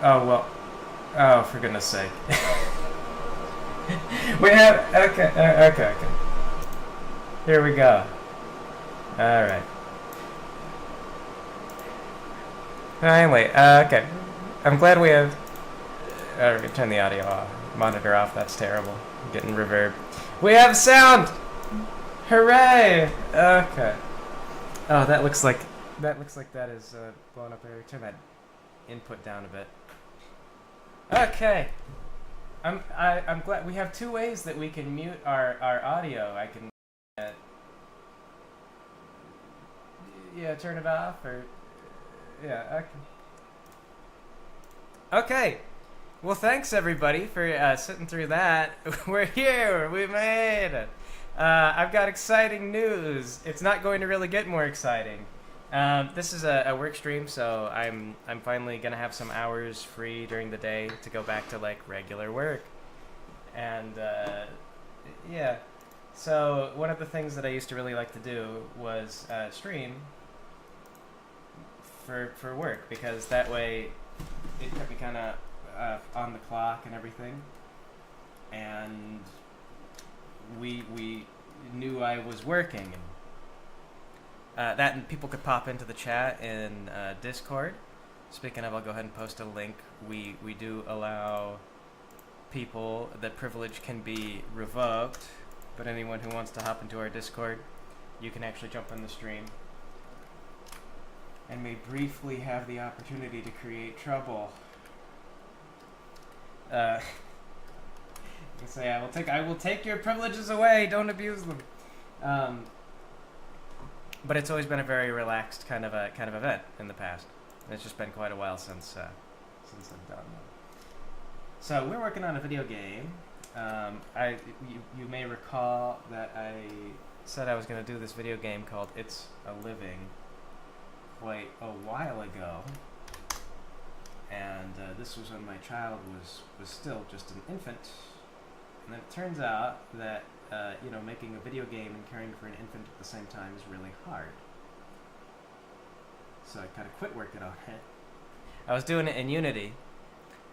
Oh, well. Oh, for goodness sake. We have. Okay, okay. Here we go. Alright. Anyway, okay. I'm glad we have. Turn the audio off. Monitor off. That's terrible. I'm getting reverb. We have sound! Hooray! Okay. Oh, that is blowing up area. Turn that input down a bit. Okay. I'm glad we have two ways that we can mute our audio. I can yeah, turn it off or yeah, okay. Well, thanks everybody for sitting through that. We're here. We made it. I've got exciting news. It's not going to really get more exciting. This is a work stream, so I'm finally gonna have some hours free during the day to go back to like regular work, and yeah. So one of the things that I used to really like to do was stream for work because that way it kept me kind of on the clock and everything, and we knew I was working. That and people could pop into the chat in Discord. Speaking of, I'll go ahead and post a link. We do allow people that privilege can be revoked, but anyone who wants to hop into our Discord, you can actually jump in the stream and may briefly have the opportunity to create trouble. You say I will take your privileges away. Don't abuse them. But it's always been a very relaxed kind of event in the past. And it's just been quite a while since I've done one. So we're working on a video game. You may recall that I said I was going to do this video game called It's a Living quite a while ago. And this was when my child was still just an infant. And it turns out that making a video game and caring for an infant at the same time is really hard. So I kind of quit working on it. I was doing it in Unity,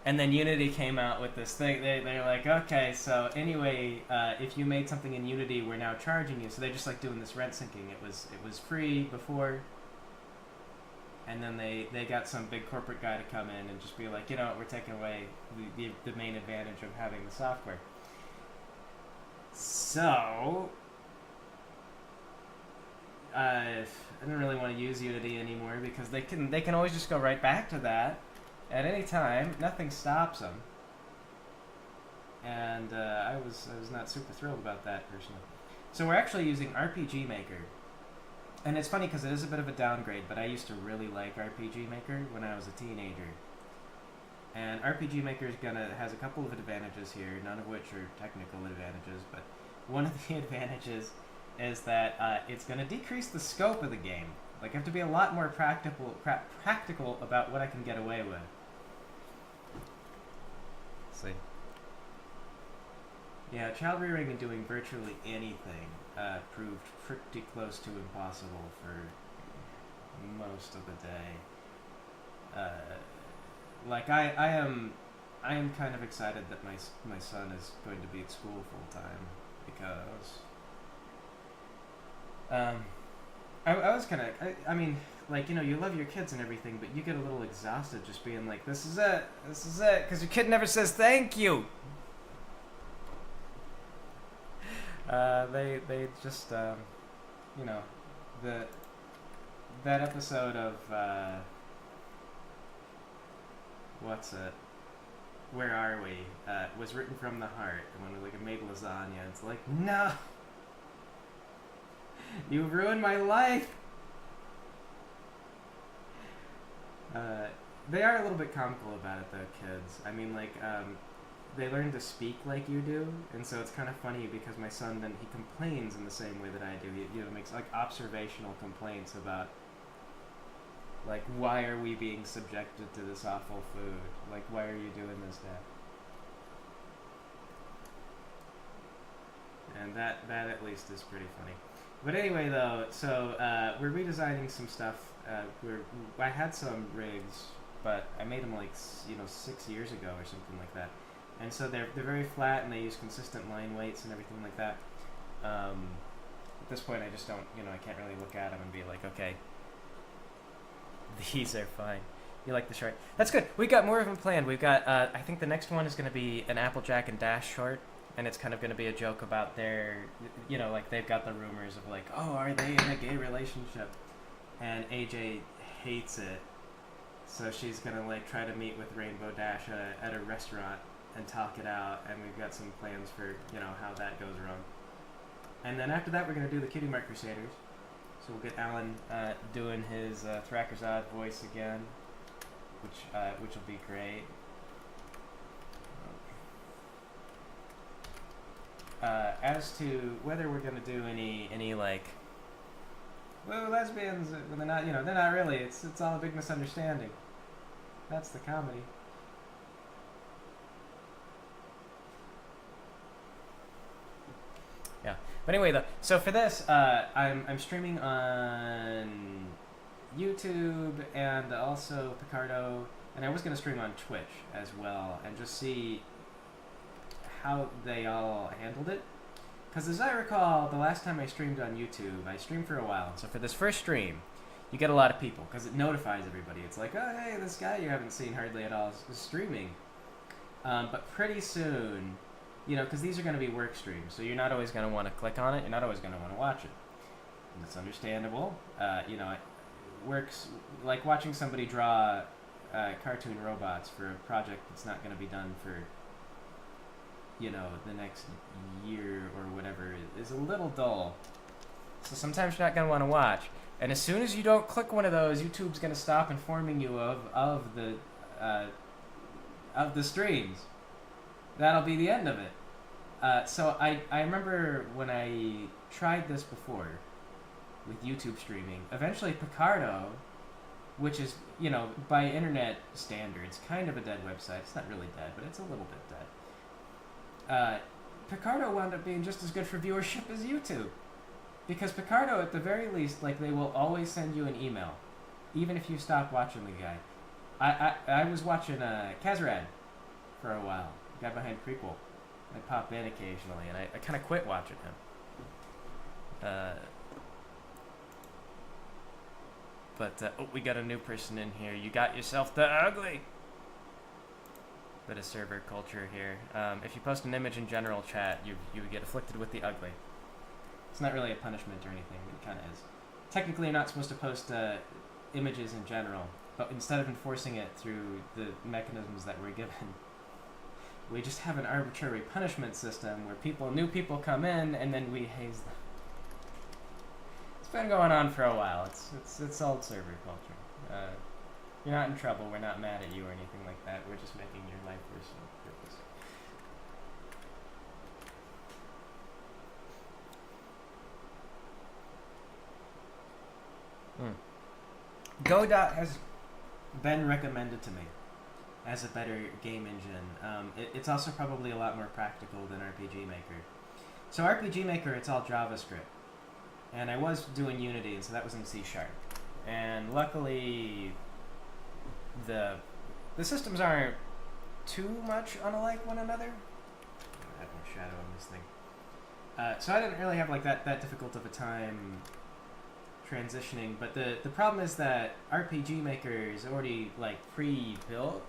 and then Unity came out with this thing. They're like, okay, so anyway, if you made something in Unity, we're now charging you. So they're just like doing this rent syncing. It was free before, and then they got some big corporate guy to come in and just be like, we're taking away the main advantage of having the software. So I don't really want to use Unity anymore because they can always just go right back to that at any time. Nothing stops them, and I was not super thrilled about that personally. So we're actually using RPG Maker, and it's funny because it is a bit of a downgrade. But I used to really like RPG Maker when I was a teenager. And RPG Maker has a couple of advantages here, none of which are technical advantages, but one of the advantages is that it's going to decrease the scope of the game. Like, I have to be a lot more practical about what I can get away with. Let's see. Yeah, child rearing and doing virtually anything proved pretty close to impossible for most of the day. I am kind of excited that my son is going to be at school full time because I was kind of I mean, you love your kids and everything, but you get a little exhausted just being like, this is it, because your kid never says thank you. They just that episode of what's it? Where are we? Was written from the heart. And when I made lasagna, it's like, no, you ruined my life. They are a little bit comical about it though, kids. I mean, they learn to speak like you do, and so it's kind of funny because my son then he complains in the same way that I do. He makes observational complaints about. Why are we being subjected to this awful food? Why are you doing this, Dad? And that at least is pretty funny. But anyway, though, so we're redesigning some stuff. I had some rigs but I made them like 6 years ago or something like that. And so they're very flat and they use consistent line weights and everything like that. At this point, I just don't, I can't really look at them and be like, okay, these are fine. You like the short? That's good. We got more of them planned. We've got, I think the next one is going to be an Applejack and Dash short, and it's kind of going to be a joke about their, like they've got the rumors of like, oh, are they in a gay relationship? And AJ hates it, so she's going to like try to meet with Rainbow Dash at a restaurant and talk it out, and we've got some plans for, how that goes wrong. And then after that, we're going to do the Cutie Mark Crusaders. So we'll get Alan doing his Thrakkerzad voice again, which will be great. As to whether we're going to do any like, whoa, lesbians, when they're not, they're not really. It's all a big misunderstanding. That's the comedy. Yeah. But anyway, though, so for this, I'm streaming on YouTube and also Picardo, and I was going to stream on Twitch as well, and just see how they all handled it. Because as I recall, the last time I streamed on YouTube, I streamed for a while, and so for this first stream, you get a lot of people, because it notifies everybody. It's like, oh, hey, this guy you haven't seen hardly at all is streaming. But pretty soon, because these are going to be work streams, so you're not always going to want to click on it, you're not always going to want to watch it. And it's understandable. It works like watching somebody draw cartoon robots for a project that's not going to be done for, the next year or whatever is a little dull. So sometimes you're not going to want to watch. And as soon as you don't click one of those, YouTube's going to stop informing you of the streams. That'll be the end of it. So I remember when I tried this before with YouTube streaming, eventually Picardo, which is, by internet standards, kind of a dead website. It's not really dead, but it's a little bit dead. Picardo wound up being just as good for viewership as YouTube. Because Picardo, at the very least, like, they will always send you an email, even if you stop watching the guy. I was watching Kazrad for a while, the guy behind Prequel. I pop in occasionally, and I kind of quit watching him. But we got a new person in here. You got yourself the ugly. Bit of server culture here. If you post an image in general chat, you would get afflicted with the ugly. It's not really a punishment or anything, but it kind of is. Technically, you're not supposed to post images in general, but instead of enforcing it through the mechanisms that we're given, we just have an arbitrary punishment system where new people come in, and then we haze them. It's been going on for a while. It's old server culture. You're not in trouble. We're not mad at you or anything like that. We're just making your life worse on purpose. Godot has been recommended to me as a better game engine. It's also probably a lot more practical than RPG Maker. So RPG Maker, it's all JavaScript. And I was doing Unity, and so that was in C#. And luckily, the systems aren't too much unlike one another. I have my shadow on this thing. So I didn't really have like that difficult of a time transitioning, but the problem is that RPG Maker is already like pre-built,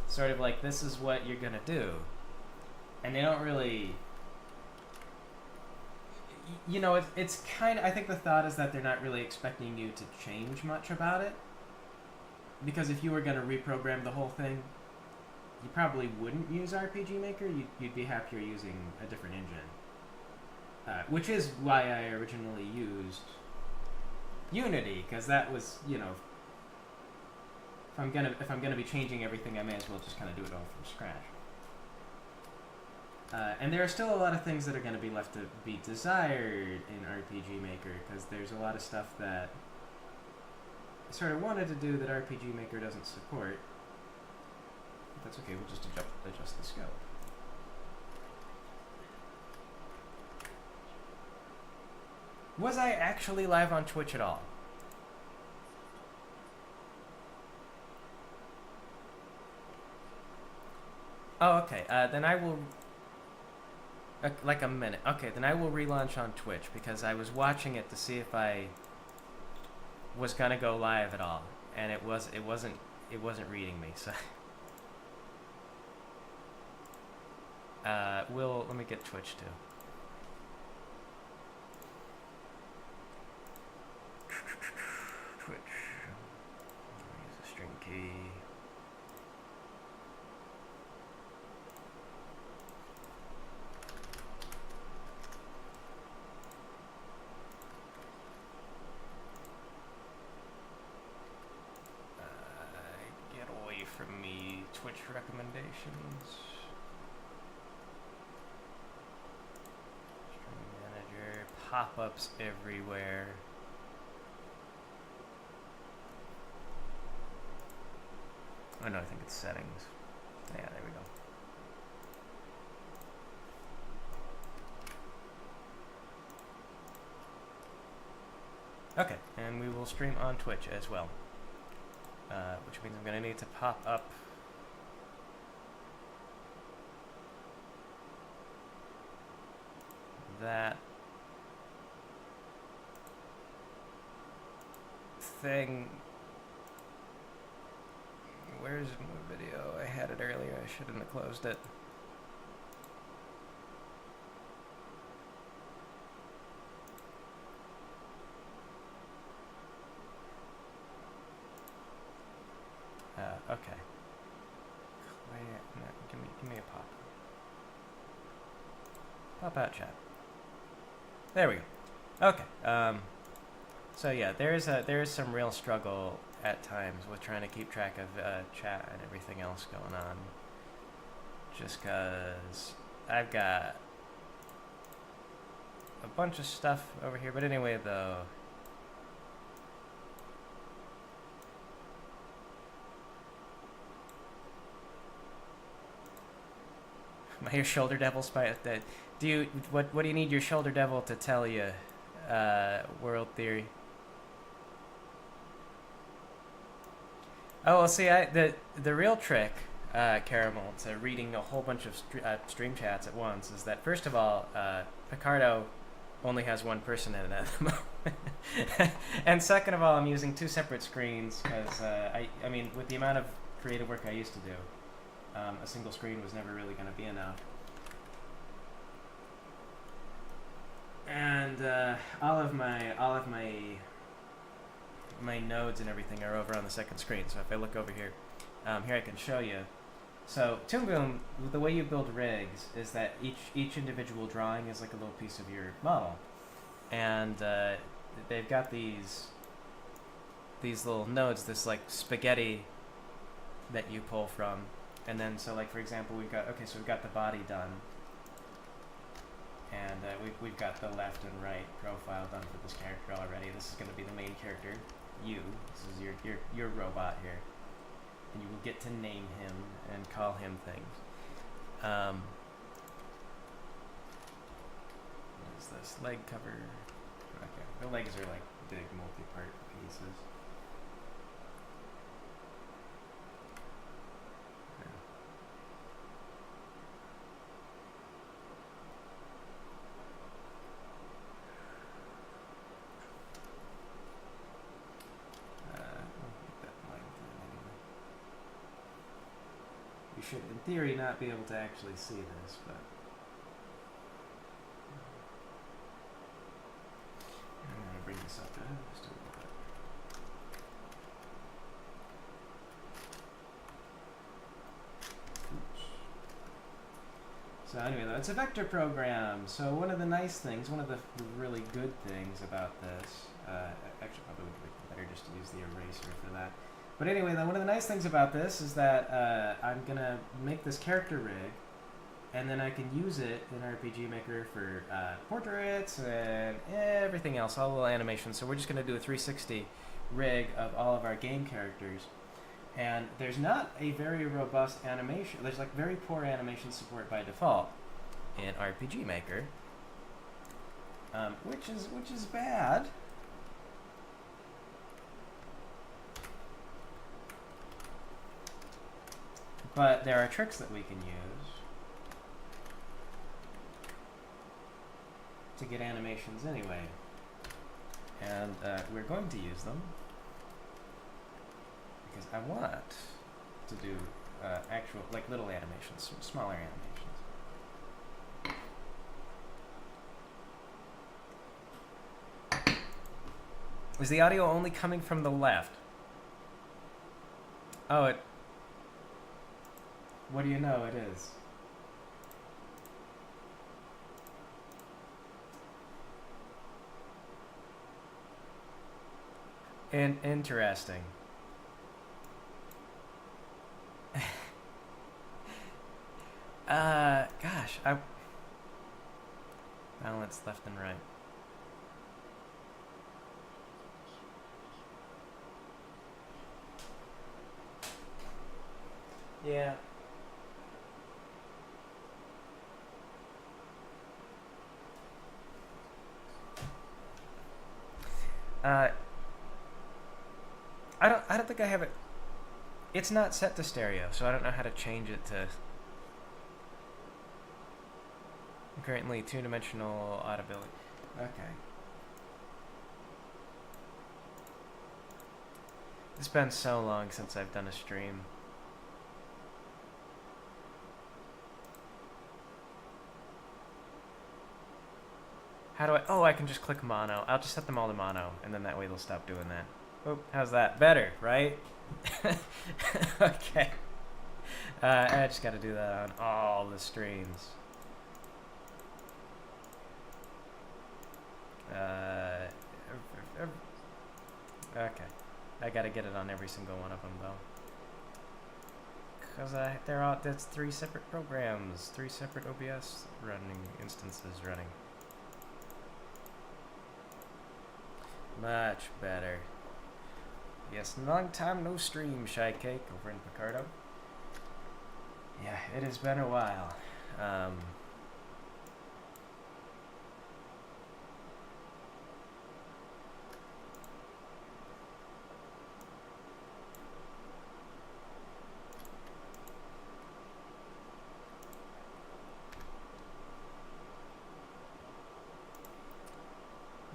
sort of like this is what you're gonna do, and they don't really, it's kind of, I think the thought is that they're not really expecting you to change much about it, because if you were gonna reprogram the whole thing, you probably wouldn't use RPG Maker. You'd be happier using a different engine, which is why I originally used Unity, because that was, if I'm gonna be changing everything, I may as well just kind of do it all from scratch. And there are still a lot of things that are going to be left to be desired in RPG Maker, because there's a lot of stuff that I sort of wanted to do that RPG Maker doesn't support. But that's okay. We'll just adjust the scope. Was I actually live on Twitch at all? Oh, okay. Then I will. Like a minute. Okay, then I will relaunch on Twitch because I was watching it to see if I was gonna go live at all, and it wasn't reading me. So, let me get Twitch too. Twitch. Use a string key. Get away from me, Twitch recommendations. Stream manager, pop-ups everywhere. Oh no, I think it's settings. Yeah, there we go. Okay, and we will stream on Twitch as well. Which means I'm going to need to pop up that thing. Where's my video? I had it earlier. I shouldn't have closed it. Okay. No, give me a pop. Pop out chat. There we go. Okay. So yeah, there is some real struggle at times with trying to keep track of chat and everything else going on. Just cause I've got a bunch of stuff over here. But anyway, though. Your shoulder devil spy. What do you need your shoulder devil to tell you? World theory. Oh well, see, the real trick, Caramel, to reading a whole bunch of stream chats at once is that first of all, Picardo only has one person in it at the moment, and second of all, I'm using two separate screens because I mean, with the amount of creative work I used to do. A single screen was never really going to be enough. And all of my nodes and everything are over on the second screen. So if I look over here, here I can show you. So Toon Boom, the way you build rigs is that each individual drawing is like a little piece of your model, and they've got these little nodes, this like spaghetti that you pull from. And then, so like, for example, we've got the body done. And we've got the left and right profile done for this character already. This is going to be the main character, you. This is your robot here. And you will get to name him and call him things. What is this? Leg cover. Okay. The legs are like big multi-part pieces. You should, in theory, not be able to actually see this, but I'm going to bring this up just a little bit. Oops. So anyway, though, it's a vector program. So one of the nice things, one of the really good things about this, actually probably would be better just to use the eraser for that. But anyway, then one of the nice things about this is that I'm going to make this character rig, and then I can use it in RPG Maker for portraits and everything else, all the little animations. So we're just going to do a 360 rig of all of our game characters. And there's not a very robust animation. There's like very poor animation support by default in RPG Maker, which is bad. But there are tricks that we can use to get animations anyway. And we're going to use them because I want to do actual, like, little animations, smaller animations. Is the audio only coming from the left? Oh, it... What do you know it is? Interesting. Gosh, balance left and right. Yeah. I don't think I have it. It's not set to stereo, so I don't know how to change it to currently two-dimensional audibility. Okay. It's been so long since I've done a stream. How do I... Oh, I can just click mono. I'll just set them all to mono, and then that way they'll stop doing that. Oh, how's that? Better, right? Okay. I just got to do that on all the streams. Okay. I got to get it on every single one of them, though. Because that's 3 separate programs, 3 separate OBS running instances running. Much better. Yes, long time no stream, Shy Cake over in Picardo. Yeah, it has been a while.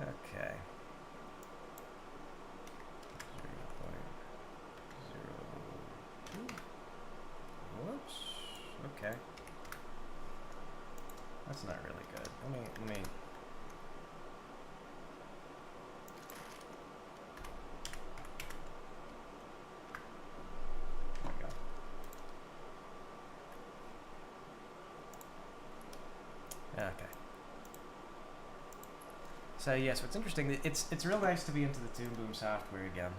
Okay. 0.02. Whoops. Okay. That's not really good. Let me. There we go. Okay. So yes, what's interesting, it's real nice to be into the Toon Boom software again.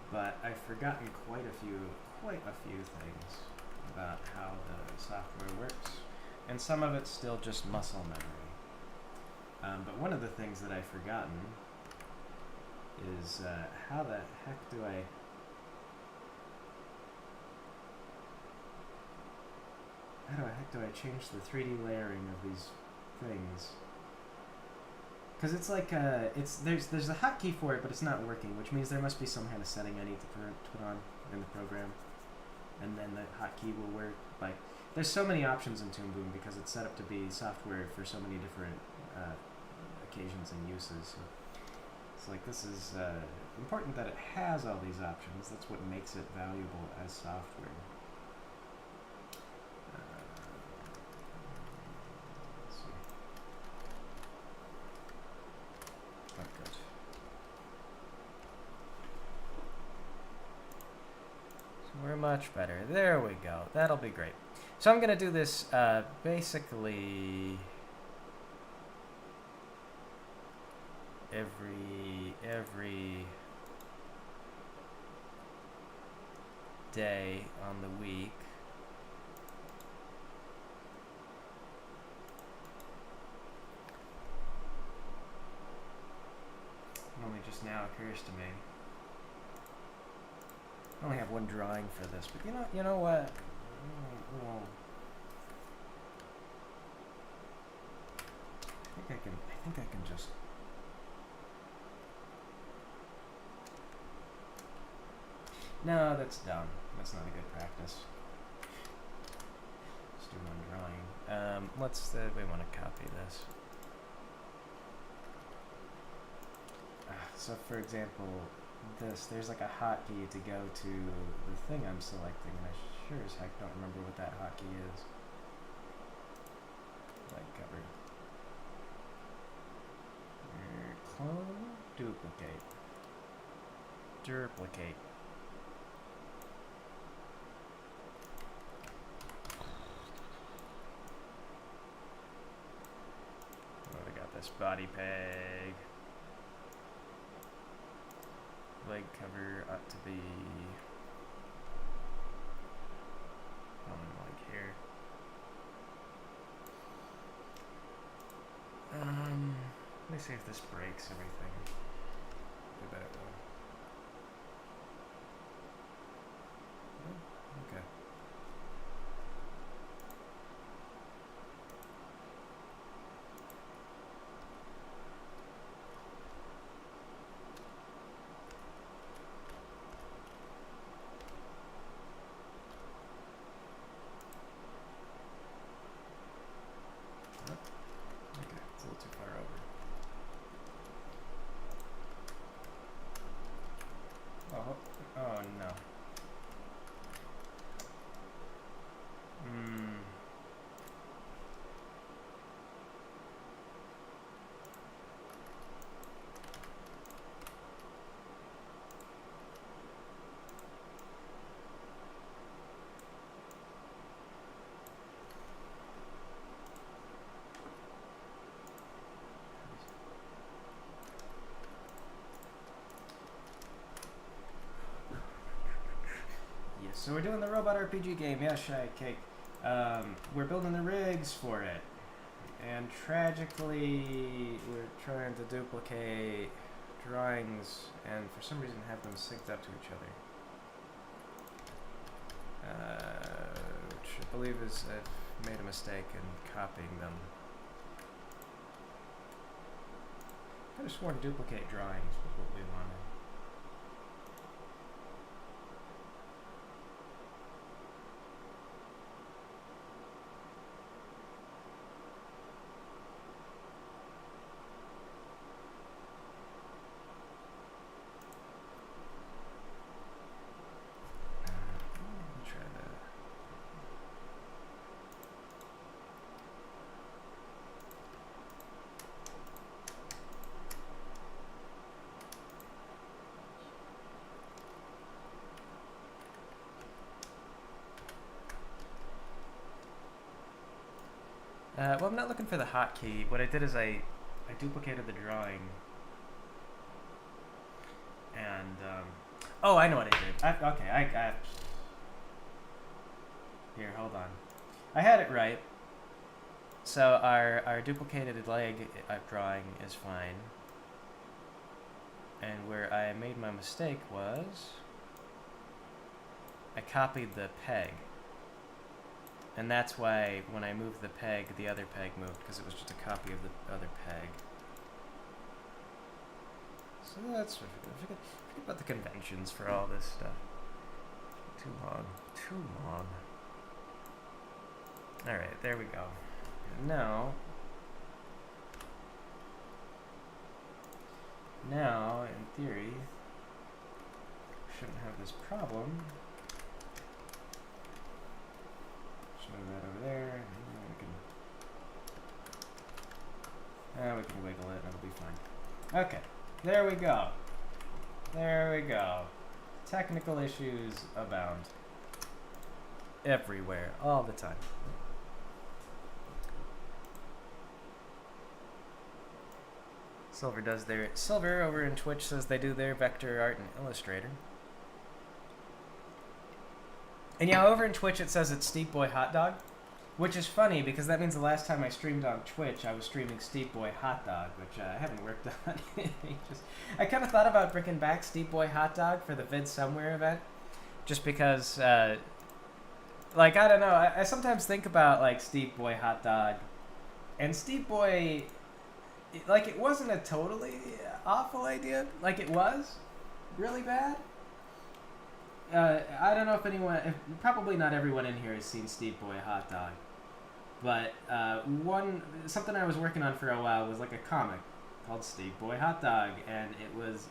But I've forgotten quite a few things about how the software works, and some of it's still just muscle memory. But one of the things that I've forgotten is how the heck do I change the 3D layering of these things? Because it's like there's a hotkey for it, but it's not working, which means there must be some kind of setting I need to put on in the program, and then the hotkey will work. Like, there's so many options in Toon Boom because it's set up to be software for so many different occasions and uses. So it's like, this is important that it has all these options. That's what makes it valuable as software. We're much better. There we go. That'll be great. So I'm going to do this basically every day on the week. It only just now occurs to me. I only have one drawing for this, but you know what? I think I can just No, that's dumb. That's not a good practice. Let's do one drawing. We want to copy this. So for example, there's like a hotkey to go to the thing I'm selecting, and I sure as heck don't remember what that hotkey is. Like cover. Clone, duplicate. Duplicate. Oh, I got this body peg. Leg cover ought to be like here. Let me see if this breaks everything. I bet it will. Oh, okay. Okay, it's a little too far over. Oh no. Yes, so we're doing the robot RPG game. Yeah, Shy Cake. We're building the rigs for it. And tragically, we're trying to duplicate drawings and for some reason have them synced up to each other. Which I believe is I've made a mistake in copying them. I could have sworn duplicate drawings was what we wanted. Well, I'm not looking for the hotkey. What I did is I duplicated the drawing. And, oh, I know what I did. Okay, here, hold on. I had it right. So our duplicated leg drawing is fine. And where I made my mistake was I copied the peg. And that's why when I moved the peg, the other peg moved, because it was just a copy of the other peg. So that's, forget about the conventions for all this stuff. Too long. Alright, there we go. And now, in theory, shouldn't have this problem. Move that over there, and we can wiggle it and it'll be fine. Okay, there we go. Technical issues abound. Everywhere, all the time. Silver over in Twitch says they do their vector art in Illustrator. And yeah, over in Twitch it says it's Steep Boy Hot Dog, which is funny because that means the last time I streamed on Twitch, I was streaming Steep Boy Hot Dog, which I haven't worked on in ages. I kind of thought about bringing back Steep Boy Hot Dog for the Vid Somewhere event, just because, like, I don't know, I sometimes think about, like, Steep Boy Hot Dog, and Steep Boy, like, it wasn't a totally awful idea, like, it was really bad. I don't know if probably not everyone in here has seen Steve Boy Hot Dog, but something I was working on for a while was like a comic called Steve Boy Hot Dog, and it was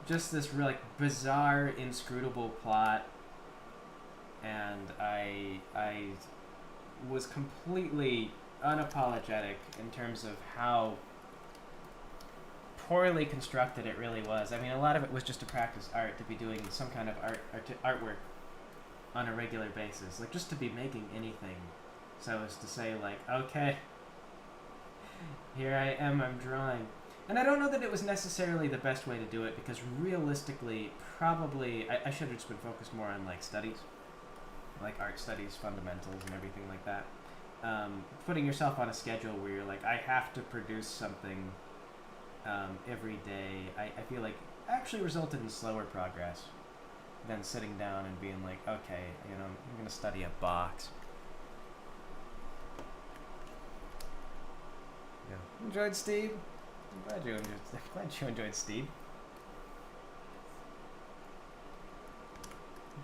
just this really bizarre, inscrutable plot, and I was completely unapologetic in terms of how poorly constructed it really was. I mean, a lot of it was just to practice art, to be doing some kind of artwork on a regular basis, like just to be making anything, so as to say like, okay, here I am, I'm drawing. And I don't know that it was necessarily the best way to do it, because realistically, probably I should have just been focused more on like studies, like art studies, fundamentals, and everything like that. Putting yourself on a schedule where you're like, I have to produce something every day, I feel like actually resulted in slower progress than sitting down and being like, okay, I'm going to study a box. Yeah. Enjoyed Steve? I'm glad you enjoyed Steve.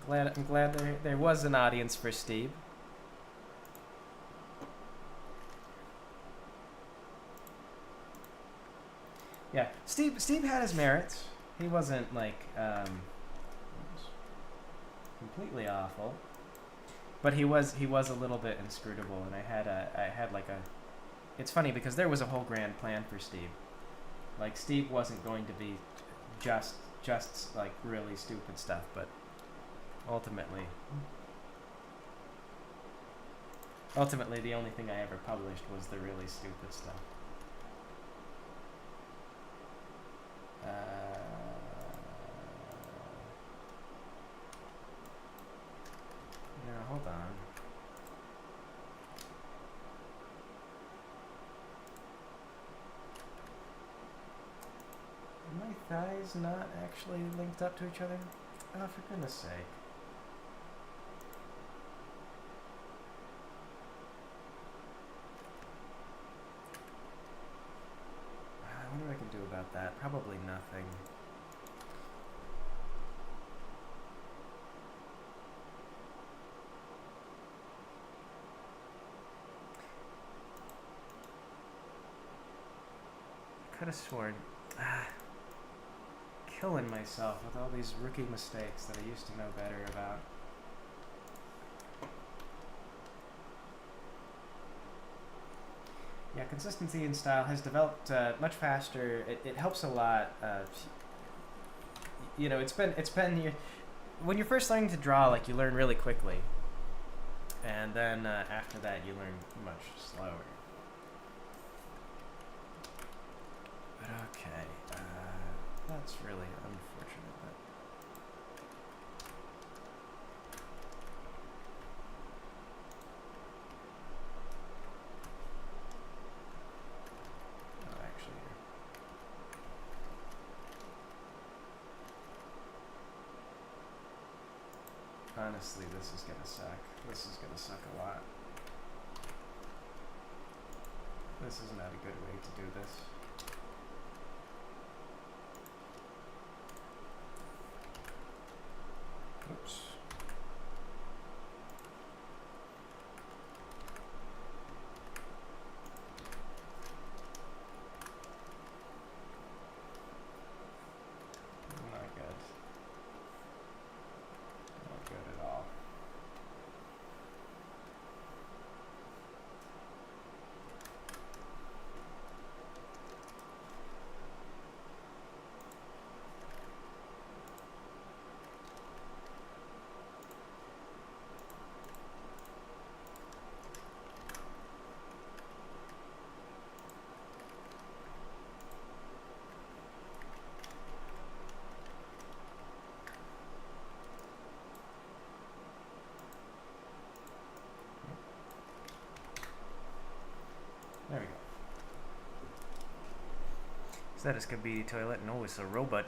I'm glad there was an audience for Steve. Yeah, Steve had his merits. He wasn't like completely awful, but he was a little bit inscrutable, and I had like a. It's funny because there was a whole grand plan for Steve. Like Steve wasn't going to be just like really stupid stuff, but ultimately the only thing I ever published was the really stupid stuff. Yeah, hold on. Are my thighs not actually linked up to each other? Oh, for goodness sake. I wonder what I can do about that. Probably nothing. I could have sworn. Killing myself with all these rookie mistakes that I used to know better about. Yeah, consistency in style has developed much faster. It helps a lot. It's been when you're first learning to draw, like you learn really quickly, and then after that you learn much slower. But okay, that's really unfortunate. But honestly, this is gonna suck. This is gonna suck a lot. This is not a good way to do this. Oops. Not good. Not good at all. There we go. Is that a Skibidi toilet? No, it's a robot.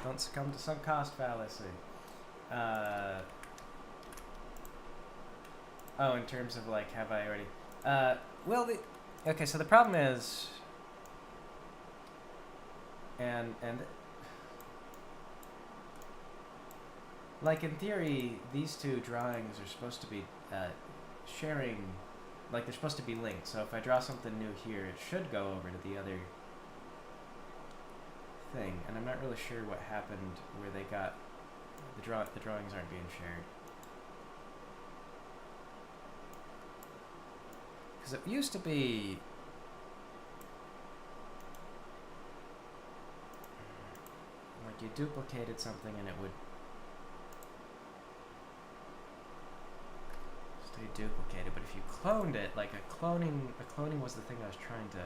Don't succumb to sunk cost fallacy. Oh, in terms of like, have I already? Well, okay, so the problem is, and like in theory, these two drawings are supposed to be sharing, like they're supposed to be linked. So if I draw something new here, it should go over to the other thing. And I'm not really sure what happened where they got the drawings aren't being shared. Because it used to be like you duplicated something and it would stay duplicated, but if you cloned it, like a cloning was the thing I was trying to.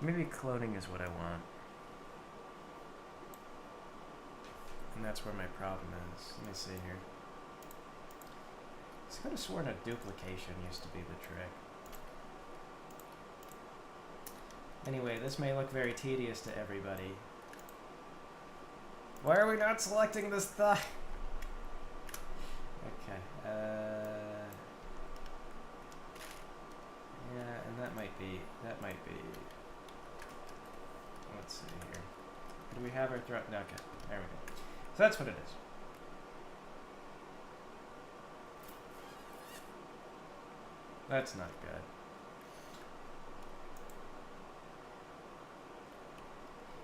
Maybe cloning is what I want. And that's where my problem is. Let me see here. I could have sworn a duplication used to be the trick. Anyway, this may look very tedious to everybody. Why are we not selecting this thigh? Okay. Yeah, and that might be. Let's see here. Do we have our throat? No, okay, there we go. So that's what it is. That's not good.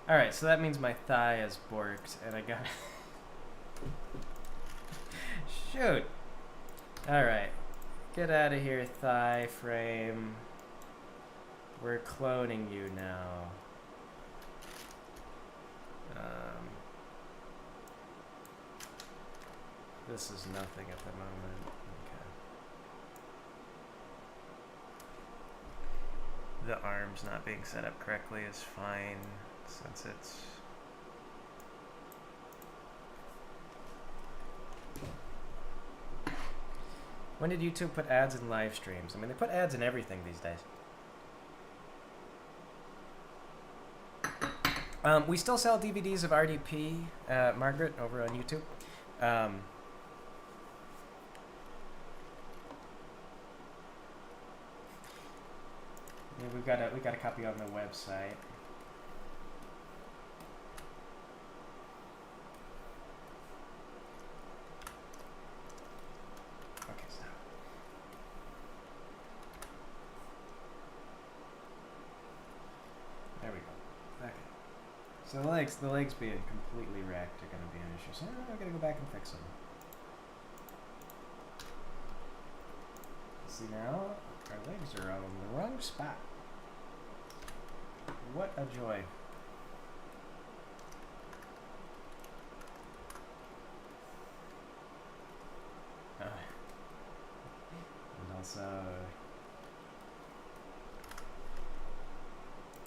Alright, so that means my thigh is borked, and I got shoot! Alright. Get out of here, thigh frame. We're cloning you now. This is nothing at the moment. Okay. The arm's not being set up correctly is fine, since it's... When did YouTube put ads in live streams? I mean, they put ads in everything these days. We still sell DVDs of RDP, Margaret, over on YouTube. Yeah, we got a copy on the website. Okay, stop. There we go. Okay. So the legs being completely wrecked are going to be an issue. So I'm going to go back and fix them. See now, our legs are on the wrong spot. What a joy. And also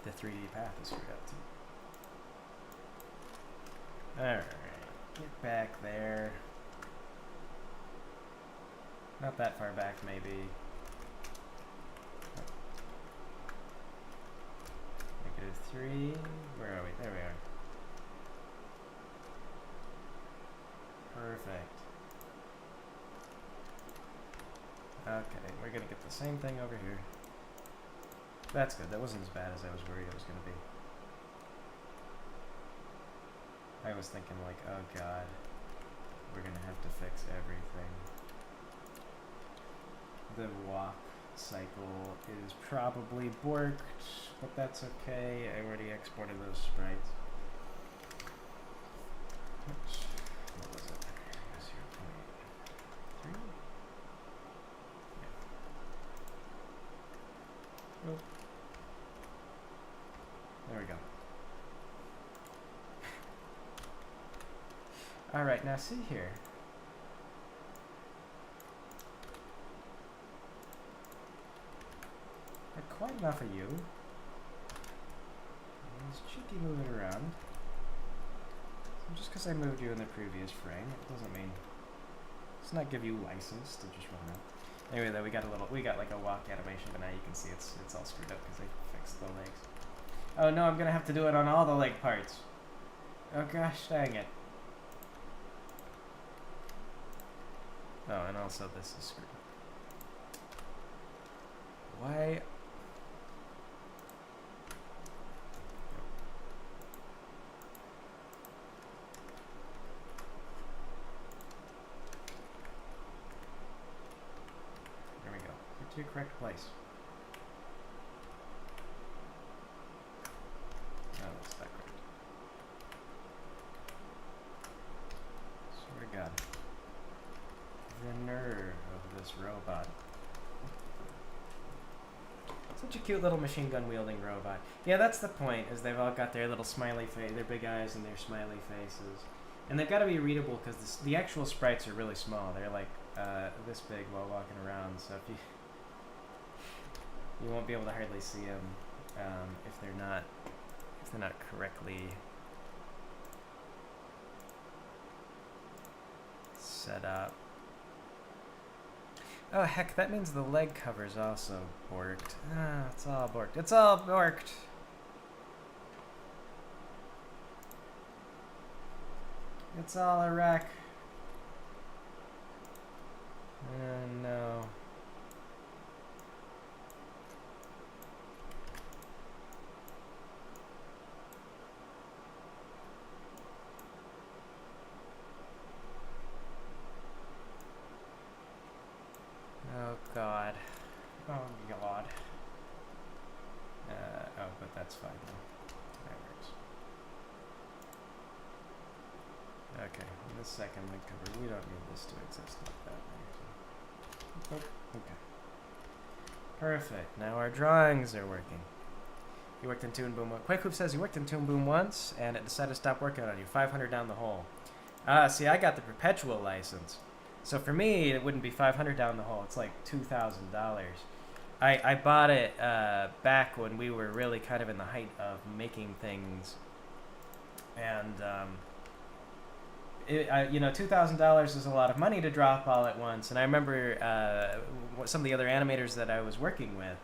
the 3D path is screwed up too. Alright, get back there. Not that far back, maybe. -3. Where are we? There we are. Perfect. Okay, we're gonna get the same thing over here. That's good. That wasn't as bad as I was worried it was gonna be. I was thinking like, oh god, we're gonna have to fix everything. The walk cycle is probably borked, but that's okay. I already exported those sprites. Oops. What was it? 0.3? Yeah. Oh. There we go. Alright, now see here. Quite enough of you. Let's cheeky move it around. So just because I moved you in the previous frame, it doesn't mean it's not give you license to just run around. Anyway, though, we got like a walk animation, but now you can see it's all screwed up because I fixed the legs. Oh no, I'm gonna have to do it on all the leg parts. Oh gosh, dang it. Oh, and also this is screwed up. Why? There we go. Get to your correct place. Oh, that's not correct. Swear to God. The nerve of this robot. Such a cute little machine gun wielding robot. Yeah, that's the point, is they've all got their little smiley face, their big eyes and their smiley faces. And they've got to be readable because the actual sprites are really small. They're like this big while walking around, so if you won't be able to hardly see them if they're not correctly set up. Oh heck, that means the leg cover's also borked. Ah, it's all borked. It's all borked! It's all a wreck. Oh no. Oh god. Oh god. Oh, but that's fine though. That works. Okay, in this second link cover, we don't need this to exist like that. So. Oh, okay. Perfect. Now our drawings are working. You worked in Toon Boom. Quakehoop says you worked in Toon Boom once, and it decided to stop working on you. 500 down the hole. See, I got the perpetual license. So for me, it wouldn't be 500 down the hole. It's like $2,000. I bought it back when we were really kind of in the height of making things, and $2,000 is a lot of money to drop all at once. And I remember some of the other animators that I was working with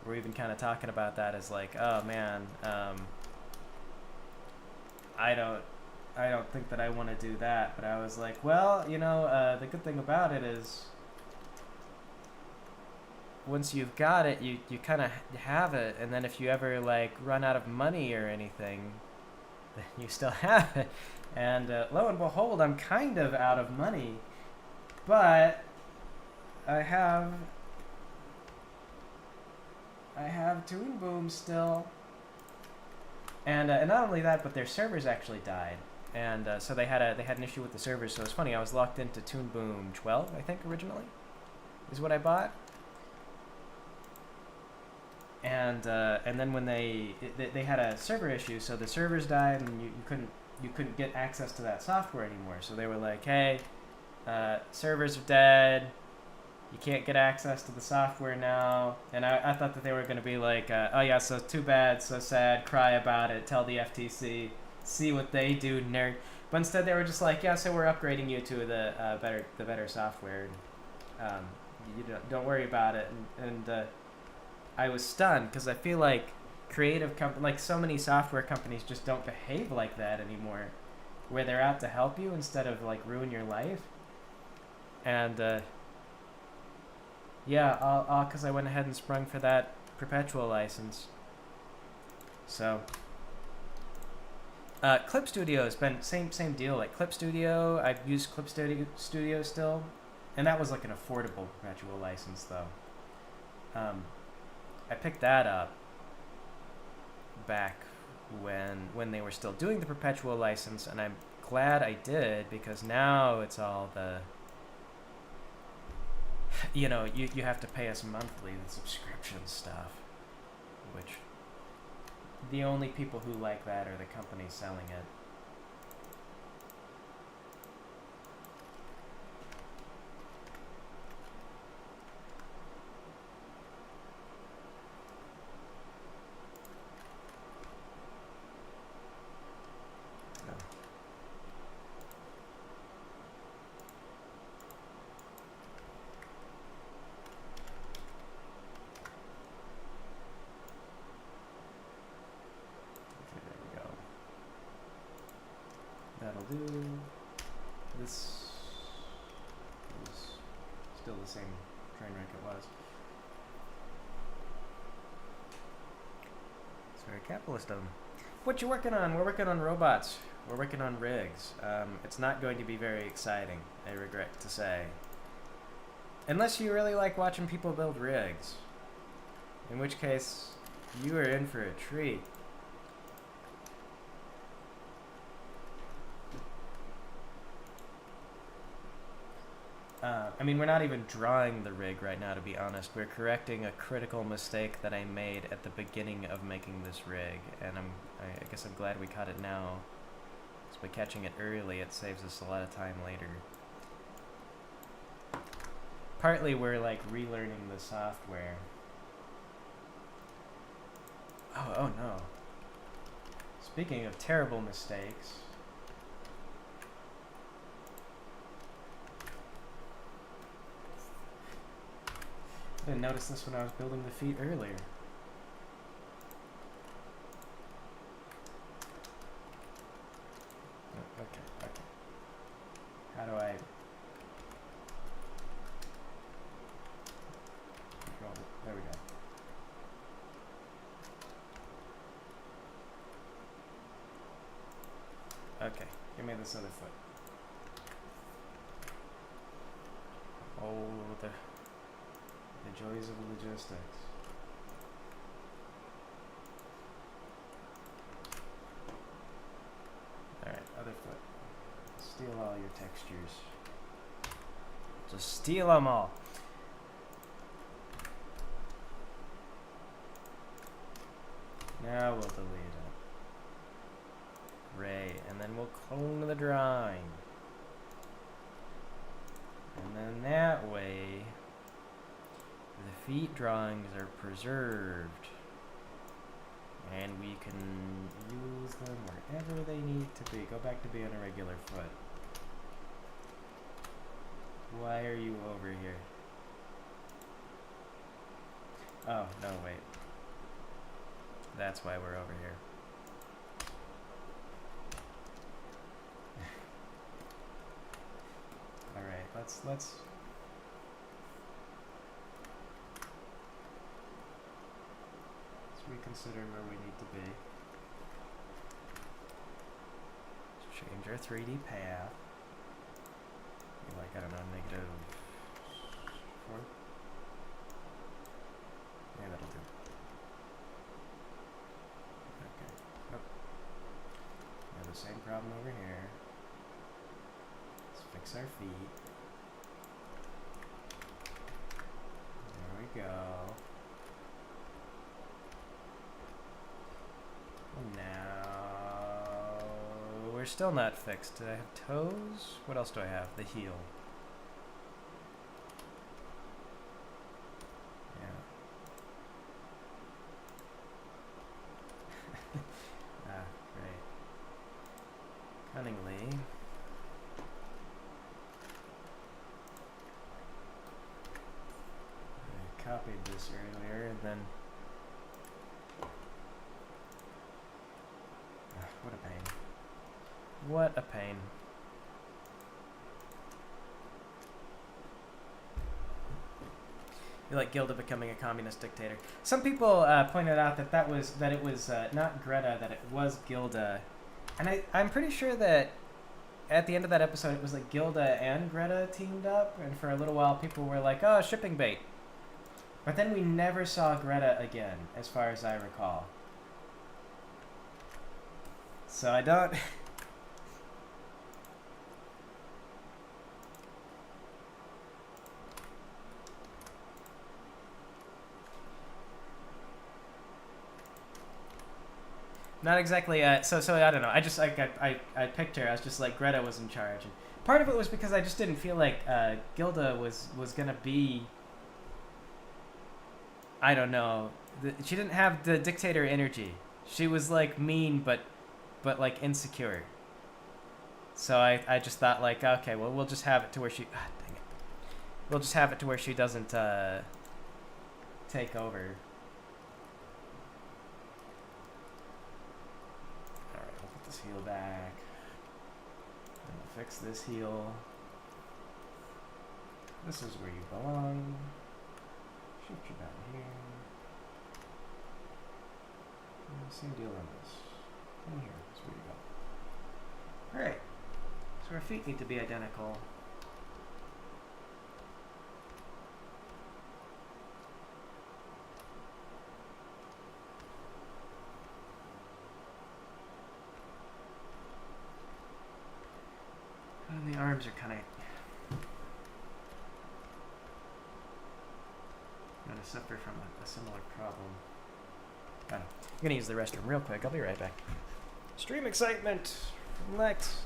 were even kind of talking about that as like, oh man, I don't think that I want to do that. But I was like, well, the good thing about it is once you've got it, you kind of have it, and then if you ever like run out of money or anything, then you still have it. And lo and behold, I'm kind of out of money, but I have Toon Boom still, and not only that, but their servers actually died, and so they had an issue with the servers. So it's funny, I was locked into Toon Boom 12, I think originally, is what I bought. And then when they had a server issue, so the servers died, and you couldn't get access to that software anymore. So they were like, hey, servers are dead. You can't get access to the software now. And I thought that they were going to be like, oh yeah, so too bad, so sad, cry about it, tell the FTC, see what they do, nerd. But instead they were just like, yeah, so we're upgrading you to the better software. You don't worry about it. And I was stunned because I feel like like so many software companies just don't behave like that anymore, where they're out to help you instead of like ruin your life. And yeah, all because I went ahead and sprung for that perpetual license. So Clip Studio has been same deal. Like Clip Studio, I've used Clip Studio still, and that was like an affordable perpetual license though. I picked that up back when they were still doing the perpetual license, and I'm glad I did, because now it's all the you have to pay us monthly, the subscription stuff, which the only people who like that are the companies selling it. That'll do. This is still the same train wreck it was. It's very capitalist of them. What you working on? We're working on robots. We're working on rigs. It's not going to be very exciting, I regret to say. Unless you really like watching people build rigs. In which case, you are in for a treat. I mean, we're not even drawing the rig right now, to be honest. We're correcting a critical mistake that I made at the beginning of making this rig, and I guess I'm glad we caught it now. Because by catching it early, it saves us a lot of time later. Partly, we're like relearning the software. Oh no. Speaking of terrible mistakes. I didn't notice this when I was building the feet earlier. Oh, okay. How do I... control it? There we go. Okay, give me this other foot. Oh, the joys of logistics. Alright, other foot. Steal all your textures. Just steal them all. Now we'll delete it. Great, and then we'll clone the drawing. And then that way, the feet drawings are preserved. And we can use them wherever they need to be. Go back to being a regular foot. Why are you over here? Oh, no, wait. That's why we're over here. Alright, let's reconsider where we need to be. Let's change our 3D path. Like, I don't know, -4? Yeah, that'll do. Okay. Oh. We have the same problem over here. Let's fix our feet. There we go. Now, we're still not fixed. Do I have toes? What else do I have? The heel. Yeah. Great. Cunningly. I copied this earlier and then... What a pain. What a pain. You like Gilda becoming a communist dictator. Some people pointed out that it was not Greta, that it was Gilda. And I'm pretty sure that at the end of that episode it was like Gilda and Greta teamed up, and for a little while people were like, oh, shipping bait. But then we never saw Greta again, as far as I recall. So I don't... Not exactly, so I don't know. I just, I picked her. I was just like, Greta was in charge. And part of it was because I just didn't feel like Gilda was gonna be... I don't know. She didn't have the dictator energy. She was like mean, but like insecure. So I just thought like, okay, well we'll just have it to where she, dang it. We'll just have it to where she doesn't take over. Alright, we'll put this heel back. And we'll fix this heel. This is where you belong. Shift you down here. Same deal on this. In here. That's where you go. Alright. So our feet need to be identical. And the arms are kind of going to suffer from a similar problem. I'm going to use the restroom real quick. I'll be right back. Stream excitement from Lex.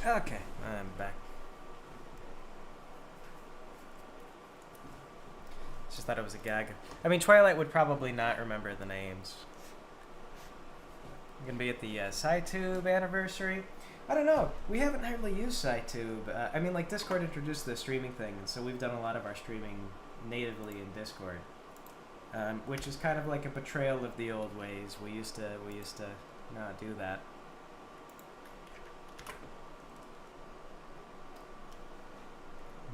Okay, I'm back. Just thought it was a gag. I mean, Twilight would probably not remember the names. I'm gonna be at the SciTube anniversary. I don't know. We haven't hardly used SciTube. I mean, like Discord introduced the streaming thing, and so we've done a lot of our streaming natively in Discord, which is kind of like a betrayal of the old ways. We used to not do that.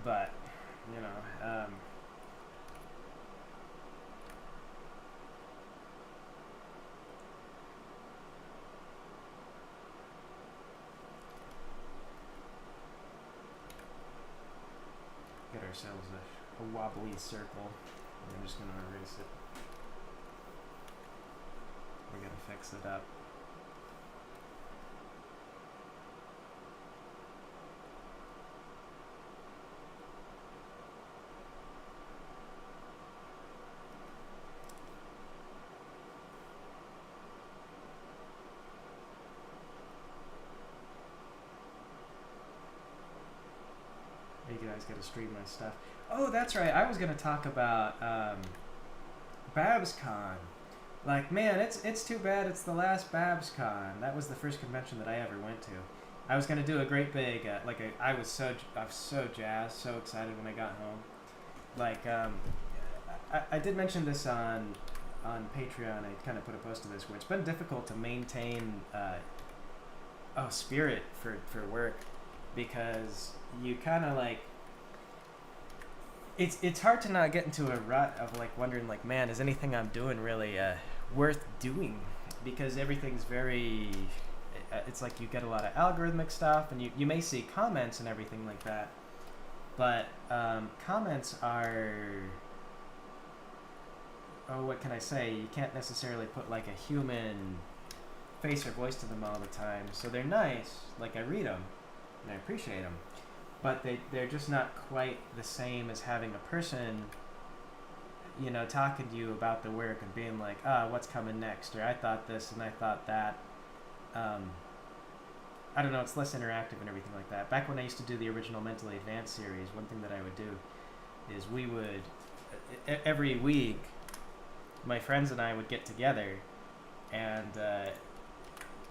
But, you know, get ourselves a wobbly circle. I'm just going to erase it. We're going to fix it up. You guys gotta stream my stuff. Oh, that's right. I was gonna talk about BabsCon. Like, man, it's too bad it's the last BabsCon. That was the first convention that I ever went to. I was gonna do a great big I was so jazzed, so excited when I got home. Like, I did mention this on Patreon. I kind of put a post to this where it's been difficult to maintain spirit for work, because you kind of like it's hard to not get into a rut of like wondering like, man, is anything I'm doing really worth doing? Because everything's very it's like you get a lot of algorithmic stuff, and you may see comments and everything like that, but comments are, oh, what can I say, you can't necessarily put like a human face or voice to them all the time. So they're nice, like I read them and I appreciate them, but they're just not quite the same as having a person, you know, talking to you about the work and being like, what's coming next, or I thought this and I thought that. I don't know, it's less interactive and everything like that. Back when I used to do the original Mentally Advanced series, one thing that I would do is we would, every week, my friends and I would get together, and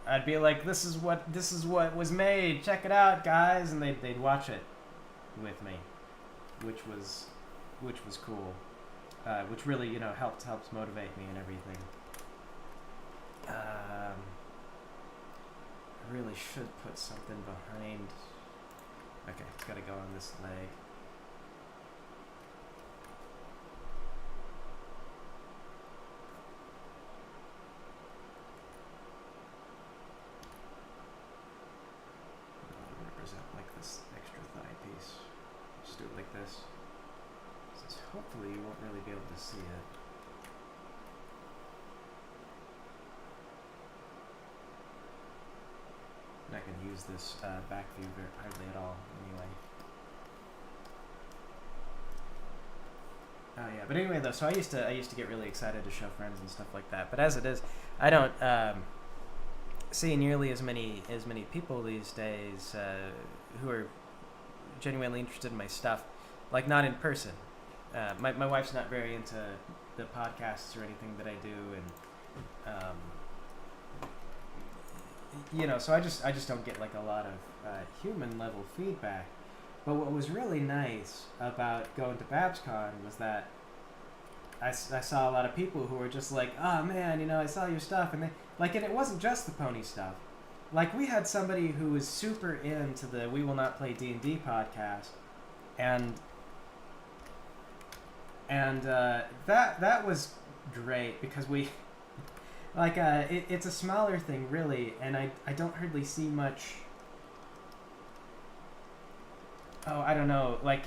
I'd be like, this is what was made, check it out, guys, and they'd watch it with me, which was cool. which really, you know, helps motivate me and everything. I really should put something behind. Okay, it's got to go on this leg. This extra thigh piece. Just do it like this. Since hopefully you won't really be able to see it. I'm not going to use this back view hardly at all anyway. Oh yeah, but anyway though, so I used to get really excited to show friends and stuff like that. But as it is, I don't see nearly as many people these days who are genuinely interested in my stuff, like not in person. My wife's not very into the podcasts or anything that I do, and you know, so I just don't get like a lot of human level feedback. But what was really nice about going to BabsCon was that I saw a lot of people who were just like, oh man, you know, I saw your stuff, and and it wasn't just the pony stuff. Like, we had somebody who was super into the We Will Not Play D&D podcast, and that was great, because we, like, it's a smaller thing, really, and I don't hardly see much, I don't know, like,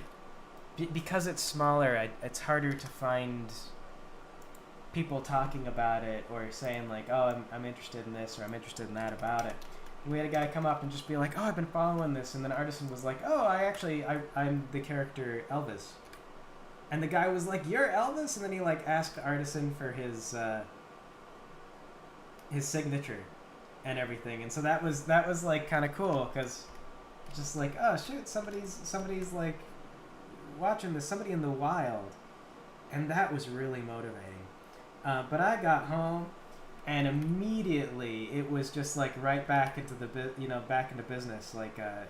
because it's smaller, it's harder to find people talking about it or saying like, oh, I'm interested in this or I'm interested in that about it. And we had a guy come up and just be like, oh, I've been following this, and then Artisan was like, oh, I'm the character Elvis. And the guy was like, you're Elvis? And then he like asked Artisan for his signature and everything, and so that was like kind of cool, because just like, oh shoot, somebody's like watching this, somebody in the wild, and that was really motivating. But I got home, and immediately it was just like right back into back into business. Like, I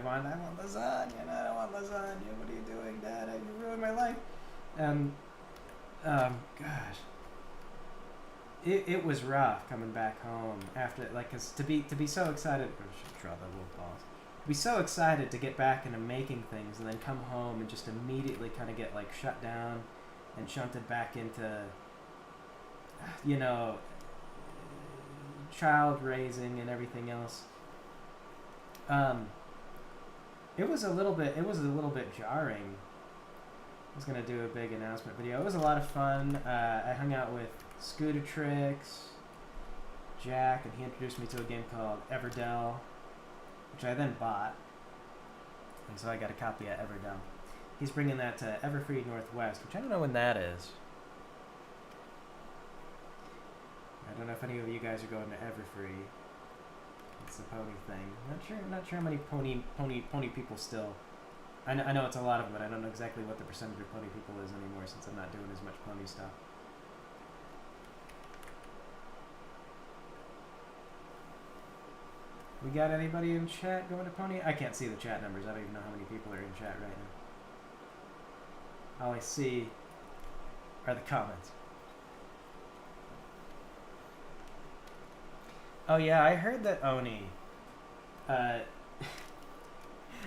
want lasagna, and I don't want lasagna. What are you doing, Dad? You ruined my life. Gosh, it was rough coming back home after, like, 'cause to be so excited. I should draw the little balls. To be so excited to get back into making things, and then come home and just immediately kind of get like shut down and shunted back into, child raising and everything else. It was a little bit jarring. I was gonna do a big announcement video. It was a lot of fun. I hung out with Scootatrix, Jack, and he introduced me to a game called Everdell, which I then bought, and so I got a copy of Everdell. He's bringing that to Everfree Northwest, which I don't know when that is. I don't know if any of you guys are going to Everfree. It's the pony thing. Not sure how many pony people still. I know it's a lot of them, but I don't know exactly what the percentage of pony people is anymore, since I'm not doing as much pony stuff. We got anybody in chat going to pony? I can't see the chat numbers. I don't even know how many people are in chat right now. All I see are the comments. Oh yeah, I heard that Oni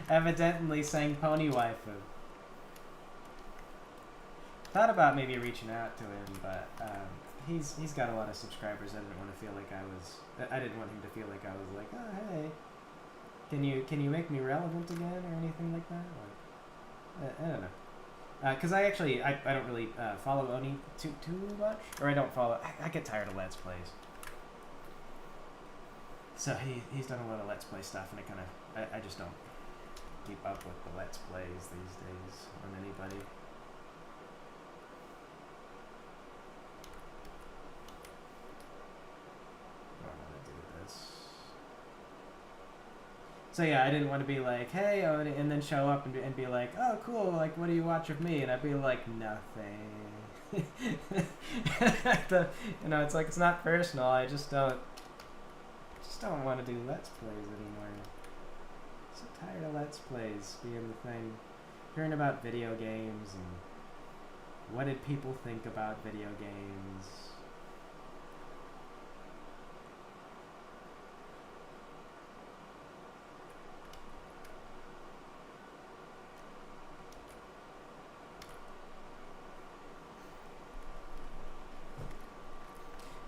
evidently sang Pony Waifu. Thought about maybe reaching out to him, but he's got a lot of subscribers. I didn't want to feel like I didn't want him to feel like I was like, oh hey, can you make me relevant again or anything like that? Like, I don't know. Because I don't really follow Oni too much, or I don't follow. I get tired of Let's Plays. So he's done a lot of Let's Play stuff, and I just don't keep up with the Let's Plays these days on anybody. I don't want to do this. So yeah, I didn't want to be like, hey, and then show up and be like, oh cool, like what do you watch of me? And I'd be like, nothing. It's like, it's not personal. I just don't want to do Let's Plays anymore. I'm so tired of Let's Plays being the thing. Hearing about video games and What did people think about video games?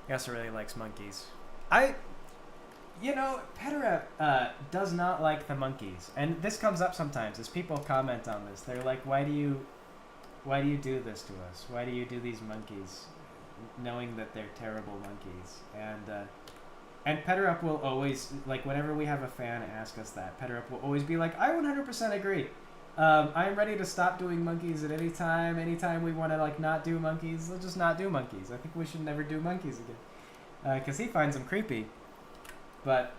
Yasa really likes monkeys. Pederap does not like the monkeys, and this comes up sometimes as people comment on this. They're like, "Why do you do this to us? Why do you do these monkeys, knowing that they're terrible monkeys?" And Pederap will always, like, whenever we have a fan ask us that, Pederap will always be like, "I 100% agree. I'm ready to stop doing monkeys at any time. Anytime we want to like not do monkeys, we'll just not do monkeys. I think we should never do monkeys again, because he finds them creepy." But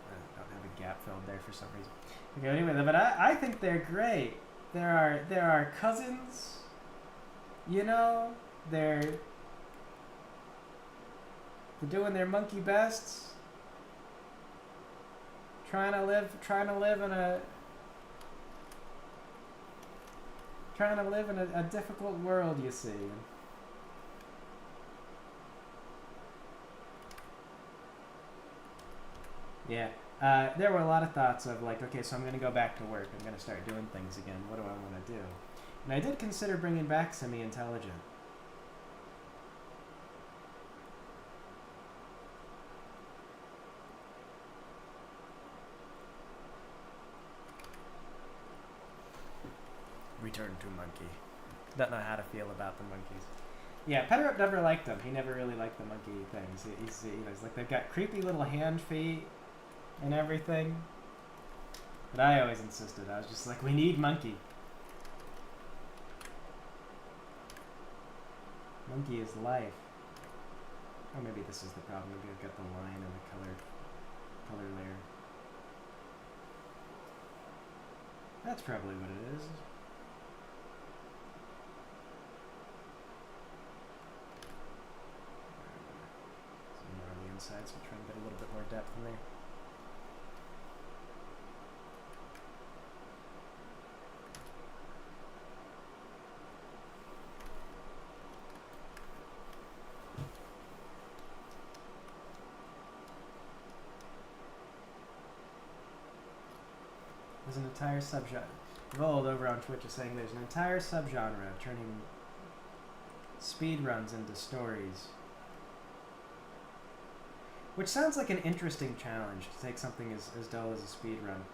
I don't have a gap filled there for some reason. Okay, anyway, but I think they're great. There are cousins, they're doing their monkey bests, trying to live in a difficult world, you see. Yeah. There were a lot of thoughts of like, okay, so I'm going to go back to work. I'm going to start doing things again. What do I want to do? And I did consider bringing back Semi-Intelligent. Return to monkey. Don't know how to feel about the monkeys. Yeah, Pederap never liked them. He never really liked the monkey things. He's like, they've got creepy little hand feet and everything. But I always insisted. I was just like, we need monkey. Monkey is life. Or maybe this is the problem. Maybe I've got the line and the color layer. That's probably what it is. Some more on the inside, so I'm trying to get a little bit more depth in there. There's an entire subgenre. Rolled over on Twitch is saying there's an entire subgenre of turning speedruns into stories. Which sounds like an interesting challenge to take something as dull as a speedrun.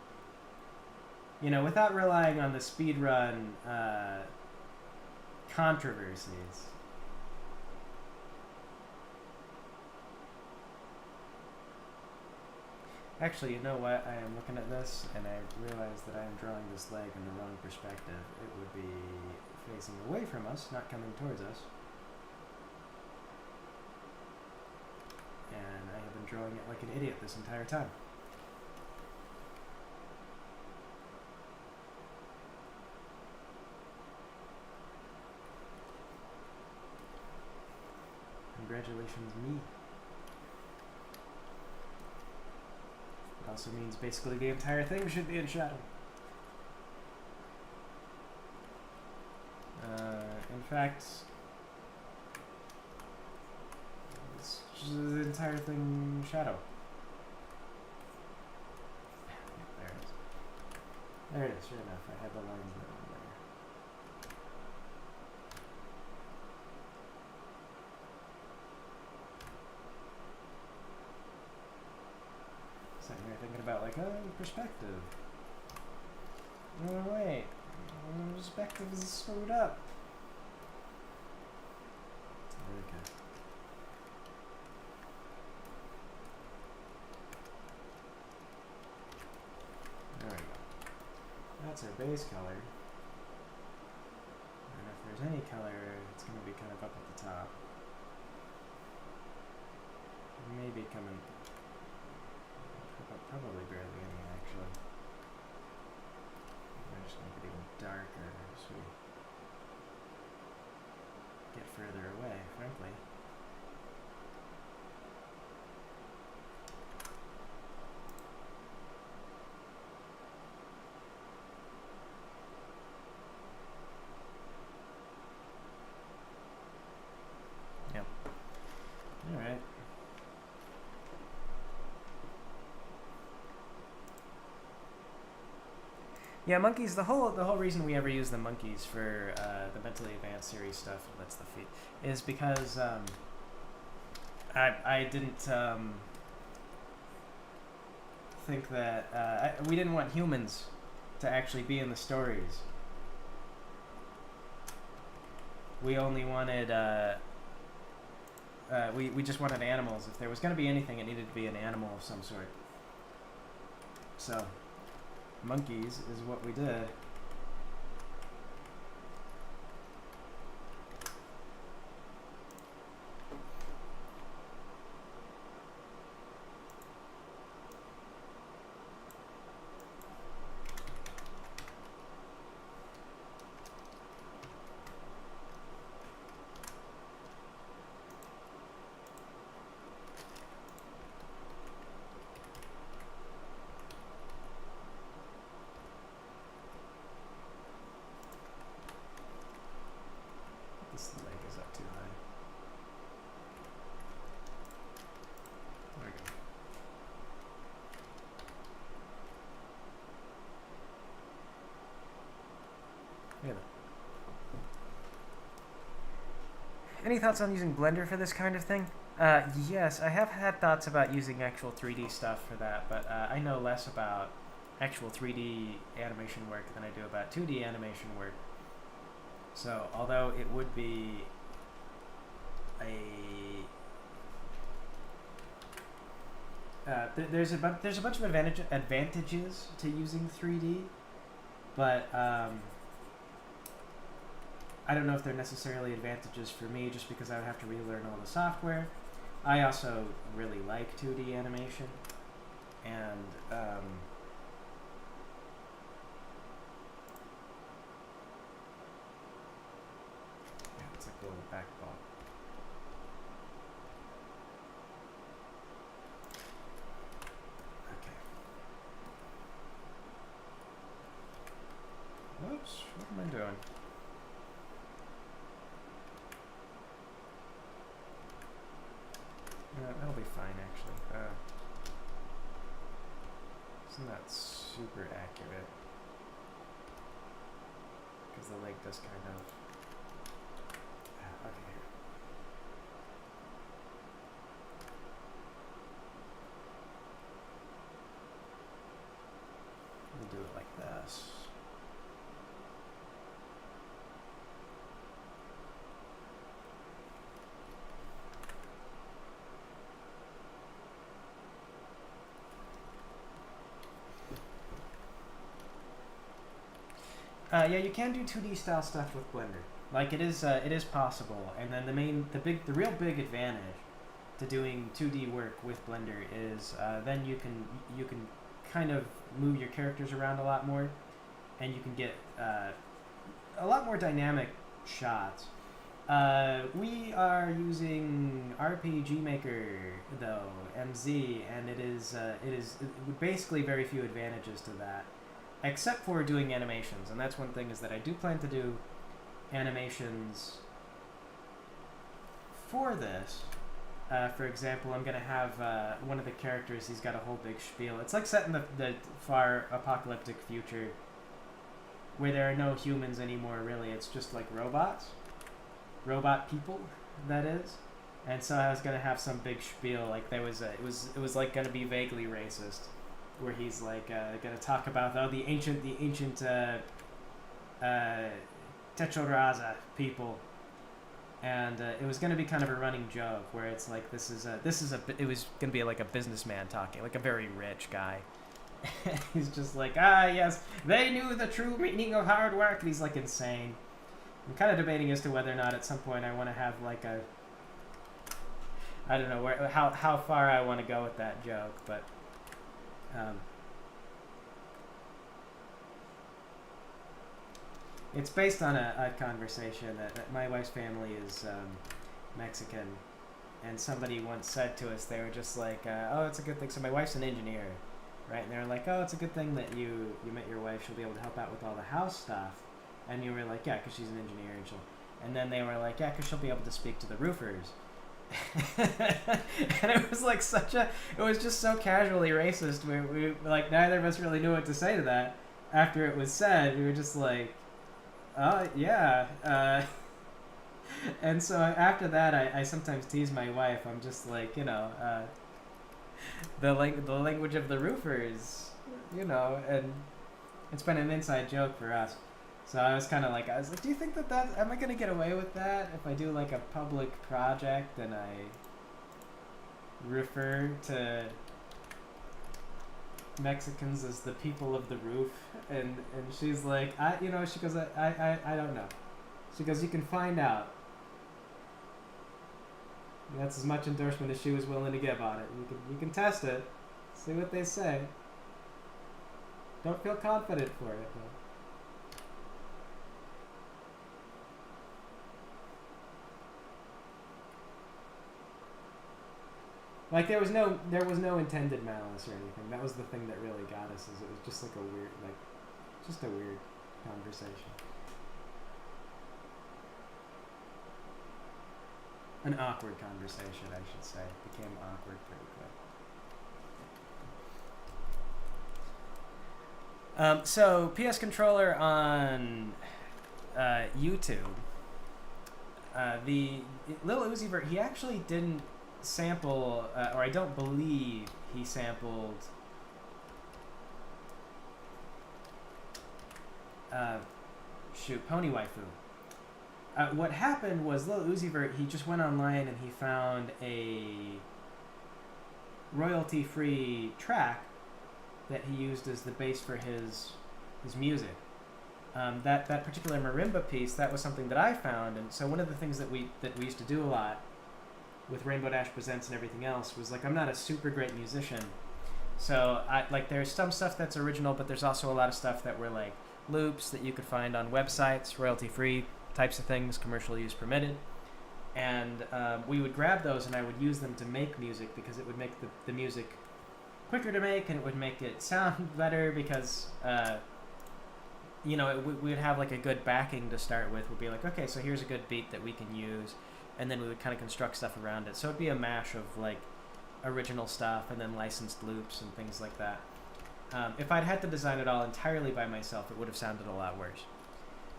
Without relying on the speedrun controversies. Actually, you know what? I am looking at this, and I realize that I am drawing this leg in the wrong perspective. It would be facing away from us, not coming towards us. And I have been drawing it like an idiot this entire time. Congratulations, me. It also means basically the entire thing should be in shadow. In fact, it's just the entire thing shadow. There it is. There it is, sure enough. I had the lines there. Sitting here thinking about like, perspective. Oh wait, perspective is screwed up. Okay. There we go. That's our base color. And if there's any color, it's going to be kind of up at the top. Maybe coming. Probably barely any, actually. I'm just make it even darker as we get further away, frankly. Yeah, monkeys. The whole reason we ever use the monkeys for the mentally advanced series stuff, that's the feat, is because I didn't think that we didn't want humans to actually be in the stories. We only wanted we just wanted animals. If there was going to be anything, it needed to be an animal of some sort. So, monkeys is what we did. This leg is up too high. There we go. Look at that. Any thoughts on using Blender for this kind of thing? Yes, I have had thoughts about using actual 3D stuff for that, but I know less about actual 3D animation work than I do about 2D animation work. So, although it would be there's a bunch of advantages to using 3D, but I don't know if they're necessarily advantages for me, just because I would have to relearn all the software. I also really like 2D animation, and yeah, it's like a little back ball. Okay. Whoops, what am I doing? That'll be fine, actually. It's not super accurate, because the leg does kind of... okay, here. We'll do it like this. Yeah, you can do 2D style stuff with Blender. Like it is possible. And then the real big advantage to doing 2D work with Blender is then you can kind of move your characters around a lot more, and you can get a lot more dynamic shots. We are using RPG Maker though, MZ, and it is basically very few advantages to that, except for doing animations. And that's one thing, is that I do plan to do animations for this. For example, I'm going to have one of the characters, he's got a whole big spiel. It's like set in the far apocalyptic future where there are no humans anymore, really. It's just like robots. Robot people, that is. And so I was going to have some big spiel, like there was it was like going to be vaguely racist, where he's like going to talk about the ancient Techoraza people, and it was going to be kind of a running joke where it's like it was going to be like a businessman talking, like a very rich guy. He's just like, yes, they knew the true meaning of hard work, and he's like insane. I'm kind of debating as to whether or not at some point I want to have like I don't know how far I want to go with that joke, but it's based on a conversation that my wife's family is Mexican, and somebody once said to us, they were just like, oh, it's a good thing. So my wife's an engineer, right? And they were like, oh, it's a good thing that you met your wife. She'll be able to help out with all the house stuff. And you were like, yeah, because she's an engineer, and then they were like, yeah, because she'll be able to speak to the roofers. And it was like it was just so casually racist. We like neither of us really knew what to say to that. after it was said, we were just like, yeah. And so after that, I sometimes tease my wife. I'm just like, the language of the roofers, and it's been an inside joke for us. So I was like, do you think am I gonna get away with that if I do like a public project and I refer to Mexicans as the people of the roof? And she's like, she goes, I don't know. She goes, you can find out. And that's as much endorsement as she was willing to give on it. You can test it, see what they say. Don't feel confident for it, though. Like there was no intended malice or anything. That was the thing that really got us. Is it was just like a weird conversation. An awkward conversation, I should say. It became awkward pretty quick. So PS Controller on YouTube. The Lil Uzi Vert, he actually didn't sample, or I don't believe he sampled Pony Waifu. What happened was Lil Uzi Vert, he just went online and he found a royalty-free track that he used as the base for his music. That particular marimba piece, that was something that I found, and so one of the things that we used to do a lot with Rainbow Dash Presents and everything else was like, I'm not a super great musician, so there's some stuff that's original, but there's also a lot of stuff that were like loops that you could find on websites, royalty-free types of things, commercial use permitted, and we would grab those and I would use them to make music because it would make the music quicker to make and it would make it sound better because we would have like a good backing to start with. We'd be like, okay, so here's a good beat that we can use, and then we would kind of construct stuff around it. So it'd be a mash of like original stuff and then licensed loops and things like that. If I'd had to design it all entirely by myself, it would have sounded a lot worse.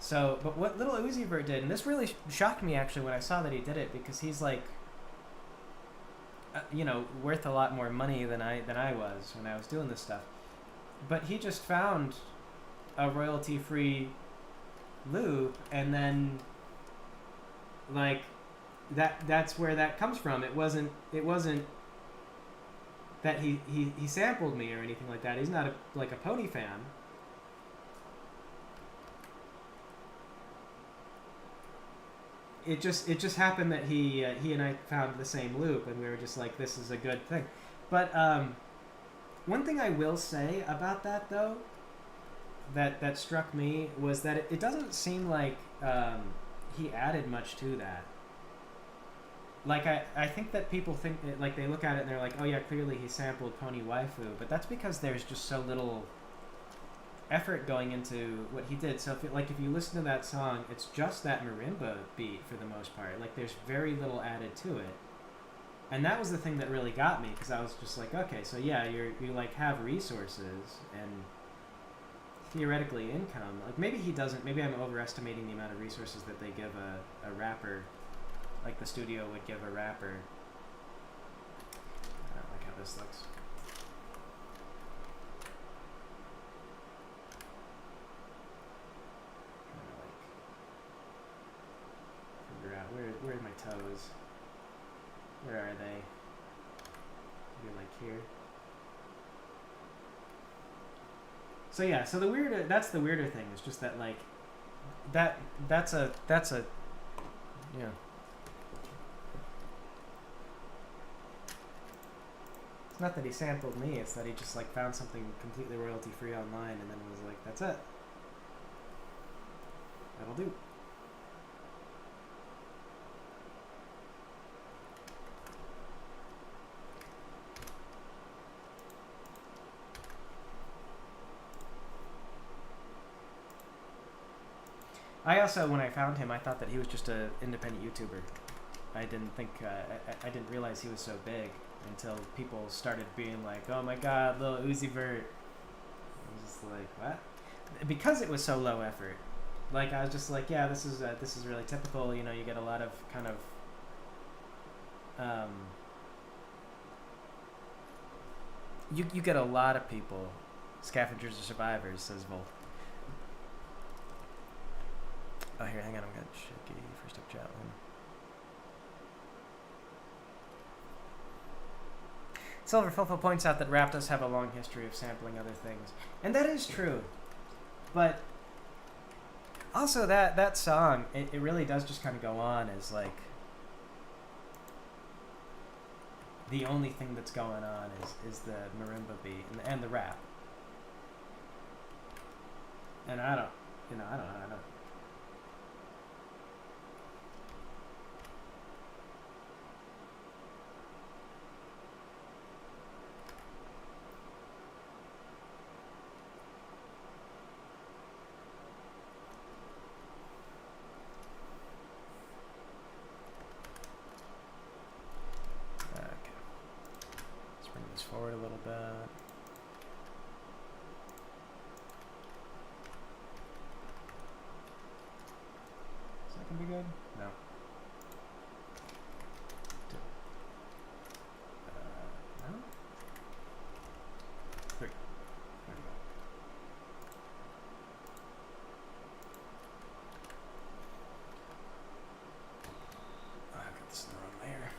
So, but what Lil Uzi Vert did, and this really shocked me actually when I saw that he did it, because he's like, worth a lot more money than I was when I was doing this stuff. But he just found a royalty-free loop, and then like that's where that comes from. It wasn't that he sampled me or anything like that. He's not a Pony fan. It just happened that he and I found the same loop, and we were just like, this is a good thing. But one thing I will say about that though, that struck me, was that it doesn't seem like he added much to that. Like I think that people think like they look at it and they're like, oh yeah, clearly he sampled Pony Waifu, but that's because there's just so little effort going into what he did. So if you listen to that song, it's just that marimba beat for the most part. Like there's very little added to it, and that was the thing that really got me, because I was just like, okay, so yeah, you like have resources and theoretically income. Like maybe he doesn't. Maybe I'm overestimating the amount of resources that they give a rapper, like the studio would give a rapper. I don't like how this looks. Where are my toes? Where are they? Maybe like here. So yeah, so that's the weirder thing. It's just that like that's a yeah. It's not that he sampled me, it's that he just like found something completely royalty free online and then was like, that's it. That'll do. I also, when I found him, I thought that he was just an independent YouTuber. I didn't think, I didn't realize he was so big until people started being like, oh my god, Lil Uzi Vert. I was just like, what? because it was so low effort. Like I was just like, yeah, this is really typical. You know, you get a lot of kind of you get a lot of people, scavengers or survivors, says Volk. Oh, here, hang on, I'm getting shaky. First up, Jatlin. Silver Fulfil points out that rap does have a long history of sampling other things, and that is true. But also that song, it really does just kind of go on as like the only thing that's going on is the marimba beat and the rap. And I don't. Forward a little bit. Is that gonna be good? No. No? 3. There we go. Oh, I got this in the wrong layer.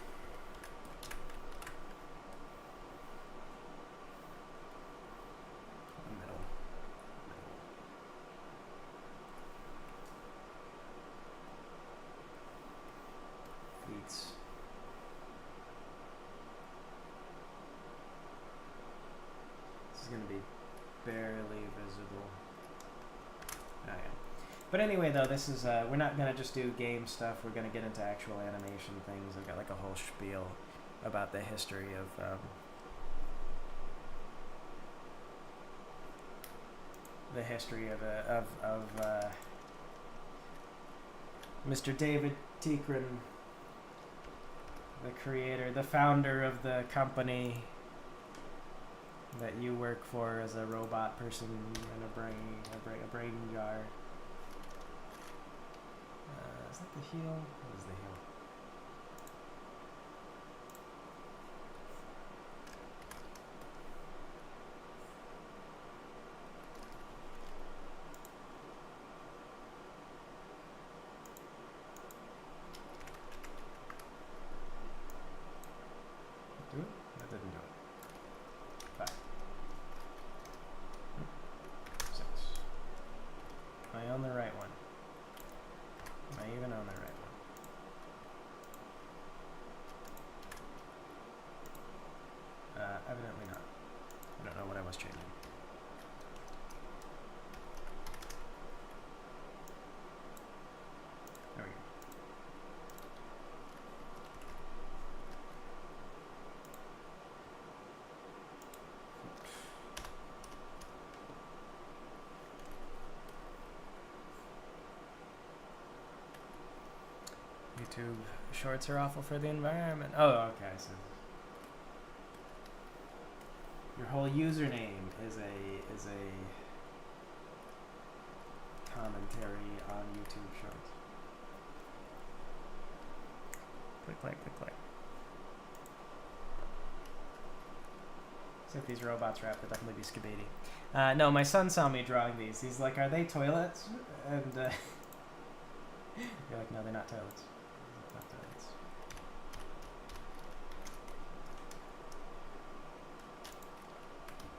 This is going to be barely visible. Oh, yeah. But anyway, though, this is we're not going to just do game stuff. We're going to get into actual animation things. I've got like a whole spiel about the history of Mr. David Tikrin, the creator, the founder of the company that you work for as a robot person in a brain jar. Is that the heel? What is the heel? Do it? That didn't do it. 5. 6. Am I on the right one? Am I even on the right one? Evidently not. I don't know what I was changing. There we go. YouTube shorts are awful for the environment. Oh, okay, I see. Your whole username is a commentary on YouTube shorts. Click, click, click, click. So if these robots rap, they'll definitely be Skibidi. No, my son saw me drawing these. He's like, "Are they toilets?" And you're like, "No, they're not toilets. They're not toilets."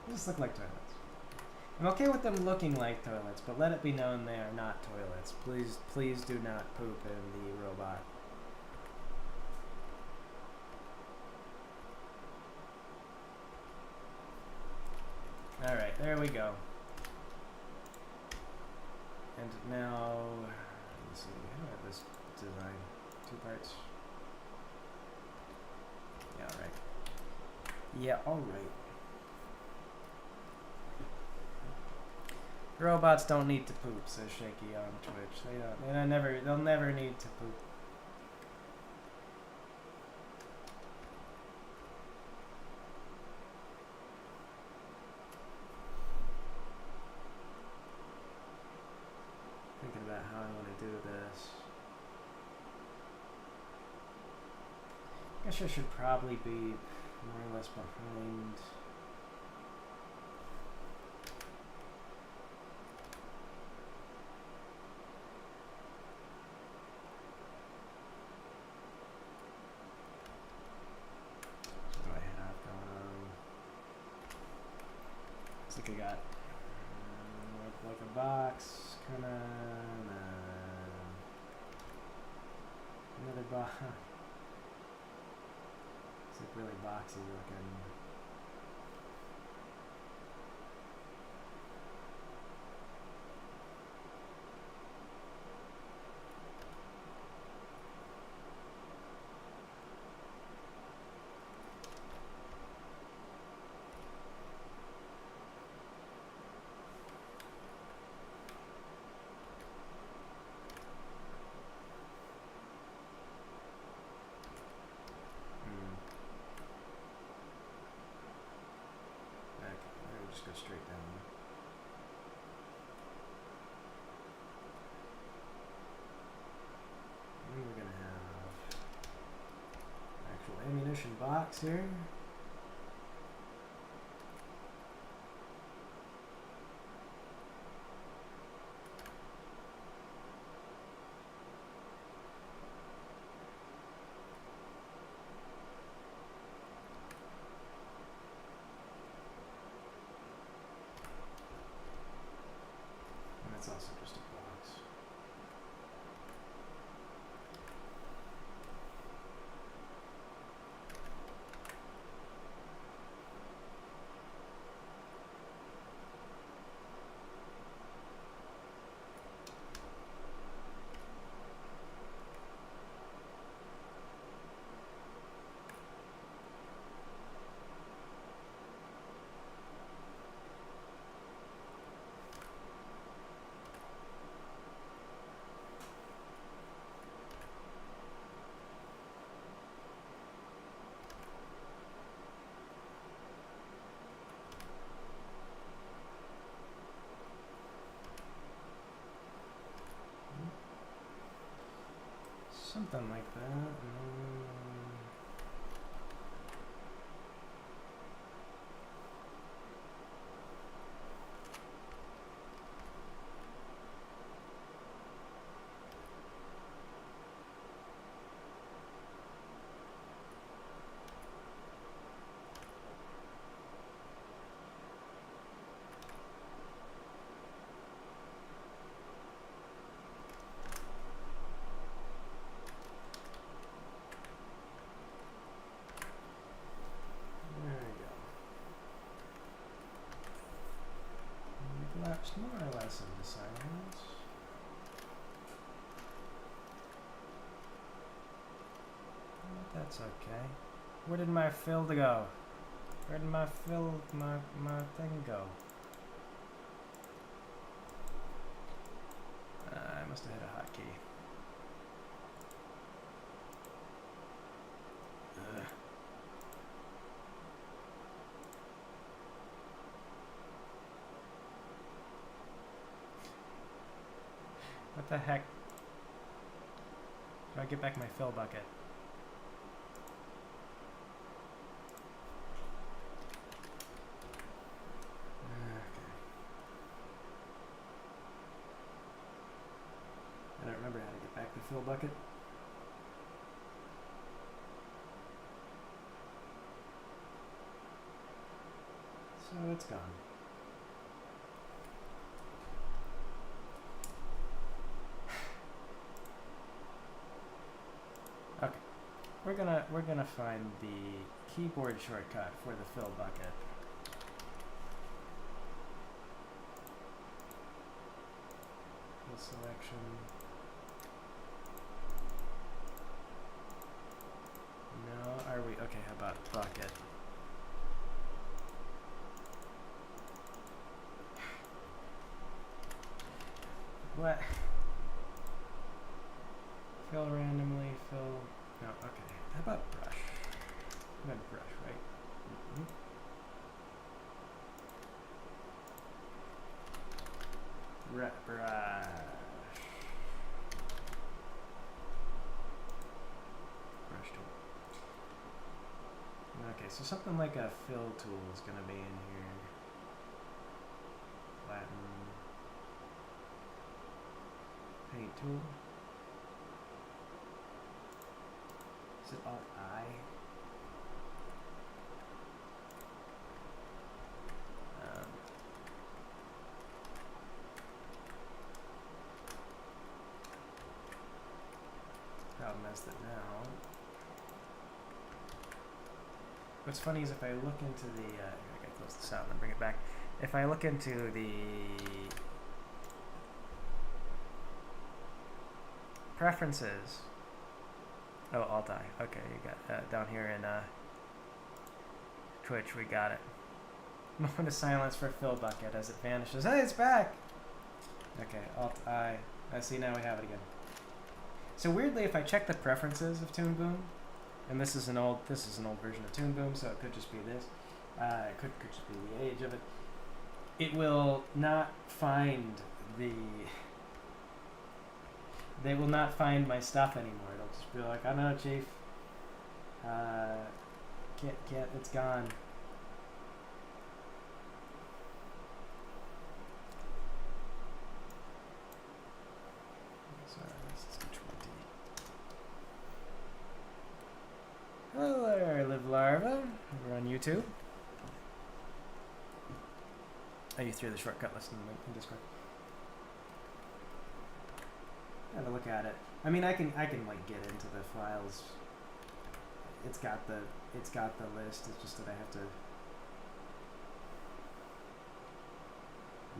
They just look like toilets. I'm okay with them looking like toilets, but let it be known they are not toilets. Please, please do not poop in the robot. Alright, there we go. And now, let's see, how do I have this design? 2 parts. Yeah, alright. Yeah, alright. Robots don't need to poop, says Shaky on Twitch. They'll never need to poop. out how I want to do this. I guess I should probably be more or less behind. What do I have going on? Looks like I got like a box, kind of another box. It's like really boxy looking. Just go straight down. And we're gonna have actual ammunition box here. It's also just a box. Something like that. More or less into silence. But that's okay. Where did my fill go? Where did my thing go? I must have hit a hotkey. What the heck? Do I get back my fill bucket? Okay. I don't remember how to get back the fill bucket. So it's gone. Okay, we're gonna find the keyboard shortcut for the fill bucket. Full selection. No, are we okay? How about bucket? What? Fill randomly, fill. No, okay. How about brush? I'm gonna brush, right? Brush. so something like a fill tool is going to be in here. Latin paint tool. Is it Alt-I? Problem is that now, what's funny is if I look into the, here, I gotta close this out and then bring it back. If I look into the preferences, oh, Alt-I, okay, you got down here in Twitch, we got it. Moment of silence for Phil Bucket as it vanishes. Hey, it's back! Okay, Alt-I, I see, now we have it again. So weirdly, if I check the preferences of Toon Boom, and this is an old version of Toon Boom, so it could just be this. It could just be the age of it. It will not find they will not find my stuff anymore. It'll just be like, I don't know, Chief. Can't, it's gone. Sorry, this is 20. Hello there, Live Larva. We're on YouTube. Oh, you threw the shortcut list in Discord. Have a look at it. I mean, I can like get into the files. It's got the list. It's just that I have to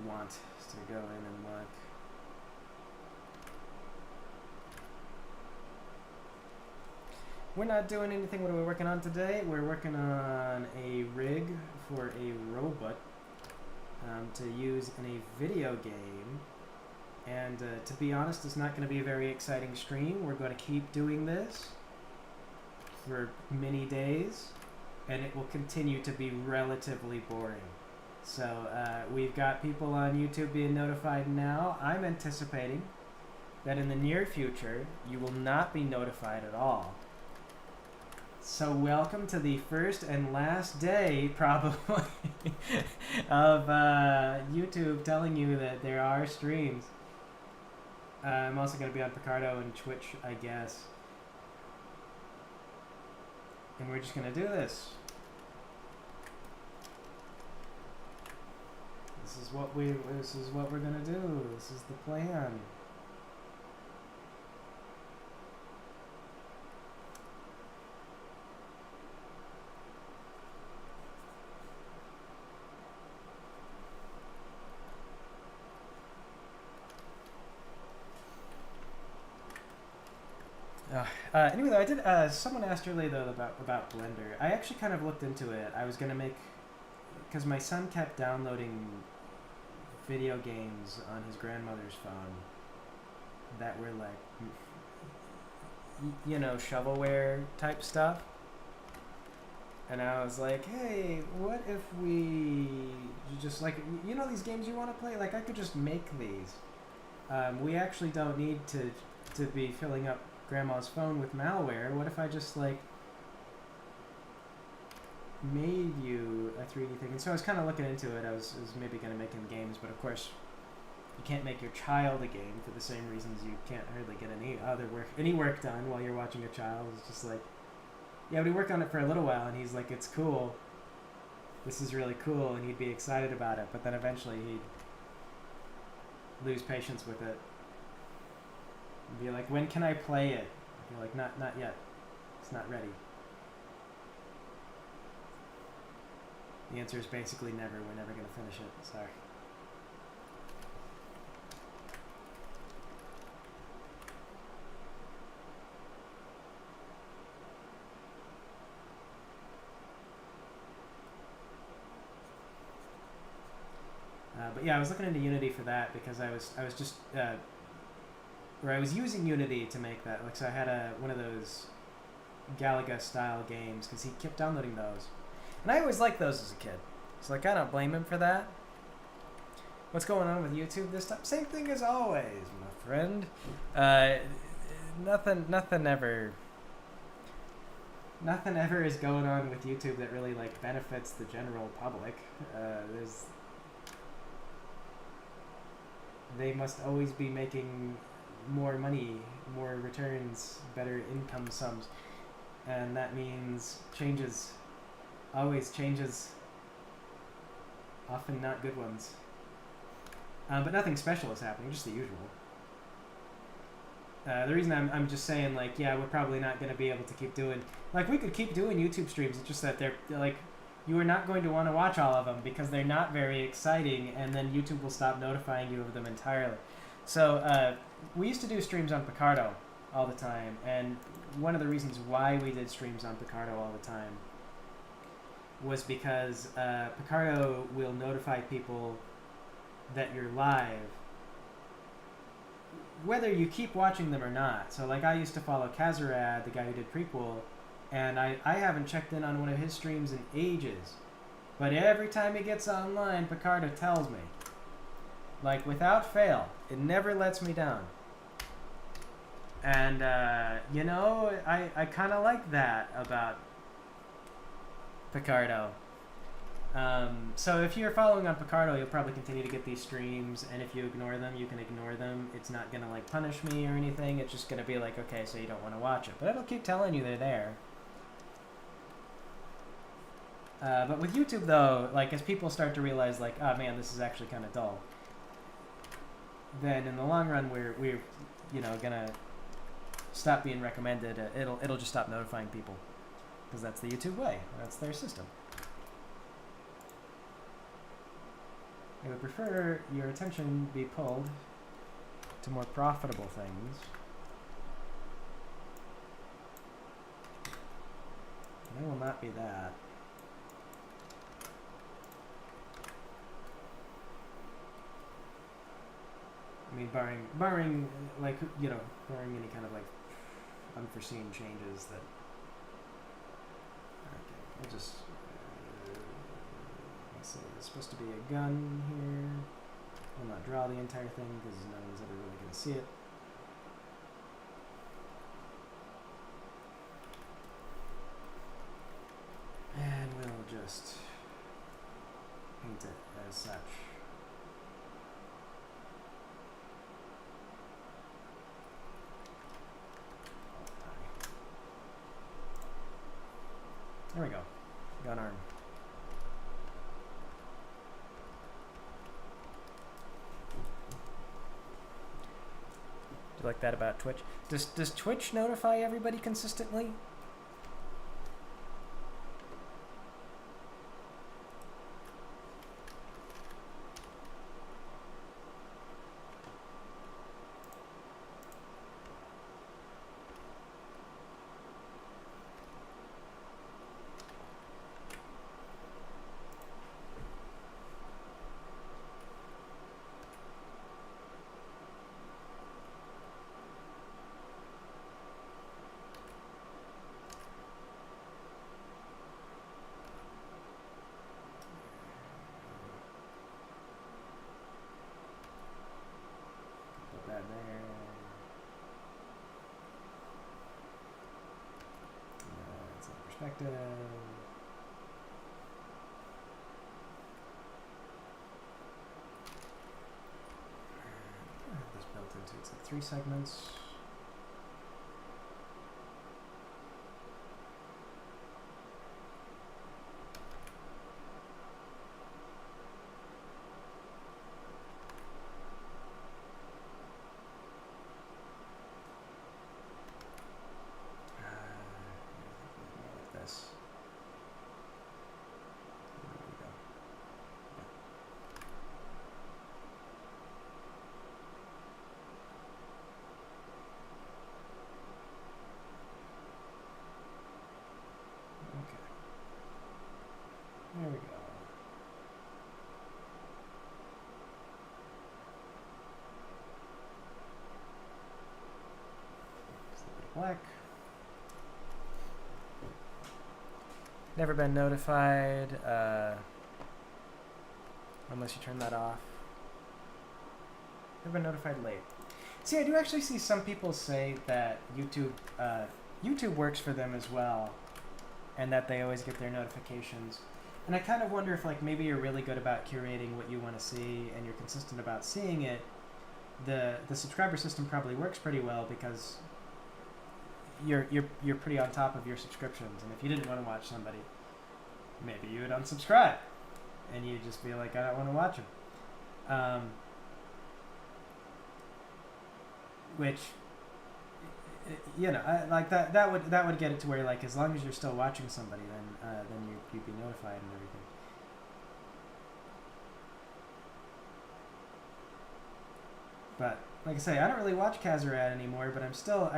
want to go in and look. We're not doing anything. What are we working on today? We're working on a rig for a robot to use in a video game. And to be honest, it's not going to be a very exciting stream. We're going to keep doing this for many days, and it will continue to be relatively boring. So we've got people on YouTube being notified now. I'm anticipating that in the near future, you will not be notified at all. So welcome to the first and last day, probably, of YouTube telling you that there are streams. I'm also going to be on Picardo and Twitch, I guess. And we're just going to do this. This is what we're going to do. This is the plan. Anyway, though, I did. Someone asked earlier though about Blender. I actually kind of looked into it. I was gonna make, because my son kept downloading video games on his grandmother's phone that were like, you know, shovelware type stuff. And I was like, hey, what if we just like, you know, these games you want to play? Like, I could just make these. We actually don't need to be filling up Grandma's phone with malware. What if I just like made you a 3D thing? And so I was kind of looking into it. I was maybe going to make him games, but of course you can't make your child a game for the same reasons you can't hardly get any work done while you're watching a child. It's just like, yeah, but he worked on it for a little while and he's like, it's cool. This is really cool, and he'd be excited about it, but then eventually he'd lose patience with it. And be like, when can I play it? I'd be like, not yet. It's not ready. The answer is basically never. We're never going to finish it. Sorry. But yeah, I was looking into Unity for that because I was just I was using Unity to make that. Like, so I had one of those Galaga style games because he kept downloading those, and I always liked those as a kid. So like, I don't blame him for that. What's going on with YouTube this time? Same thing as always, my friend. Nothing ever nothing ever is going on with YouTube that really like benefits the general public. They must always be making more money, more returns, better income sums, and that means changes, always changes, often not good ones. But nothing special is happening, just the usual. The reason I'm just saying, like, yeah, we're probably not going to be able to keep doing, like, we could keep doing YouTube streams, it's just that they're like, you are not going to want to watch all of them because they're not very exciting, and then YouTube will stop notifying you of them entirely. So we used to do streams on Picardo all the time, and one of the reasons why we did streams on Picardo all the time was because Picardo will notify people that you're live whether you keep watching them or not. So like I used to follow Kazarad, the guy who did Prequel, and I haven't checked in on one of his streams in ages. But every time he gets online, Picardo tells me. Like, without fail. It never lets me down. And, you know, I kind of like that about Picardo. So if you're following on Picardo, you'll probably continue to get these streams, and if you ignore them, you can ignore them. It's not going to, like, punish me or anything. It's just going to be like, okay, so you don't want to watch it. But it'll keep telling you they're there. But with YouTube, though, like, as people start to realize, like, oh, man, this is actually kind of dull, then in the long run, we're you know, going to stop being recommended. It'll just stop notifying people, because that's the YouTube way. That's their system. I would prefer your attention be pulled to more profitable things. They will not be that. I mean, barring like, you know, barring any kind of like unforeseen changes that. Okay, we'll just. Let's see. There's supposed to be a gun here. We'll not draw the entire thing because no one's ever really going to see it. And we'll just paint it as such. There we go. Gun arm. Do you like that about Twitch? Does Twitch notify everybody consistently? Perspective. This built into it's like 3 segments. There we go. Black. Never been notified, unless you turn that off. Never been notified late. See, I do actually see some people say that YouTube works for them as well. and that they always get their notifications. And I kind of wonder if like maybe you're really good about curating what you want to see and you're consistent about seeing it. The subscriber system probably works pretty well because you're pretty on top of your subscriptions, and if you didn't want to watch somebody, maybe you would unsubscribe and you'd just be like, I don't want to watch them. Which, you know, like that would get it to where like as long as you're still watching somebody, then you'd be notified and everything. But like I say, I don't really watch Kazurad anymore, but I still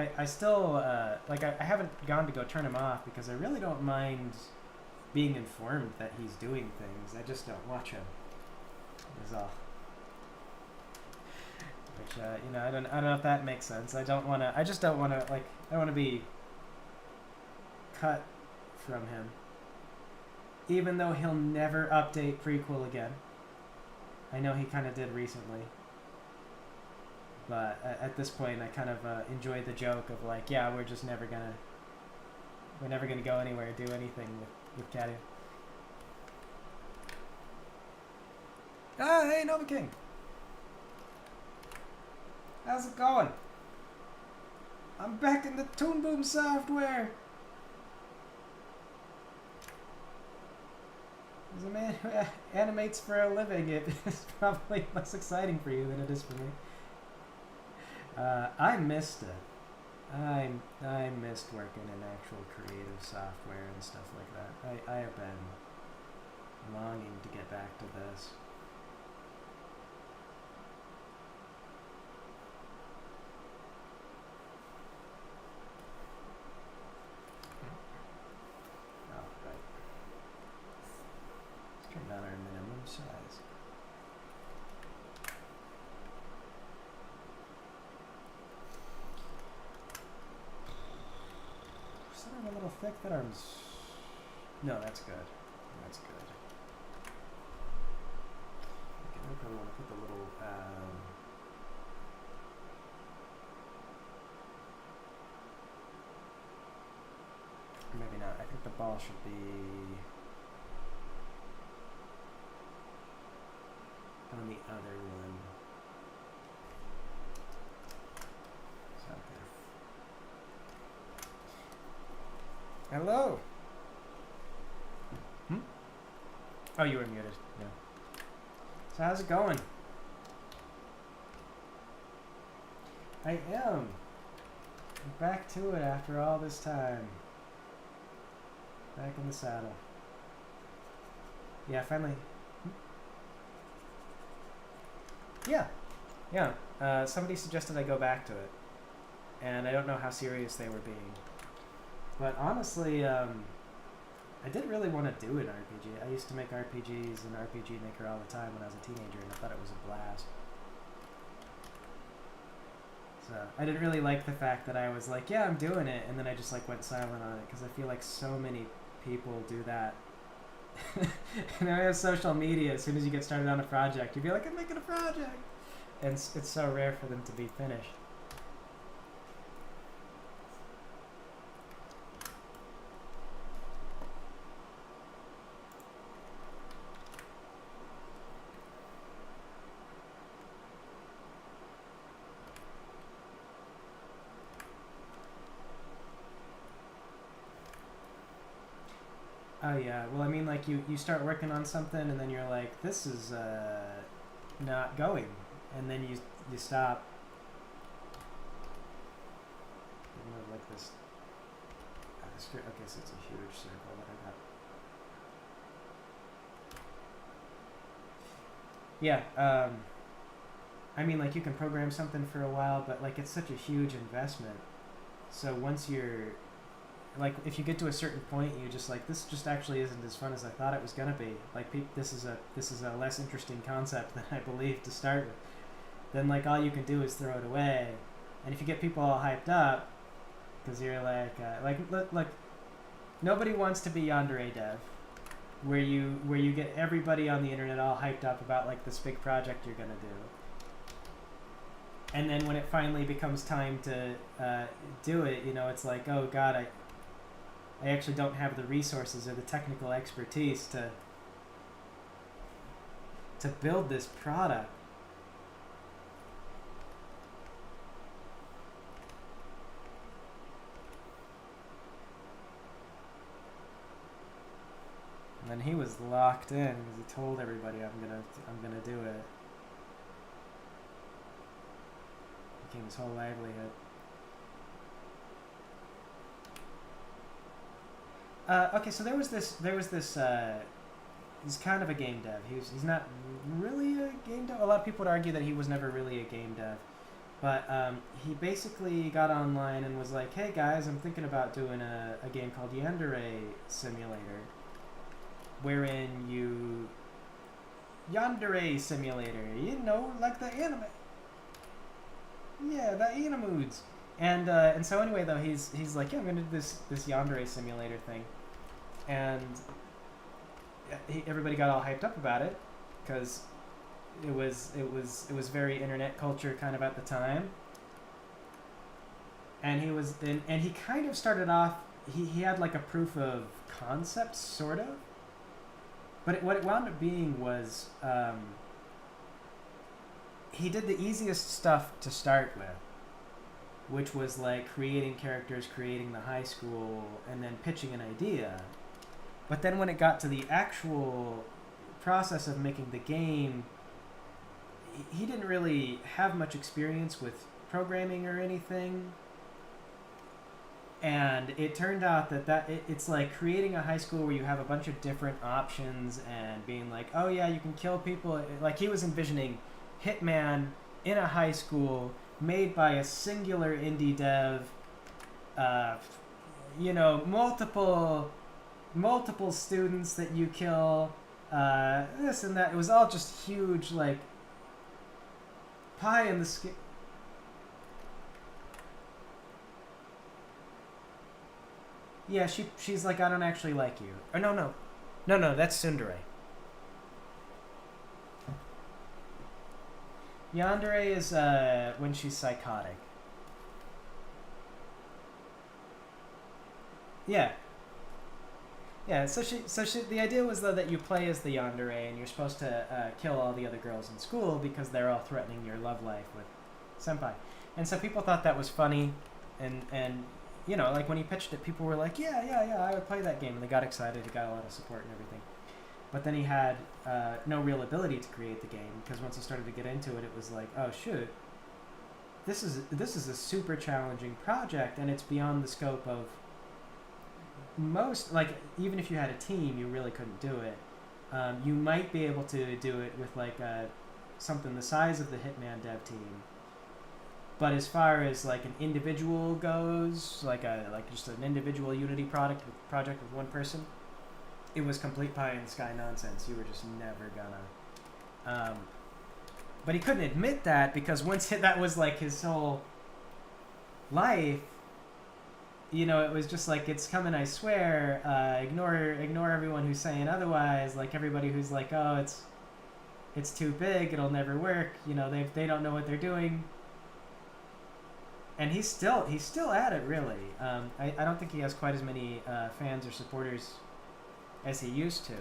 like I haven't gone to go turn him off because I really don't mind being informed that he's doing things. I just don't watch him. Is all. Which you know, I don't know if that makes sense. I just don't wanna like I don't wanna be cut from him. Even though he'll never update Prequel again. I know he kinda did recently. But at this point I kind of enjoy the joke of like, yeah, we're never gonna go anywhere, do anything with Kadu. Ah, hey Nova King. How's it going? I'm back in the Toon Boom software. As a man who animates for a living, it is probably less exciting for you than it is for me. I missed it. I missed working in actual creative software and stuff like that. I have been longing to get back to this. Turn down our minimum size. Is that a little thick that arm's... No, that's good. That's good. Okay, I probably want to put the little... maybe not. I think the ball should be... on the other one. So, okay. Hello. Oh, you were muted. Yeah. So how's it going? I am. I'm back to it after all this time. Back in the saddle. Yeah, finally. Yeah. Somebody suggested I go back to it, and I don't know how serious they were being. But honestly, I did really want to do an RPG. I used to make RPGs in RPG Maker all the time when I was a teenager, and I thought it was a blast. So I didn't really like the fact that I was like, yeah, I'm doing it, and then I just like went silent on it, because I feel like so many people do that. And I have social media. As soon as you get started on a project, you'd be like, I'm making a project, and it's so rare for them to be finished. Oh yeah, well I mean like you start working on something and then you're like, this is not going, and then you stop. Move like this. Okay, so it's a huge circle that I got. Yeah, I mean like you can program something for a while, but like it's such a huge investment. So once you're like, if you get to a certain point, you just like, this just actually isn't as fun as I thought it was gonna be. Like, this is a less interesting concept than I believed to start with. Then like all you can do is throw it away, and if you get people all hyped up, because you're like nobody wants to be Yandere Dev, where you get everybody on the internet all hyped up about like this big project you're gonna do. And then when it finally becomes time to do it, you know, it's like, oh god, I actually don't have the resources or the technical expertise to build this product. And then he was locked in because he told everybody, I'm gonna do it. Became his whole livelihood. Okay, so there was this. He's kind of a game dev. He's not really a game dev. A lot of people would argue that he was never really a game dev, but he basically got online and was like, "Hey guys, I'm thinking about doing a game called Yandere Simulator, wherein Yandere Simulator, like the anime, yeah, the animudes." And so anyway, though, he's like, "Yeah, I'm gonna do this Yandere Simulator thing," and everybody got all hyped up about it because it was very internet culture kind of at the time. And he kind of started off. He had like a proof of concept, sort of. But what it wound up being was he did the easiest stuff to start with, which was like creating characters, creating the high school, and then pitching an idea. But then when it got to the actual process of making the game, he didn't really have much experience with programming or anything. And it turned out it's like creating a high school where you have a bunch of different options and being like, oh yeah, you can kill people. Like he was envisioning Hitman in a high school made by a singular indie dev, multiple students that you kill, this and that. It was all just huge, like, pie in the sky. Yeah, she's like, I don't actually like you. Or no, that's Tsundere. Yandere is when she's psychotic. Yeah. Yeah, so the idea was though that you play as the Yandere and you're supposed to kill all the other girls in school because they're all threatening your love life with senpai. And so people thought that was funny, and like when he pitched it, people were like, yeah, I would play that game, and they got excited. He got a lot of support and everything. But then he had no real ability to create the game because once he started to get into it, it was like, oh shoot, this is a super challenging project, and it's beyond the scope of most. Like even if you had a team, you really couldn't do it. You might be able to do it with like something the size of the Hitman dev team. But as far as like an individual goes, like just an individual Unity project with one person, it was complete pie in the sky nonsense. You were just never gonna. But he couldn't admit that because once that was like his whole life, it was just like, it's coming, I swear. Ignore everyone who's saying otherwise. Like everybody who's like, oh, it's too big, it'll never work. They don't know what they're doing. And he's still at it, really. I don't think he has quite as many fans or supporters as he used to.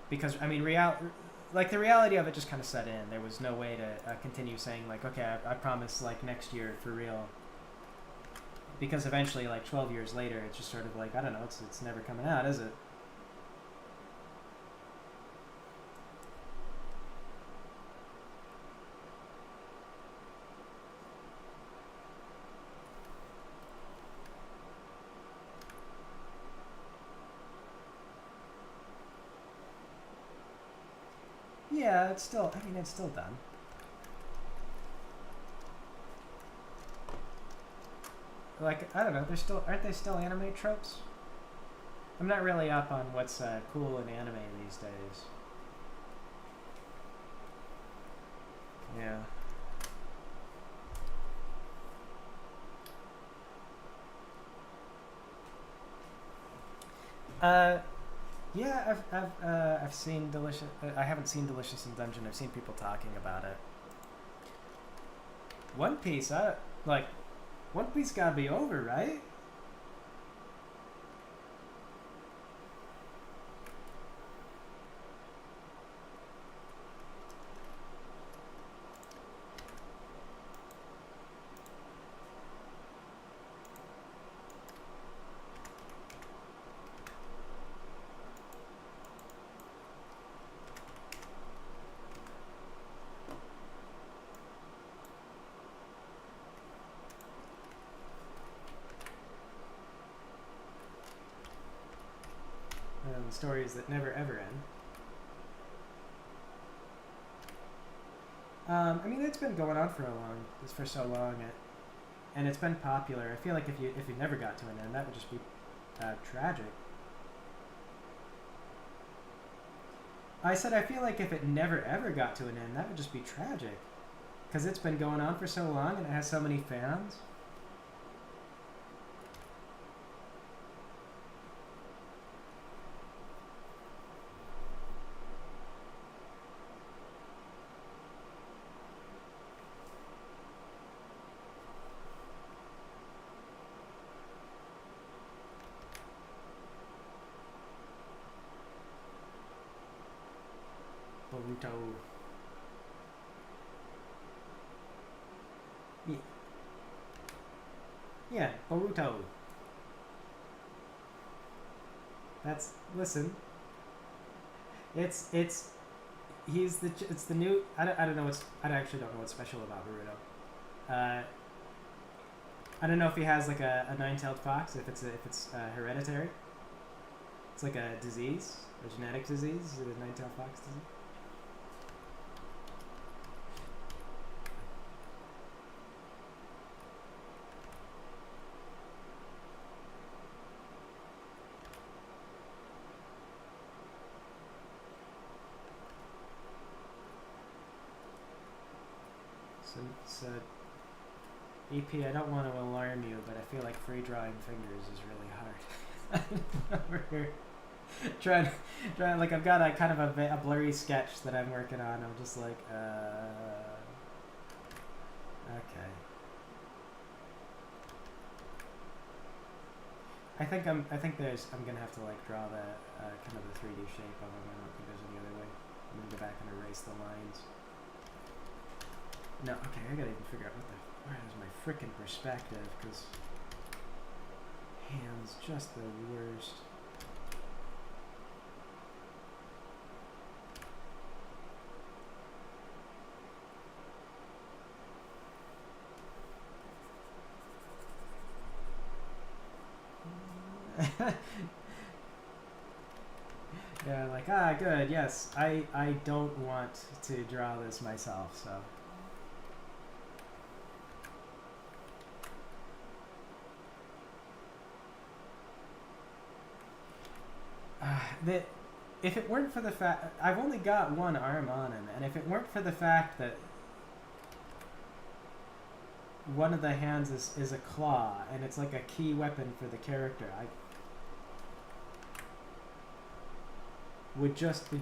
Because, I mean, the reality of it just kind of set in. There was no way to continue saying, like, okay, I promise, like, next year for real. Because eventually, like, 12 years later, it's just sort of like, I don't know, it's never coming out, is it? Yeah, it's still done. Like, I don't know, aren't they still anime tropes? I'm not really up on what's cool in anime these days. Yeah. Yeah, I've seen Delicious. I haven't seen Delicious in Dungeon. I've seen people talking about it. One Piece, One Piece gotta be over, right? stories that never ever end. I mean, it's been going on for so long, and it's been popular. I feel like if you never got to an end, that would just be tragic. I said I feel like if it never ever got to an end, that would just be tragic, because it's been going on for so long and it has so many fans. Boruto. Yeah, Boruto. Listen. It's the new. I don't know I actually don't know what's special about Boruto. I don't know if he has like a nine-tailed fox. If it's hereditary. It's like a disease, a genetic disease. Is it a nine-tailed fox disease? So, EP, I don't want to alarm you, but I feel like free drawing fingers is really hard. Over here, trying, like I've got a kind of a blurry sketch that I'm working on. I'm just like, okay. I think I'm gonna have to like draw the kind of the 3D shape of them. I don't think there's any other way. I'm gonna go back and erase the lines. No, okay, I gotta even figure out where is my frickin' perspective, because hands just the worst. Yeah, like, good, yes, I don't want to draw this myself, so. If it weren't for the fact I've only got one arm on him, and if it weren't for the fact that one of the hands is a claw and it's like a key weapon for the character, I would just be.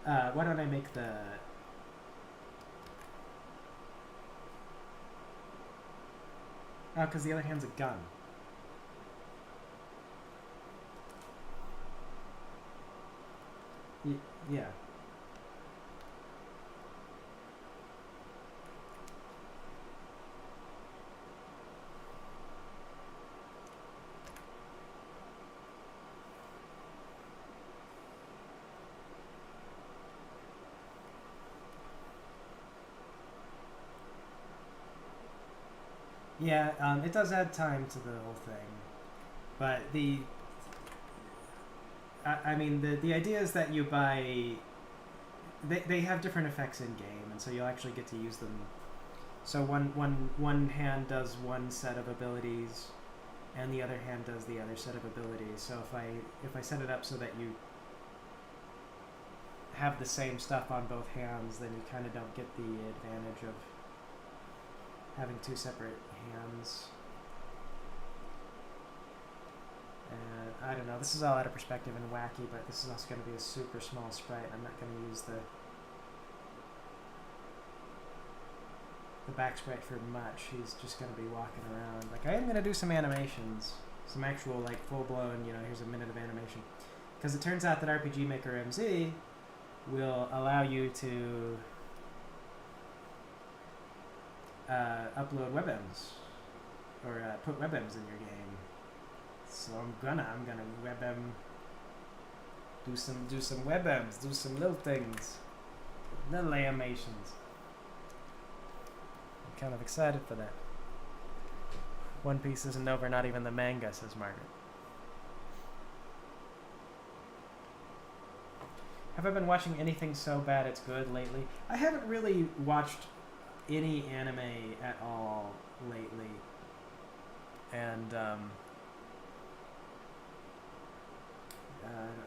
Why don't I make the. Oh, because the other hand's a gun. Yeah. Yeah, it does add time to the whole thing, but I mean, the idea is that you buy. They have different effects in game, and so you'll actually get to use them. So one hand does one set of abilities, and the other hand does the other set of abilities. So if I set it up so that you have the same stuff on both hands, then you kind of don't get the advantage of having two separate hands. And I don't know, this is all out of perspective and wacky, but this is also going to be a super small sprite. I'm not going to use the back sprite for much. He's just going to be walking around. Like, I am going to do some animations, some actual like full-blown, here's a minute of animation, because it turns out that RPG Maker MZ will allow you to upload WebMs or put WebMs in your game. So I'm gonna WebM, do some WebMs, do some little things, little animations. I'm kind of excited for that. One Piece isn't over, not even the manga, says Margaret. Have I been watching anything so bad it's good lately? I haven't really watched any anime at all lately. And, I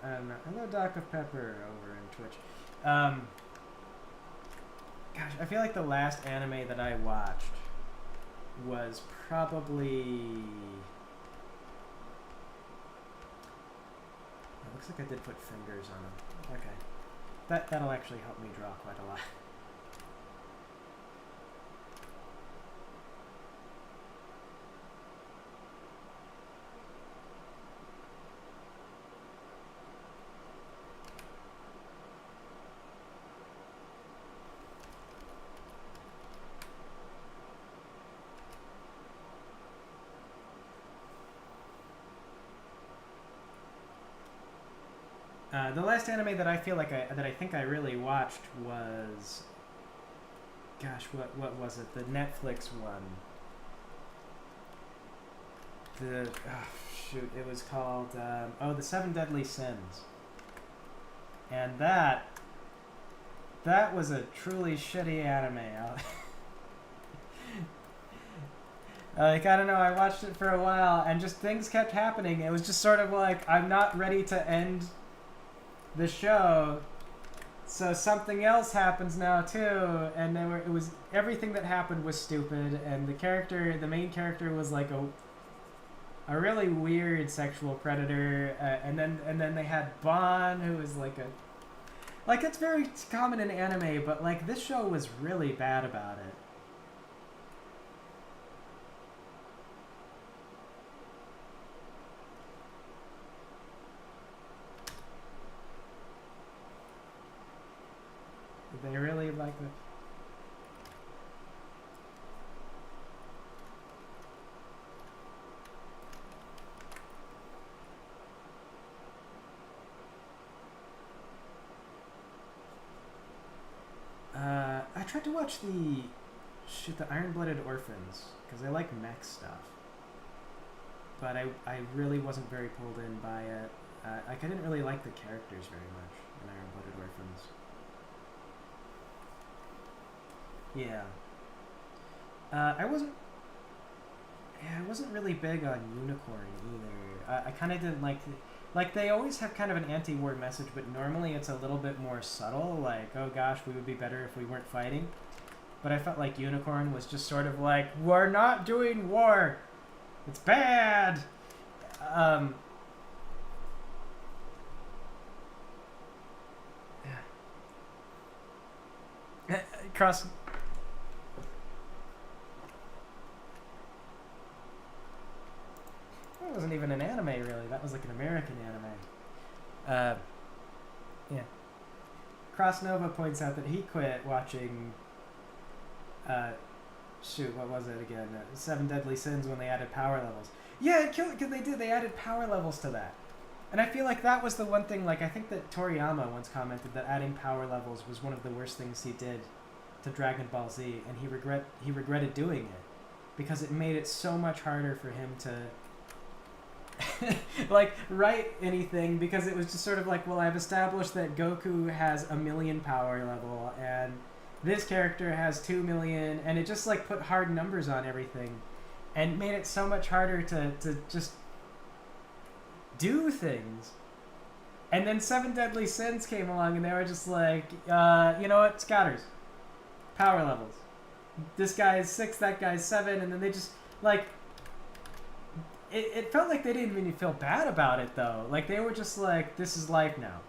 don't know. Hello, Doc of Pepper over in Twitch. Gosh, I feel like the last anime that I watched was probably... It looks like I did put fingers on them. Okay. That'll actually help me draw quite a lot. The last anime that I feel like that I think I really watched was, gosh, what was it? The Netflix one. It was called The Seven Deadly Sins. And that was a truly shitty anime. Like, I don't know, I watched it for a while and just things kept happening. It was just sort of like, I'm not ready to end the show, so something else happens now too, and it was everything that happened was stupid, and the main character was like a really weird sexual predator, and then they had Bon, who was like it's very common in anime, but like this show was really bad about it. They really like it. I tried to watch the Iron-Blooded Orphans because I like mech stuff, but I really wasn't very pulled in by it. I didn't really like the characters very much in Iron-Blooded Orphans. Yeah. I wasn't really big on Unicorn either. I kind of didn't like they always have kind of an anti-war message, but normally it's a little bit more subtle, like, oh gosh, we would be better if we weren't fighting. But I felt like Unicorn was just sort of like, we're not doing war. It's bad. Cross. That wasn't even an anime, really. That was like an American anime. Yeah. Cross Nova points out that he quit watching. What was it again? Seven Deadly Sins when they added power levels. Yeah, it killed because they did. They added power levels to that, and I feel like that was the one thing. Like I think that Toriyama once commented that adding power levels was one of the worst things he did to Dragon Ball Z, and he regretted doing it because it made it so much harder for him to like write anything, because it was just sort of like, well, I've established that Goku has 1,000,000 power level and this character has 2,000,000, and it just like put hard numbers on everything and made it so much harder to just do things. And then Seven Deadly Sins came along and they were just like, you know what, scatters, power levels, this guy is 6, that guy's 7, and then they just like it felt like they didn't even feel bad about it though. Like they were just like, this is life now.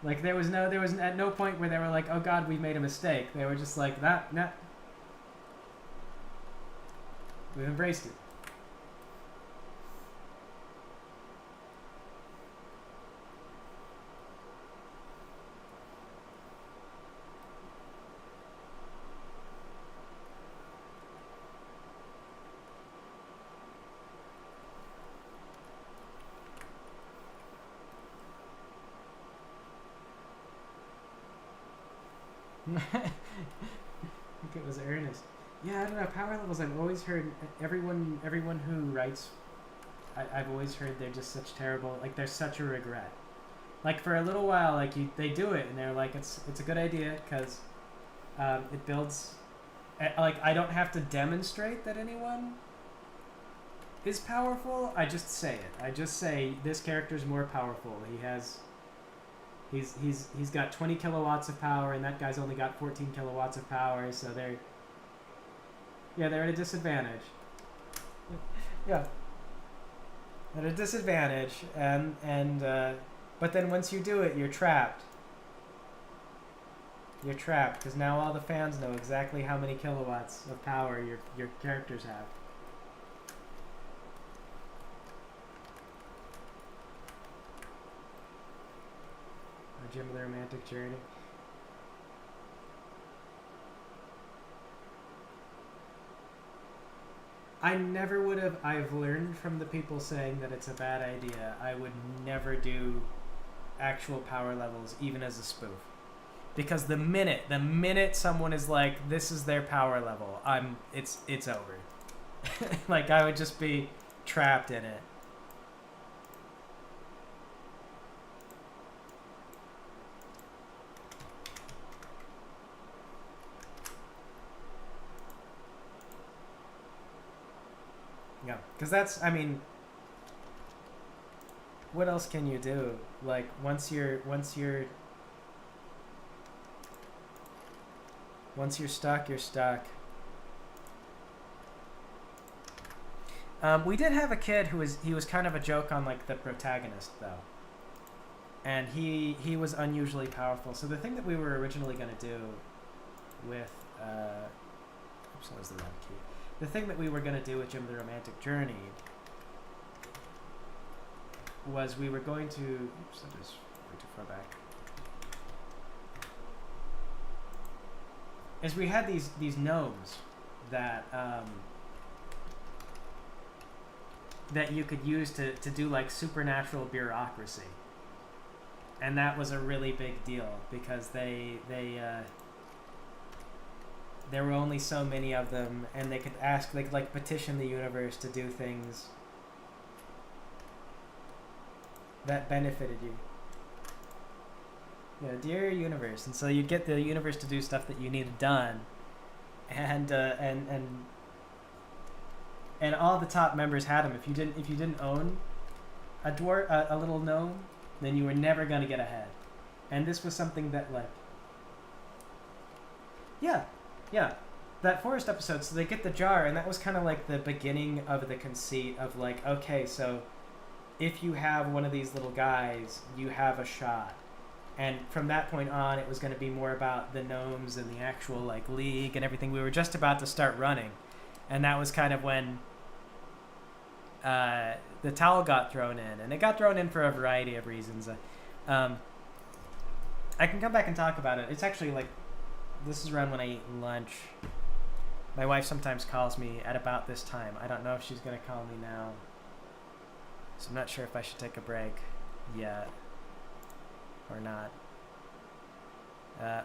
Like there was at no point where they were like, oh god, we made a mistake. They were just like, that, nah. We've embraced it. I think it was Ernest. Yeah, I don't know. Power levels. I've always heard everyone who writes. I've always heard they're just such terrible. Like they're such a regret. Like for a little while, like they do it and they're like it's a good idea because it builds. Like I don't have to demonstrate that anyone is powerful. I just say it. I just say this character's more powerful. He's got 20 kilowatts of power and that guy's only got 14 kilowatts of power. So they're at a disadvantage. Yeah. At a disadvantage, and but then once you do it, you're trapped. You're trapped because now all the fans know exactly how many kilowatts of power your characters have. A Gem of the Romantic Journey. I never would have. I've learned from the people saying that it's a bad idea. I would never do actual power levels, even as a spoof, because the minute someone is like, "This is their power level," it's over. Like I would just be trapped in it. Yeah, because that's. I mean, what else can you do? Like once you're stuck, you're stuck. We did have a kid he was kind of a joke on like the protagonist though, and he was unusually powerful. So the thing that we were originally gonna do with oops, that was the wrong key. The thing that we were gonna do with Gem of the Romantic Journey was we were going to oops, that is way too far back. Is we had these gnomes that that you could use to do like supernatural bureaucracy, and that was a really big deal because there were only so many of them, and they could ask, they could like petition the universe to do things that benefited you. Yeah, dear universe, and so you'd get the universe to do stuff that you needed done, and and all the top members had them. If you didn't own a dwarf, a little gnome, then you were never gonna get ahead. And this was something that like, yeah, yeah, that forest episode. So they get the jar, and that was kind of like the beginning of the conceit of like, okay, so if you have one of these little guys, you have a shot. And from that point on, it was going to be more about the gnomes and the actual like league and everything. We were just about to start running, and that was kind of when the towel got thrown in, and it got thrown in for a variety of reasons. I can come back and talk about it. It's actually like this is around when I eat lunch. My wife sometimes calls me at about this time. I don't know if she's going to call me now, so I'm not sure if I should take a break yet or not.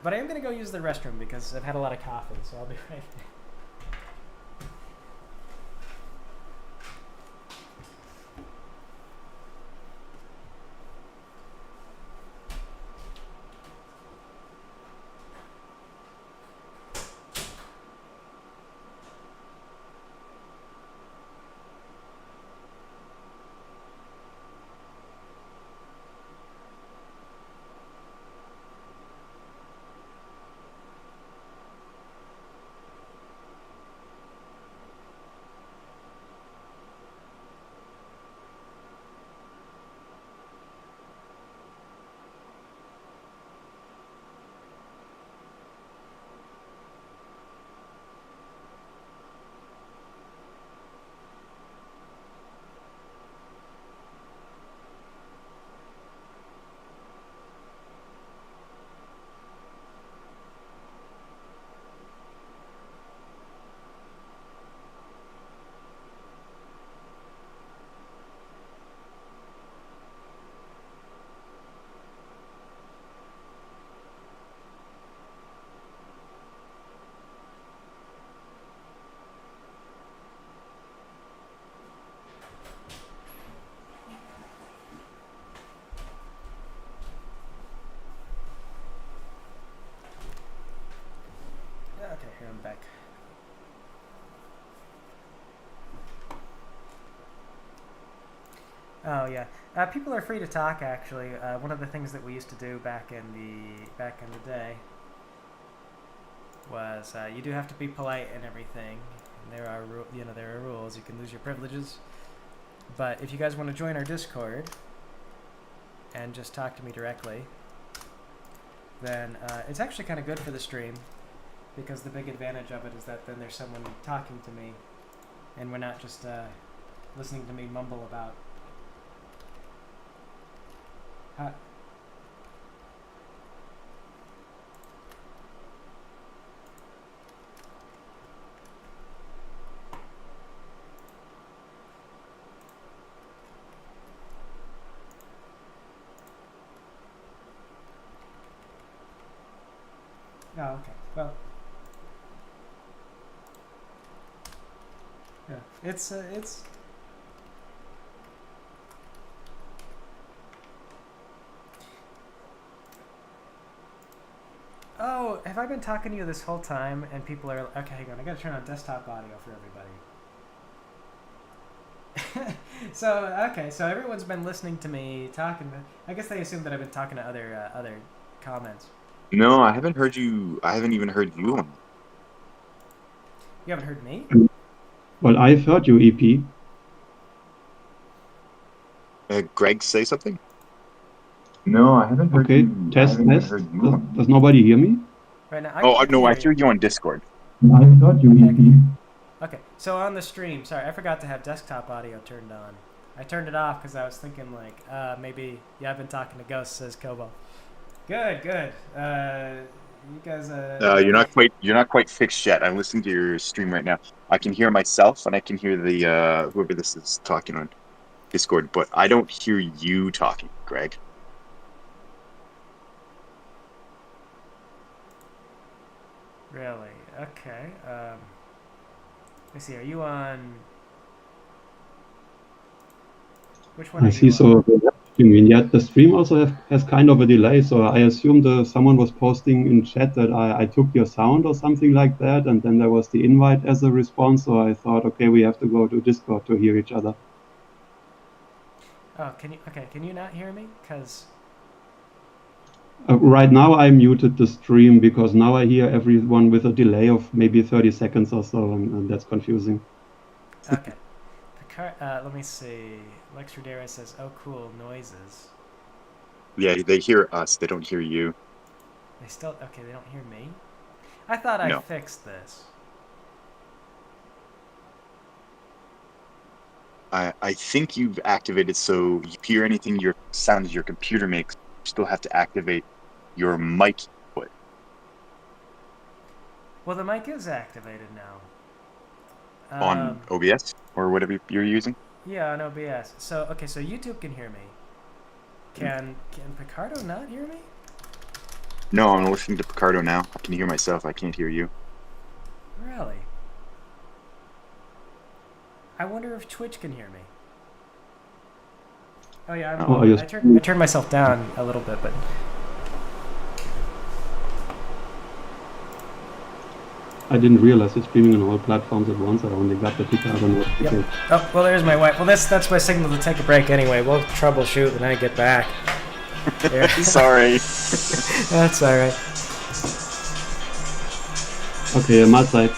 But I am going to go use the restroom because I've had a lot of coffee, so I'll be right back. Oh yeah, people are free to talk. Actually, one of the things that we used to do back in the day was you do have to be polite and everything. And there are rules. You can lose your privileges. But if you guys want to join our Discord and just talk to me directly, then it's actually kind of good for the stream, because the big advantage of it is that then there's someone talking to me, and we're not just listening to me mumble about. Oh, okay. Well, yeah. It's. Oh, have I been talking to you this whole time? And people are okay. Hang on, I gotta turn on desktop audio for everybody. So everyone's been listening to me talking. I guess they assume that I've been talking to other comments. No, I haven't heard you. I haven't even heard you on. You haven't heard me? Well, I've heard you, EP. Greg, say something. No, I haven't heard Okay, you. test, I haven't even test. heard you on. Does nobody hear me? Right now, Oh I can no, I hear hear you on Discord. I've heard you, EP. Okay, so on the stream, sorry, I forgot to have desktop audio turned on. I turned it off because I was thinking like, maybe I've been talking to ghosts, says Kobo. Good. You guys. You're not quite fixed yet. I'm listening to your stream right now. I can hear myself and I can hear the whoever this is talking on Discord, but I don't hear you talking, Greg. Really? Okay. Let's see. Are you on? Which one? I see. So you mean the stream also has kind of a delay. So I assumed someone was posting in chat that I took your sound or something like that, and then there was the invite as a response. So I thought, okay, we have to go to Discord to hear each other. Oh, can you? Okay, can you not hear me? Because right now I muted the stream because now I hear everyone with a delay of maybe 30 seconds or so, and that's confusing. Okay. Let me see. Lex Rodera says, "Oh, cool noises." Yeah, they hear us. They don't hear you. They still okay. They don't hear me. I thought I fixed this. I think you've activated so you hear anything your sounds your computer makes. You still have to activate your mic input. Well, the mic is activated now. On OBS or whatever you're using? Yeah, on OBS. So YouTube can hear me. Can Picardo not hear me? No, I'm listening to Picardo now. I can hear myself. I can't hear you. Really? I wonder if Twitch can hear me. Oh yeah, I turned myself down a little bit, but. I didn't realize it's streaming on all platforms at once. I only got the Picardo notification. Yep. Oh, well, there's my wife. Well, that's my signal to take a break anyway. We'll troubleshoot when I get back. Sorry. That's all right. Okay, I'm outside.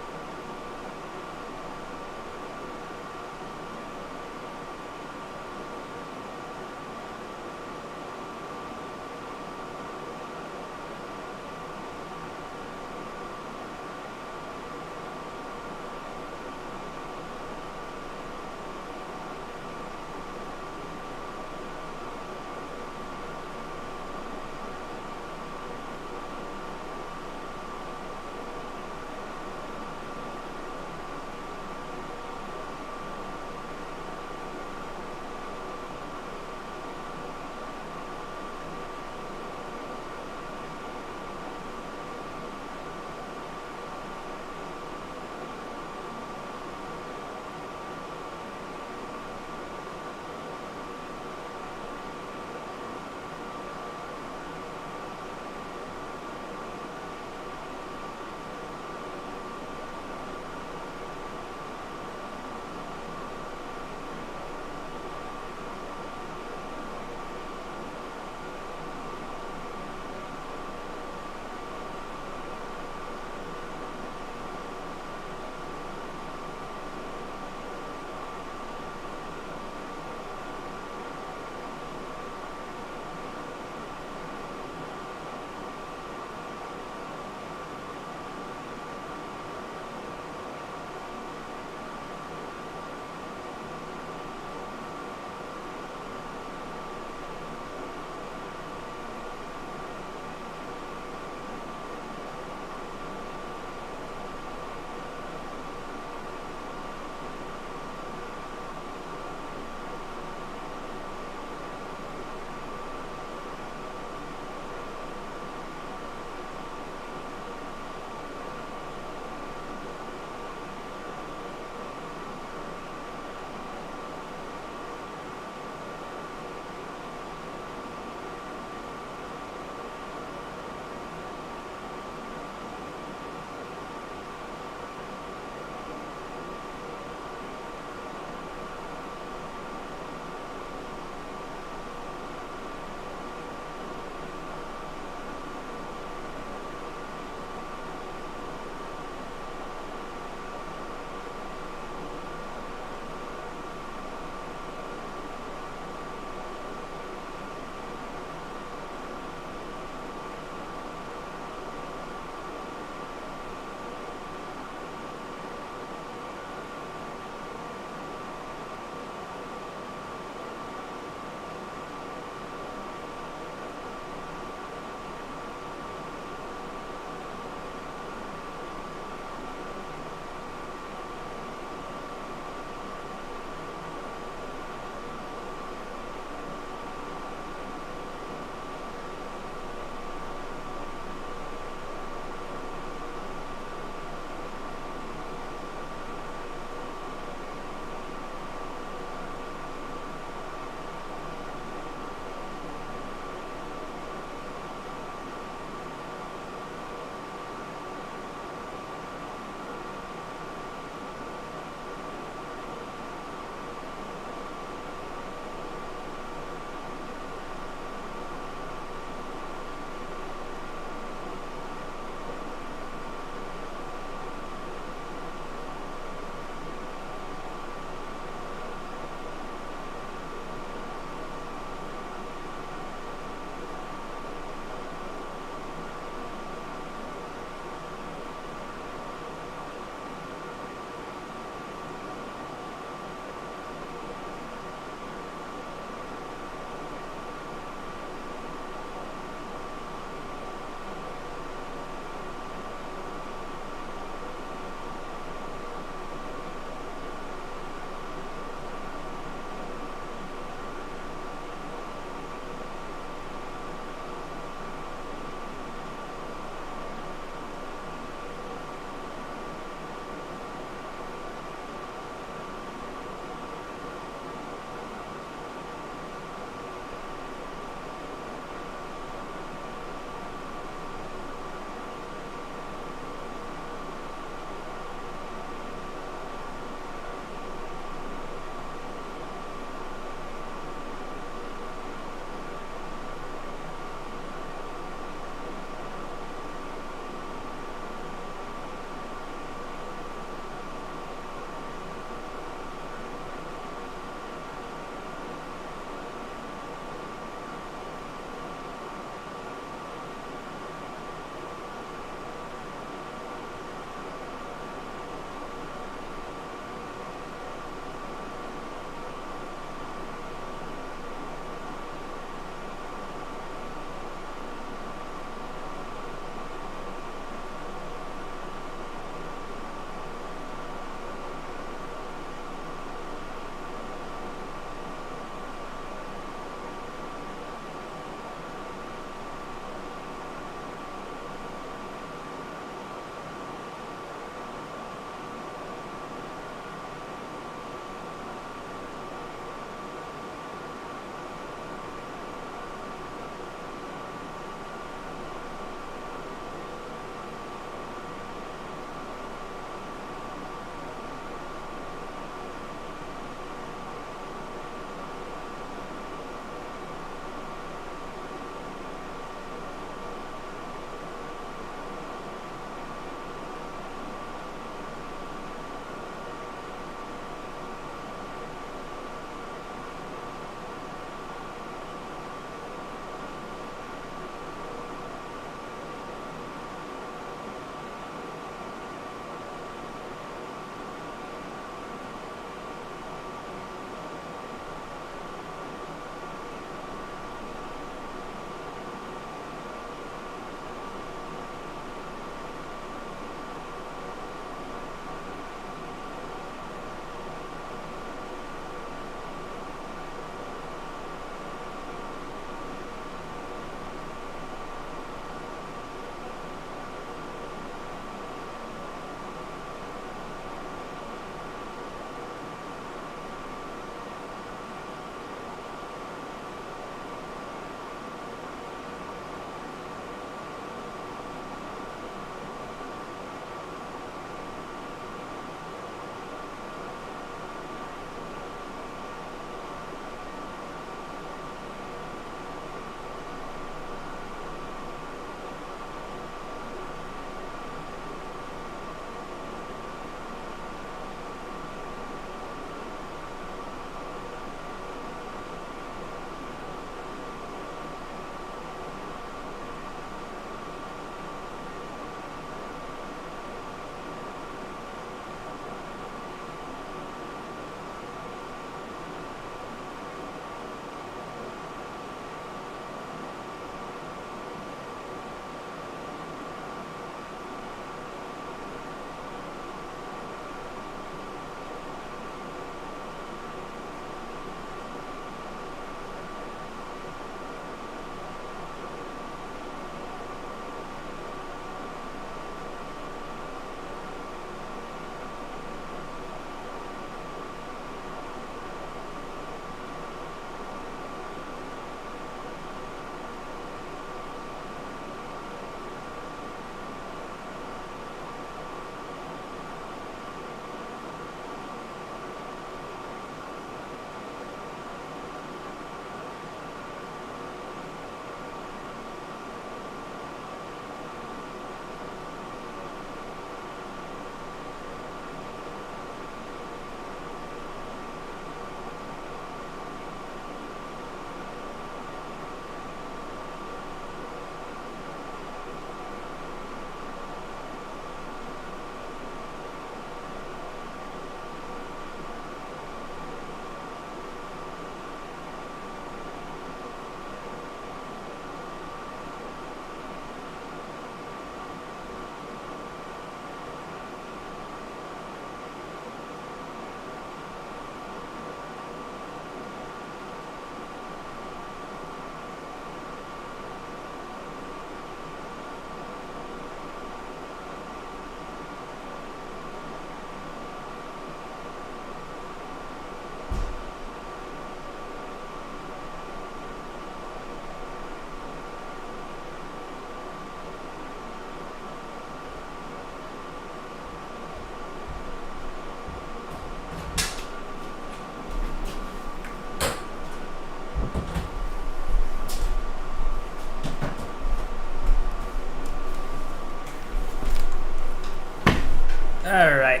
Alright.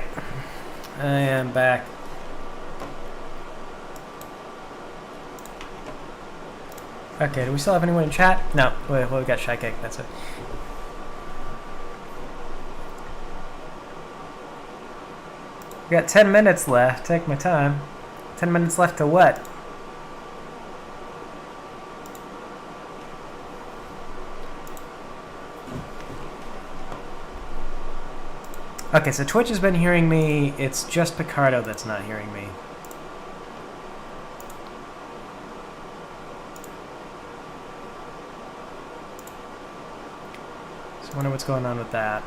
I am back. Okay, do we still have anyone in chat? No, we got Shy Cake, that's it. We got 10 minutes left. Take my time. 10 minutes left to what? Okay, so Twitch has been hearing me. It's just Picardo that's not hearing me. So I wonder what's going on with that.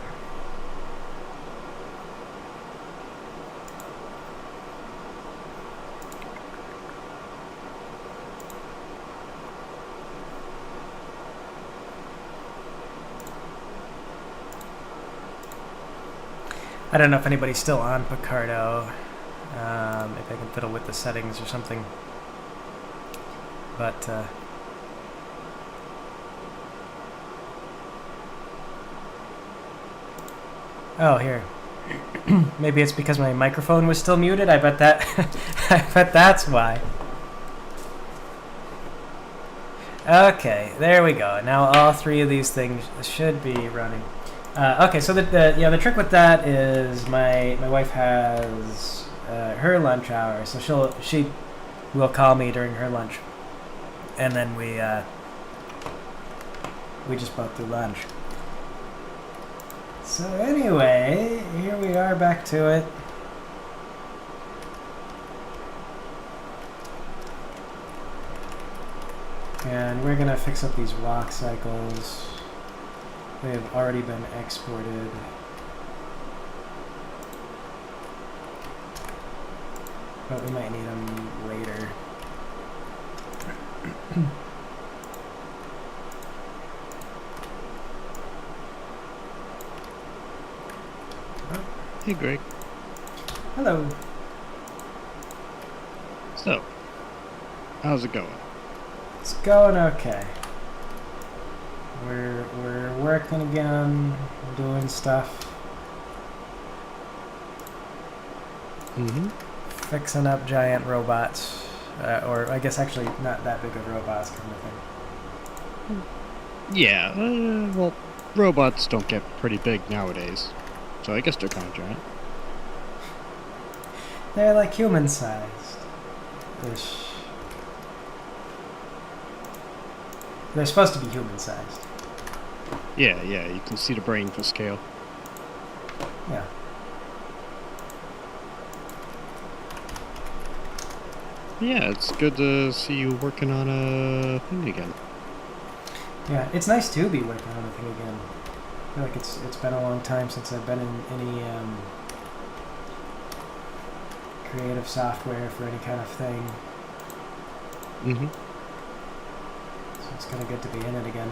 I don't know if anybody's still on Picardo, if I can fiddle with the settings or something. But, oh, here. Maybe it's because my microphone was still muted. I bet that, I bet that's why. Okay, there we go. Now all three of these things should be running. Okay, so the trick with that is my wife has her lunch hour, so she will call me during her lunch, and then we just both do lunch. So anyway, here we are back to it. And we're gonna fix up these walk cycles. They have already been exported. But we might need them later. Hey, Greg. Hello. So, how's it going? It's going okay. We're working again, doing stuff, Mm-hmm. fixing up giant robots, or I guess actually not that big of robots kind of thing. Yeah, well, robots don't get pretty big nowadays, so I guess they're kind of giant. They're like human-sized. They're supposed to be human-sized. Yeah, you can see the brain for scale. Yeah. Yeah, it's good to see you working on a thing again. Yeah, it's nice to be working on a thing again. I feel like it's been a long time since I've been in any creative software for any kind of thing. Mm-hmm. So it's kind of good to be in it again.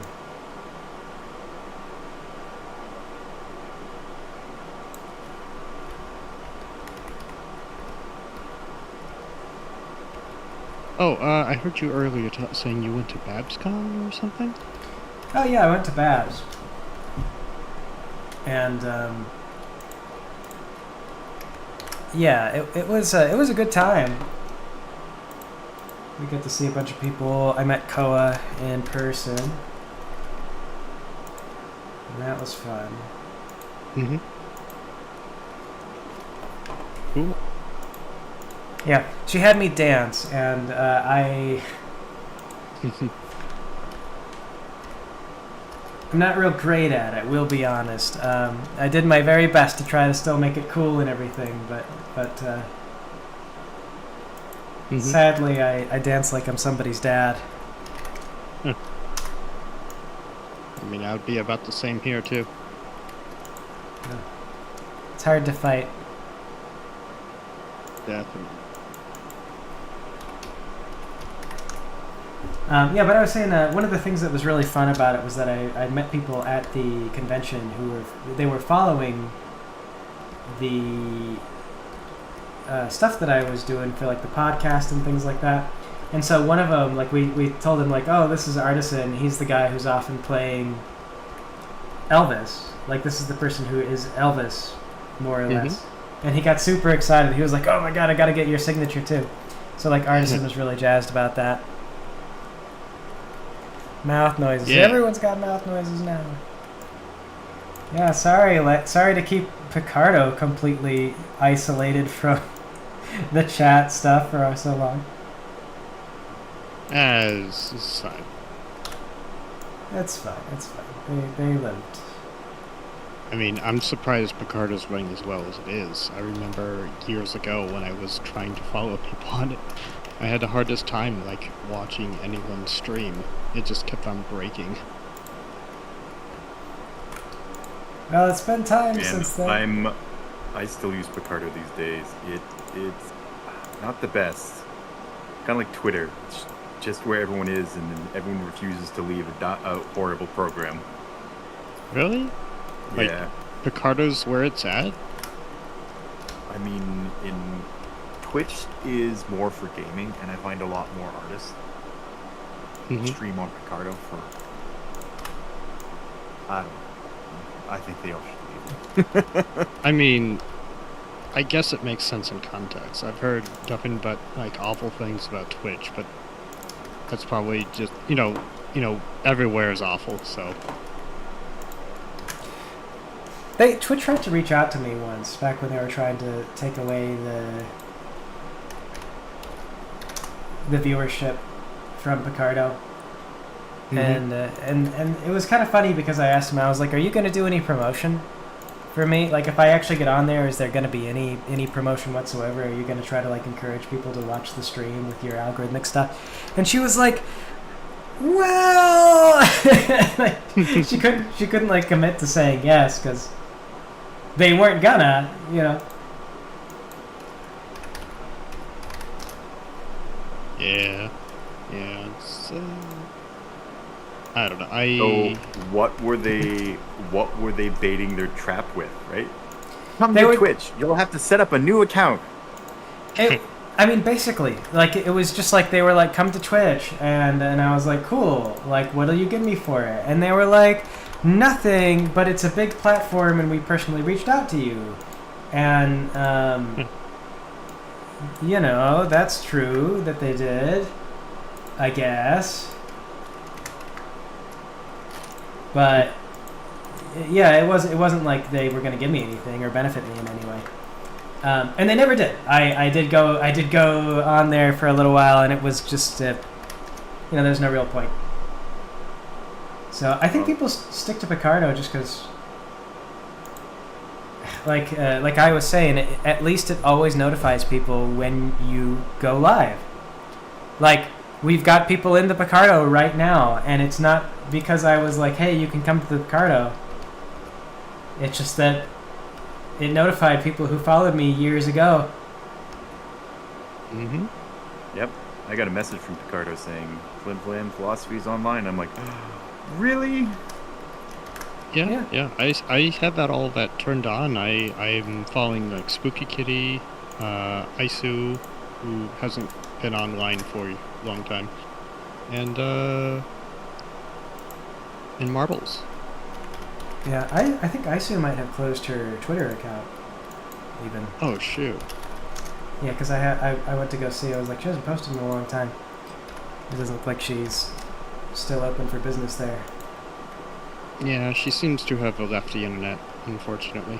Oh, I heard you earlier saying you went to BabsCon or something? Oh yeah, I went to Babs. And yeah, it was a good time. We got to see a bunch of people. I met Koa in person. And that was fun. Mm-hmm. Cool. Yeah, she had me dance, and I'm not real great at it, we'll be honest. I did my very best to try to still make it cool and everything, but Mm-hmm. sadly I dance like I'm somebody's dad. I mean, I would be about the same here, too. It's hard to fight. Definitely. Yeah, but I was saying one of the things that was really fun about it was that I met people at the convention who were following the stuff that I was doing for like the podcast and things like that. And so one of them, like we told him like, oh, this is Artisan. He's the guy who's often playing Elvis. Like this is the person who is Elvis more or less. And he got super excited. He was like, "Oh my god, I gotta get your signature too." So like Artisan was really jazzed about that. Mouth noises. Yeah. Everyone's got mouth noises now. Yeah, sorry to keep Picardo completely isolated from the chat stuff for so long. It's fine. It's fine. It's fine. They lived. I mean, I'm surprised Picardo's running as well as it is. I remember years ago when I was trying to follow people on it, I had the hardest time, like, watching anyone stream. It just kept on breaking. Well, it's been time And since then. I still use Picardo these days. It's not the best. Kind of like Twitter. It's just where everyone is, and then everyone refuses to leave a horrible program. Really? Like, Yeah. Picardo's where it's at? I mean, Twitch is more for gaming, and I find a lot more artists stream on Picardo for. I don't know. I think they all should leave. I mean, I guess it makes sense in context. I've heard nothing but, like, awful things about Twitch, but that's probably just, you know, everywhere is awful, so. Twitch tried to reach out to me once, back when they were trying to take away the viewership from Picardo. And it was kind of funny because I asked him, I was like, "Are you going to do any promotion for me? Like, if I actually get on there, is there going to be any promotion whatsoever? Are you going to try to like encourage people to watch the stream with your algorithmic stuff?" And she was like, "Well," like, she couldn't like commit to saying yes because they weren't gonna, you know. Yeah. It's, I don't know. So what were they baiting their trap with, right? Come They to were- Twitch. You'll have to set up a new account. I mean, basically, like, it was just like they were like, "Come to Twitch," and I was like, "Cool. Like, what'll you give me for it?" And they were like, "Nothing, but it's a big platform, and we personally reached out to you." And you know, that's true that they did, I guess. But yeah, it wasn't like they were gonna give me anything or benefit me in any way. And they never did. I did go on there for a little while, and it was just, you know, there's no real point. So I think people stick to Picardo just because, like I was saying, at least it always notifies people when you go live. Like, we've got people in the Picardo right now, and it's not because I was like, "Hey, you can come to the Picardo." It's just that it notified people who followed me years ago. Yep. I got a message from Picardo saying Flim Flam Philosophy's online. I'm like, really? Yeah. I had all that turned on. I'm following like Spooky Kitty, Isu, who hasn't been online for a long time, and Marbles. Yeah, I think Isu might have closed her Twitter account, even. Oh shoot. Yeah, because I went to go see. I was like, she hasn't posted in a long time. It doesn't look like she's still open for business there. Yeah, she seems to have left the internet, unfortunately.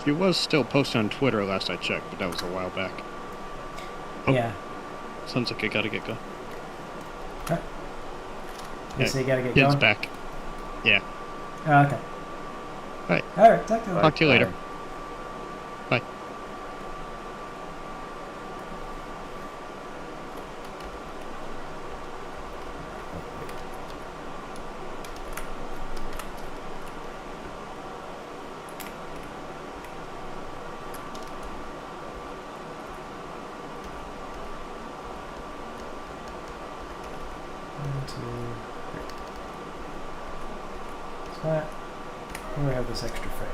She was still posting on Twitter last I checked, but that was a while back. Oh. Yeah. Sounds like I gotta get going. So you gotta get Kid's going. back. Yeah. Oh, okay. Right. All right. Talk to you later. Talk to you later. Bye. One, two, three. Spot. And we have this extra frame.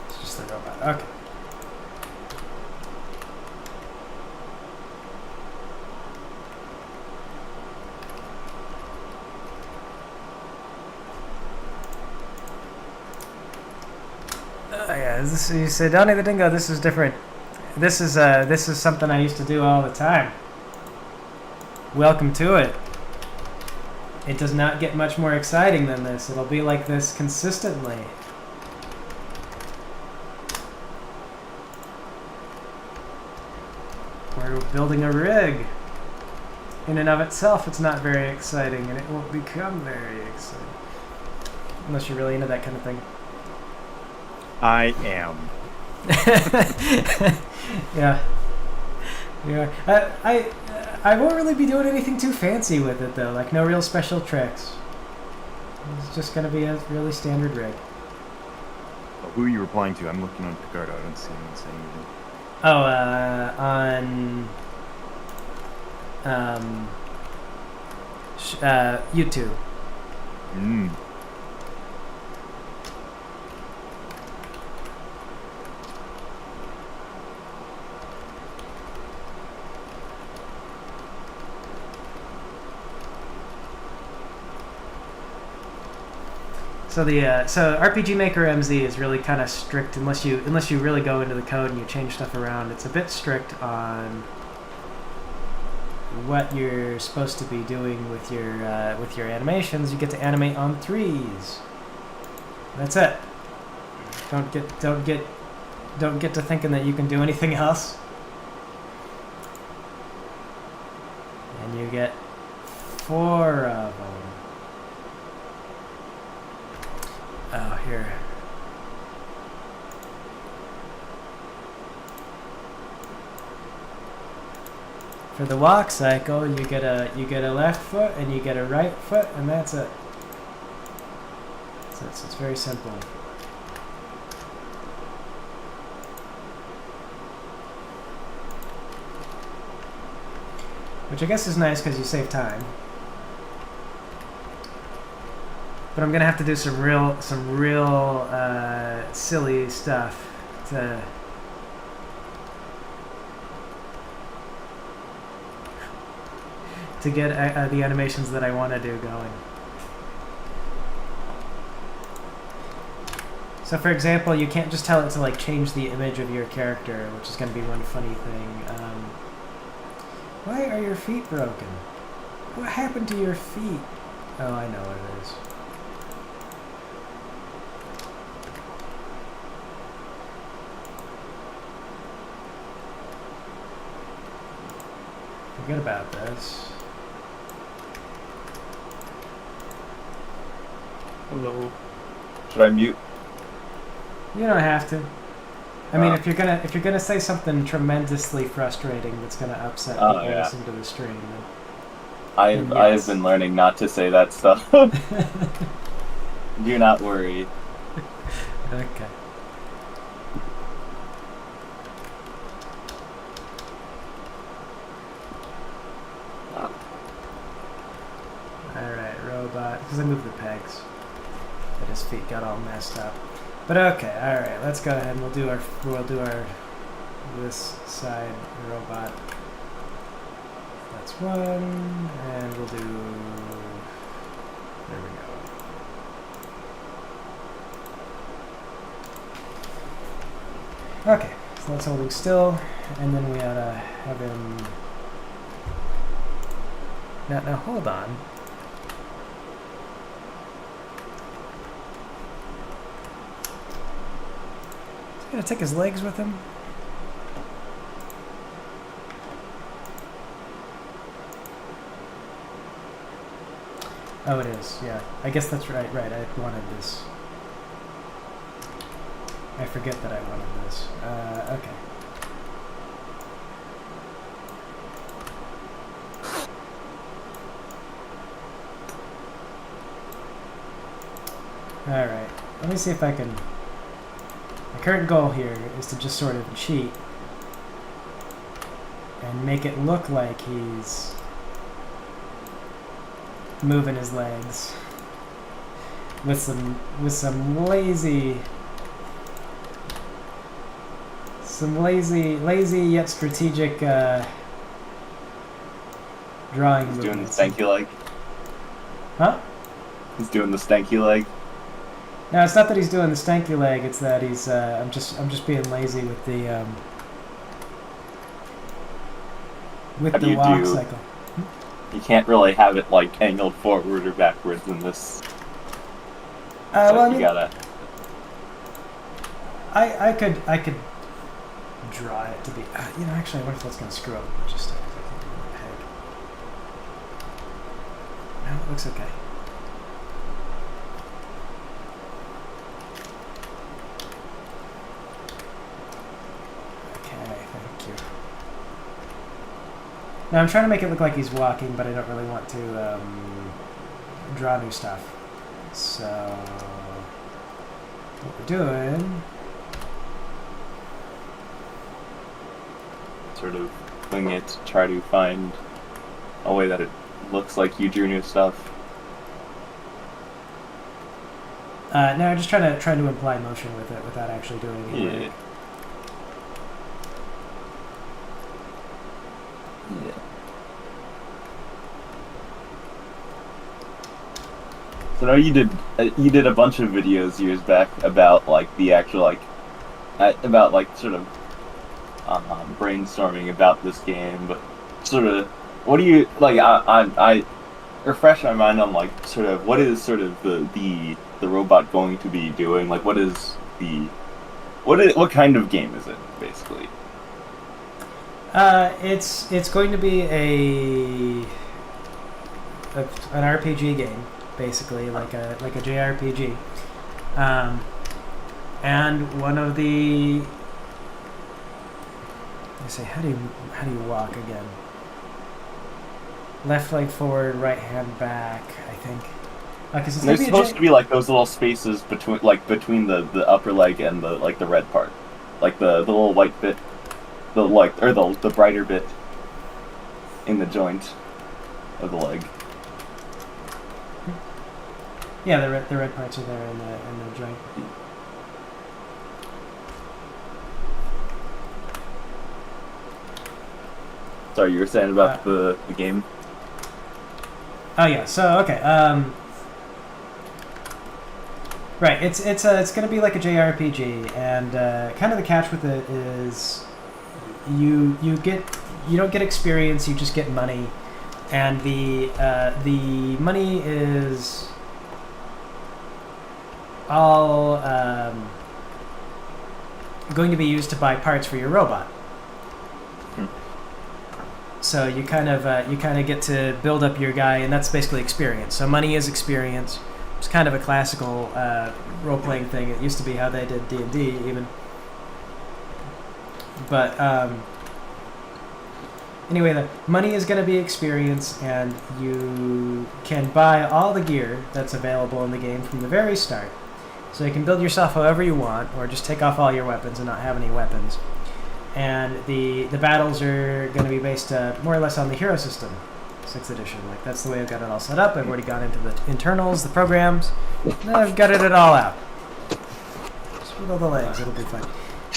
It's just the robot. Okay. You say Donnie the Dingo. This is different. This is something I used to do all the time. Welcome to it. It does not get much more exciting than this. It'll be like this consistently. We're building a rig. In and of itself, it's not very exciting, and it won't become very exciting. Unless you're really into that kind of thing. I am. Yeah. I won't really be doing anything too fancy with it, though. Like, no real special tricks. It's just going to be a really standard rig. Who are you replying to? I'm looking on Picardo. I don't see anyone saying anything. Oh, on YouTube. Mm. So so RPG Maker MZ is really kind of strict unless you really go into the code and you change stuff around. It's a bit strict on what you're supposed to be doing with your animations. You get to animate on 3s. That's it. Don't get to thinking that you can do anything else. And you get 4 of them. Oh, here. For the walk cycle, you get a left foot and you get a right foot, and that's it. So it's very simple. Which I guess is nice because you save time. But I'm gonna have to do some real silly stuff to get the animations that I want to do going. So, for example, you can't just tell it to like change the image of your character, which is gonna be one funny thing. Why are your feet broken? What happened to your feet? Oh, I know what it is. Forget about this. Hello. Should I mute? You don't have to. I mean, if you're gonna say something tremendously frustrating that's gonna upset people listening to the stream, then I've yes. been learning not to say that stuff. Do not worry. Okay. Alright, robot. Because I moved the pegs. But his feet got all messed up. But okay, alright, let's go ahead and we'll do our this side robot. That's one, and we'll do, there we go. Okay, so that's holding still, and then we ought to have him, now hold on. Is he gonna take his legs with him? Oh, it is, yeah. I guess that's right, I wanted this. I forget that I wanted this. Okay. Alright, let me see if I can... My current goal here is to just sort of cheat and make it look like he's moving his legs with some lazy yet strategic drawing He's doing the movements. stanky leg. Huh? He's doing the stanky leg. No, it's not that he's doing the stanky leg. It's that he's. I'm just being lazy with the How do you walk do- cycle. You can't really have it like angled forward or backwards in this. Well, I you mean, gotta. I could draw it to be. Actually, I wonder if that's gonna screw up a bunch of stuff. 'Cause I can't remember the heck. No, it looks okay. Okay, thank you. Now I'm trying to make it look like he's walking, but I don't really want to draw new stuff. So what we're doing. Sort of wing it, try to find a way that it looks like you drew new stuff. No, just trying to imply motion with it without actually doing any Yeah. work. Yeah. So now you did a bunch of videos years back about like the actual about like sort of brainstorming about this game, but sort of what do you like? I refresh my mind on like sort of what is sort of the robot going to be doing? Like what kind of game is it basically? It's going to be an RPG game, basically like a JRPG, and one of the. Let me say, how do you walk again? Left leg forward, right hand back. I think. Because it's There's supposed to be like those little spaces between the upper leg and the red part, like the little white bit, the brighter bit in the joint of the leg. Yeah, the red parts are there in the joint. Sorry, you were saying about the game. Oh yeah. So okay. Right. It's going to be like a JRPG, and kind of the catch with it is you don't get experience. You just get money, and the money is all going to be used to buy parts for your robot. So you kind of get to build up your guy, and that's basically experience. So money is experience. It's kind of a classical role-playing thing. It used to be how they did D&D even. But anyway, the money is going to be experience, and you can buy all the gear that's available in the game from the very start. So you can build yourself however you want, or just take off all your weapons and not have any weapons. And the battles are going to be based more or less on the hero system, 6th edition. Like that's the way I've got it all set up. I've already gone into the internals, the programs. I've gutted it all out. Just with all the legs, it'll be fine.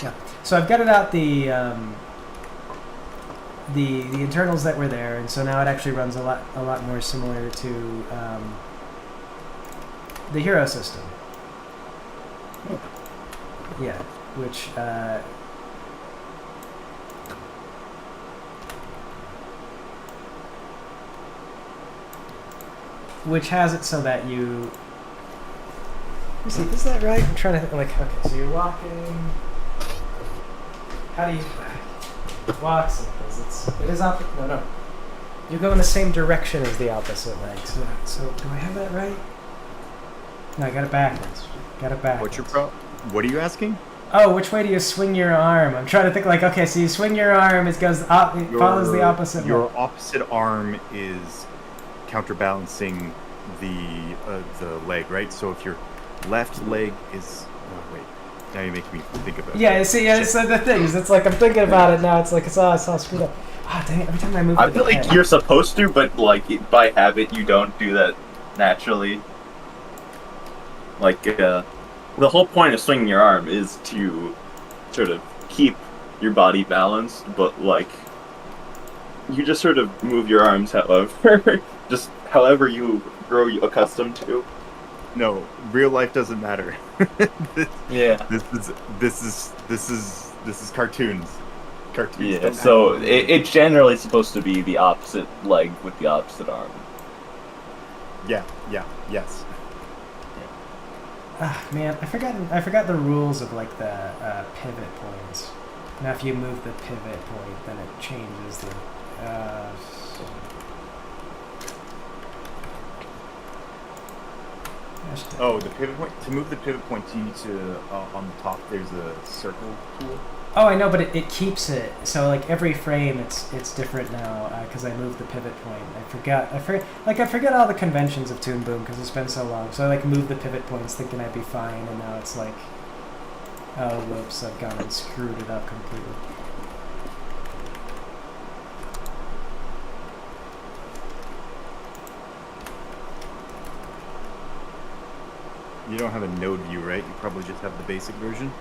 Yeah. So I've gutted out the internals that were there, and so now it actually runs a lot more similar to the hero system. Yeah, which. Which has it so that you. Let me see, is that right? I'm trying to okay, so you're walking. How do you walk? It is opposite. No. You go in the same direction as the opposite leg. So do I have that right? No, I got it backwards. What's your What are you asking? Oh, which way do you swing your arm? I'm trying to think like, okay, so you swing your arm, it follows the opposite Your way. opposite arm is counterbalancing the leg, right? So if your left leg is wait, now you're making me think about it. Yeah, see, yeah, it's the thing is, it's like I'm thinking about it now. It's like it's all screwed up. Ah, dang it! Every time I move, I feel like you're supposed to, but like by habit, you don't do that naturally. Like the whole point of swinging your arm is to sort of keep your body balanced, but like you just sort of move your arms however you grow accustomed to. No, real life doesn't matter. Yeah. This is cartoons. Cartoons. Yeah, don't so have- it's generally supposed to be the opposite leg with the opposite arm. Yeah. Yes. Ah, man, I forgot the rules of like the pivot points. Now, if you move the pivot point, then it changes the. Gosh dang. Oh, the pivot point. To move the pivot point, you need to on the top. There's a circle tool. Oh, I know, but it keeps it. So like every frame, it's different now because I moved the pivot point. I forget all the conventions of Toon Boom because it's been so long. So I like moved the pivot points thinking I'd be fine, and now it's like, oh whoops, I've gone and screwed it up completely. You don't have a node view, right? You probably just have the basic version.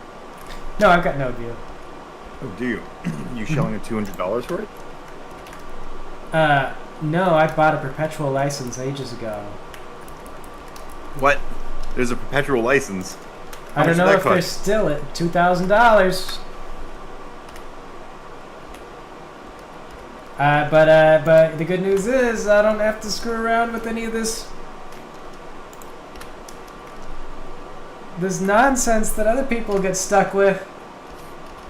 No, I've got node view. Oh, do you? You shelling $200 for it? No, I bought a perpetual license ages ago. What? There's a perpetual license. I don't much know did if that they're cost? still at $2,000. But the good news is I don't have to screw around with any of this nonsense that other people get stuck with.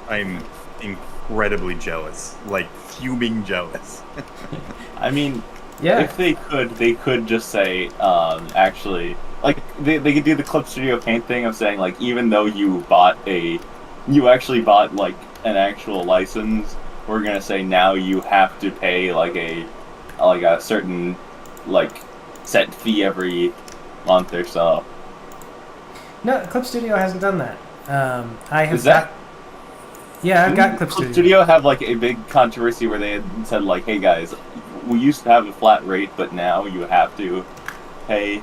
I'm incredibly jealous, like fuming jealous. I mean, Yeah. if they could just say, actually, like they could do the Clip Studio Paint thing of saying like, even though you actually bought like an actual license, we're gonna say now you have to pay like a certain like set fee every month or so. No, Clip Studio hasn't done that. I have Is that- got. Yeah, I've got Didn't Clip Studio. Studio have like a big controversy where they had said like, hey guys, we used to have a flat rate, but now you have to pay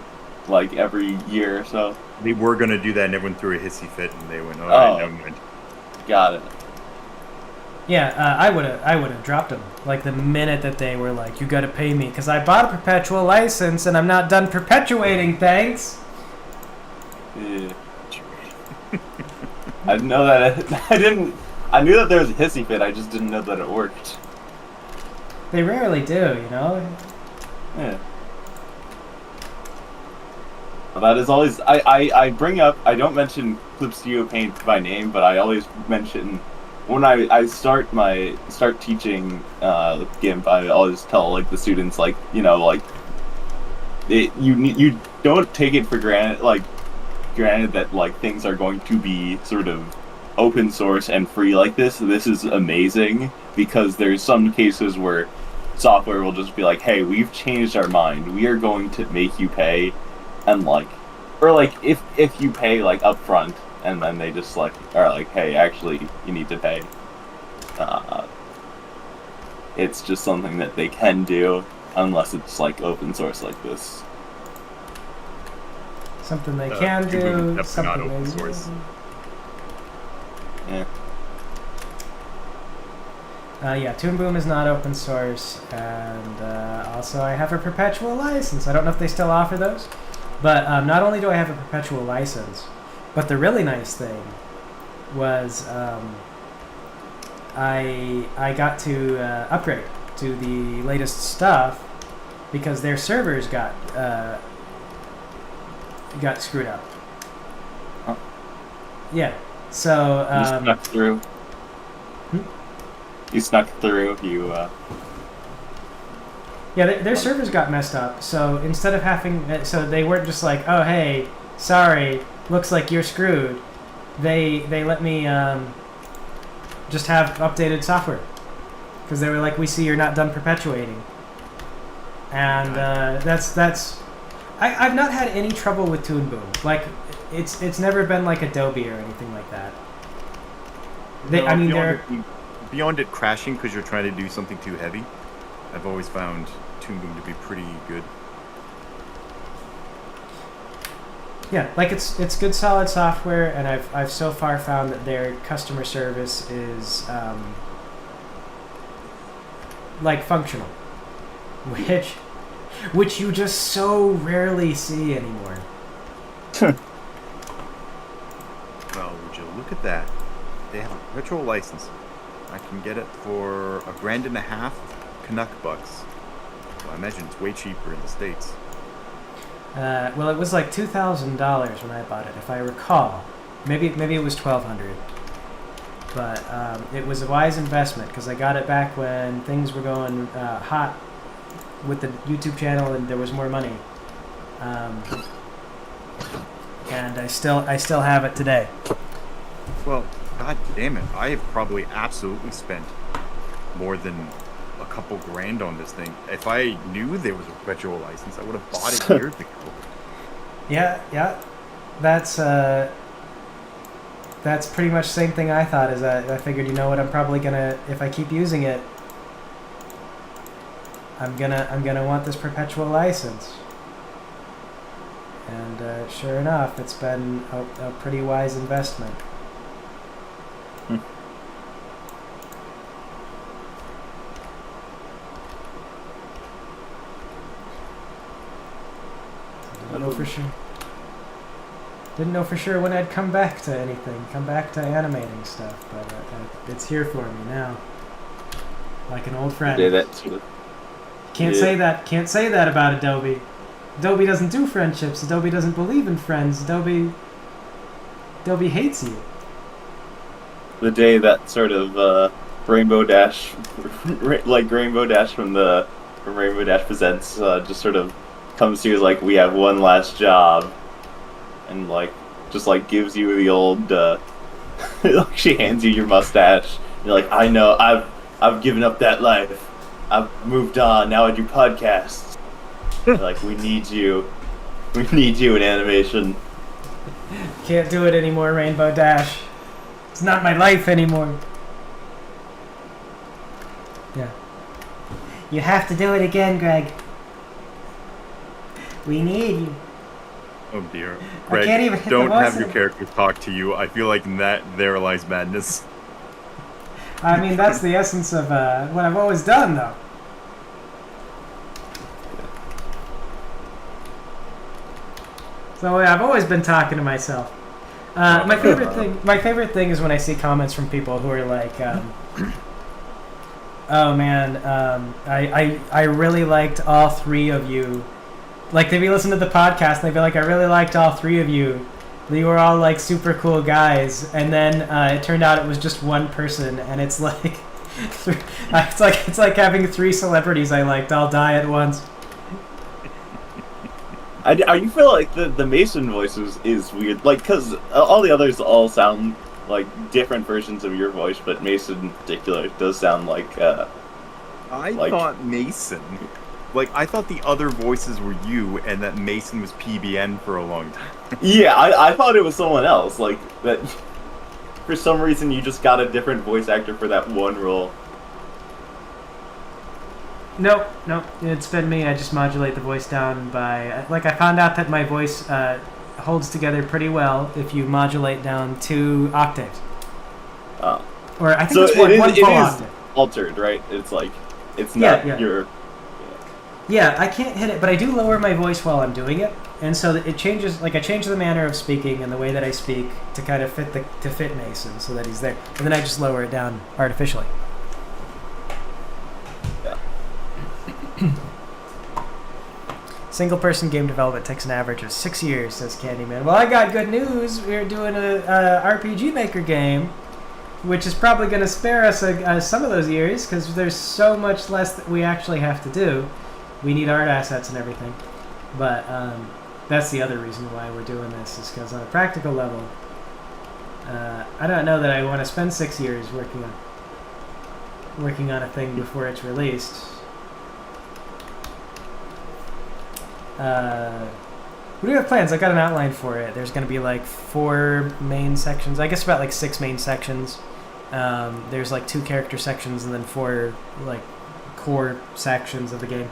like every year or so. They were gonna do that, and everyone threw a hissy fit, and they went, "All right, Oh. never mind." Got it. Yeah, I would have dropped them like the minute that they were like, you got to pay me because I bought a perpetual license and I'm not done perpetuating. Thanks. Yeah. I didn't know that. I knew that there was a hissy fit. I just didn't know that it worked. They rarely do, you know. Yeah. Well, that is always I bring up. I don't mention Clip Studio Paint by name, but I always mention when I start teaching GIMP. I always tell like the students like like you don't take it for granted that like things are going to be sort of open source and free like this. This is amazing because there's some cases where software will just be like, hey, we've changed our mind. We are going to make you pay, and if you pay like upfront, and then they just like are like, hey, actually you need to pay. It's just something that they can do unless it's like open source like this. Something they Toon can Boom is do. definitely not Something open they source. Yeah. Yeah, Toon Boom is not open source, and also I have a perpetual license. I don't know if they still offer those, but not only do I have a perpetual license, but the really nice thing was I got to upgrade to the latest stuff because their servers got screwed up. Huh. Yeah, so You snuck through. You snuck through. yeah, their servers got messed up. So instead of having, so they weren't just like, oh hey, sorry, looks like you're screwed. They let me just have updated software because they were like, we see you're not done perpetuating, and that's. I've not had any trouble with Toon Boom. Like, it's never been like Adobe or anything like that. Beyond it crashing because you're trying to do something too heavy, I've always found Toon Boom to be pretty good. Yeah, like it's good solid software, and I've so far found that their customer service is like functional, which you just so rarely see anymore. Well, would you look at that? They have a perpetual license. I can get it for $1,500 Canuck bucks. Well, I imagine it's way cheaper in the States. Well, it was like $2,000 when I bought it, if I recall. Maybe it was $1,200. But it was a wise investment because I got it back when things were going hot with the YouTube channel and there was more money. And I still have it today. Well, god damn it. I have probably absolutely spent more than a couple grand on this thing. If I knew there was a perpetual license, I would have bought it years ago. Yeah. That's pretty much the same thing I thought. Is I figured, you know what, I'm probably gonna, if I keep using it, I'm gonna want this perpetual license. And sure enough, it's been a pretty wise investment. Didn't know for sure. Didn't know for sure when I'd come back to anything, come back to animating stuff, but it's here for me now, like an old friend. Yeah, that sort of. Can't say that about Adobe. Adobe doesn't do friendships. Adobe doesn't believe in friends. Adobe hates you. The day that sort of Rainbow Dash, like Rainbow Dash from Rainbow Dash Presents, just sort of comes to you as like, we have one last job, and like just like gives you the old, like she hands you your mustache. You're like, I know, I've given up that life. I've moved on. Now I do podcasts. Like, we need you in animation. Can't do it anymore, Rainbow Dash. It's not my life anymore. Yeah. You have to do it again, Greg. We need you. Oh dear. I Greg, can't even hit the don't have voice your in- characters talk to you. I feel like there lies madness. I mean, that's the essence of what I've always done, though. So I've always been talking to myself. My favorite thing is when I see comments from people who are like, "Oh man, I really liked all three of you." Like they'd be listening to the podcast and they'd be like, "I really liked all three of you. You were all like super cool guys." And then it turned out it was just one person, and it's like, it's like having three celebrities I liked all die at once. You feel like the Mason voice is weird, like, because all the others all sound like different versions of your voice, but Mason in particular does sound like. I thought Mason. Like, I thought the other voices were you, and that Mason was PBN for a long time. Yeah, I thought it was someone else, like, that for some reason you just got a different voice actor for that one role. Nope, it's been me. I just modulate the voice down by... Like, I found out that my voice holds together pretty well if you modulate down 2 octaves. Or I think So it's one it full is octave. altered, right? It's like, it's not your... Yeah, I can't hit it, but I do lower my voice while I'm doing it. And so it changes, like I change the manner of speaking and the way that I speak to kind of fit Mason so that he's there. And then I just lower it down artificially. Single person game development takes an average of 6 years, says Candyman. Well, I got good news. We're doing a RPG Maker game, which is probably going to spare us some of those years because there's so much less that we actually have to do. We need art assets and everything. But that's the other reason why we're doing this, is because on a practical level, I don't know that I want to spend 6 years working on a thing before it's released. We do have plans. I got an outline for it. There's going to be like 4 main sections. I guess about like 6 main sections. There's like 2 character sections and then 4 like core sections of the game.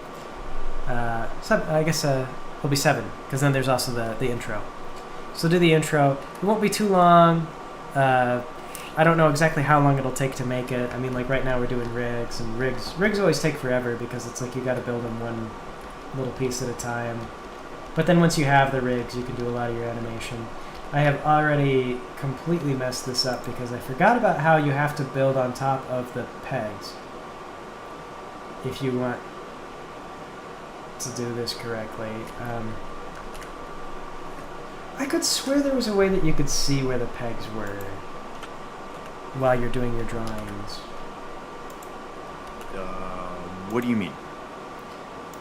I guess it'll be 7 because then there's also the intro. So do the intro. It won't be too long. I don't know exactly how long it'll take to make it. I mean, like right now we're doing rigs, and rigs always take forever because it's like you got to build them one little piece at a time. But then once you have the rigs, you can do a lot of your animation. I have already completely messed this up because I forgot about how you have to build on top of the pegs if you want to do this correctly. I could swear there was a way that you could see where the pegs were while you're doing your drawings. What do you mean?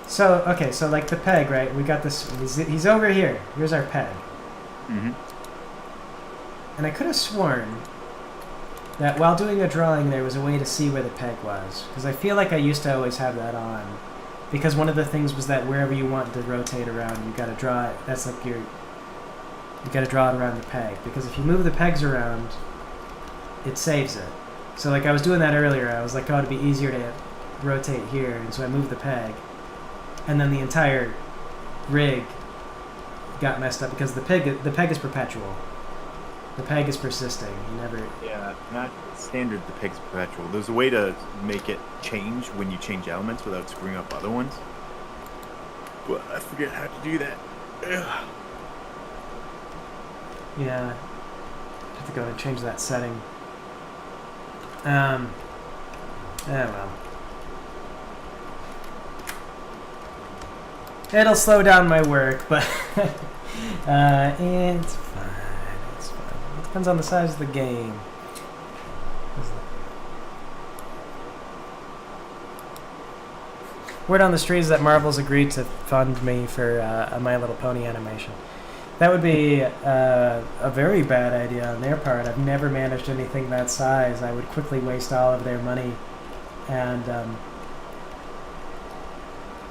So, okay, so like the peg, right? We got this, he's over here. Here's our peg. Mm-hmm. And I could have sworn that while doing a drawing there was a way to see where the peg was. Because I feel like I used to always have that on. Because one of the things was that wherever you want to rotate around, you gotta draw it. That's like you gotta draw it around the peg. Because if you move the pegs around, it saves it. So like I was doing that earlier, I was like, oh, it'd be easier to rotate here. And so I moved the peg. And then the entire rig got messed up because the peg is perpetual. The peg is persisting. You never. Yeah, not standard. The peg's perpetual. There's a way to make it change when you change elements without screwing up other ones. But I forget how to do that. Ugh. Yeah. I have to go and change that setting. Oh well. It'll slow down my work, but it's fine. It's fine. It depends on the size of the game. Word on the street is that Marvel's agreed to fund me for a My Little Pony animation. That would be a very bad idea on their part. I've never managed anything that size. I would quickly waste all of their money and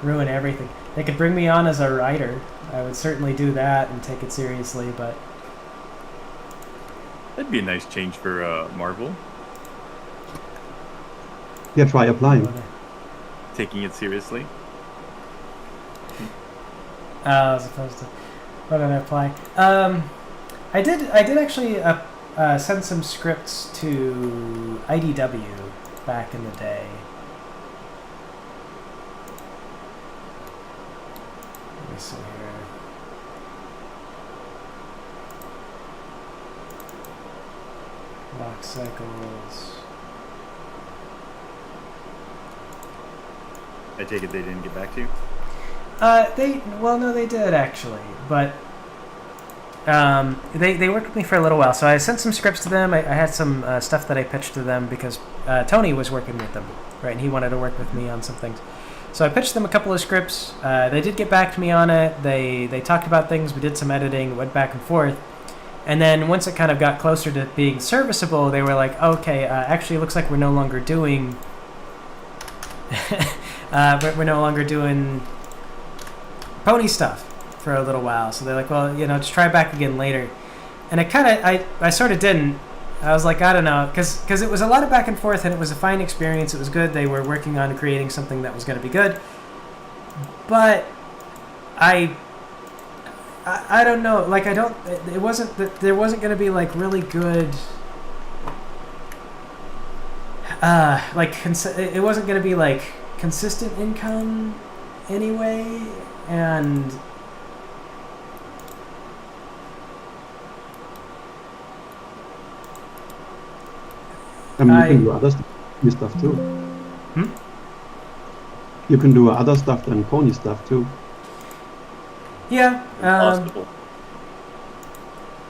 ruin everything. They could bring me on as a writer. I would certainly do that and take it seriously, but... That'd be a nice change for Marvel. Yeah, try applying. Taking it seriously. As opposed to... What did I apply? I did actually send some scripts to IDW back in the day. Let me see here. Lock cycles. I take it they didn't get back to you? No, they did actually, but they worked with me for a little while. So I sent some scripts to them. I had some stuff that I pitched to them because Tony was working with them, right? And he wanted to work with me on some things. So I pitched them a couple of scripts. They did get back to me on it. They talked about things. We did some editing, went back and forth. And then once it kind of got closer to being serviceable, they were like, okay, actually it looks like we're no longer doing... we're no longer doing pony stuff for a little while. So they're like, well, just try back again later. And I sort of didn't. I was like, I don't know, because it was a lot of back and forth, and it was a fine experience. It was good. They were working on creating something that was going to be good. But I don't know. Like, it wasn't that there wasn't going to be like really good. It wasn't going to be like consistent income anyway, and I mean, you can do other stuff too. You can do other stuff than pony stuff too. Yeah. Possible.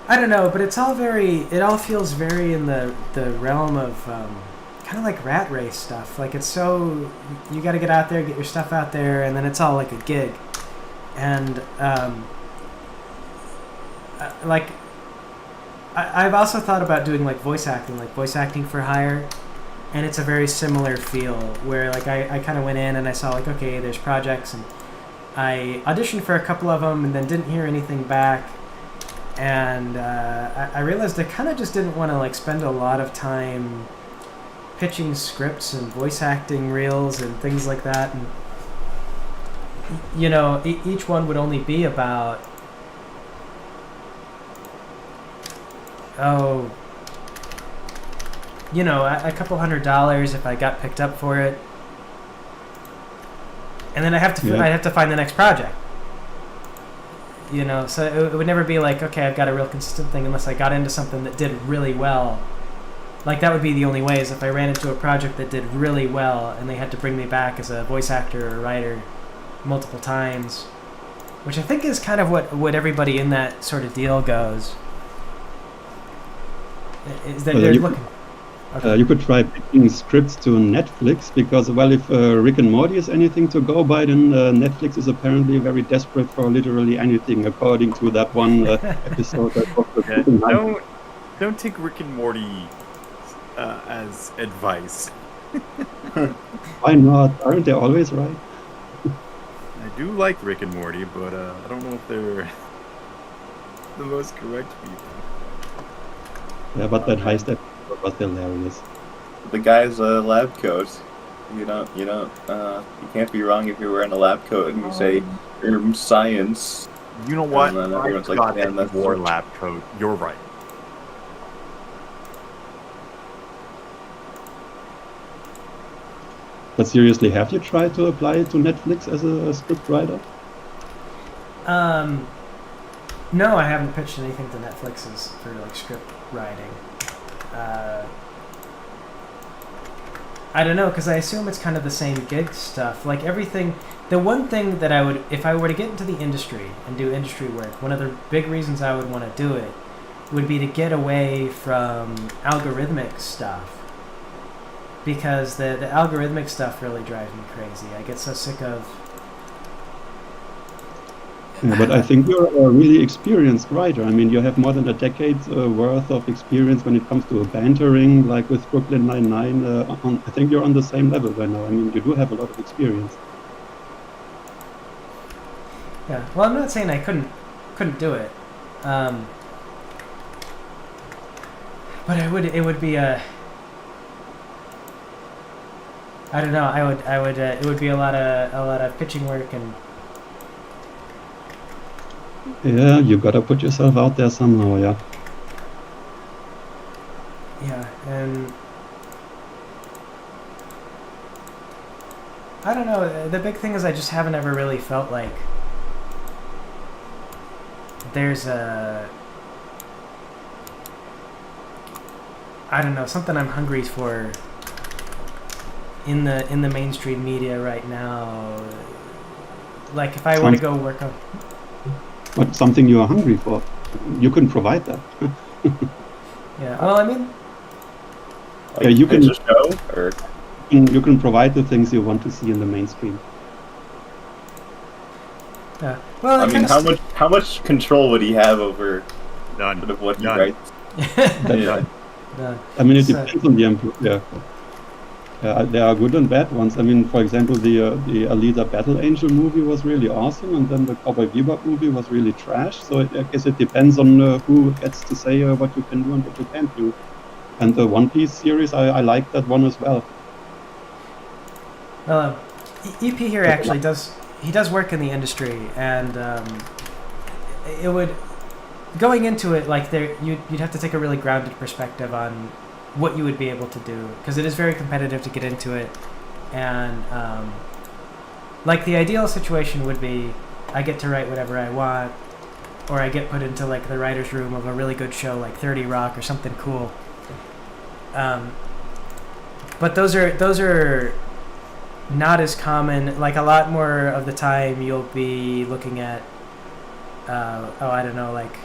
I don't know, but it all feels very in the realm of kind of like Rat Race stuff. Like, it's so, you got to get out there, get your stuff out there, and then it's all like a gig. And I've also thought about doing like voice acting for hire, and it's a very similar feel where like I kind of went in and I saw like, okay, there's projects, and I auditioned for a couple of them and then didn't hear anything back, and I realized I kind of just didn't want to like spend a lot of time pitching scripts and voice acting reels and things like that, and each one would only be about a couple $100 if I got picked up for it, and then I'd have to find the next project. You know, so it would never be like, okay, I've got a real consistent thing unless I got into something that did really well. Like, that would be the only way, is if I ran into a project that did really well and they had to bring me back as a voice actor or writer multiple times, which I think is kind of what everybody in that sort of deal goes. Is that Well, they're you- looking. Okay. You could try pitching scripts to Netflix because, well, if Rick and Morty is anything to go by, then Netflix is apparently very desperate for literally anything, according to that one episode that was the Yeah, Guggenheim. don't take Rick and Morty as advice. Why not? Aren't they always right? I do like Rick and Morty, but I don't know if they're the most correct people. Yeah, but that heist episode was hilarious. The guy's a lab coat. You can't be wrong if you're wearing a lab coat and you say science. You know what? And then I everyone's like, forgot "Man, that that's you wore so- lab coat. You're right. But seriously, have you tried to apply it to Netflix as a script writer? No, I haven't pitched anything to Netflix's for like script writing. I don't know, because I assume it's kind of the same gig stuff. Like everything, the one thing that I would, if I were to get into the industry and do industry work, one of the big reasons I would want to do it would be to get away from algorithmic stuff. Because the algorithmic stuff really drives me crazy. I get so sick of. Yeah, but I think you're a really experienced writer. I mean, you have more than a decade's worth of experience when it comes to bantering, like with Brooklyn Nine-Nine. I think you're on the same level right now. I mean, you do have a lot of experience. Yeah. Well, I'm not saying I couldn't do it. But it would be a. I don't know. I would. It would be a lot of pitching work and. Yeah, you gotta put yourself out there somehow, yeah. Yeah, and I don't know. The big thing is I just haven't ever really felt like there's I don't know, something I'm hungry for in the mainstream media right now. Like if I were to go work on. But something you are hungry for. You can provide that. Yeah. Well, I mean, Like, Yeah, you pitch can- a show, or You can provide the things you want to see in the mainstream. well, I mean, how much control would he have over None. sort of what he None. writes? Yeah. I mean, it So- depends on the employer. There are good and bad ones. I mean, for example, the Alita Battle Angel movie was really awesome, and then the Cowboy Bebop movie was really trash. So I guess it depends on who gets to say what you can do and what you can't do. And the One Piece series, I like that one as well. Well, EP here actually does work in the industry, and it would going into it like you'd have to take a really grounded perspective on what you would be able to do, because it is very competitive to get into it, and like the ideal situation would be I get to write whatever I want, or I get put into like the writer's room of a really good show like 30 Rock or something cool. But those are not as common. Like a lot more of the time you'll be looking at I don't know, like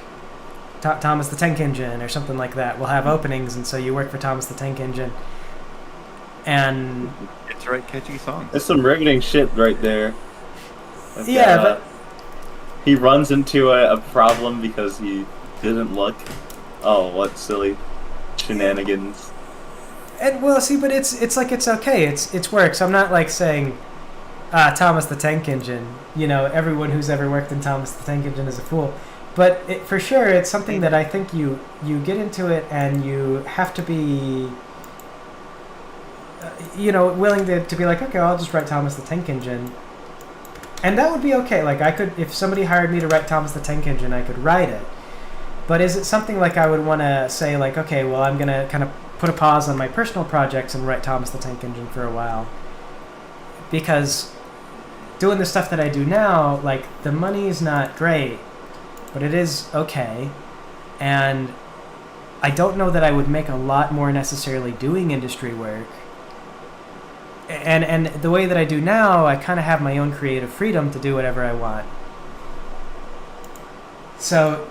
Thomas the Tank Engine or something like that will have openings, and so you work for Thomas the Tank Engine, and It's right, catchy songs. There's some riveting shit right there. Like, yeah, but he runs into a problem because he didn't look. Oh, what silly shenanigans! and well, see, but it's like it's okay, it's work. So I'm not like saying Thomas the Tank Engine. You know, everyone who's ever worked in Thomas the Tank Engine is a fool. But for sure, it's something that I think you get into it, and you have to be, willing to be like, okay, I'll just write Thomas the Tank Engine, and that would be okay. Like I could, if somebody hired me to write Thomas the Tank Engine, I could write it. But is it something like I would want to say like, okay, well, I'm gonna kind of put a pause on my personal projects and write Thomas the Tank Engine for a while, because doing the stuff that I do now, like the money is not great. but it is okay. And I don't know that I would make a lot more necessarily doing industry work. And the way that I do now, I kind of have my own creative freedom to do whatever I want. So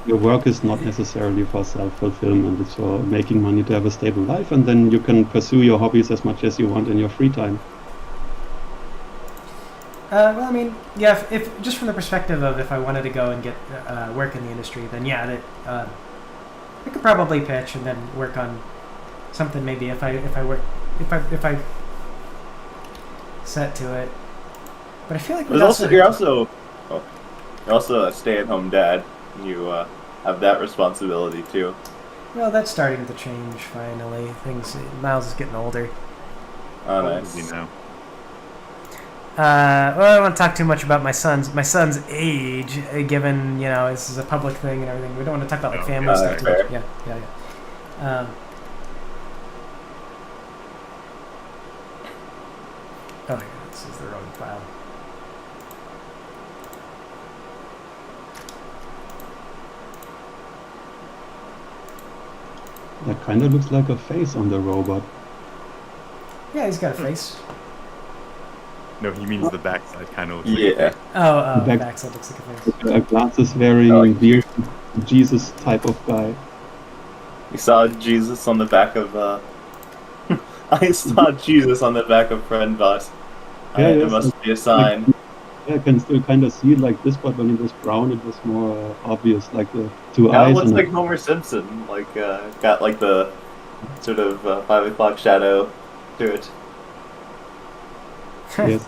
Your work is not necessarily for self-fulfillment. It's for making money to have a stable life, and then you can pursue your hobbies as much as you want in your free time. well, I mean, yeah. If just from the perspective of if I wanted to go and get work in the industry, then yeah, that I could probably pitch and then work on something. Maybe if I set to it. But I feel like You're also a stay-at-home dad. You have that responsibility too. well, that's starting to change finally. Miles is getting older. Oh, How old nice. is he now? Well, I don't want to talk too much about my son's age, given this is a public thing and everything. We don't want to talk about like family stuff too much. fair. Yeah. Oh yeah, this is the wrong file. That kind of looks like a face on the robot. Yeah, he's got a face. No, he means the backside kind of looks like Yeah. Oh, Back- backside looks like a face. Glasses wearing, Oh, yeah. beard, Jesus type of guy. You saw Jesus on the back of. I saw Jesus on the back of Friendbot. Yeah, It yes, must be a sign. Yeah, I can still kind of see it like this, but when it was brown, it was more obvious, like the two Now it eyes. looks And like Homer Simpson. Like got like the sort of 5 o'clock shadow to it. yes.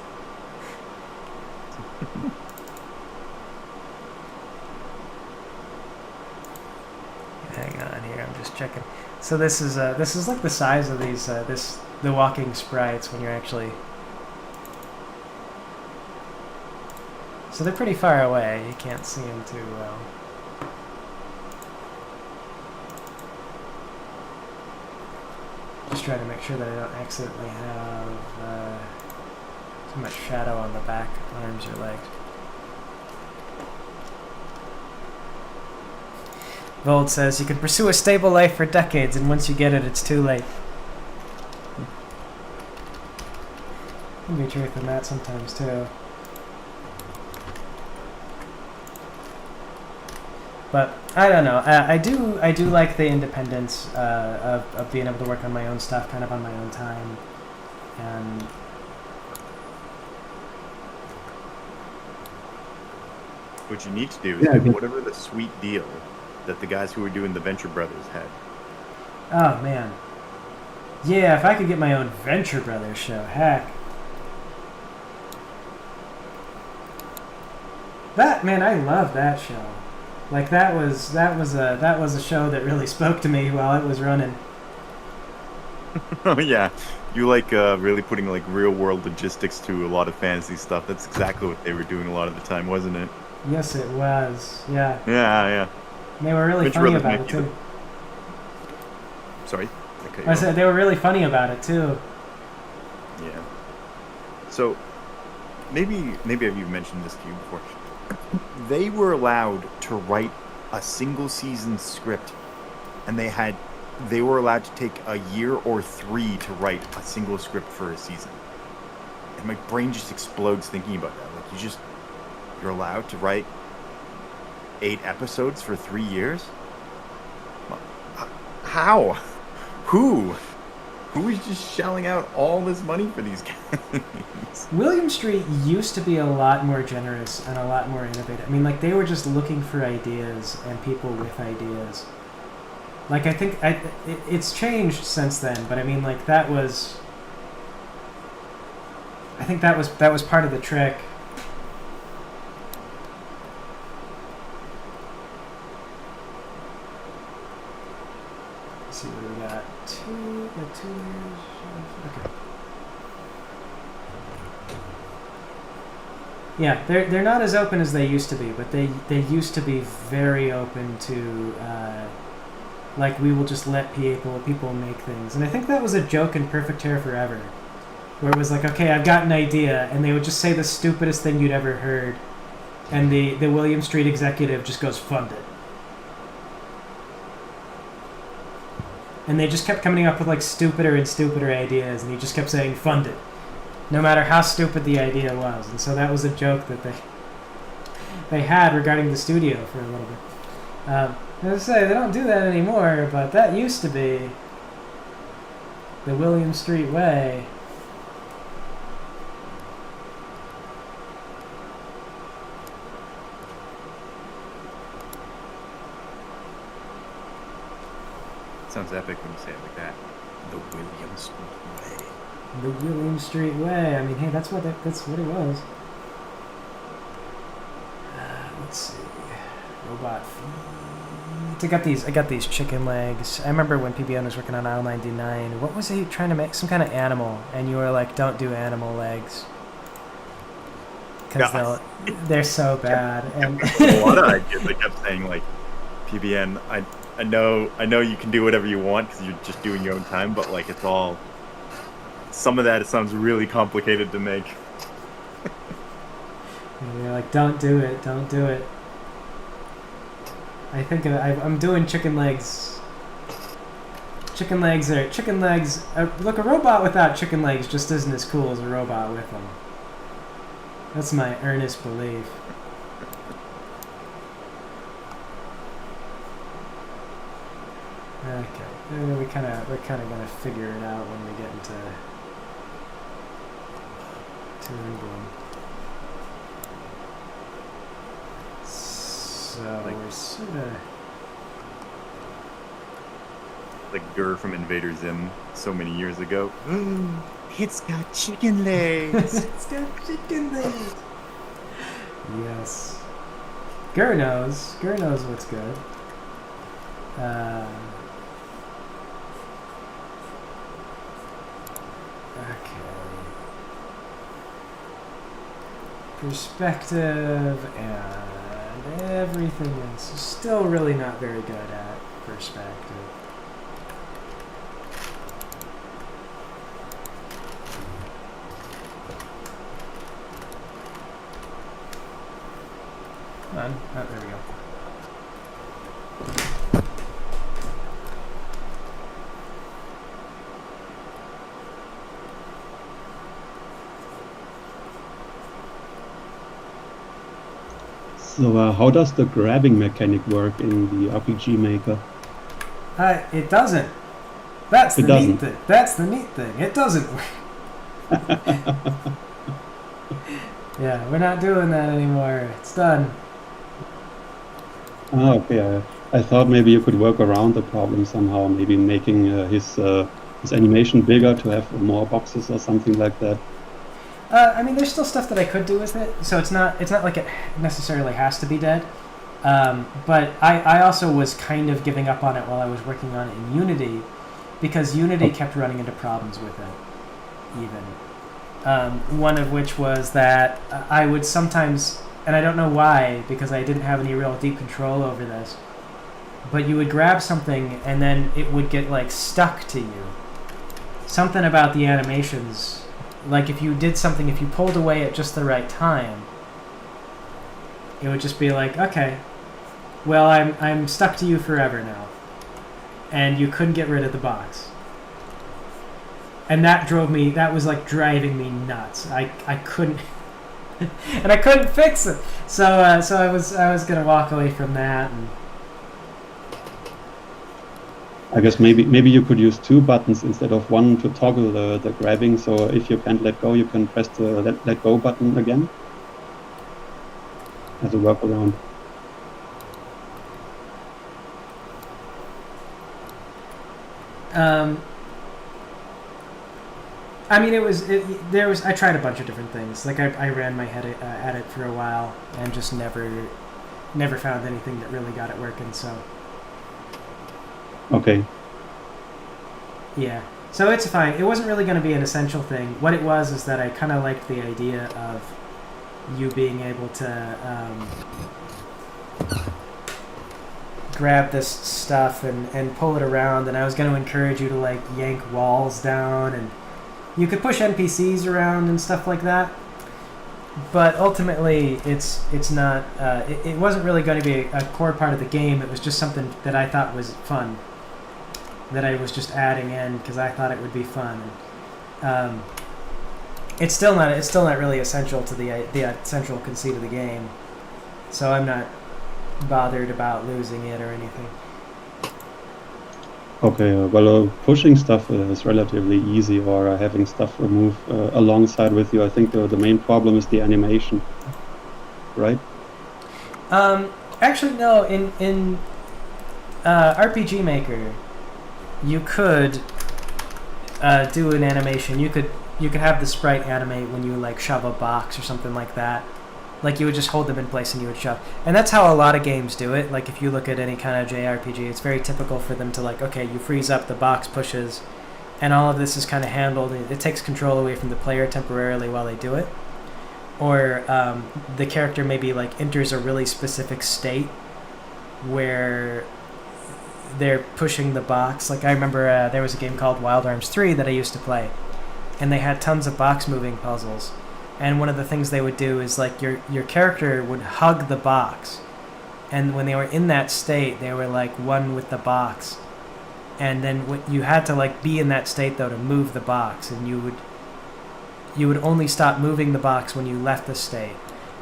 Hang on here, I'm just checking. So this is like the size of these the walking sprites when you're actually. So they're pretty far away. You can't see them too well. Just trying to make sure that I don't accidentally have too much shadow on the back arms or legs. Vold says, you can pursue a stable life for decades, and once you get it, it's too late. Can be truth in that sometimes, too. But, I don't know. I do like the independence of being able to work on my own stuff, kind of on my own time. And What you need to do is Yeah, I do guess- whatever the sweet deal that the guys who were doing the Venture Brothers had. oh, man. Yeah, if I could get my own Venture Brothers show, heck. That, man, I love that show. Like that was a show that really spoke to me while it was running. Oh yeah, you like really putting like real world logistics to a lot of fantasy stuff. That's exactly what they were doing a lot of the time, wasn't it? Yes, it was. Yeah, Yeah. they were really Venture funny Brothers about it make you too. Sorry. Okay. I said they were really funny about it too. Yeah. So maybe I've mentioned this to you before. They were allowed to write a single season script, and they were allowed to take a year or 3 to write a single script for a season. And my brain just explodes thinking about that. Like you're allowed to write 8 episodes for 3 years? How? Who is just shelling out all this money for these guys? William Street used to be a lot more generous and a lot more innovative. I mean, like they were just looking for ideas and people with ideas. Like I think it's changed since then, but I mean, like that was. I think that was part of the trick. Let's see what we got. 2 years. Okay. Yeah, they're not as open as they used to be, but they used to be very open to like we will just let people make things, and I think that was a joke in Perfect Hair Forever, where it was like, okay, I've got an idea, and they would just say the stupidest thing you'd ever heard, And the William Street executive just goes, fund it. And they just kept coming up with like stupider and stupider ideas, and he just kept saying, fund it. No matter how stupid the idea was. And so that was a joke that they had regarding the studio for a little bit. As I say, they don't do that anymore, but that used to be the William Street way. Sounds epic when you say it like that. The William Street way. The William Street way. I mean, hey, that's what it was. Let's see. Robot feet. I got these chicken legs. I remember when PBN was working on Aisle 99. What was he trying to make? Some kind of animal, and you were like, "Don't do animal legs." Because they're so bad. And a lot of ideas. They kept saying like, PBN, I know you can do whatever you want because you're just doing your own time, but like it's all. Some of that it sounds really complicated to make. And you're like, don't do it, don't do it. I think I'm doing chicken legs. Chicken legs. Look, a robot without chicken legs just isn't as cool as a robot with them. That's my earnest belief. Okay, we're kind of gonna figure it out when we get into Toon Boom. So we're sort of like Gur from Invader Zim so many years ago. It's got chicken legs. It's got chicken legs. Yes. Gur knows what's good. Perspective and everything else is still really not very good at perspective. Come on. Oh, there we go. So how does the grabbing mechanic work in the RPG Maker? It doesn't. That's the It doesn't. neat thing. That's the neat thing. It doesn't work. Yeah, we're not doing that anymore. It's done. Ah, okay. I thought maybe you could work around the problem somehow, maybe making his animation bigger to have more boxes or something like that. I mean, there's still stuff that I could do with it, so it's not like it necessarily has to be dead. But I also was kind of giving up on it while I was working on it in Unity, because Unity kept running into problems with it, even. One of which was that I would sometimes, and I don't know why, because I didn't have any real deep control over this, but you would grab something and then it would get like stuck to you. Something about the animations, like if you did something, if you pulled away at just the right time, it would just be like, okay, well, I'm stuck to you forever now. And you couldn't get rid of the box. And that was like driving me nuts. I couldn't, and I couldn't fix it. So I was gonna walk away from that. And I guess maybe you could use two buttons instead of one to toggle the grabbing. So if you can't let go, you can press the let go button again as a workaround. I mean, I tried a bunch of different things. Like I ran my head at it for a while and just never found anything that really got it working. So Okay. yeah, so it's fine. It wasn't really going to be an essential thing. What it was is that I kind of liked the idea of you being able to grab this stuff and pull it around, and I was going to encourage you to like yank walls down, and you could push NPCs around and stuff like that. but ultimately it's not. It wasn't really going to be a core part of the game. It was just something that I thought was fun. That I was just adding in because I thought it would be fun. It's still not. It's still not really essential to the central conceit of the game. So I'm not bothered about losing it or anything. Okay, well, pushing stuff is relatively easy, or having stuff move alongside with you. I think the main problem is the animation, right? Actually, no. In RPG Maker, you could do an animation. You could have the sprite animate when you like shove a box or something like that. Like you would just hold them in place and you would shove. And that's how a lot of games do it. Like if you look at any kind of JRPG, it's very typical for them to like, okay, you freeze up, the box pushes, and all of this is kind of handled. It takes control away from the player temporarily while they do it. Or the character maybe like enters a really specific state where they're pushing the box. Like I remember there was a game called Wild Arms 3 that I used to play, and they had tons of box moving puzzles. And one of the things they would do is like your character would hug the box, and when they were in that state, they were like one with the box. And then you had to like be in that state though to move the box, and you would only stop moving the box when you left the state.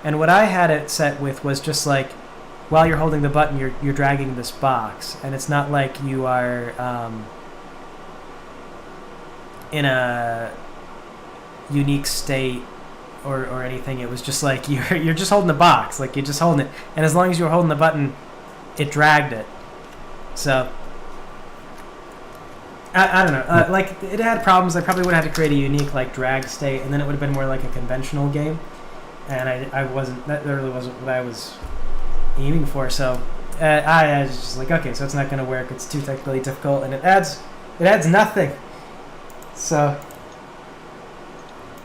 And what I had it set with was just like, while you're holding the button, you're dragging this box, and it's not like you are in a unique state or anything. It was just like you're just holding the box, like you're just holding it, and as long as you were holding the button, it dragged it. So I don't know. Like it had problems. I probably would have had to create a unique like drag state, and then it would have been more like a conventional game. And I wasn't. That really wasn't what I was aiming for. So I was just like, okay, so it's not going to work. It's too technically difficult, and it adds nothing. So.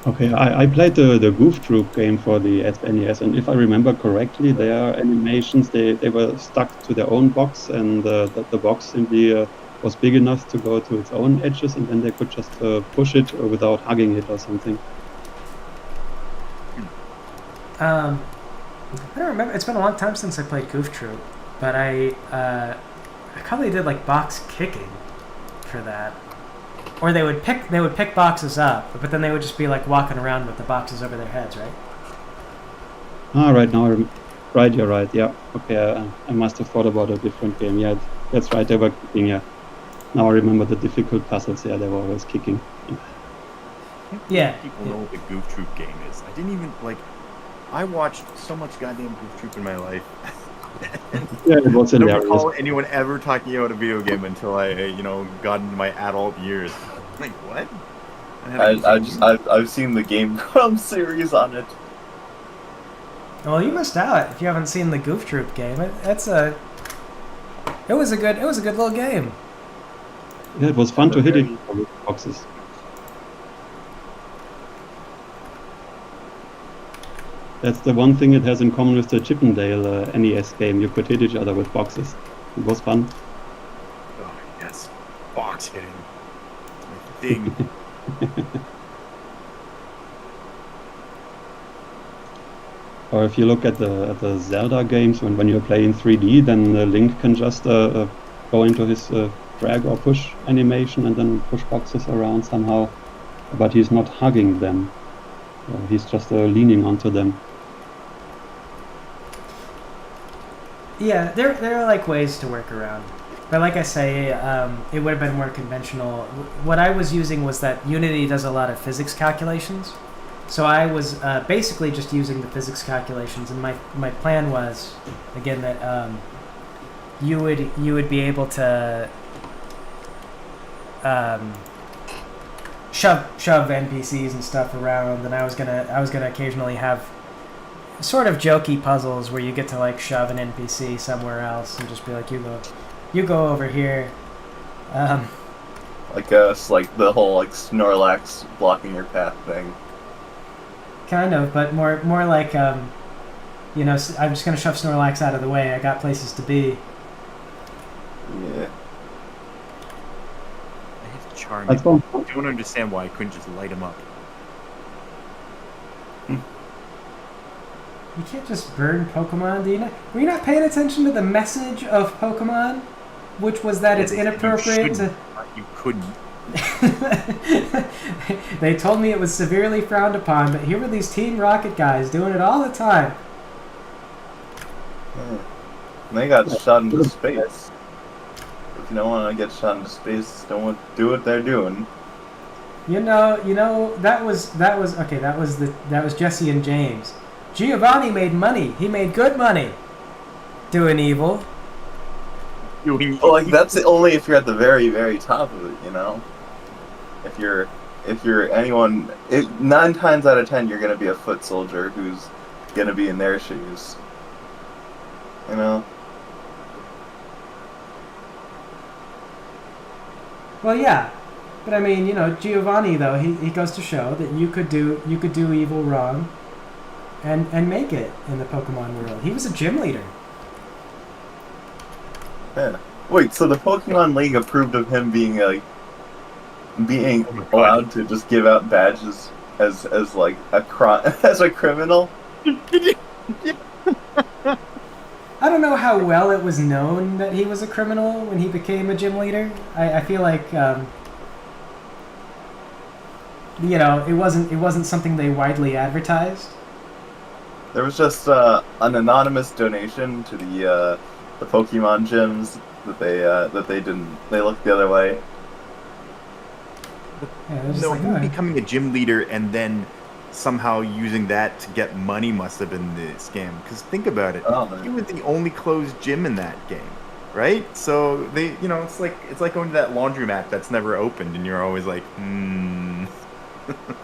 Okay, I played the Goof Troop game for the SNES, and if I remember correctly, their animations, they were stuck to their own box, and the box simply was big enough to go to its own edges, and then they could just push it without hugging it or something. I don't remember. It's been a long time since I played Goof Troop, but I probably did like box kicking for that. Or they would pick boxes up, but then they would just be like walking around with the boxes over their heads, right? Ah, right now, right, you're right. Yeah, okay. I must have thought about a different game. Yeah, that's right. They were kicking. Yeah. Now I remember the difficult puzzles. Yeah, they were always kicking. Yeah. People know what the Goof Troop game is. I didn't even like. I watched so much goddamn Goof Troop in my life. Yeah, it was I don't hilarious. recall anyone ever talking about a video game until I, got into my adult years. Like what? I've seen the Game Grumps series on it. Well, you missed out if you haven't seen the Goof Troop game. It was a good little game. Yeah, it was fun to hit it with boxes. That's the one thing it has in common with the Chippendale NES game. You could hit each other with boxes. It was fun. Oh yes, box hitting. My thing. Or if you look at the Zelda games, when you're playing 3D, then Link can just go into his drag or push animation and then push boxes around somehow, but he's not hugging them. He's just leaning onto them. Yeah, there are like ways to work around, but like I say, it would have been more conventional. What I was using was that Unity does a lot of physics calculations, so I was basically just using the physics calculations, and my plan was, again, that you would be able to shove NPCs and stuff around, and I was gonna occasionally have sort of jokey puzzles where you get to like shove an NPC somewhere else and just be like, you go over here. Like the whole like Snorlax blocking your path thing. Kind of, but more like I'm just gonna shove Snorlax out of the way. I got places to be. Yeah. It's charming. That's fun. I don't understand why I couldn't just light him up. You can't just burn Pokemon. Were you not paying attention to the message of Pokemon, which was that it's inappropriate to? You couldn't. They told me it was severely frowned upon, but here were these Team Rocket guys doing it all the time. And they got shot into space. If you don't want to get shot into space, don't do what they're doing. You know that was okay. That was Jesse and James. Giovanni made money. He made good money doing evil. Well, like that's only if you're at the very, very top of it, you know. If you're anyone, 9 times out of 10, you're gonna be a foot soldier who's gonna be in their shoes. You know. Well, yeah, but I mean, Giovanni though he goes to show that you could do evil wrong, and make it in the Pokemon world. He was a gym leader. Yeah. Wait, so the Pokemon League approved of him being allowed to just give out badges as like a as a criminal? I don't know how well it was known that he was a criminal when he became a gym leader. I feel like it wasn't something they widely advertised. There was just an anonymous donation to the Pokemon gyms that they looked the other way. Yeah, it was just No, like, him oh. becoming a gym leader and then somehow using that to get money must have been the scam. Because think about it, Oh, he was the only closed gym in that game, right? So they, it's like going to that laundromat that's never opened, and you're always like,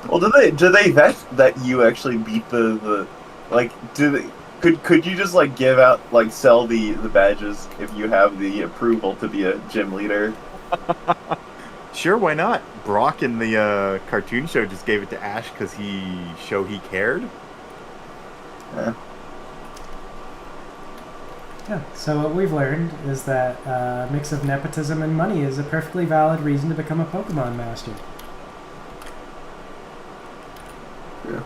Well, do they vet that you actually beat the like? Could you just like give out sell the badges if you have the approval to be a gym leader? Sure, why not? Brock in the cartoon show just gave it to Ash because he cared. Yeah. Yeah, so what we've learned is that a mix of nepotism and money is a perfectly valid reason to become a Pokemon master. Yeah.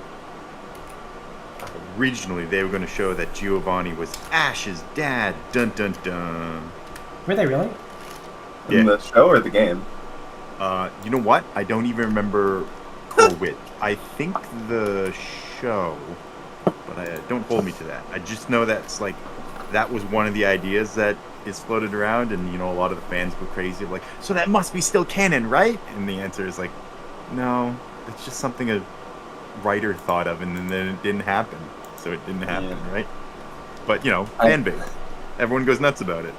Originally, they were going to show that Giovanni was Ash's dad. Dun dun dun. Were they really? In the show or the game? You know what? I don't even remember for which. I think the show, but don't hold me to that. I just know that was one of the ideas that is floated around, and a lot of the fans go crazy, like, so that must be still canon, right? And the answer is like, no, it's just something a writer thought of, and then it didn't happen, so it didn't happen, right? But fan base, everyone goes nuts about it.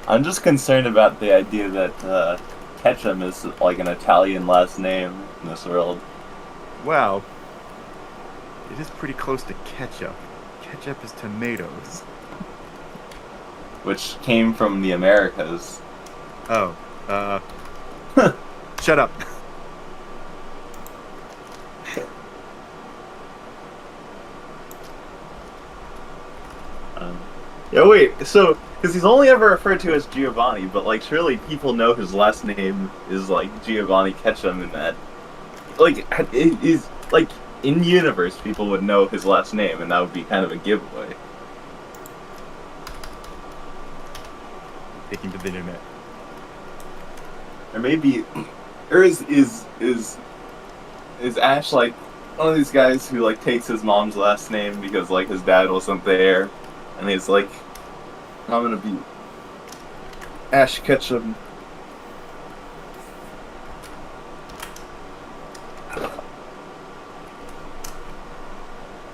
I'm just concerned about the idea that Ketchum is like an Italian last name in this world. Well, it is pretty close to ketchup. Ketchup is tomatoes. Which came from the Americas. Oh, shut up. Yeah, wait, so, because he's only ever referred to as Giovanni, but, surely people know his last name is, Giovanni Ketchum, and that, it is, in-universe, people would know his last name, and that would be kind of a giveaway. Taking to the internet. Or maybe, or is Ash, one of these guys who, takes his mom's last name because, his dad wasn't there, and he's like, I'm gonna be Ash Ketchum.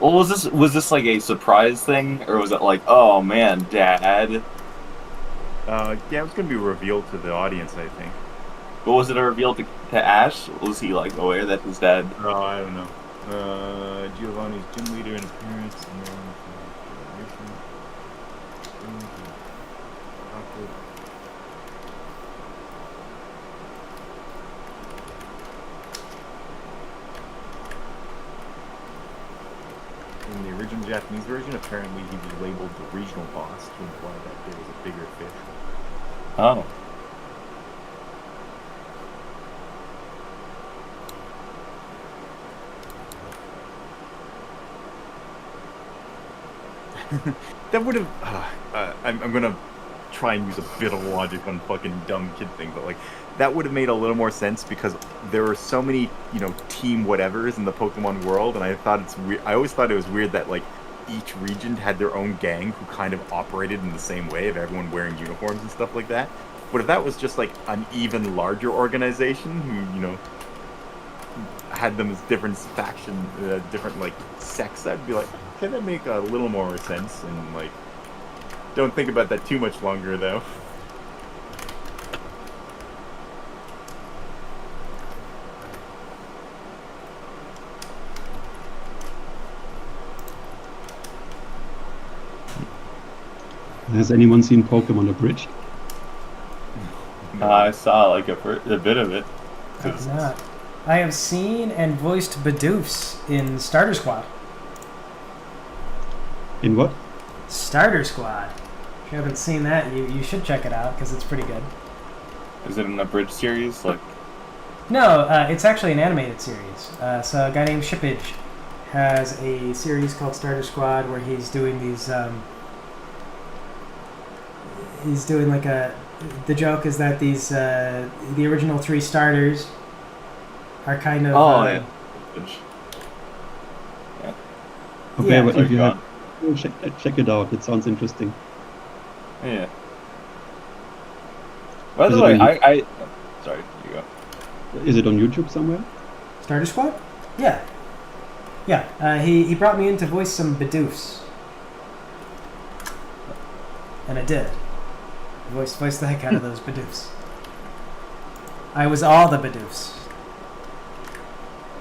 Well, was this a surprise thing, or was it oh man, Dad? Yeah, it was gonna be revealed to the audience, I think. But was it a reveal to Ash? Was he aware that his dad? Oh, I don't know. Giovanni's gym leader in appearance. In the original Japanese version, apparently he was labeled the regional boss to imply that there was a bigger fish. Oh. that would have. I'm gonna try and use a bit of logic on fucking dumb kid thing, but like that would have made a little more sense because there were so many, team whatevers in the Pokemon world, and I thought it's weird. I always thought it was weird that like each region had their own gang who kind of operated in the same way of everyone wearing uniforms and stuff like that. But if that was just like an even larger organization who, had them as different faction, different like sects, I'd be like, okay, that make a little more sense, and like, don't think about that too much longer though. Has anyone seen Pokemon Abridged? I saw like a bit of it. I have not. I have seen and voiced Bidoofs in Starter Squad. In what? Starter Squad. If you haven't seen that, you should check it out because it's pretty good. Is it an abridged series? Like, No, it's actually an animated series. So a guy named Shippage has a series called Starter Squad where he's doing these. He's doing like a. The joke is that these the original 3 starters are kind of. yeah. Okay, Yeah. but Sorry, if you go have, check it out. It sounds interesting. Yeah. By Is the it way, on I sorry, you go. Is it on YouTube somewhere? Starter Squad? Yeah. Yeah. He brought me in to voice some Bidoofs. And it did. Voiced the heck out of those Bidoofs. I was all the Bidoofs.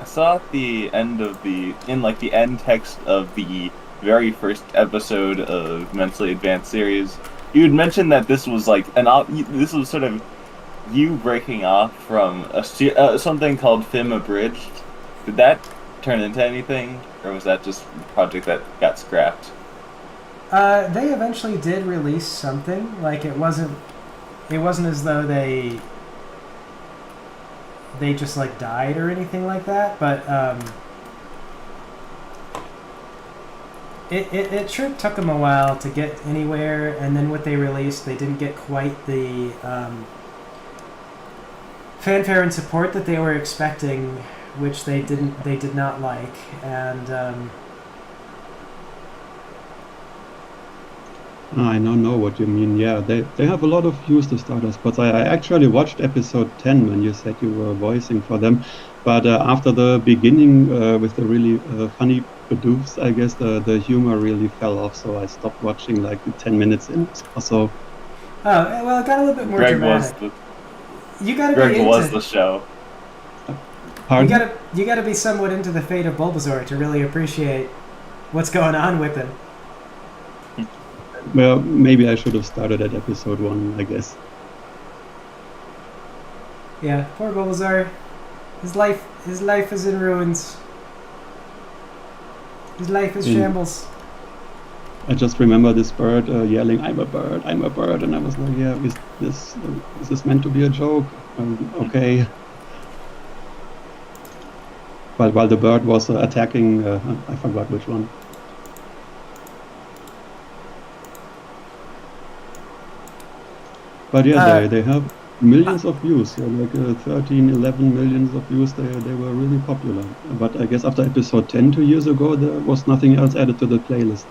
I saw at the end of the end text of the very first episode of Mentally Advanced series, you had mentioned that this was like this was sort of you breaking off from something called Fim Abridged. Did that turn into anything, or was that just a project that got scrapped? They eventually did release something. Like it wasn't as though they just like died or anything like that. But it sure took them a while to get anywhere. And then what they released, they didn't get quite the fanfare and support that they were expecting, which they did not like. And I don't know what you mean. Yeah, they have a lot of views, the starters, but I actually watched episode 10 when you said you were voicing for them. But after the beginning with the really funny Bidoofs, I guess the humor really fell off, so I stopped watching like 10 minutes in or so. oh well, it got a little bit more dramatic. You gotta be Greg into. was the show. Pardon? You gotta be somewhat into the fate of Bulbasaur to really appreciate what's going on with him. Well, maybe I should have started at episode 1, I guess. Yeah, poor Bulbasaur. His life is in ruins. His life is shambles. I just remember this bird yelling, I'm a bird," and I was like, yeah, is this meant to be a joke? Okay. While the bird was attacking, I forgot which one. But yeah, they have millions of views, so like 13, 11 millions of views. They were really popular. But I guess after episode 10 2 years ago, there was nothing else added to the playlist.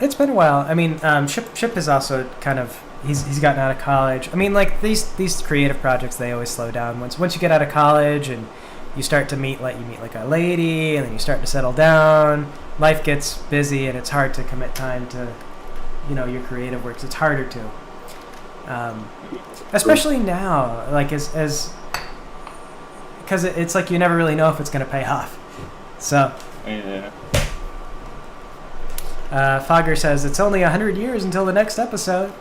It's been a while. I mean, Chip is also kind of he's gotten out of college. I mean, like these creative projects, they always slow down once you get out of college and you start to meet like a lady, and then you start to settle down. Life gets busy, and it's hard to commit time to your creative works. It's harder to, especially now, like as because it's like you never really know if it's going to pay off. So. Yeah. Fogger says it's only 100 years until the next episode.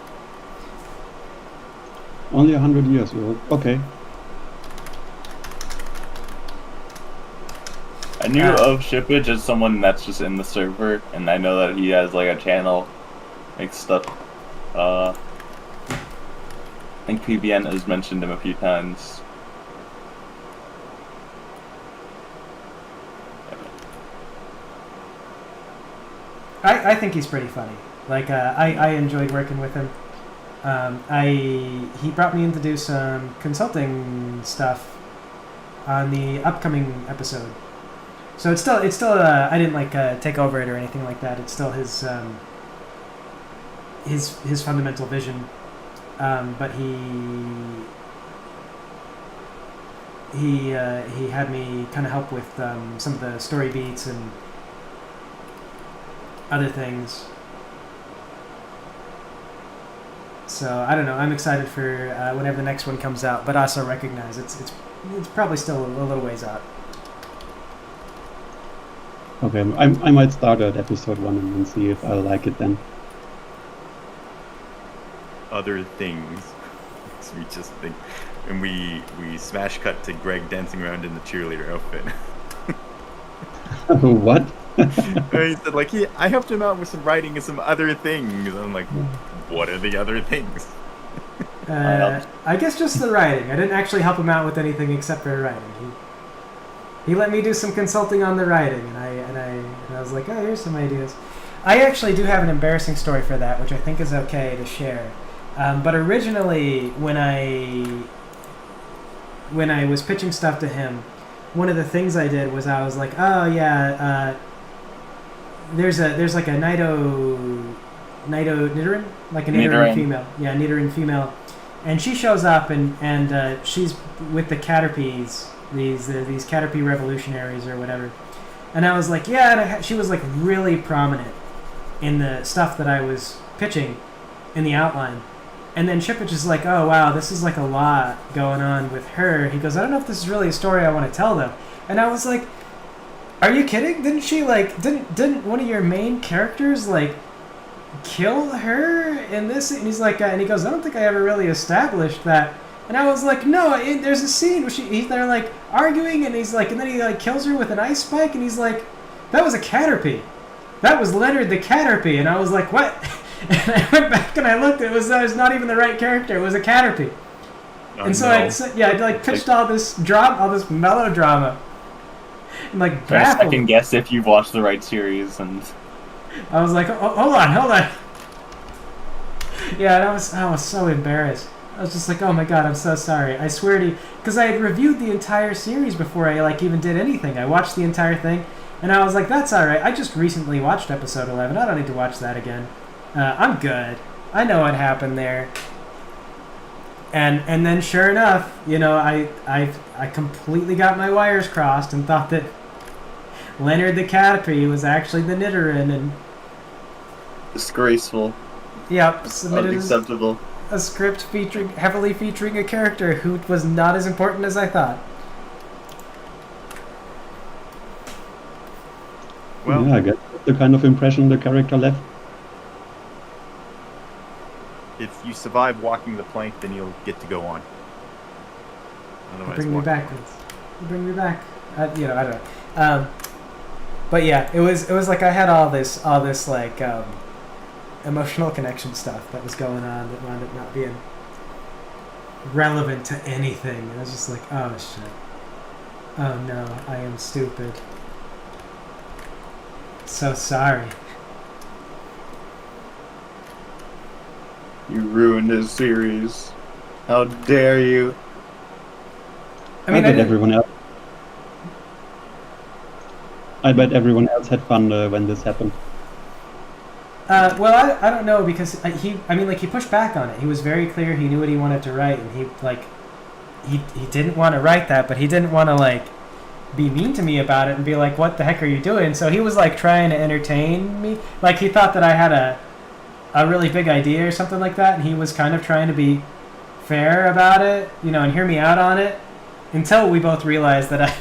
Only 100 years. Okay. I knew of Shippage as someone that's just in the server, and I know that he has like a channel, makes stuff. I think PBN has mentioned him a few times. I think he's pretty funny. Like I enjoyed working with him. He brought me in to do some consulting stuff on the upcoming episode. So it's still I didn't like take over it or anything like that. It's still his fundamental vision, but he had me kind of help with some of the story beats and other things. So I don't know. I'm excited for whenever the next one comes out, but also recognize it's probably still a little ways out. Okay, I might start at episode 1 and then see if I like it then. Other things. So we just think, and we smash cut to Greg dancing around in the cheerleader outfit. What? He said, like, I helped him out with some writing and some other things. I'm like, what are the other things? I guess just the writing. I didn't actually help him out with anything except for writing. He let me do some consulting on the writing, and I was like, oh, here's some ideas. I actually do have an embarrassing story for that, which I think is okay to share. But originally, when I was pitching stuff to him, one of the things I did was I was like, oh yeah, there's like a Nidoran, like a Nidoran female, yeah, Nidoran female, and she shows up and she's with the Caterpies, these Caterpie revolutionaries or whatever, and I was like, yeah, and she was like really prominent in the stuff that I was pitching in the outline. And then Chipich is like, oh, wow, this is like a lot going on with her. He goes, I don't know if this is really a story I want to tell, though. And I was like, are you kidding? Didn't she, like, didn't one of your main characters, like, kill her in this? And he's like, and he goes, I don't think I ever really established that. And I was like, no, there's a scene where they're, like, arguing, and he's like, and then he, like, kills her with an ice spike, and he's like, that was a Caterpie. That was Leonard the Caterpie. And I was like, what? And I went back and I looked. It was not even the right character. It was a Caterpie. And so I like pitched all this drama, all this melodrama. And like baffled. I can guess if you've watched the right series, and I was like, oh, hold on. Yeah, and I was so embarrassed. I was just like, oh my god, I'm so sorry. I swear to you, because I had reviewed the entire series before I like even did anything. I watched the entire thing, and I was like, that's all right. I just recently watched episode 11. I don't need to watch that again. I'm good. I know what happened there. And then sure enough, you know, I completely got my wires crossed and thought that Leonard the Caterpie was actually the Nidoran, and disgraceful. Yep, submitted unacceptable. A script heavily featuring a character who was not as important as I thought. Well, yeah, I guess that's the kind of impression the character left. if you survive walking the plank, then you'll get to go on. Otherwise, bring me backwards. Bring me back. You know, I don't know. But yeah, it was like I had all this like emotional connection stuff that was going on that wound up not being relevant to anything. And I was just like, oh shit. Oh no, I am stupid. So sorry. You ruined his series. How dare you? I bet everyone else had fun when this happened. Well, I don't know, because he pushed back on it. He was very clear. He knew what he wanted to write, and he didn't want to write that, but he didn't want to like be mean to me about it and be like, "What the heck are you doing?" So he was like trying to entertain me. Like he thought that I had a really big idea or something like that, and he was kind of trying to be fair about it, you know, and hear me out on it. Until we both realized that I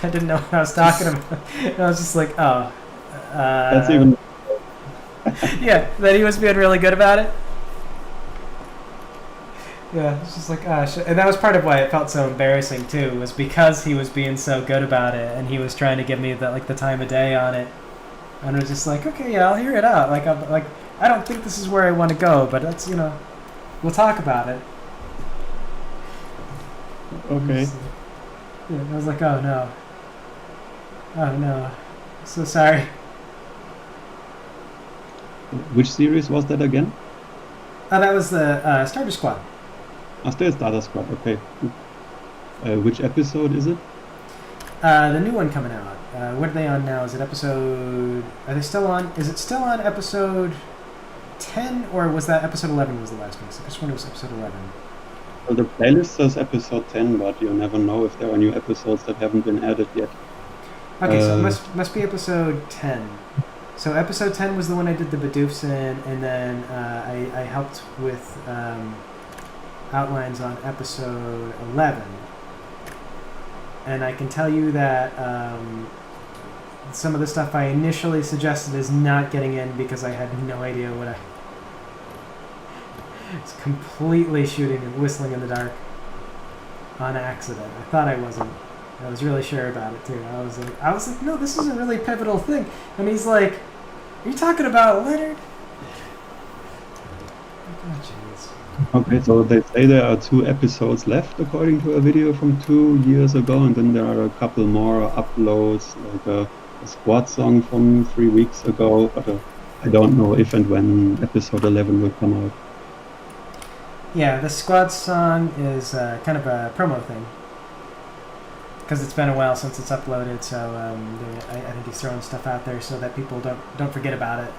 didn't know what I was talking about. And I was just like, oh. That's even... Yeah, that he was being really good about it. Yeah, it's just like, ah, shit. And that was part of why it felt so embarrassing, too, was because he was being so good about it, and he was trying to give me the time of day on it. And I was just like, okay, yeah, I'll hear it out. I don't think this is where I want to go, but that's, you know, we'll talk about it. Okay. Yeah, I was like, oh no. Oh no. So sorry. Which series was that again? That was the Starter Squad. Still Starter Squad. Okay. Which episode is it? The new one coming out. What are they on now? Is it episode? Are they still on? Is it still on episode 10, or was that episode 11? Was the last one? So I just wonder it was episode 11. Well, the playlist says episode 10, but you never know if there are new episodes that haven't been added yet. Okay, so it must be episode 10. So episode 10 was the one I did the Bidoofs in, and then I helped with outlines on episode 11. And I can tell you that some of the stuff I initially suggested is not getting in because I had no idea what I... It's completely shooting and whistling in the dark on accident. I thought I wasn't. I was really sure about it too. I was like, no, this is a really pivotal thing. And he's like, are you talking about Leonard? Oh, jeez. Okay, so they say there are 2 episodes left according to a video from 2 years ago, and then there are a couple more uploads, like a squad song from 3 weeks ago, but I don't know if and when episode 11 will come out. Yeah, the squad song is kind of a promo thing. Because it's been a while since it's uploaded, so I think he's throwing stuff out there so that people don't forget about it.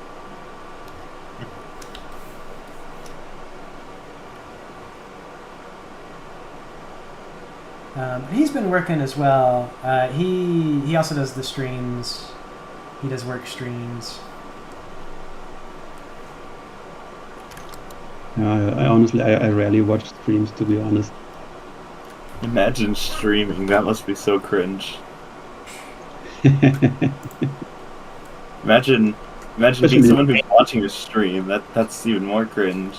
He's been working as well. He also does the streams. He does work streams. I honestly, I rarely watch streams, to be honest. Imagine streaming. That must be so cringe. Imagine being someone who's watching a stream. That's even more cringe.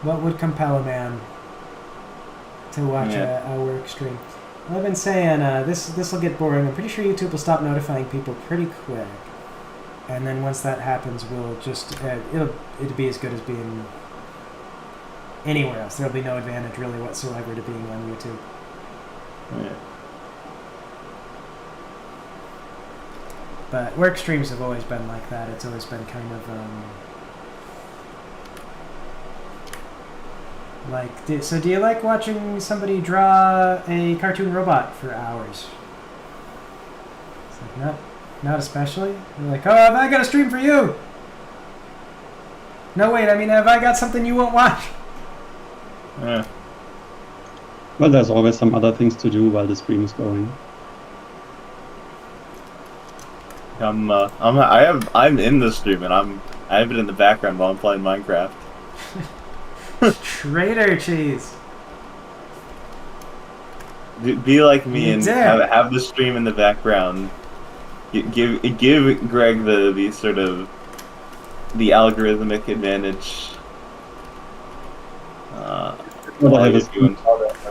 What would compel a man to watch a work stream? Well, I've been saying this will get boring. I'm pretty sure YouTube will stop notifying people pretty quick, and then once that happens, we'll just it'll be as good as being anywhere else. There'll be no advantage really whatsoever to being on YouTube. Yeah. But work streams have always been like that. It's always been kind of so do you like watching somebody draw a cartoon robot for hours? It's like, not especially. You're like, oh, have I got a stream for you? No, wait, I mean, have I got something you won't watch? Yeah. Well, there's always some other things to do while the stream is going. I'm in the stream and I have it in the background while I'm playing Minecraft. Traitor cheese. Be like me You and dare. have the stream in the background. Give Greg the sort of the algorithmic advantage. Well, I have you're a doing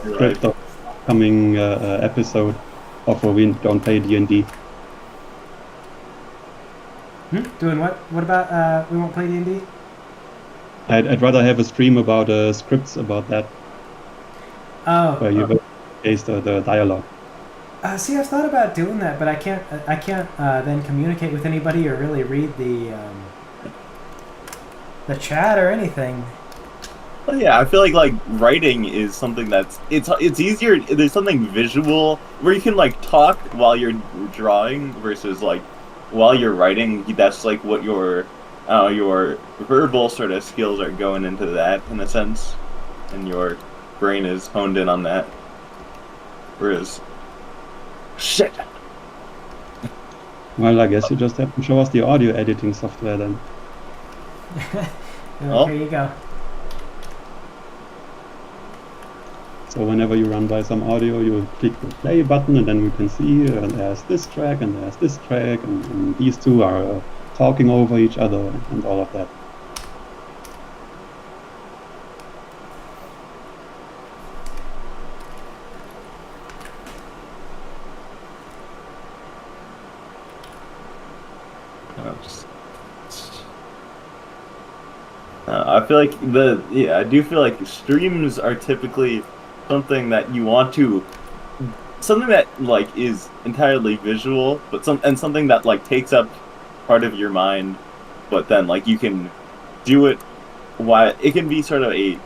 script of upcoming episode of We Don't Play D&D. Doing what? What about we won't play D&D? I'd rather have a stream about scripts about that, Oh. where you case the dialogue. See, I've thought about doing that, but I can't then communicate with anybody or really read the chat or anything. Well, yeah, I feel like writing is something that's it's easier. There's something visual where you can like talk while you're drawing versus like while you're writing. That's like what your verbal sort of skills are going into that in a sense, and your brain is honed in on that. Whereas, shit. Well, I guess you just have to show us the audio editing software then. Oh. Here you go. So whenever you run by some audio, you click the play button, and then we can see there's this track and there's this track, and these two are talking over each other and all of that. I feel like I do feel like streams are typically something that you want to, something that like is entirely visual, but something that like takes up part of your mind but then like you can do it. Why it can be sort of a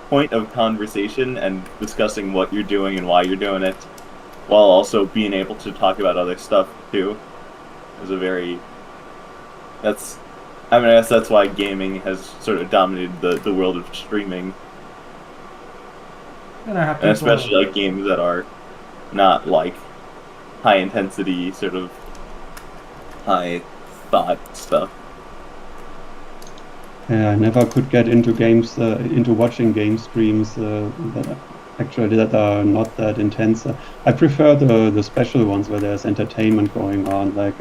point of conversation and discussing what you're doing and why you're doing it, while also being able to talk about other stuff too. Is a very I guess that's why gaming has sort of dominated the world of streaming, I don't know how and people. especially like games that are not like high intensity, sort of high thought stuff. Yeah, I never could get into games, into watching game streams that are not that intense. I prefer the special ones where there's entertainment going on, like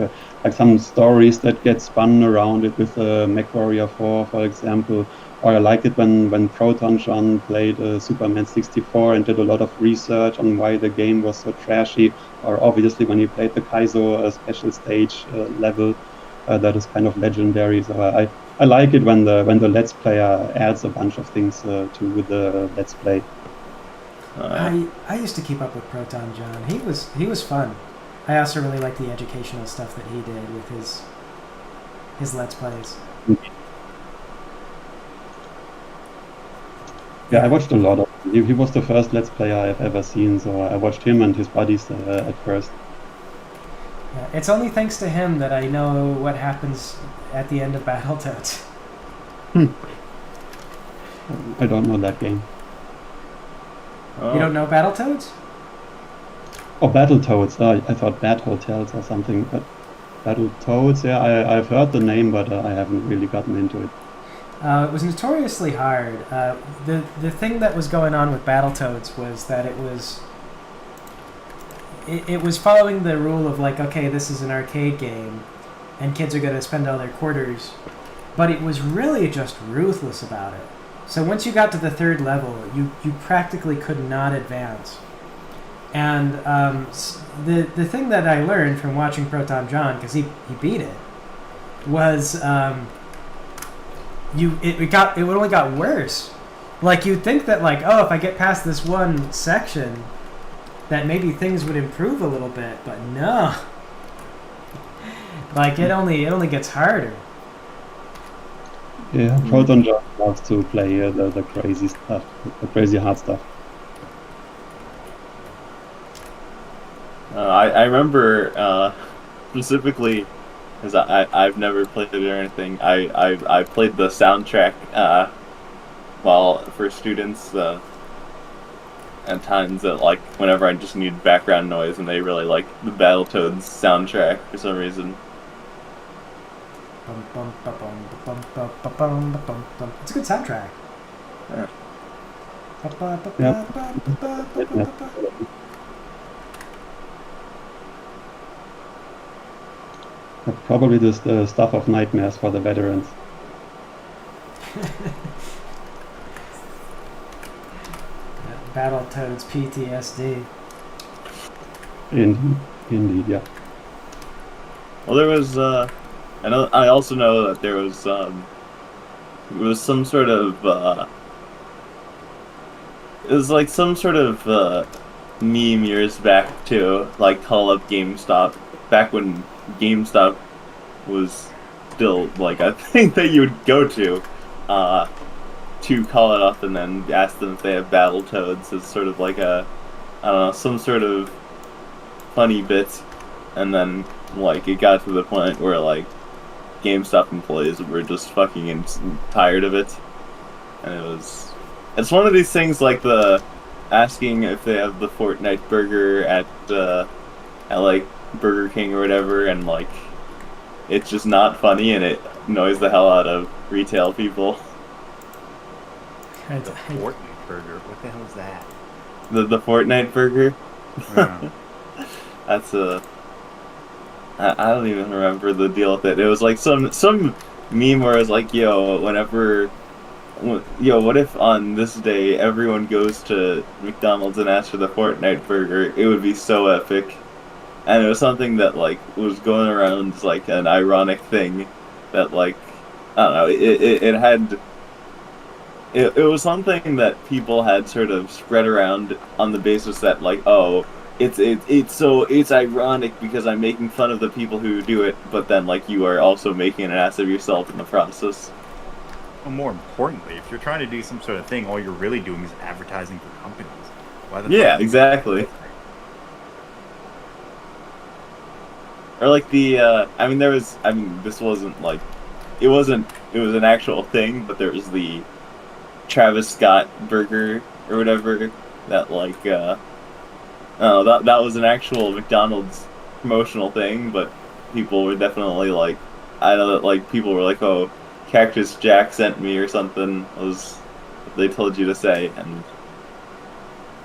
some stories that get spun around it with MechWarrior 4, for example. Or I liked it when Proton John played Superman 64 and did a lot of research on why the game was so trashy. Or obviously when he played the Kaizo special stage level, that is kind of legendary. So I like it when the Let's Player adds a bunch of things to the Let's Play. I used to keep up with Proton John. He was fun. I also really liked the educational stuff that he did with his Let's Plays. Yeah, I watched a lot of him. He was the first Let's Player I've ever seen, so I watched him and his buddies at first. Yeah, it's only thanks to him that I know what happens at the end of Battletoads. I don't know that game. Oh. You don't know Battletoads? Oh, Battletoads. I thought Bat Hotels or something. But Battletoads, yeah, I've heard the name, but I haven't really gotten into it. It was notoriously hard. The thing that was going on with Battletoads was that it was following the rule of like, okay, this is an arcade game, and kids are going to spend all their quarters, but it was really just ruthless about it. So once you got to the third level, you practically could not advance. And the thing that I learned from watching Proton John, because he beat it, was it only got worse. Like you'd think that like, oh, if I get past this one section, that maybe things would improve a little bit, but no. Like it only gets harder. Yeah, Proton John loves to play the crazy stuff, the crazy hard stuff. I remember specifically, because I've never played it or anything. I played the soundtrack for students at times that like whenever I just need background noise, and they really like the Battletoads soundtrack for some reason. It's a good soundtrack. Yeah. Probably the stuff of nightmares for the veterans. Battletoads PTSD. Indeed, yeah. Well, there was I also know that there was some sort of it was like some sort of meme years back too, like call up GameStop back when GameStop was still like a thing that you would go to call it up and then ask them if they have Battletoads as sort of like a, I don't know, some sort of funny bit, and then like it got to the point where like GameStop employees were just fucking tired of it, and it's one of these things like the asking if they have the Fortnite burger at like Burger King or whatever, and like it's just not funny and it annoys the hell out of retail people. The Fortnite burger. What the hell is that? The Fortnite burger. Yeah. That's I don't even remember the deal with it. It was like some meme where it was like, what if on this day everyone goes to McDonald's and asks for the Fortnite burger? It would be so epic. And it was something that like was going around as like an ironic thing that like, I don't know, it was something that people had sort of spread around on the basis that like, oh, it's ironic because I'm making fun of the people who do it, but then like you are also making an ass of yourself in the process. Well, more importantly, if you're trying to do some sort of thing, all you're really doing is advertising for companies. Why the Yeah, fuck? exactly. Or like this wasn't like, it was an actual thing, but there was the Travis Scott burger or whatever that like, oh, that was an actual McDonald's promotional thing, but people were definitely like, I know that like people were like, oh, Cactus Jack sent me or something, was what they told you to say, and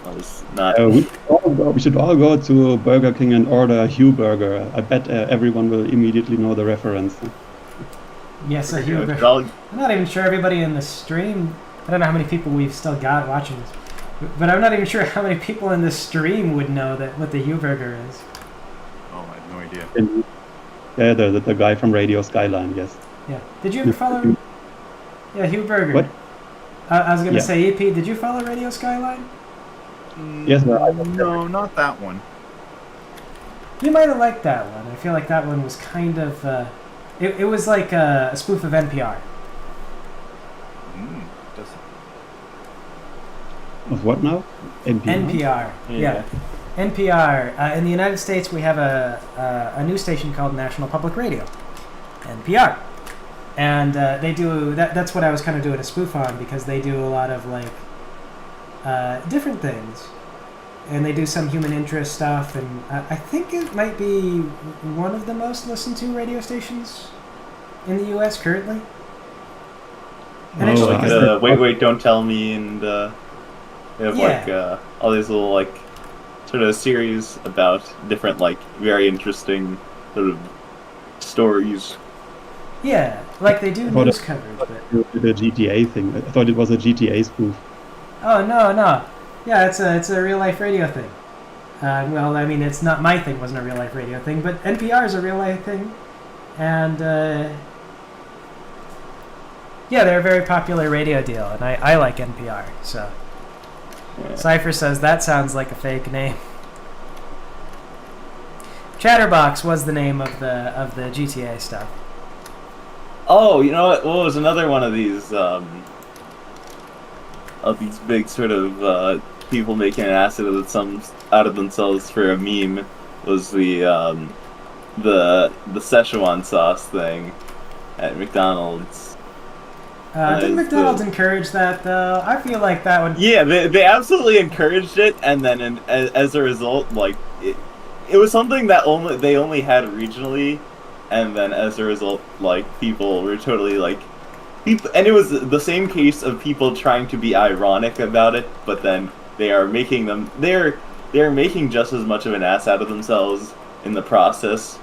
I was not. We should all go to Burger King and order a Hugh burger. I bet everyone will immediately know the reference. Yes, a Hugh burger. I'll- I'm not even sure everybody in the stream. I don't know how many people we've still got watching this, but I'm not even sure how many people in the stream would know what the Hugh burger is. Oh, I have no idea. And, yeah, the guy from Radio Skyline, yes. Yeah. Did you ever follow? Yeah, Hugh Burger. What? I was gonna Yeah. say, EP. Did you follow Radio Skyline? Yes, No, not that one. You might have liked that one. I feel like that one was kind of. It was like a spoof of NPR. Does- Of what now? NPR. Yeah. NPR. In the United States, we have a news station called National Public Radio, NPR, and they do that. That's what I was kind of doing a spoof on because they do a lot of like different things, and they do some human interest stuff, and I think it might be one of the most listened to radio stations in the U.S. currently. And it's Oh, like, I- Wait, don't tell me, and they have like all these little like sort of series about different like very interesting sort of stories. yeah, like they do What news coverage, but The GTA thing. I thought it was a GTA spoof. oh no, yeah, it's a real life radio thing. Well, I mean, it's not my thing. Wasn't a real life radio thing, but NPR is a real life thing, and yeah, they're a very popular radio deal, and I like NPR. So Yeah. Cypher says that sounds like a fake name. Chatterbox was the name of the GTA stuff. Oh, you know what was another one of these big sort of people making an ass out of themselves for a meme was the Szechuan sauce thing at McDonald's. Didn't Nice, McDonald's encourage that though? I feel like that one. Yeah, they absolutely encouraged it, and then as a result, like it was something that they only had regionally, and then as a result, like people were totally like people, and it was the same case of people trying to be ironic about it, but then they're making just as much of an ass out of themselves in the process,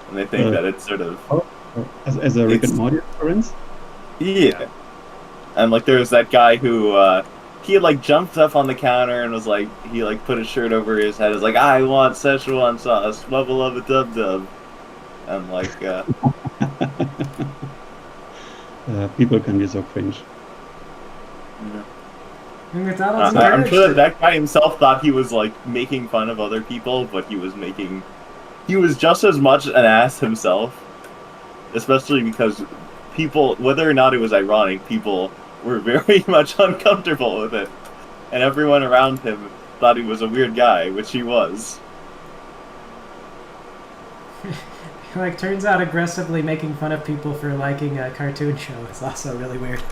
and they think that it's sort of As a Rick It's- and Morty reference? yeah. And like there was that guy who he had like jumped up on the counter and was like he like put his shirt over his head. Is like I want Szechuan sauce, lubba lubba dub dub, and like People can be so cringe. And McDonald's I'm encouraged sure it. that guy himself thought he was like making fun of other people, but he was just as much an ass himself, especially because people, whether or not it was ironic, people were very much uncomfortable with it, and everyone around him thought he was a weird guy, which he was. Like, turns out aggressively making fun of people for liking a cartoon show is also really weird.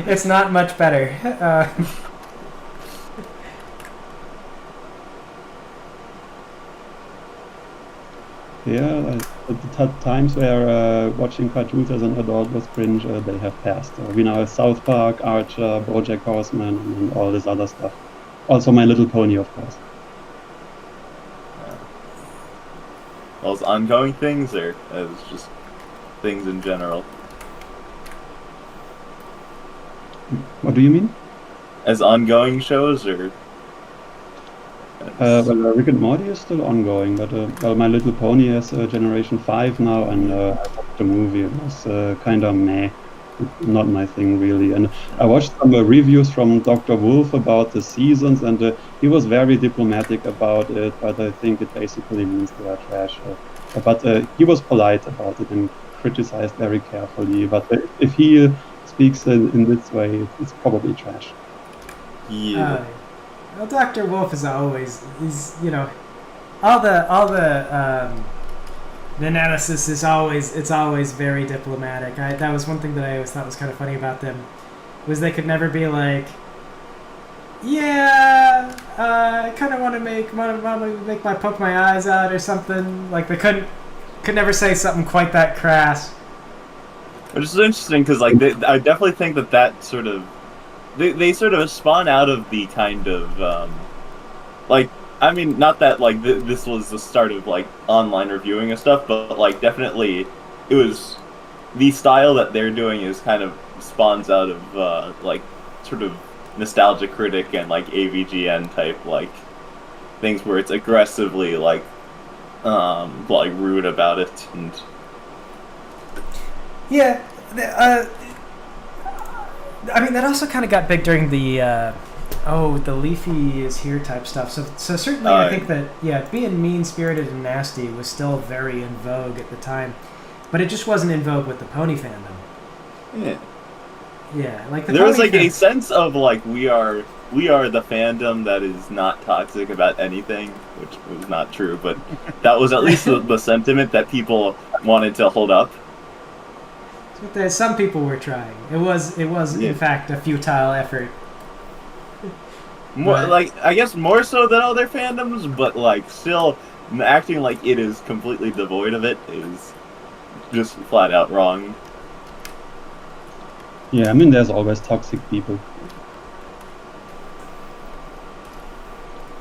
It's not much better. Yeah, the times where watching cartoons as an adult was cringe, they have passed. We now have South Park, Archer, BoJack Horseman, and all this other stuff. Also My Little Pony, of course. Those ongoing things, or as just things in general? What do you mean? As ongoing shows, or? Rick and Morty is still ongoing, but well, My Little Pony has Generation 5 now, and I watched the movie. It was kind of meh. not my thing really. And I watched some reviews from Dr. Wolf about the seasons, and he was very diplomatic about it, but I think it basically means they are trash. But he was polite about it and criticized very carefully. But if he speaks in this way, it's probably trash. Yeah. Well, Dr. Wolf is he's all the analysis is always very diplomatic. That was one thing that I always thought was kind of funny about them, was they could never be like, yeah, I kind of want to make my poke my eyes out or something. Like they could never say something quite that crass. Which is interesting because like I definitely think that sort of they sort of spawn out of the kind of like, I mean, not that like this was the start of like online reviewing and stuff, but like definitely it was the style that they're doing is kind of spawns out of like sort of nostalgia critic and like AVGN type like things where it's aggressively like rude about it. And yeah, I mean that also kind of got big during the the Leafy is here type stuff. So certainly I think that being mean-spirited and nasty was still very in vogue at the time, but it just wasn't in vogue with the pony fandom. yeah. Yeah, like there was like a sense of like we are the fandom that is not toxic about anything, which was not true, but that was at least the sentiment that people wanted to hold up. Some people were trying. It was in fact a futile effort. More like I guess more so than other fandoms, but like still acting like it is completely devoid of it is just flat out wrong. Yeah, I mean, there's always toxic people.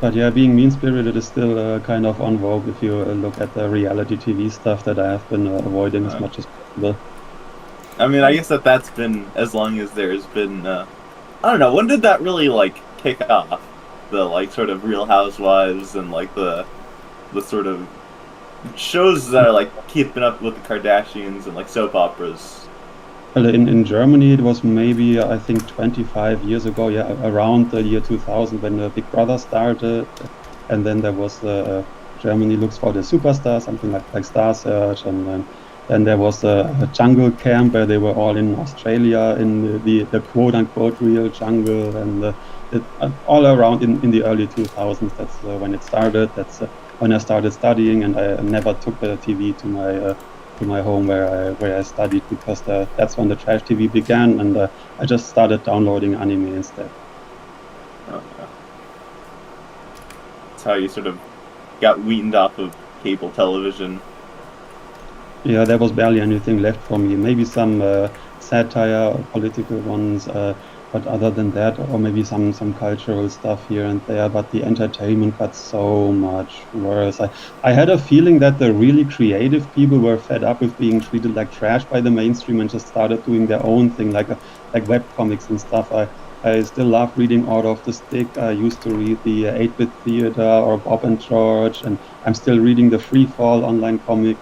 But yeah, being mean-spirited is still kind of on vogue if you look at the reality TV stuff that I have been avoiding as much as possible. I mean, I guess that's been as long as there's been. I don't know. When did that really like kick off? The like sort of Real Housewives and like the sort of shows that are like keeping up with the Kardashians and like soap operas. Well, in Germany, it was maybe, I think, 25 years ago, around the year 2000 when Big Brother started. And then there was Germany Looks for the Superstar, something like Star Search. And then there was a jungle camp where they were all in Australia in the quote-unquote real jungle. And all around in the early 2000s, that's when it started. That's when I started studying, and I never took the TV to my home where I studied, because that's when the trash TV began, and I just started downloading anime instead. Oh, yeah. That's how you sort of got weaned off of cable television. Yeah, there was barely anything left for me. Maybe some satire or political ones, but other than that, or maybe some cultural stuff here and there, but the entertainment got so much worse. I had a feeling that the really creative people were fed up with being treated like trash by the mainstream and just started doing their own thing, like webcomics and stuff. I still love reading Out of the Stick. I used to read the 8-Bit Theater or Bob and George, and I'm still reading the Free Fall online comic.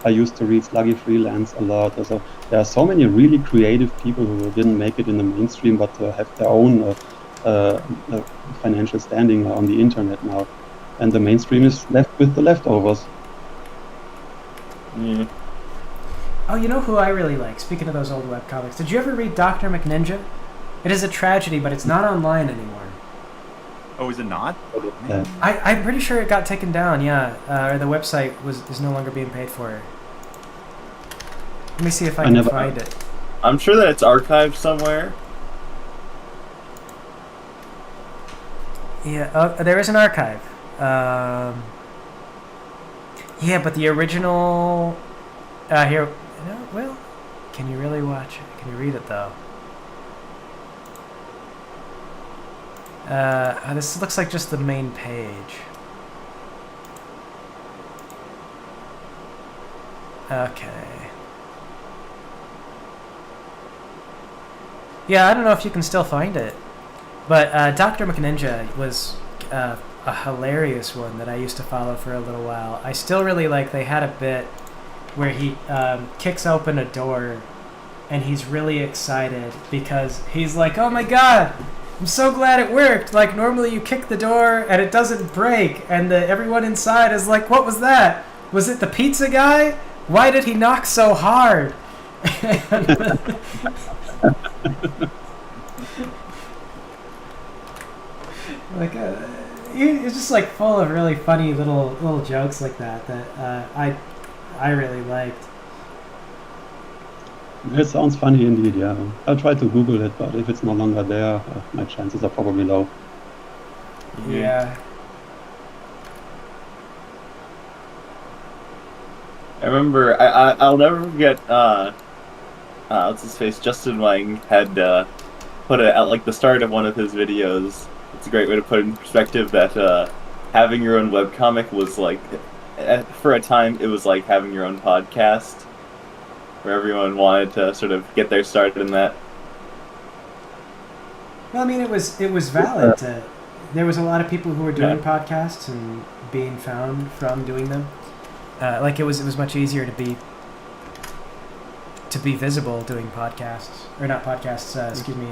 I used to read Sluggy Freelance a lot. So there are so many really creative people who didn't make it in the mainstream, but have their own financial standing on the internet now. And the mainstream is left with the leftovers. Yeah. Oh, you know who I really like? Speaking of those old webcomics, did you ever read Dr. McNinja? It is a tragedy, but it's not online anymore. Oh, is it not? Yeah. I'm pretty sure it got taken down, or the website is no longer being paid for. Let me see if I can find it. I'm sure that it's archived somewhere. Yeah, there is an archive. Yeah, but the original... here... No, well, can you really watch it? Can you read it, though? This looks like just the main page. Okay. Yeah, I don't know if you can still find it. But Dr. McNinja was a hilarious one that I used to follow for a little while. I still really like, they had a bit where he kicks open a door and he's really excited because he's like, "Oh my god, I'm so glad it worked! Like normally you kick the door and it doesn't break," and everyone inside is like, "What was that? Was it the pizza guy? Why did he knock so hard?" Like it's just like full of really funny little jokes like that I really liked. It sounds funny indeed, yeah. I'll try to Google it, but if it's no longer there, my chances are probably low. Yeah. I remember, I'll never forget, what's his face, Justin Wang had, put it at, like, the start of one of his videos. It's a great way to put it in perspective that, having your own webcomic was, like, for a time, it was like having your own podcast, where everyone wanted to sort of get their start in that. Well, I mean, it was valid. There was a lot of people who were doing podcasts and being found from doing them. Like it was much easier to be visible doing podcasts, or not podcasts. Excuse me.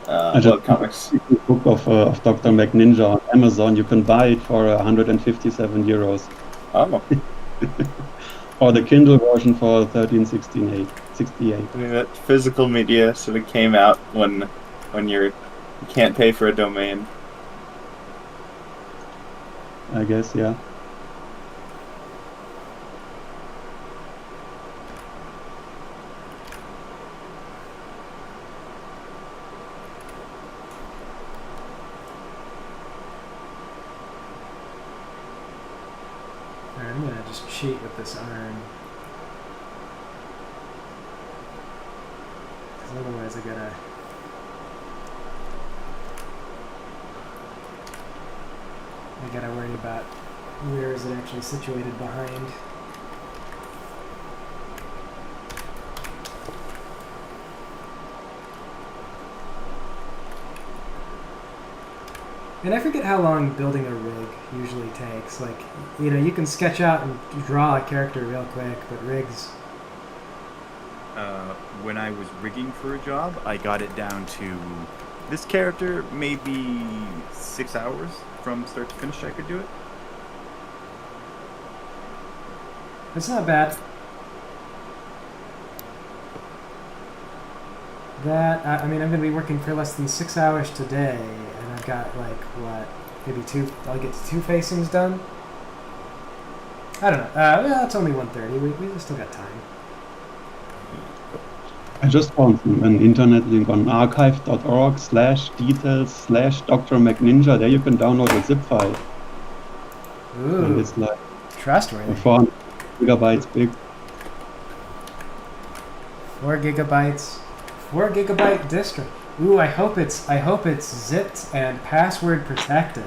Webcomics. The book of Dr. McNinja on Amazon, you can buy it for 157 euros. Oh. Or the Kindle version for 13.68. I mean, that physical media sort of came out when you can't pay for a domain. I guess, yeah. I'm gonna just cheat with this iron. Because otherwise I gotta worry about where is it actually situated behind. And I forget how long building a rig usually takes. Like, you know, you can sketch out and draw a character real quick, but rigs... When I was rigging for a job, I got it down to this character, maybe 6 hours from start to finish I could do it. It's not bad. I mean, I'm going to be working for less than 6 hours today, and I've got, like, what, maybe I'll get 2 facings done? I don't know. Well, it's only 1:30. We still got time. I just found an internet link on archive.org/details/Dr. McNinja. There you can download a zip file. Ooh, And it's like trustworthy. 400 gigabytes big. 4 gigabytes. 4 gigabyte disk drive. Ooh, I hope it's zipped and password protected.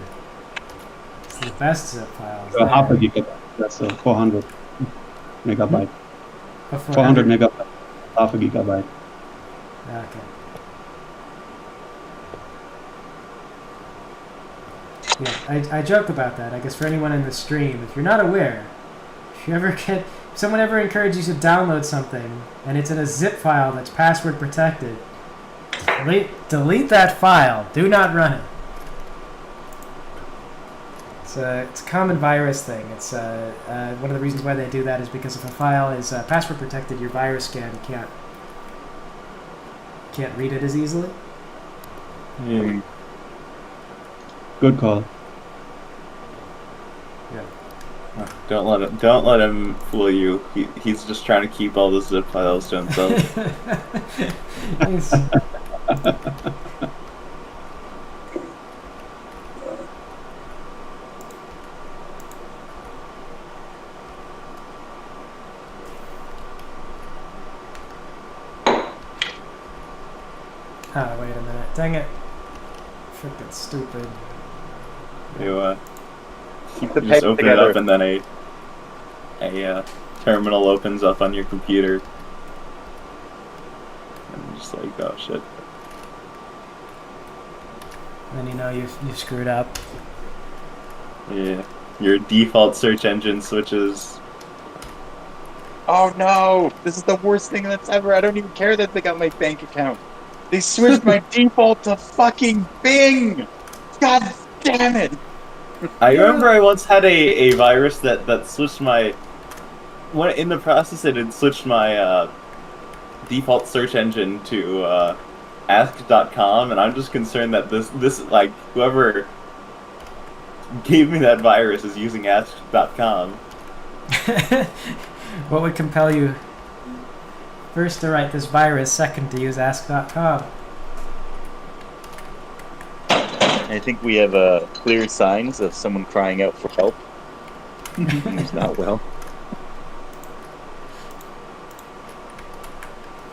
It's the best zip files. Half a gigabyte. That's 400 megabyte. 400 megabyte. Half a gigabyte. Okay. Yeah, I joke about that. I guess for anyone in the stream, if you're not aware, if someone ever encourages you to download something and it's in a zip file that's password protected, delete that file. Do not run it. It's a common virus thing. It's one of the reasons why they do that is because if a file is password protected, your virus scan can't read it as easily. Mm. Good call. Yeah. Don't let him fool you. He's just trying to keep all the zip files to himself. Nice. Ah, wait a minute. Dang it. Freaking stupid. You Keep the you just peg open together. it up and then a terminal opens up on your computer. And you're just like, oh shit. Then you know you've screwed up. Yeah. Your default search engine switches. Oh no! This is the worst thing that's ever. I don't even care that they got my bank account. They switched my default to fucking Bing! God damn it! I Yeah. remember I once had a virus that switched my. When in the process, it had switched my default search engine to ask.com, and I'm just concerned that this like whoever gave me that virus is using ask.com. What would compel you first to write this virus, second to use ask.com? I think we have clear signs of someone crying out for help. Who's not well.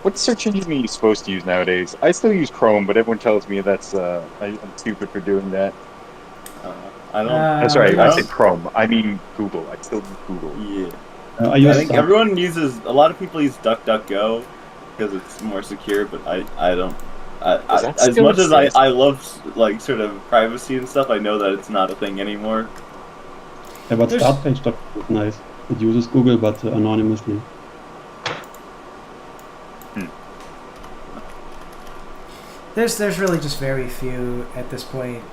What search engine are you supposed to use nowadays? I still use Chrome, but everyone tells me that's I'm stupid for doing that. I don't. That's right. I yes. said Chrome. I mean Google. I still use Google. Yeah. I I use think everyone uses. A lot of people use DuckDuckGo because it's more secure, but I don't. Does that As still much as exist? I love like sort of privacy and stuff, I know that it's not a thing anymore. yeah, but There's- Startpage.com is nice. It uses Google, but anonymously. There's really just very few at this point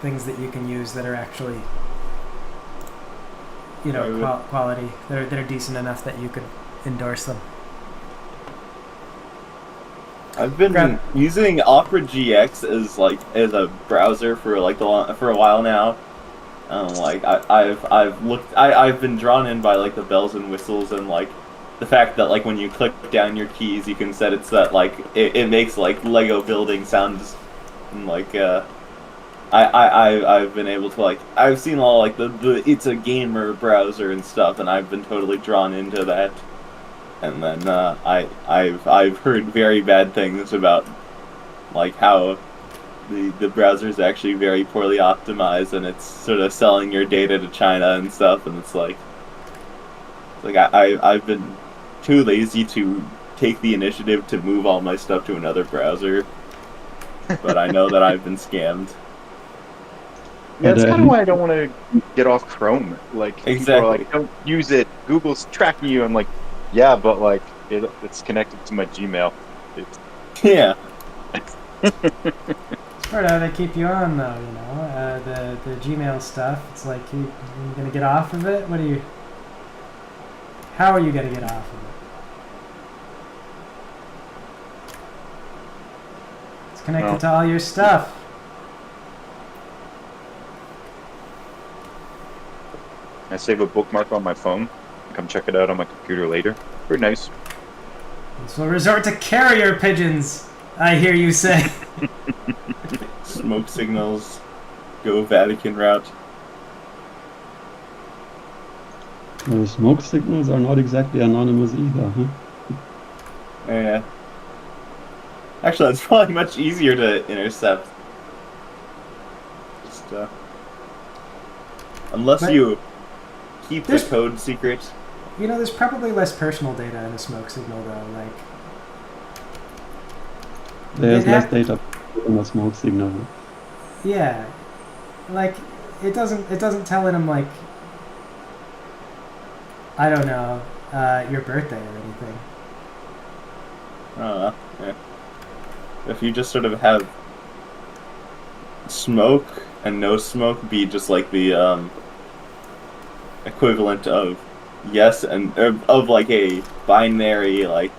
things that you can use that are actually, you know, Private. quality. That are decent enough that you could endorse them. I've been Grab- using Opera GX as a browser for for a while now. Like I've been drawn in by like the bells and whistles and like the fact that like when you click down your keys you can set it so that like it makes like Lego building sounds, and like I've been able to like I've seen all like the It's a Gamer browser and stuff, and I've been totally drawn into that. And then I've heard very bad things about like how the browser is actually very poorly optimized, and it's sort of selling your data to China and stuff, and it's like I've been too lazy to take the initiative to move all my stuff to another browser, but I know that I've been scammed. Yeah, that's But, kind of why I don't want to get off Chrome. Like, people Exactly. are like, don't use it. Google's tracking you. I'm like, yeah, but like, it's connected to my Gmail. It's, Yeah. It's part of how they keep you on, though. You know, the Gmail stuff. It's like you gonna get off of it. What are you? How are you gonna get off of it? It's connected Well. to all your stuff. I save a bookmark on my phone. Come check it out on my computer later. Pretty nice. So resort to carrier pigeons. I hear you say. Smoke signals. Go Vatican route. Smoke signals are not exactly anonymous either, huh? Yeah. Actually, that's probably much easier to intercept. Just, unless But- you keep the There's- code secret. You know, there's probably less personal data in a smoke signal, though. Like, There's It less hap- data in a smoke signal. yeah, like it doesn't tell him like, I don't know, your birthday or anything. Yeah. If you just sort of have smoke and no smoke be just like the equivalent of yes and of like a binary like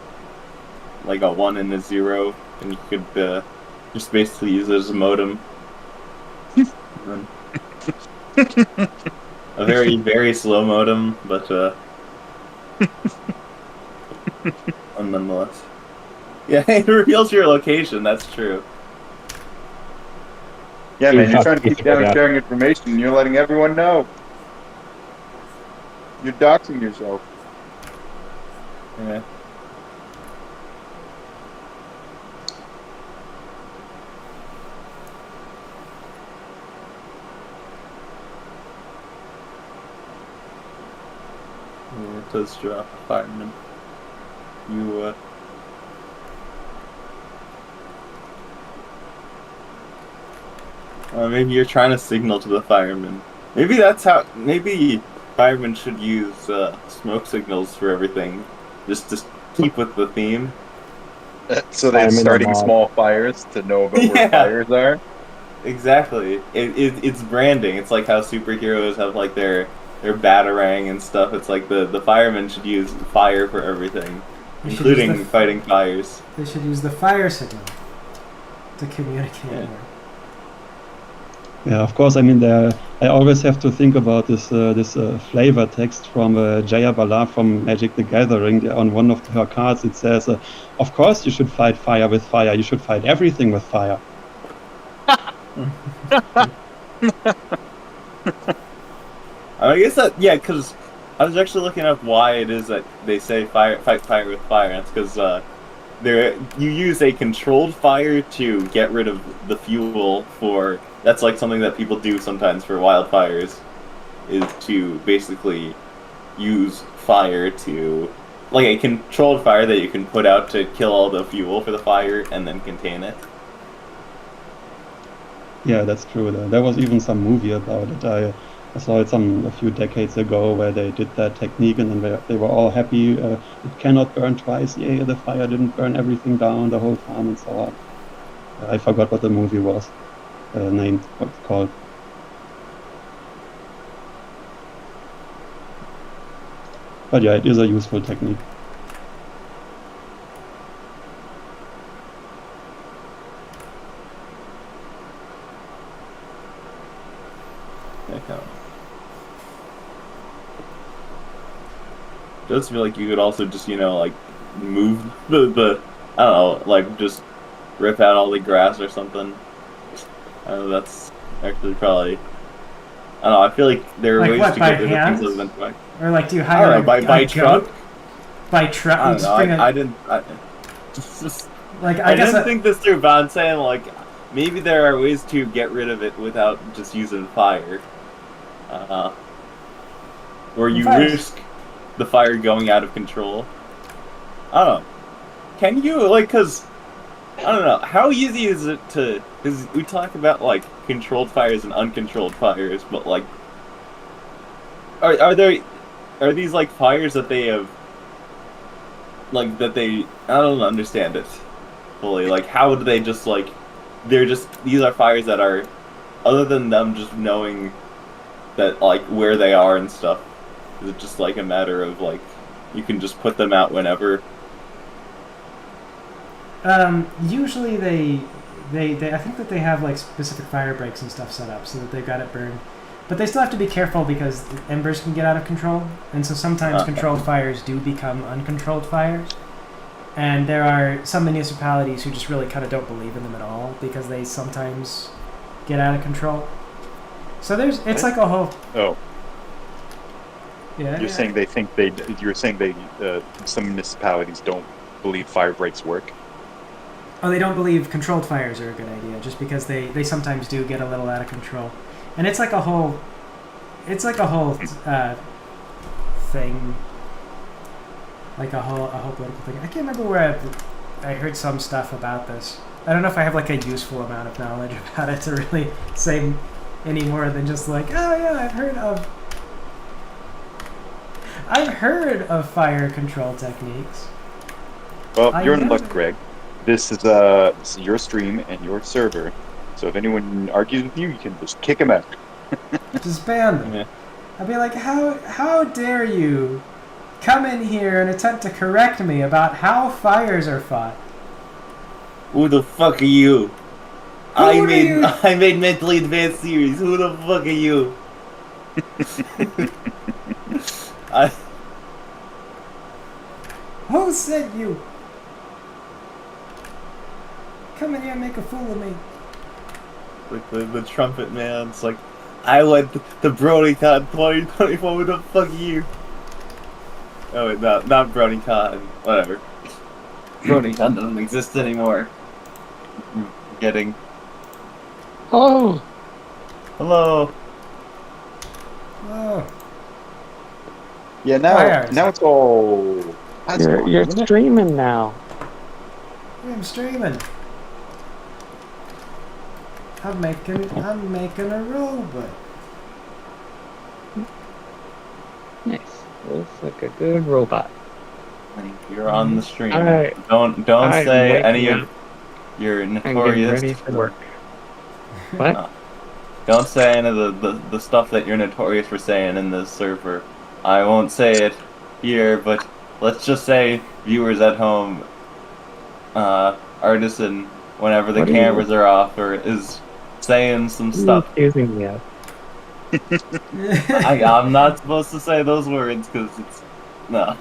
a 1 and a 0, and you could just basically use it as a modem. And a very very slow modem, but nonetheless. Yeah, it reveals your location, that's true. Yeah, man, you're trying to Yeah. keep down sharing information, and you're letting everyone know. You're doxing yourself. Yeah. Yeah, it does drop a fireman. You, maybe you're trying to signal to the firemen. Maybe that's how. Maybe firemen should use smoke signals for everything. just to keep with the theme. So they're Firemen are starting mod. small fires to know about where Yeah. fires are. Exactly. It's branding. It's like how superheroes have like their batarang and stuff. It's like the firemen should use fire for everything, They should use including fighting fires. They should use the fire signal to communicate Yeah. more. Yeah, of course. I mean, I always have to think about this flavor text from Jaya Bala from Magic the Gathering. On one of her cards, it says, "Of course, you should fight fire with fire. You should fight everything with fire." I guess that because I was actually looking up why it is that they say fight fire with fire. And it's because you use a controlled fire to get rid of the fuel for. That's like something that people do sometimes for wildfires, is to basically use fire to, like a controlled fire that you can put out to kill all the fuel for the fire and then contain it. Yeah, that's true. There was even some movie about it. I saw it a few decades ago where they did that technique, and then they were all happy. It cannot burn twice. Yay, the fire didn't burn everything down, the whole farm, and so on. I forgot what the movie was named, what it's called. But yeah, it is a useful technique. Does feel like you could also just like move the I don't know, like just rip out all the grass or something. I don't know, that's actually probably, I don't know, I feel like there are Like ways what, to by get rid of hand? things other than by, Or like, do you I hire don't know, by a truck. goat? By truck? I You don't just know. bring I a, didn't. Just, like, I I guess didn't think this through, but I'm saying like maybe there are ways to get rid of it without just using fire. Or you Fires. risk the fire going out of control. I don't know. Can you because I don't know, how easy is it to? Because we talk about like controlled fires and uncontrolled fires, but like, are these like fires that they have? Like that I don't understand it fully. Like how do they just like these are fires that are, other than them just knowing that like where they are and stuff, is it just like a matter of like you can just put them out whenever? Usually they I think that they have like specific fire breaks and stuff set up so that they've got it burned. But they still have to be careful because the embers can get out of control, and so sometimes controlled fires do become uncontrolled fires. And there are some municipalities who just really kind of don't believe in them at all because they sometimes get out of control. So it's like a whole. Oh, Yeah. you're saying they think you're saying some municipalities don't believe fire breaks work. Oh, they don't believe controlled fires are a good idea just because they sometimes do get a little out of control. And it's like a whole thing, like a whole political thing. I can't remember where I heard some stuff about this. I don't know if I have like a useful amount of knowledge about it to really say any more than just like, oh yeah, I've heard of fire control techniques. Well, you're in never- luck, Greg. This is your stream and your server. So if anyone argues with you, you can just kick them out. Just ban them. Yeah. I'd be like, how dare you come in here and attempt to correct me about how fires are fought? Who the fuck are you? Who are you? I made Mentally Advanced series. Who the fuck are you? Who sent you? Come in here and make a fool of me. Like the trumpet man. It's like, I went the BronyCon 2024. Who the fuck are you? Oh wait, not BronyCon. Whatever. BronyCon doesn't exist anymore. Getting. Oh, Hello. Oh, Yeah, Fires. now it's all. That's you're fine, isn't it? streaming now. I'm streaming. I'm making a robot. Nice. Looks like a good robot. You're on the stream. Alright. Don't I'm say waking any up of your and getting notorious. ready for work. What? Don't say any of the stuff that you're notorious for saying in this server. I won't say it here, but let's just say viewers at home, Artisan, whenever the What are you- cameras are off, or is saying some What are you stuff. accusing me of? I'm not supposed to say those words because it's no.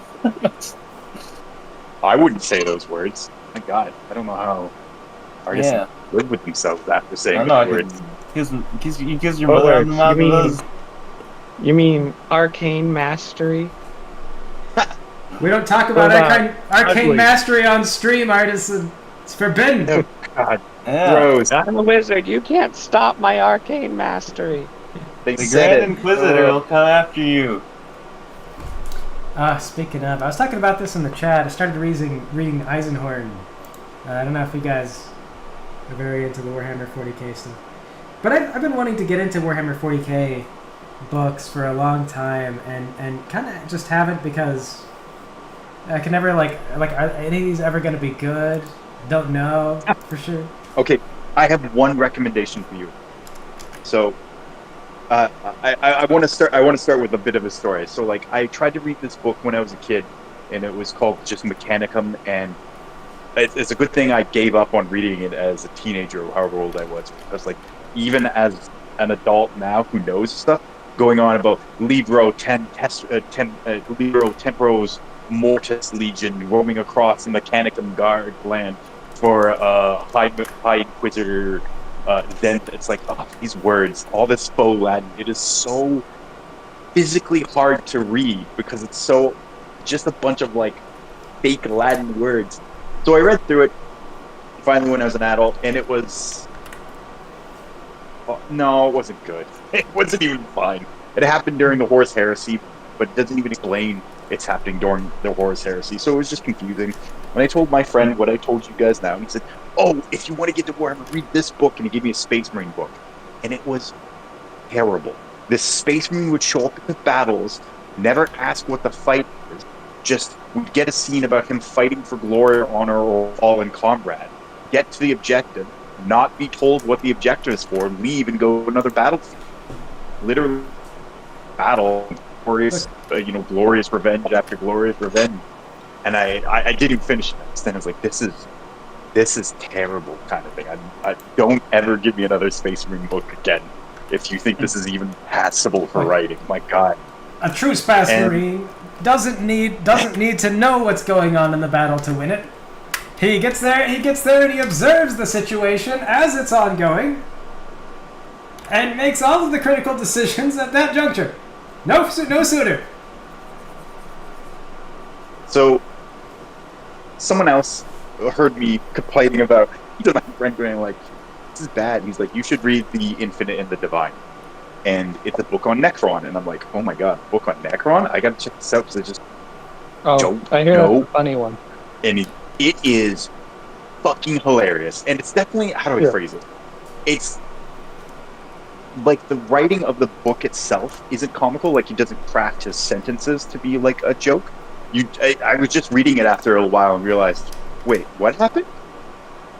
I wouldn't say those words. My God, I don't know how artists Yeah. live with themselves after I saying don't know. those words. Because your What mother on words? the mouth You mean- of those. You mean arcane mastery? We don't talk about What about arcane ugly? mastery on stream, Artisan. It's forbidden. No, God, Yeah. gross. I'm a wizard. You can't stop my arcane mastery. They The said Grand it. Inquisitor will come after you. Speaking of, I was talking about this in the chat. I started reading Eisenhorn. I don't know if you guys are very into the Warhammer 40k stuff, but I've been wanting to get into Warhammer 40k books for a long time, and kind of just haven't because I can never like are any of these ever going to be good? Don't know for sure. Okay, I have one recommendation for you. So, I want to start. I want to start with a bit of a story. So, like, I tried to read this book when I was a kid, and it was called just Mechanicum, and it's a good thing I gave up on reading it as a teenager, or however old I was, because, like, even as an adult now who knows stuff, going on about Libro Temporos Mortis Legion roaming across the Mechanicum Guard land for High Inquisitor. Then it's like, oh, these words, all this faux Latin, it is so physically hard to read because it's so just a bunch of like fake Latin words. So I read through it finally when I was an adult, and it was no, it wasn't good. It wasn't even fine. It happened during the Horus Heresy, but it doesn't even explain it's happening during the Horus Heresy. So it was just confusing. When I told my friend what I told you guys now, he said, "Oh, if you want to get to Warhammer, read this book," and he gave me a Space Marine book, and it was terrible. This Space Marine would show up at the battles, never ask what the fight is, just would get a scene about him fighting for glory, honor, or fallen comrade, get to the objective, not be told what the objective is for, leave and go to another battlefield. Literally, battle, glorious, glorious revenge after glorious revenge. And I didn't finish it. Then I was like, this is terrible kind of thing. I don't ever give me another Space Marine book again if you think this is even passable for writing. My God. A true Space Marine doesn't need to know what's going on in the battle to win it. He gets there and he observes the situation as it's ongoing and makes all of the critical decisions at that juncture. No sooner. So, someone else heard me complaining about, my friend going like, this is bad. He's like, you should read The Infinite and the Divine. And it's a book on Necron. And I'm like, oh my God, a book on Necron? I gotta check this out because I just don't I hear know. that's a funny one. And it is fucking hilarious. And it's definitely, how do I phrase it? It's like the writing of the book itself isn't comical. Like, he doesn't craft his sentences to be like a joke. I was just reading it after a while and realized, wait, what happened?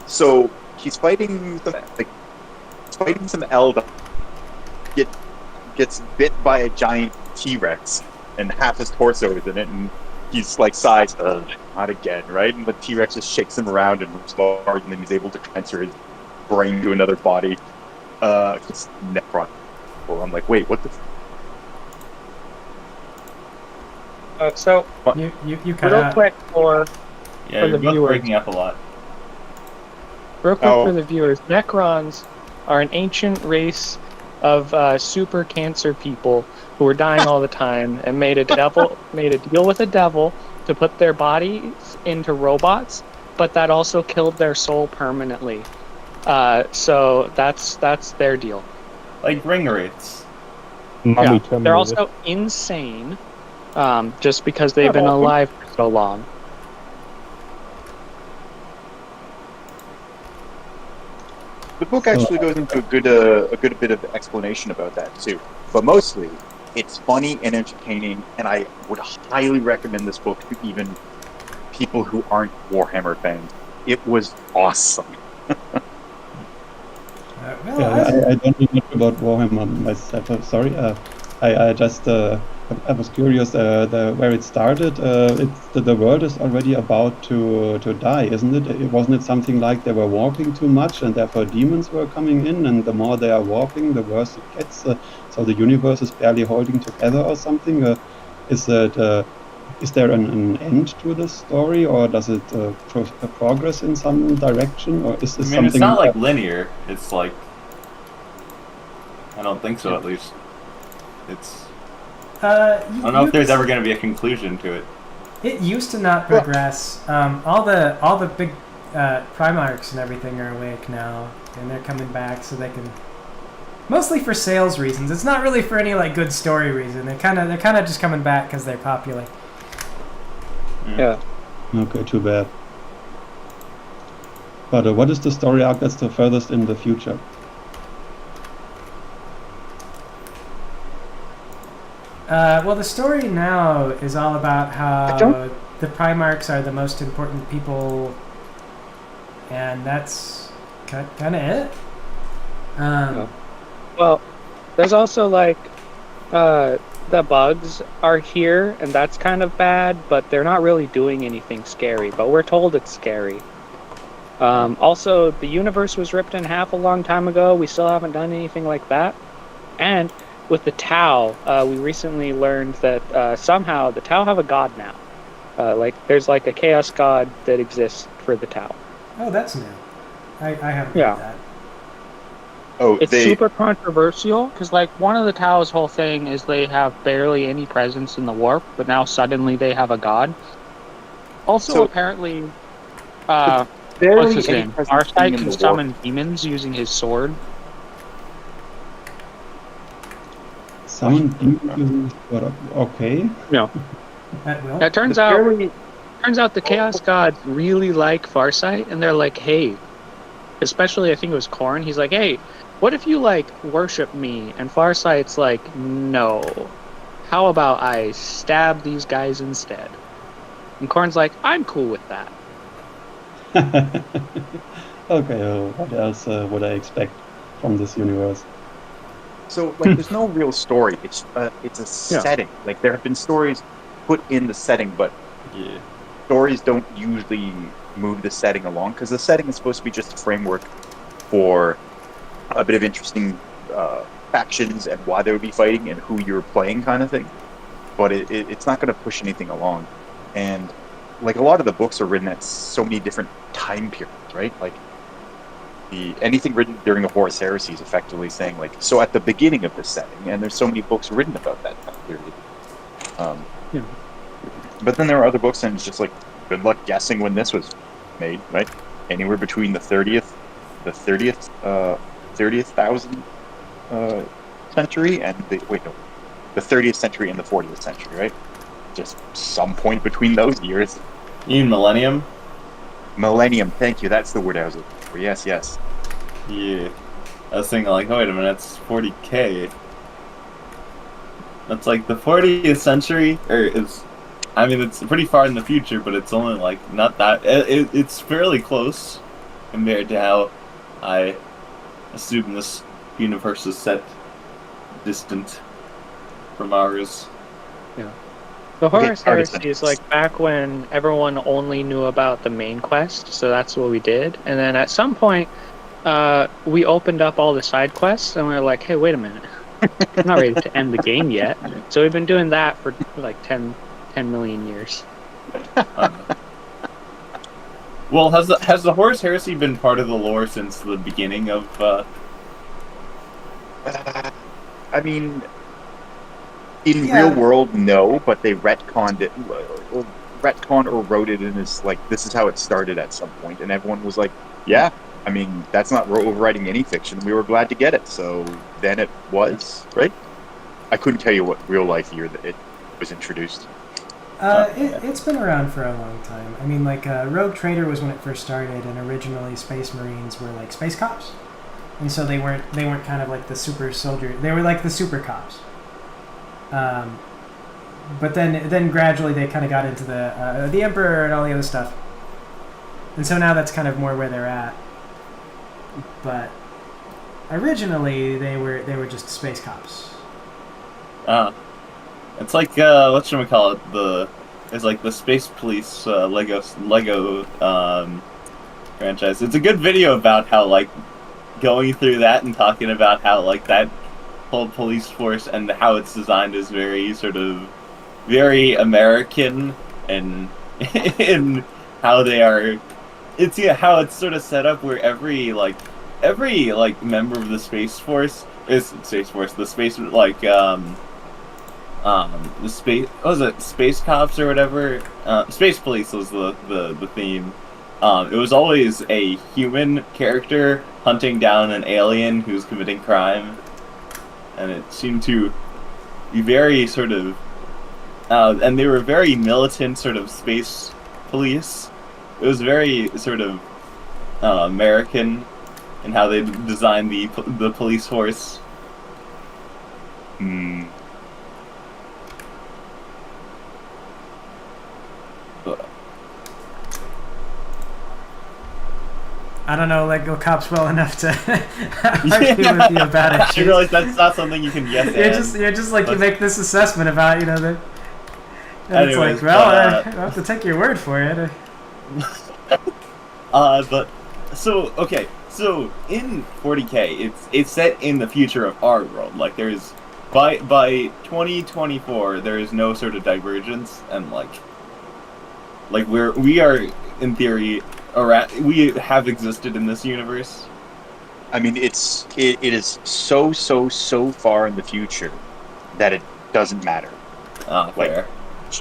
So he's fighting some Eldar. Gets bit by a giant T-Rex, and half his torso is in it, and he's like, sighs, not again, right? And the T-Rex just shakes him around and responds, and then he's able to transfer his brain to another body. It's Necron. Well, I'm like, wait, what the? So You cut real out. quick for Yeah, the you're both viewers. breaking up a lot. for the viewers, Necrons are an ancient race of super cancer people who were dying all the time and made a deal with a devil to put their bodies into robots, but that also killed their soul permanently. So that's their deal. Like ring wraiths. Yeah. They're also insane, just because they've been alive for so long. The book actually goes into a good bit of explanation about that too. But mostly, it's funny and entertaining, and I would highly recommend this book to even people who aren't Warhammer fans. It was awesome. Well, Yeah, I don't know much about Warhammer myself. Sorry. I just I was curious where it started. The world is already about to die, isn't it? Wasn't it something like they were warping too much and therefore demons were coming in, and the more they are warping, the worse it gets. So the universe is barely holding together or something. Is there an end to this story, or does it progress in some direction, or is I this mean, it's something? not like linear. It's like I don't think so. At least it's. I don't know if there's ever going to be a conclusion to it. It used to not progress. All the big Primarchs and everything are awake now, and they're coming back so they can. Mostly for sales reasons. It's not really for any like good story reason. They're kind of just coming back because they're popular. Yeah. Okay, too bad. But what is the story arc that's the furthest in the future? Well, the story now is all about how don't- the Primarchs are the most important people, and that's kind of it. Yeah. Well, there's also like the bugs are here, and that's kind of bad, but they're not really doing anything scary, but we're told it's scary. Also, the universe was ripped in half a long time ago. We still haven't done anything like that. And with the Tau, we recently learned that somehow the Tau have a god now. Like there's like a chaos god that exists for the Tau. Oh, that's new. I haven't Yeah. heard that. Oh, It's super controversial because, like, one of the Tau's whole thing is they have barely any presence in the warp, but now suddenly they have a god. Also, So- apparently, barely what's his any name? presence Arcite being in can the warp. summon demons using his sword. Summon demons using this sword. Okay. No, At will. it turns out the Chaos gods really like Farsight, and they're like, hey, especially I think it was Khorne. He's like, hey, what if you like worship me? And Farsight's like, no. How about I stab these guys instead? And Khorne's like, I'm cool with that. Okay, what else would I expect from this universe? So, like, there's no real story. It's a setting. Like, there have been stories put in the setting, but Yeah. stories don't usually move the setting along because the setting is supposed to be just a framework for a bit of interesting factions and why they would be fighting and who you're playing, kind of thing. But it's not going to push anything along. And like a lot of the books are written at so many different time periods, right? Like anything written during the Horus Heresy is effectively saying like, so at the beginning of the setting, and there's so many books written about that time period. But then there are other books, and it's just like, good luck guessing when this was made, right? Anywhere between the 30th thousand century and the 30th century and the 40th century, right? Just some point between those years. You mean Millennium? Millennium, thank you. That's the word I was looking for. Yes, yes. Yeah. I was thinking like, oh, wait a minute, it's 40K. That's like the 40th century, I mean, it's pretty far in the future, but it's only like not that. It's fairly close compared to how I assume this universe is set distant from ours. The Horus Okay, Heresy artisan. is like back when everyone only knew about the main quest, so that's what we did. And then at some point, we opened up all the side quests, and we were like, hey, wait a minute. I'm not ready to end the game yet. So we've been doing that for like 10 million years. Well, has the Horus Heresy been part of the lore since the beginning of? I mean, in real world, no, but they retconned it. Retcon or wrote it in as like, this is how it started at some point, and everyone was like, yeah, I mean, that's not overwriting any fiction. We were glad to get it, so then it was, right? I couldn't tell you what real life year that it was introduced. It's been around for a long time. I mean, like, Rogue Trader was when it first started, and originally Space Marines were like space cops, and so they weren't kind of like the super soldier. They were like the super cops. But then gradually they kind of got into the Emperor and all the other stuff, and so now that's kind of more where they're at. But originally they were just space cops. It's like whatchamacallit, it's like the Space Police Lego franchise. It's a good video about how, like, going through that and talking about how, like, that whole police force and how it's designed is very sort of very American, and in how they are. It's how it's sort of set up where every member of the Space Force is the space the space, what was it, Space Cops or whatever? Space Police was the theme. It was always a human character hunting down an alien who's committing crime, and it seemed to be very sort of, and they were very militant sort of space police. It was very sort of American in how they designed the police force. I don't know Lego Cops well enough to argue with you about it. I realize that's not something you can guess. You're just like, you make this assessment about, you know, the. And Anyways, it's like, well, I have to take your word for it. But so okay, so in 40K, it's set in the future of our world. Like, there's by 2024, there is no sort of divergence, and like we are in theory. We have existed in this universe. I mean, it is so far in the future that it doesn't matter. Fair.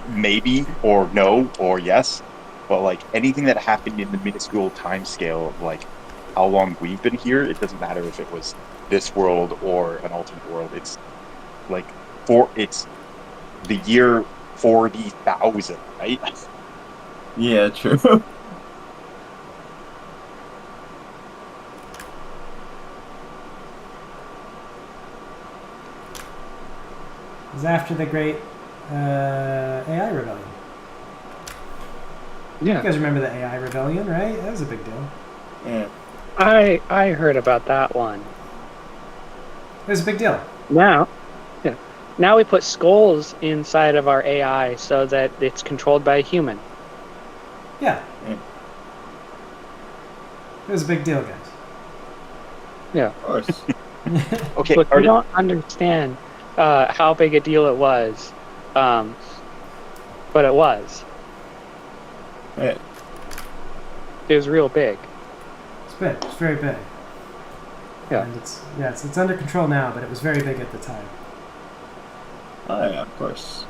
Maybe or no or yes, but like anything that happened in the minuscule time scale of like how long we've been here, it doesn't matter if it was this world or an alternate world. It's like it's the year 40,000, right? Yeah, true. It was after the great AI rebellion. Yeah. You guys remember the AI rebellion, right? That was a big deal. Yeah. I heard about that one. It was a big deal. Now we put skulls inside of our AI so that it's controlled by a human. Yeah. It was a big deal, guys. Yeah. Of course. Okay. Look, we don't understand how big a deal it was, but it was. Yeah. It was real big. It's big. It's very big. Yeah. And it's under control now, but it was very big at the time. Oh yeah, of course.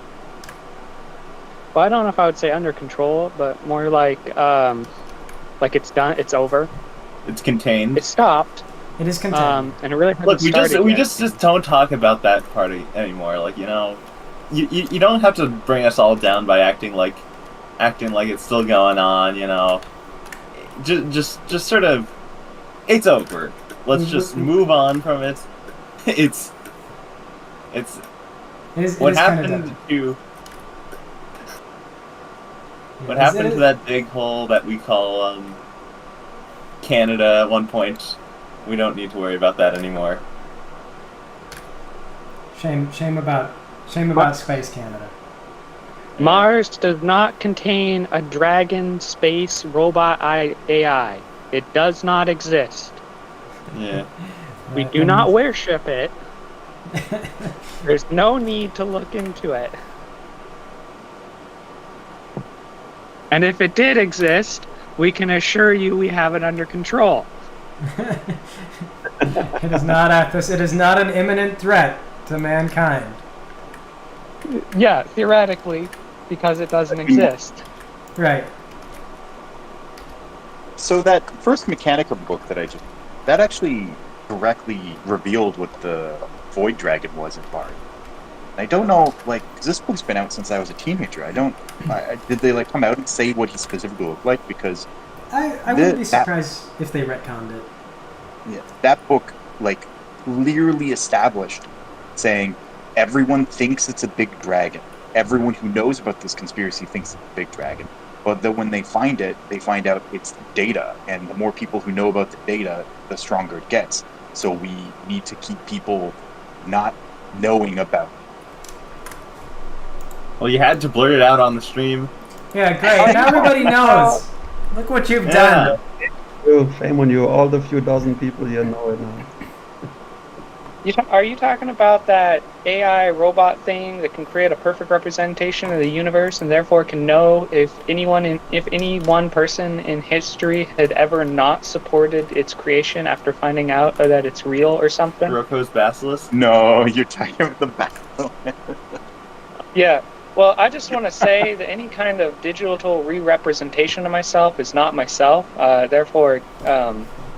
Well, I don't know if I would say under control, but more like it's done. It's over. It's contained. It stopped. It is contained. And it really hasn't Look, we started just don't talk about that party anymore. Like, you know, you don't have to bring us all down by acting like it's still going on. You know, just sort of, it's over. Let's just move on from it. What happened to that big hole that we call Canada at one point? We don't need to worry about that anymore. Shame about Space Canada. Mars does not contain a dragon space robot AI. It does not exist. Yeah. We do not worship it. There's no need to look into it. And if it did exist, we can assure you we have it under control. It is not an imminent threat to mankind. Yeah, theoretically, because it doesn't exist. Right. So that first Mechanicum book that actually directly revealed what the Void Dragon was in part. I don't know, like, 'cause this book's been out since I was a teenager. Did they like come out and say what he specifically looked like? Because I wouldn't be surprised if they retconned it. yeah, that book like clearly established saying everyone thinks it's a big dragon. everyone who knows about this conspiracy thinks it's a big dragon. But then when they find it, they find out it's data, and the more people who know about the data, the stronger it gets. So we need to keep people not knowing about it. Well, you had to blurt it out on the stream. Yeah, great. Now everybody knows. Look what you've done. Shame on you. All the few dozen people here know it now. Are you talking about that AI robot thing that can create a perfect representation of the universe and therefore can know if any one person in history had ever not supported its creation after finding out that it's real or something? Roko's Basilisk? No, you're talking about the battle. Yeah. Well, I just want to say that any kind of digital re-representation of myself is not myself. Therefore,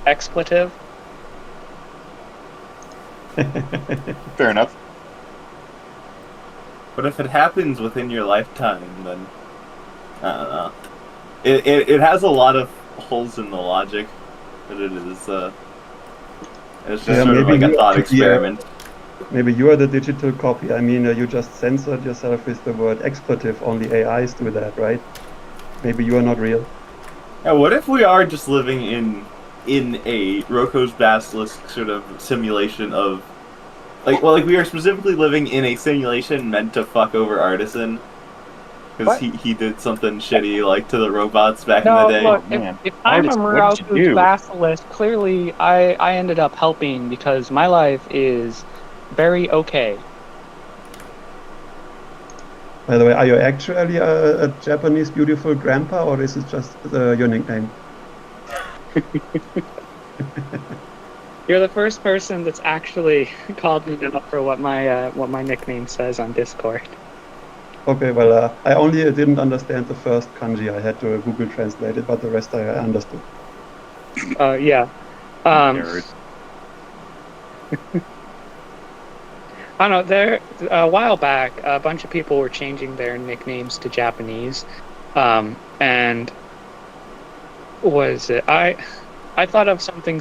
expletive. Fair enough. But if it happens within your lifetime, then I don't know. It has a lot of holes in the logic, but it is it's just sort of like a thought experiment. Maybe you are the digital copy. I mean, you just censored yourself with the word expletive. Only AIs do that, right? Maybe you are not real. Yeah, what if we are just living in a Roko's Basilisk sort of simulation of like we are specifically living in a simulation meant to fuck over Artisan because he did something shitty like to the robots back in the day. Look, Man. if I'm a Artisan, what did you Moralku's do? Basilisk, clearly I ended up helping because my life is very okay. By the way, are you actually a Japanese beautiful grandpa, or is it just your nickname? You're the first person that's actually called me out for what my nickname says on Discord. Okay, well, I only didn't understand the first kanji. I had to Google translate it, but the rest I understood. Yeah. Nerd. I don't know. A while back, a bunch of people were changing their nicknames to Japanese, and was it? I thought of something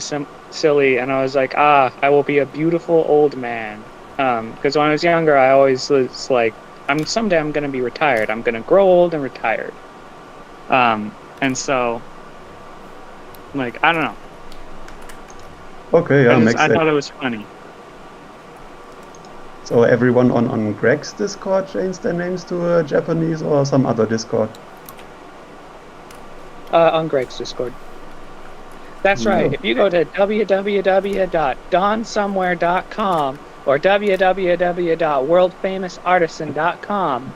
silly, and I was like, I will be a beautiful old man. Because when I was younger, I always was like, someday I'm gonna be retired. I'm gonna grow old and retired. And so, like, I don't know. Okay, yeah, makes I sense. thought it was funny. So everyone on Greg's Discord changed their names to Japanese or some other Discord? On Greg's Discord. That's right. If you go to www.donsomewhere.com or www.worldfamousartisan.com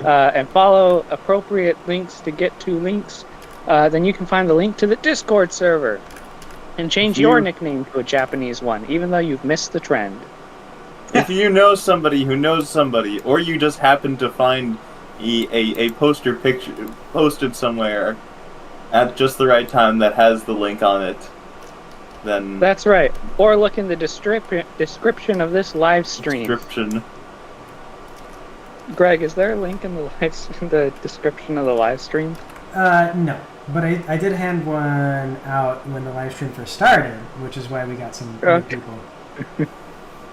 and follow appropriate links to get to links, then you can find the link to the Discord server and change your nickname to a Japanese one, even though you've missed the trend. If you know somebody who knows somebody, or you just happen to find a poster picture posted somewhere at just the right time that has the link on it, then That's right. Or look in the description of this live stream. description. Greg, is there a link in the description of the live stream? No. But I did hand one out when the live stream first started, which is why we got some new Okay. people.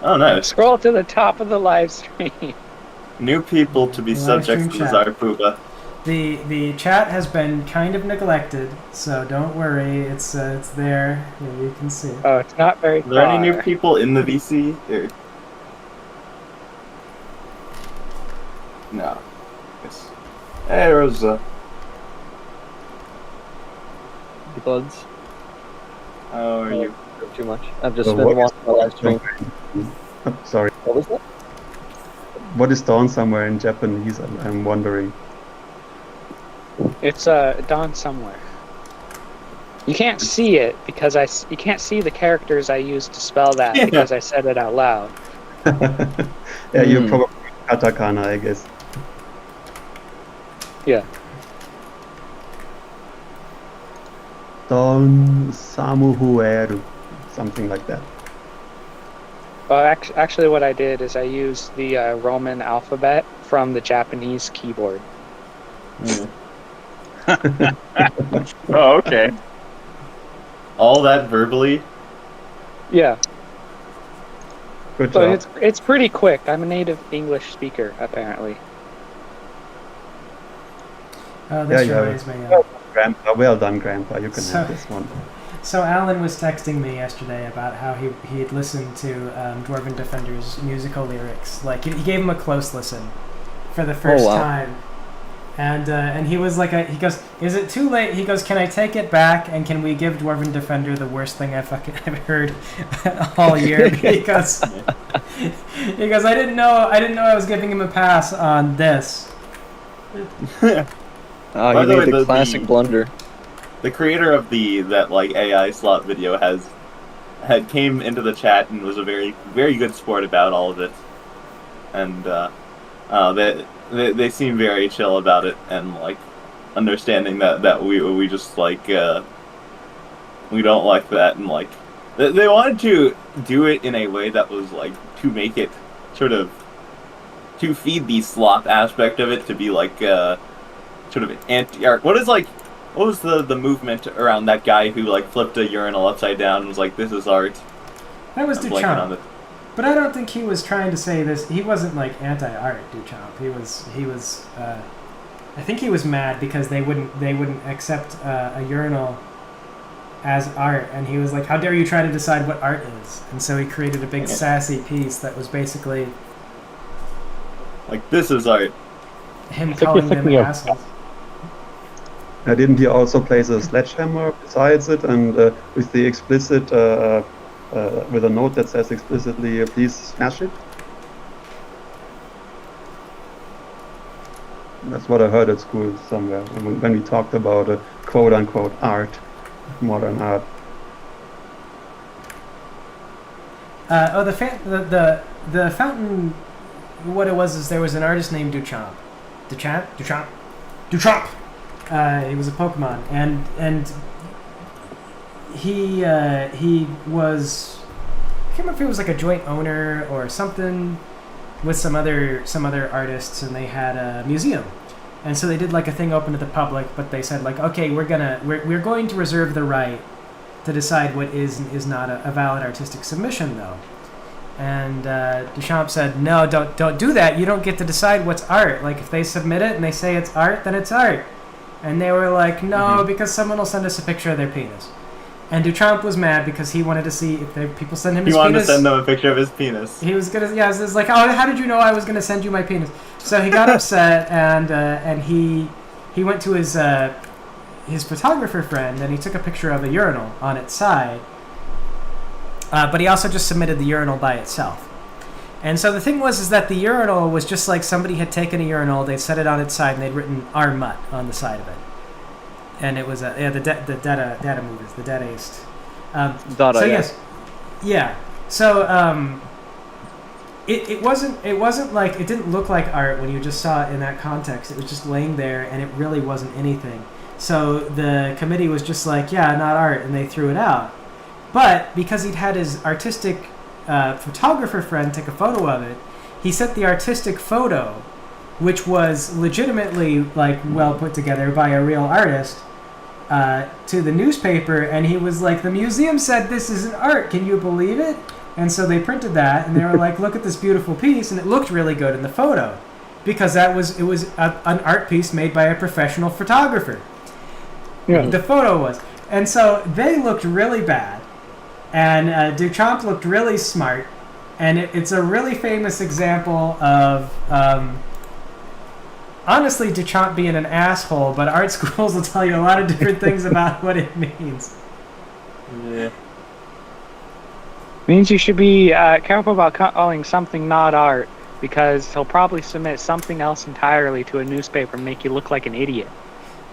Oh, nice. Scroll to the top of the live stream. New people to be Live subjects stream to the chat. Zarpooba. The chat has been kind of neglected, so don't worry. It's there. Yeah, you can see. Oh, it's not very Are there any new far. people in the VC? No. Yes. Hey, Rosa. Buds. How are you? Too much. I've just So been what is watching the live stream. Sorry, What was that? what is Dawn somewhere in Japanese? I'm wondering. It's Dawn Somewhere. You can't see it because you can't see the characters I used to spell that Yeah. because I said it out loud. Yeah, you probably katakana, I guess. Yeah. Dawn Samuhueru, something like that. Well, actually, what I did is I used the Roman alphabet from the Japanese keyboard. Oh, okay. All that verbally? Yeah. Good So job. it's pretty quick. I'm a native English speaker, apparently. Oh, this Yeah, yeah. reminds me. Grandpa, well done, Grandpa. You can So- have this one. So Alan was texting me yesterday about how he had listened to Dwarven Defender's musical lyrics. Like he gave him a close listen for the first wow. time, and he was like, he goes, "Is it too late?" He goes, "Can I take it back and can we give Dwarven Defender the worst thing I've heard all year?" Because I didn't know I was giving him a pass on this. Oh, By he the way, made the the- classic the- blunder. The creator of that like AI slot video had came into the chat and was a very good sport about all of it, and they seem very chill about it and like understanding that we just like we don't like that, and like they wanted to do it in a way that was like to make it sort of to feed the sloth aspect of it to be like sort of anti-art. What was the movement around that guy who like flipped a urinal upside down and was like, "This is art"? That was I'm blanking on Duchamp. it. But I don't think he was trying to say this. He wasn't like anti-art, Duchamp. He was. I think he was mad because they wouldn't accept a urinal as art, and he was like, "How dare you try to decide what art is?" And so he created a big Yeah. sassy piece that was basically Like, this is art. him think you're calling them thinking of- assholes. Didn't he also play the sledgehammer besides it, and with the explicit, with a note that says explicitly, "Please smash it"? That's what I heard at school somewhere when we talked about quote-unquote art, modern art. The fountain. What it was is there was an artist named Duchamp. Duchamp. He was a Pokemon, and he was. I can't remember if he was like a joint owner or something with some other artists, and they had a museum. And so they did like a thing open to the public, but they said like, okay, we're going to reserve the right to decide what is and is not a valid artistic submission, though. And Duchamp said, no, don't do that. You don't get to decide what's art. Like if they submit it and they say it's art, then it's art. And they were like, no, because someone will send us a picture of their penis. And Duchamp was mad because he wanted to see if people send him He his wanted penis. to send them a picture of his penis. He was gonna, yeah. It was like, oh, how did you know I was gonna send you my penis? So he got upset, and he went to his photographer friend, and he took a picture of a urinal on its side. But he also just submitted the urinal by itself. And so the thing was that the urinal was just like somebody had taken a urinal, they'd set it on its side, and they'd written "our mutt" on the side of it. And it was the data movies, the Dadaist. So yes, yeah. So it wasn't like, it didn't look like art when you just saw it in that context. It was just laying there, and it really wasn't anything. So the committee was just like, yeah, not art, and they threw it out. But because he'd had his artistic photographer friend take a photo of it, he sent the artistic photo, which was legitimately like well put together by a real artist, to the newspaper, and he was like, the museum said this isn't art, can you believe it? And so they printed that, and they were like, look at this beautiful piece, and it looked really good in the photo, because it was an art piece made by a professional photographer. Yeah. The photo was. And so they looked really bad, and Duchamp looked really smart, and it's a really famous example of honestly Duchamp being an asshole, but art schools will tell you a lot of different things about what it means. Yeah. Means you should be careful about calling something not art, because he'll probably submit something else entirely to a newspaper and make you look like an idiot.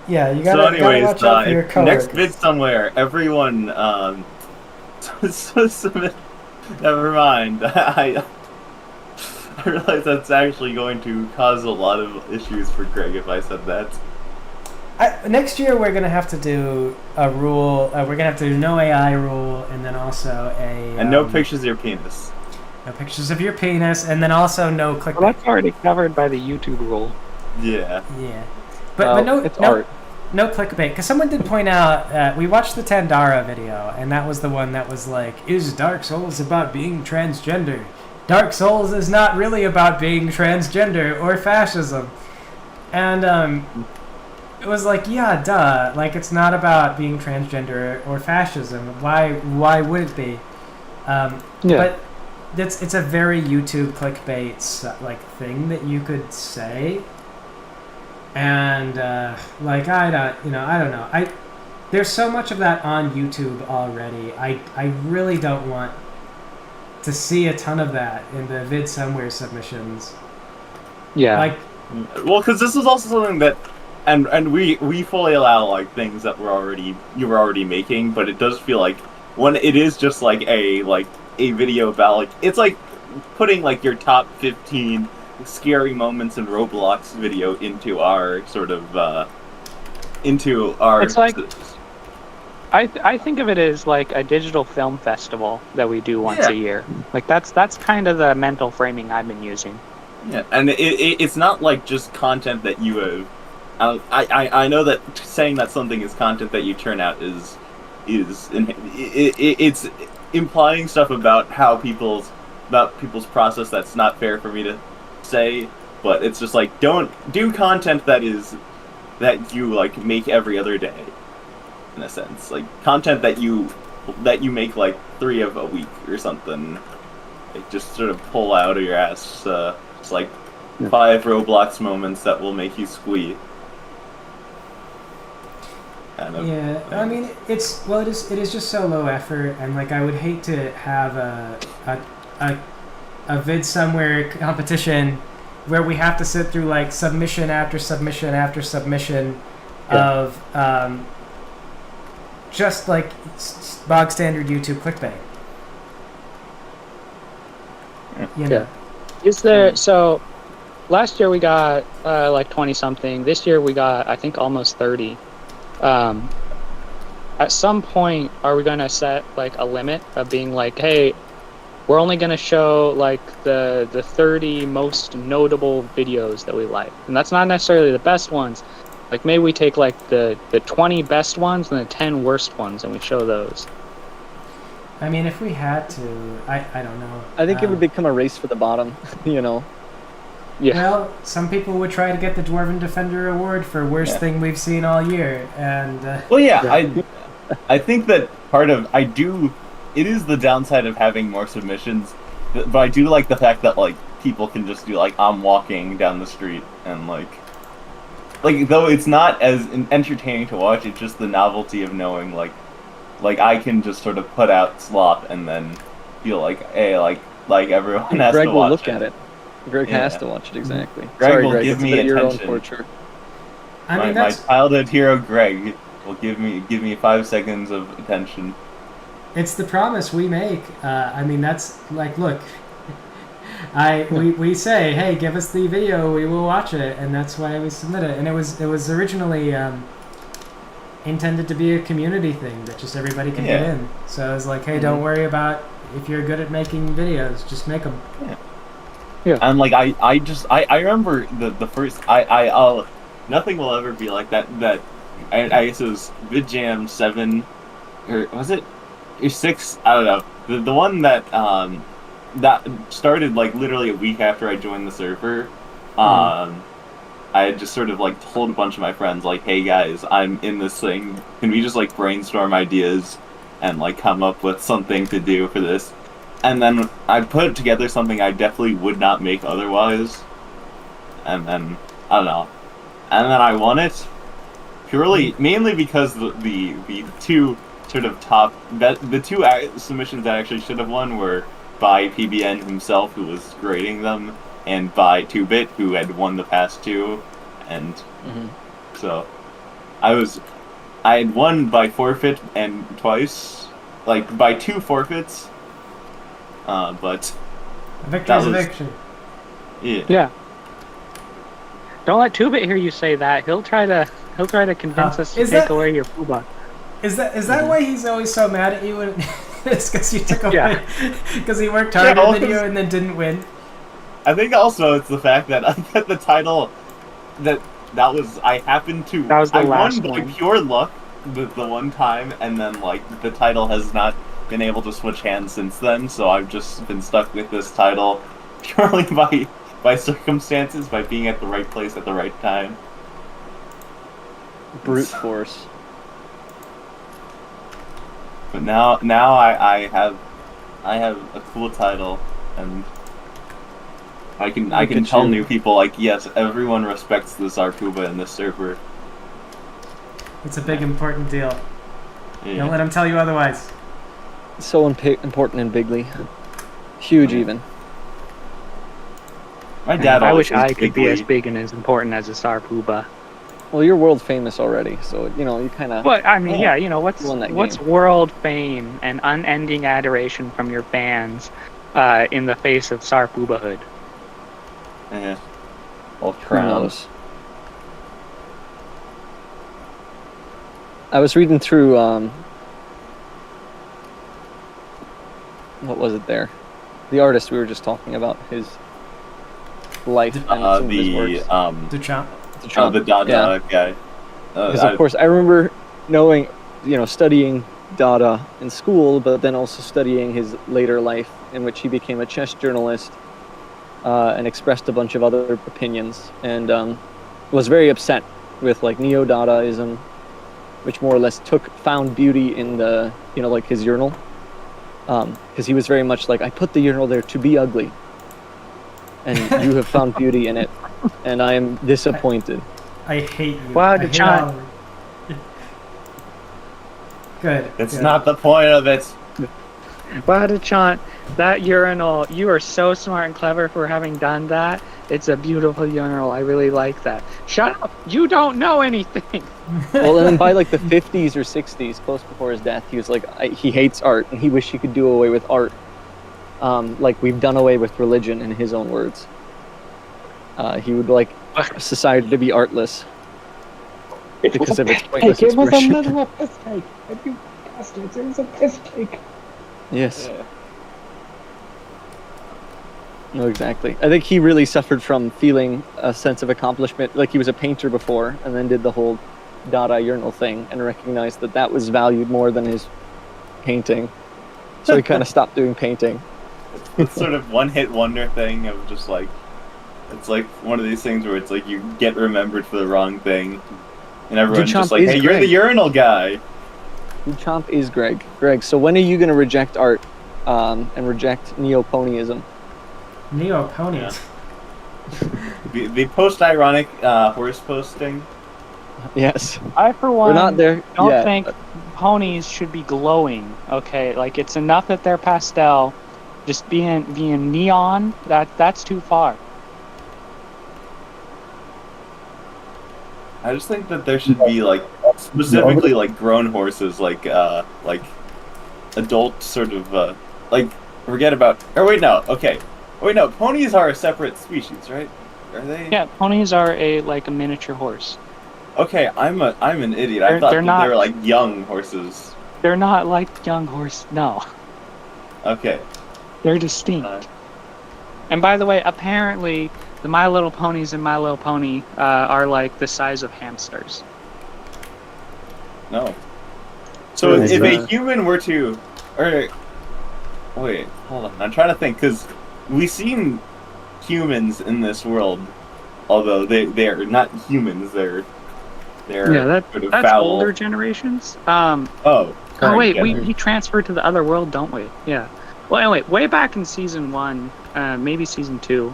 Yeah, you So gotta anyways, watch out for your next coworkers. vid somewhere, everyone, submit. Never mind. I realize that's actually going to cause a lot of issues for Greg if I said that. Next year we're gonna have to do a rule. We're gonna have to do no AI rule, and then also And no pictures of your penis. no pictures of your penis, and then also no clickbait. Well, that's already covered by the YouTube rule. Yeah. Yeah, but no, it's no, art. no clickbait. Because someone did point out, we watched the Tandara video, and that was the one that was like, "Is Dark Souls about being transgender? Dark Souls is not really about being transgender or fascism." And it was like, yeah, duh. Like, it's not about being transgender or fascism. Why would it be? Yeah. But it's a very YouTube clickbait like thing that you could say. And like I don't know. There's so much of that on YouTube already. I really don't want to see a ton of that in the vid somewhere submissions. Yeah. Like, Well, because this is also something that, and we fully allow like things that you were already making, but it does feel like when it is just like a video about like it's like putting like your top 15 scary moments in Roblox video into our sort of into our. It's like I think of it as like a digital film festival that we do once Yeah. a year. Like that's kind of the mental framing I've been using. Yeah, and it's not like just content that you have. I know that saying that something is content that you turn out is it's implying stuff about people's process that's not fair for me to say, but it's just like don't do content that you like make every other day, in a sense, like content that you make like 3 of a week or something, like just sort of pull out of your ass. It's like 5 Roblox moments that will make you squee. Kind of. yeah, I mean, it is just so low effort, and like I would hate to have a vid somewhere competition where we have to sit through like submission after submission after submission of just like bog standard YouTube clickbait. You know? Is there so? Last year we got like 20 something. This year we got I think almost 30. At some point, are we gonna set like a limit of being like, hey, we're only gonna show like the 30 most notable videos that we like, and that's not necessarily the best ones. Like maybe we take like the 20 best ones and the 10 worst ones, and we show those. I mean, if we had to, I don't know. I think it would become a race for the bottom, you know. Yeah. Well, some people would try to get the Dwarven Defender Award for worst thing we've seen all year, and Well, yeah, I think that it is the downside of having more submissions, but I do like the fact that like people can just do like I'm walking down the street and like though it's not as entertaining to watch, it's just the novelty of knowing like I can just sort of put out slop and then feel like hey like everyone has Greg to will watch look it. at it. Greg Yeah. has to watch it, exactly. Greg Sorry, will Greg, give it's me a bit your own attention. torture. I mean my that's childhood hero Greg will give me 5 seconds of attention. it's the promise we make. I mean that's like look, we say hey give us the video we will watch it, and that's why we submit it, and it was originally intended to be a community thing that just everybody can get Yeah. in. So it's like hey don't worry about if you're good at making videos, just make them. And like I remember the first I'll nothing will ever be like that I guess it was VidJam 7 or was it 6, I don't know, the one that that started like literally a week after I joined the server. I had just sort of like told a bunch of my friends like hey guys, I'm in this thing, can we just like brainstorm ideas and like come up with something to do for this. And then I put together something I definitely would not make otherwise. And then, I don't know. And then I won it. Mainly because the 2 sort of top... The 2 submissions that I actually should have won were by PBN himself, who was grading them, and by 2Bit, who had won the past 2. And so, I had won by forfeit and twice. Like, by 2 forfeits. But A victory is a was- victory. yeah. Yeah. Don't let 2Bit hear you say that. He'll try to convince us to is take that- away your Fuba. Is that why he's always so mad at you? It's because you took away Yeah. because he worked Yeah, harder well, than you 'cause- and then didn't win. I think also it's the fact that the title that was I happened to That was the I last won by one. pure luck the one time, and then like the title has not been able to switch hands since then, so I've just been stuck with this title purely by circumstances, by being at the right place at the right time. brute force. But now I have a cool title, and I can Look at tell you. new people like, yes, everyone respects the Zarkuba in this server. It's a big important deal. Yeah. Don't let them tell you otherwise. So important and bigly. Huge Yeah. even. My dad I always wish I used could be as Bigly. big and as important as a Sarpuba. Well, you're world famous already, so you know you kind of. But I mean, Yeah. yeah, you know what's Won that what's game. world fame and unending adoration from your fans in the face of Sarpubahood. Yeah. All Who crown. knows? I was reading through what was it there? The artist we were just talking about, his life and some of his works. Duchamp. The Dada guy. Because of course I remember knowing, you know, studying Dada in school, but then also studying his later life, in which he became a chess journalist and expressed a bunch of other opinions, and was very upset with like neo-Dadaism, which more or less found beauty in the, you know, like his urinal, because he was very much like, I put the urinal there to be ugly, and you have found beauty in it, and I am disappointed. I hate you. Wow, I hate Duchamp. all of you. Good. It's good. not the point of it. Wow, Dechant, that urinal, you are so smart and clever for having done that. It's a beautiful urinal. I really like that. Shut up. You don't know anything. Well, and then by like the 50s or 60s, close before his death, he was like, he hates art, and he wished he could do away with art, like we've done away with religion, in his own words. He would like society to be artless because of its pointless expression. literal piss cake. You bastards, it was a piss cake. Yes. No, exactly. I think he really suffered from feeling a sense of accomplishment. Like he was a painter before, and then did the whole Dada urinal thing, and recognized that that was valued more than his painting. So he kind of stopped doing painting. It's sort of one-hit wonder thing of just like, it's like one of these things where it's like you get remembered for the wrong thing, and everyone's Duchamp just like, is hey, you're the Greg. urinal guy. Chomp is Greg. Greg, so when are you going to reject art and reject neo-ponyism? Neo-ponies. The post-ironic horse posting. Yes. I, for one, We're not there don't yet. think ponies should be glowing. Okay, like it's enough that they're pastel. Just being neon, that's too far. I just think that there should be like specifically like grown horses, like adult sort of like forget about. Or wait, no. Okay, wait, no. Ponies are a separate species, right? Are they? Yeah, ponies are a miniature horse. Okay, I'm an idiot. I They're- thought they're that not- they were like young horses. They're not like young horse. No, Okay. they're distinct. And by the way, apparently the My Little Ponies and My Little Pony are like the size of hamsters. No. So Nice. if a human were to, or wait, hold on. I'm trying to think because we've seen humans in this world, although they're not humans. They're Yeah, sort of that's foul. older generations. Oh. Oh current wait, we generation. transferred to the other world, don't we? Yeah. Well, anyway, way back in season 1, maybe season 2,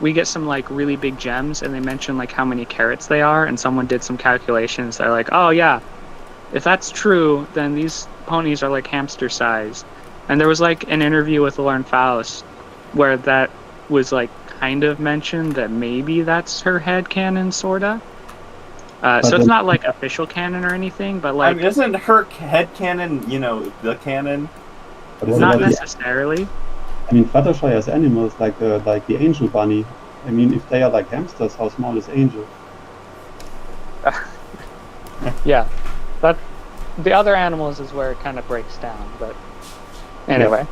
we get some like really big gems, and they mention like how many carats they are, and someone did some calculations. They're like, oh yeah, if that's true, then these ponies are like hamster sized. And there was like an interview with Lauren Faust where that was like kind of mentioned that maybe that's her head canon, sorta. So it's not like official canon or anything, but I like mean, isn't her head canon, the canon? But what not about necessarily. I mean, Fluttershy has animals like the angel bunny. I mean, if they are like hamsters, how small is angel? Yeah, but the other animals is where it kind of breaks down. But anyway,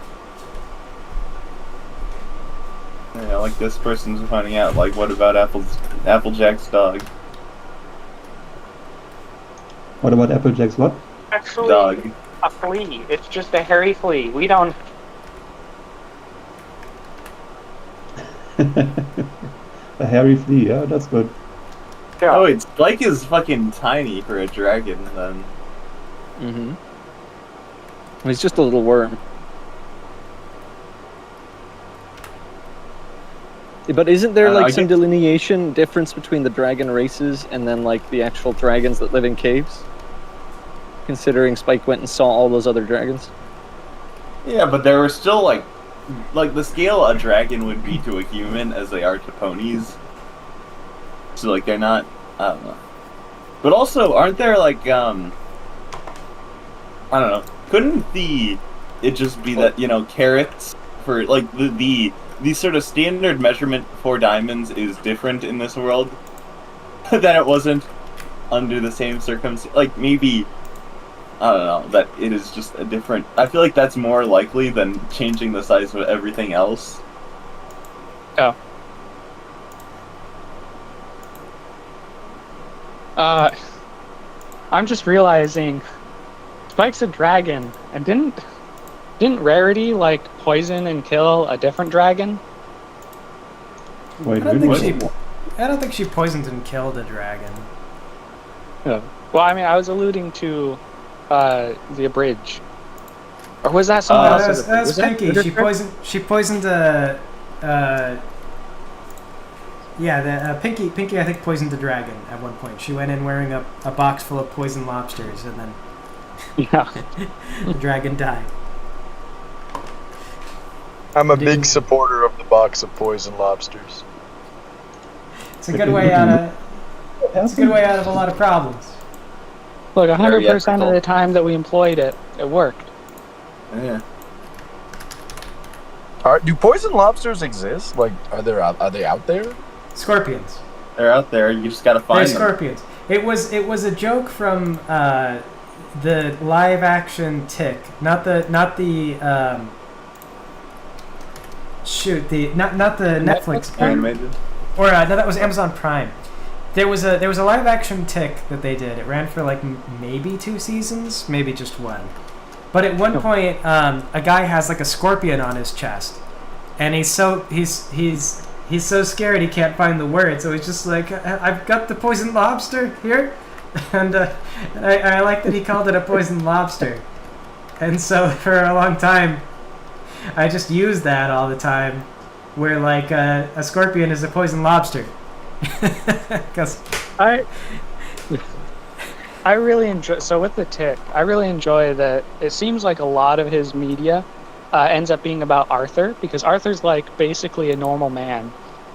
Yeah, like this person's finding out. Like, what about Applejack's dog? What about Applejack's what? actually, Dog. a flea. It's just a hairy flea. We don't. A hairy flea, yeah, that's good. Oh wait, Spike is fucking tiny for a dragon then. Mm-hmm. He's just a little worm. But isn't there like some delineation difference between the dragon races and then like the actual dragons that live in caves? Considering Spike went and saw all those other dragons. Yeah, but there were still like the scale a dragon would be to a human as they are to ponies. So like they're not, I don't know. But also, aren't there like I don't know. Couldn't it just be that, you know, carrots for like the sort of standard measurement for diamonds is different in this world that it wasn't under the same circumstance. Like maybe, I don't know, that it is just a different. I feel like that's more likely than changing the size of everything else. Oh. I'm just realizing Spike's a dragon, and didn't Rarity like poison and kill a different dragon? Wait, I really? don't think she poisoned and killed a dragon. Yeah. Well, I mean, I was alluding to the Abridge. Or was that someone else? That's Pinky. She poisoned Pinky I think poisoned the dragon at one point. She went in wearing a box full of poisoned lobsters, and then the dragon died. I'm a big supporter of the box of poison lobsters. It's a good way out of a lot of problems. Look, 100% of the time that we employed it, it worked. Yeah. Do poison lobsters exist? Like, are they out there? Scorpions. They're out there. You just gotta find them. They're scorpions. It was a joke from the live action Tick, not the Netflix animated. Or no, that was Amazon Prime. There was a live action Tick that they did. It ran for like maybe 2 seasons, maybe just 1. But at one point, a guy has like a scorpion on his chest, and he's so scared he can't find the word. So he's just like, "I've got the poisoned lobster here," and I like that he called it a poisoned lobster. And so for a long time, I just use that all the time, where like a scorpion is a poisoned lobster. Because I really enjoy. So with the Tick, I really enjoy that. It seems like a lot of his media ends up being about Arthur, because Arthur's like basically a normal man,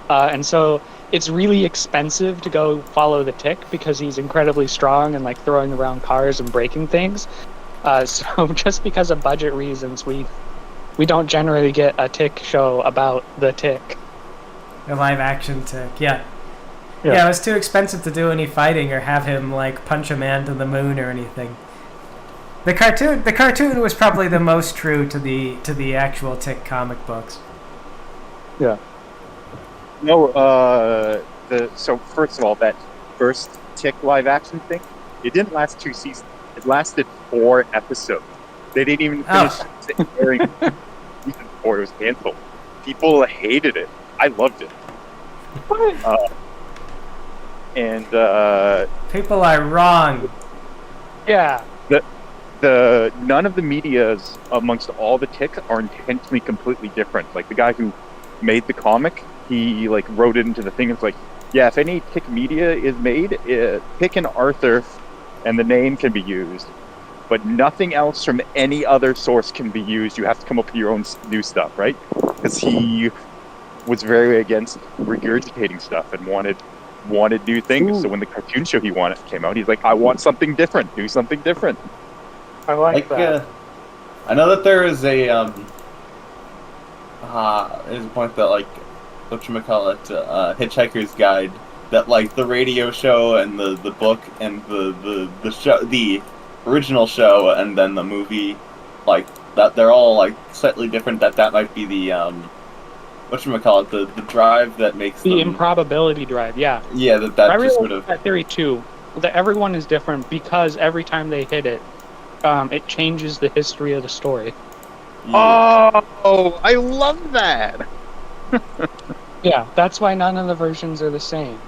and so it's really expensive to go follow the Tick because he's incredibly strong and like throwing around cars and breaking things. So just because of budget reasons, we don't generally get a Tick show about the Tick. A live action Tick, yeah. Yeah, it was too expensive to do any fighting or have him like punch a man to the moon or anything. The cartoon was probably the most true to the actual Tick comic books. Yeah. No, so first of all, that first Tick live action thing, it didn't last 2 seasons. It lasted 4 episodes. They didn't even finish airing season 4. It was canceled. People hated it. I loved it. What? And people are wrong. Yeah. The none of the medias amongst all the Tick are intentionally completely different. Like the guy who made the comic, he like wrote it into the thing. It's like, yeah, if any Tick media is made, Tick and Arthur, and the name can be used, but nothing else from any other source can be used. You have to come up with your own new stuff, right? Because he was very against regurgitating stuff and wanted new things. Ooh. So when the cartoon show he wanted came out, he's like, I want something different. Do something different. I like that. I know that there is a point that like Hitchhiker's Guide, that like the radio show and the book and the show, the original show, and then the movie, like that they're all like slightly different. That might be the the drive that makes the improbability drive. Yeah. Yeah, that I really just sort of that theory too. That everyone is different because every time they hit it, it changes the history of the story. Yeah. Oh, I love that. Yeah, that's why none of the versions are the same.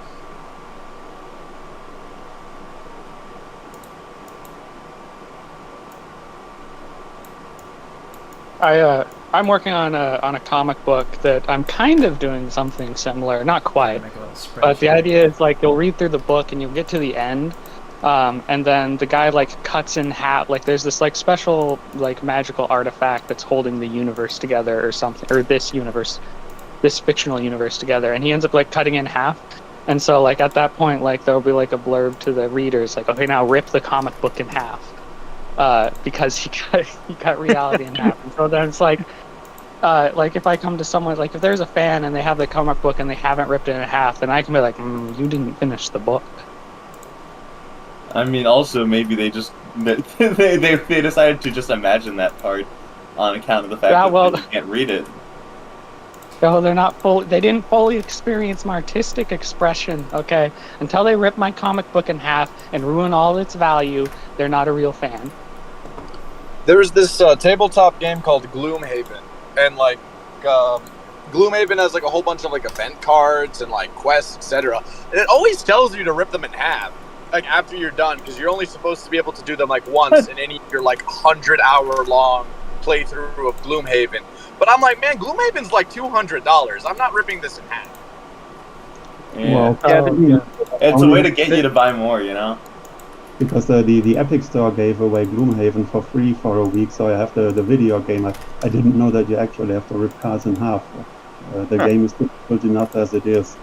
I'm working on a comic book that I'm kind of doing something similar, not quite. Make a little But the spreadsheet. idea is like you'll read through the book and you'll get to the end, and then the guy like cuts in half. Like there's this like special like magical artifact that's holding the universe together or something, or this fictional universe together, and he ends up like cutting in half. And so like at that point, like there'll be like a blurb to the readers like, okay, now rip the comic book in half, because he cut reality in half. And so then it's like if I come to someone, like if there's a fan and they have the comic book and they haven't ripped it in half, then I can be like, you didn't finish the book. I mean, also maybe they just they decided to just imagine that part on account of the fact Yeah, well- that they can't read it. No, they're not full. They didn't fully experience my artistic expression. Okay, until they rip my comic book in half and ruin all its value, they're not a real fan. There's this tabletop game called Gloomhaven, and like Gloomhaven has like a whole bunch of like event cards and like quests, etc. And it always tells you to rip them in half, like after you're done, because you're only supposed to be able to do them like once in any of your like 100-hour long playthrough of Gloomhaven. But I'm like, man, Gloomhaven's like $200. I'm not ripping this in half. Yeah. Well, It's a way to get you to buy more, you know? because the Epic Store gave away Gloomhaven for free for a week, so I have the video game. I didn't know that you actually have to rip cards in half. The game is difficult enough as it is.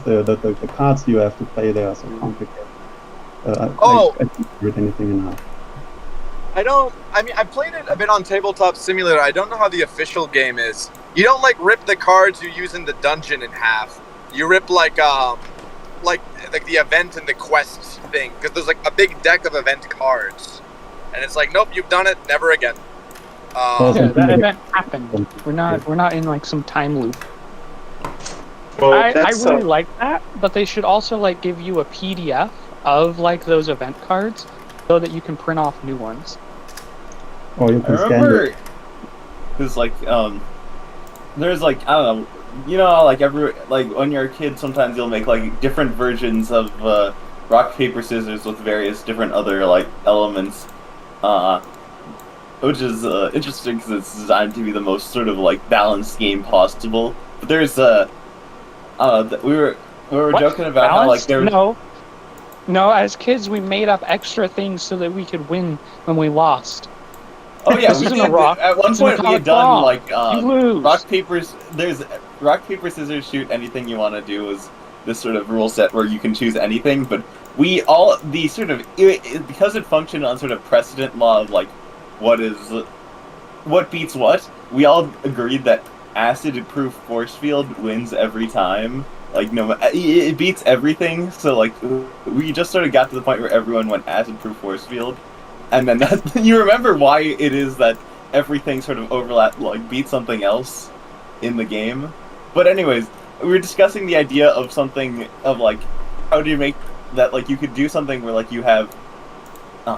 The cards you have to play there are so complicated. I can't rip anything in half. I played it a bit on Tabletop Simulator. I don't know how the official game is. You don't like rip the cards you use in the dungeon in half. You rip like the event and the quest thing, because there's like a big deck of event cards, and it's like, nope, you've done it, never again. Yeah, that event happened. We're not in like some time loop. Well, I that's, really like that, but they should also like give you a PDF of like those event cards so that you can print off new ones. Or you I can scan remember, it. because like there's like I don't know, you know, like when you're a kid, sometimes you'll make like different versions of rock paper scissors with various different other like elements, which is interesting because it's designed to be the most sort of like balanced game possible. But there's we were What? joking about how like there No, as kids we made up extra things so that we could win when we lost. Oh yeah, This we isn't did. a rock, At one it's an point we had atomic done bomb. like You lose. rock paper. There's rock paper scissors shoot anything you want to do is this sort of rule set where you can choose anything. But we all the sort of because it functioned on sort of precedent law of like what beats what. We all agreed that acid-proof force field wins every time. Like it beats everything. So like we just sort of got to the point where everyone went acid-proof force field. And then you remember why it is that everything sort of beats something else in the game. But anyways, we were discussing the idea of something of like, how do you make that like you could do something where like you have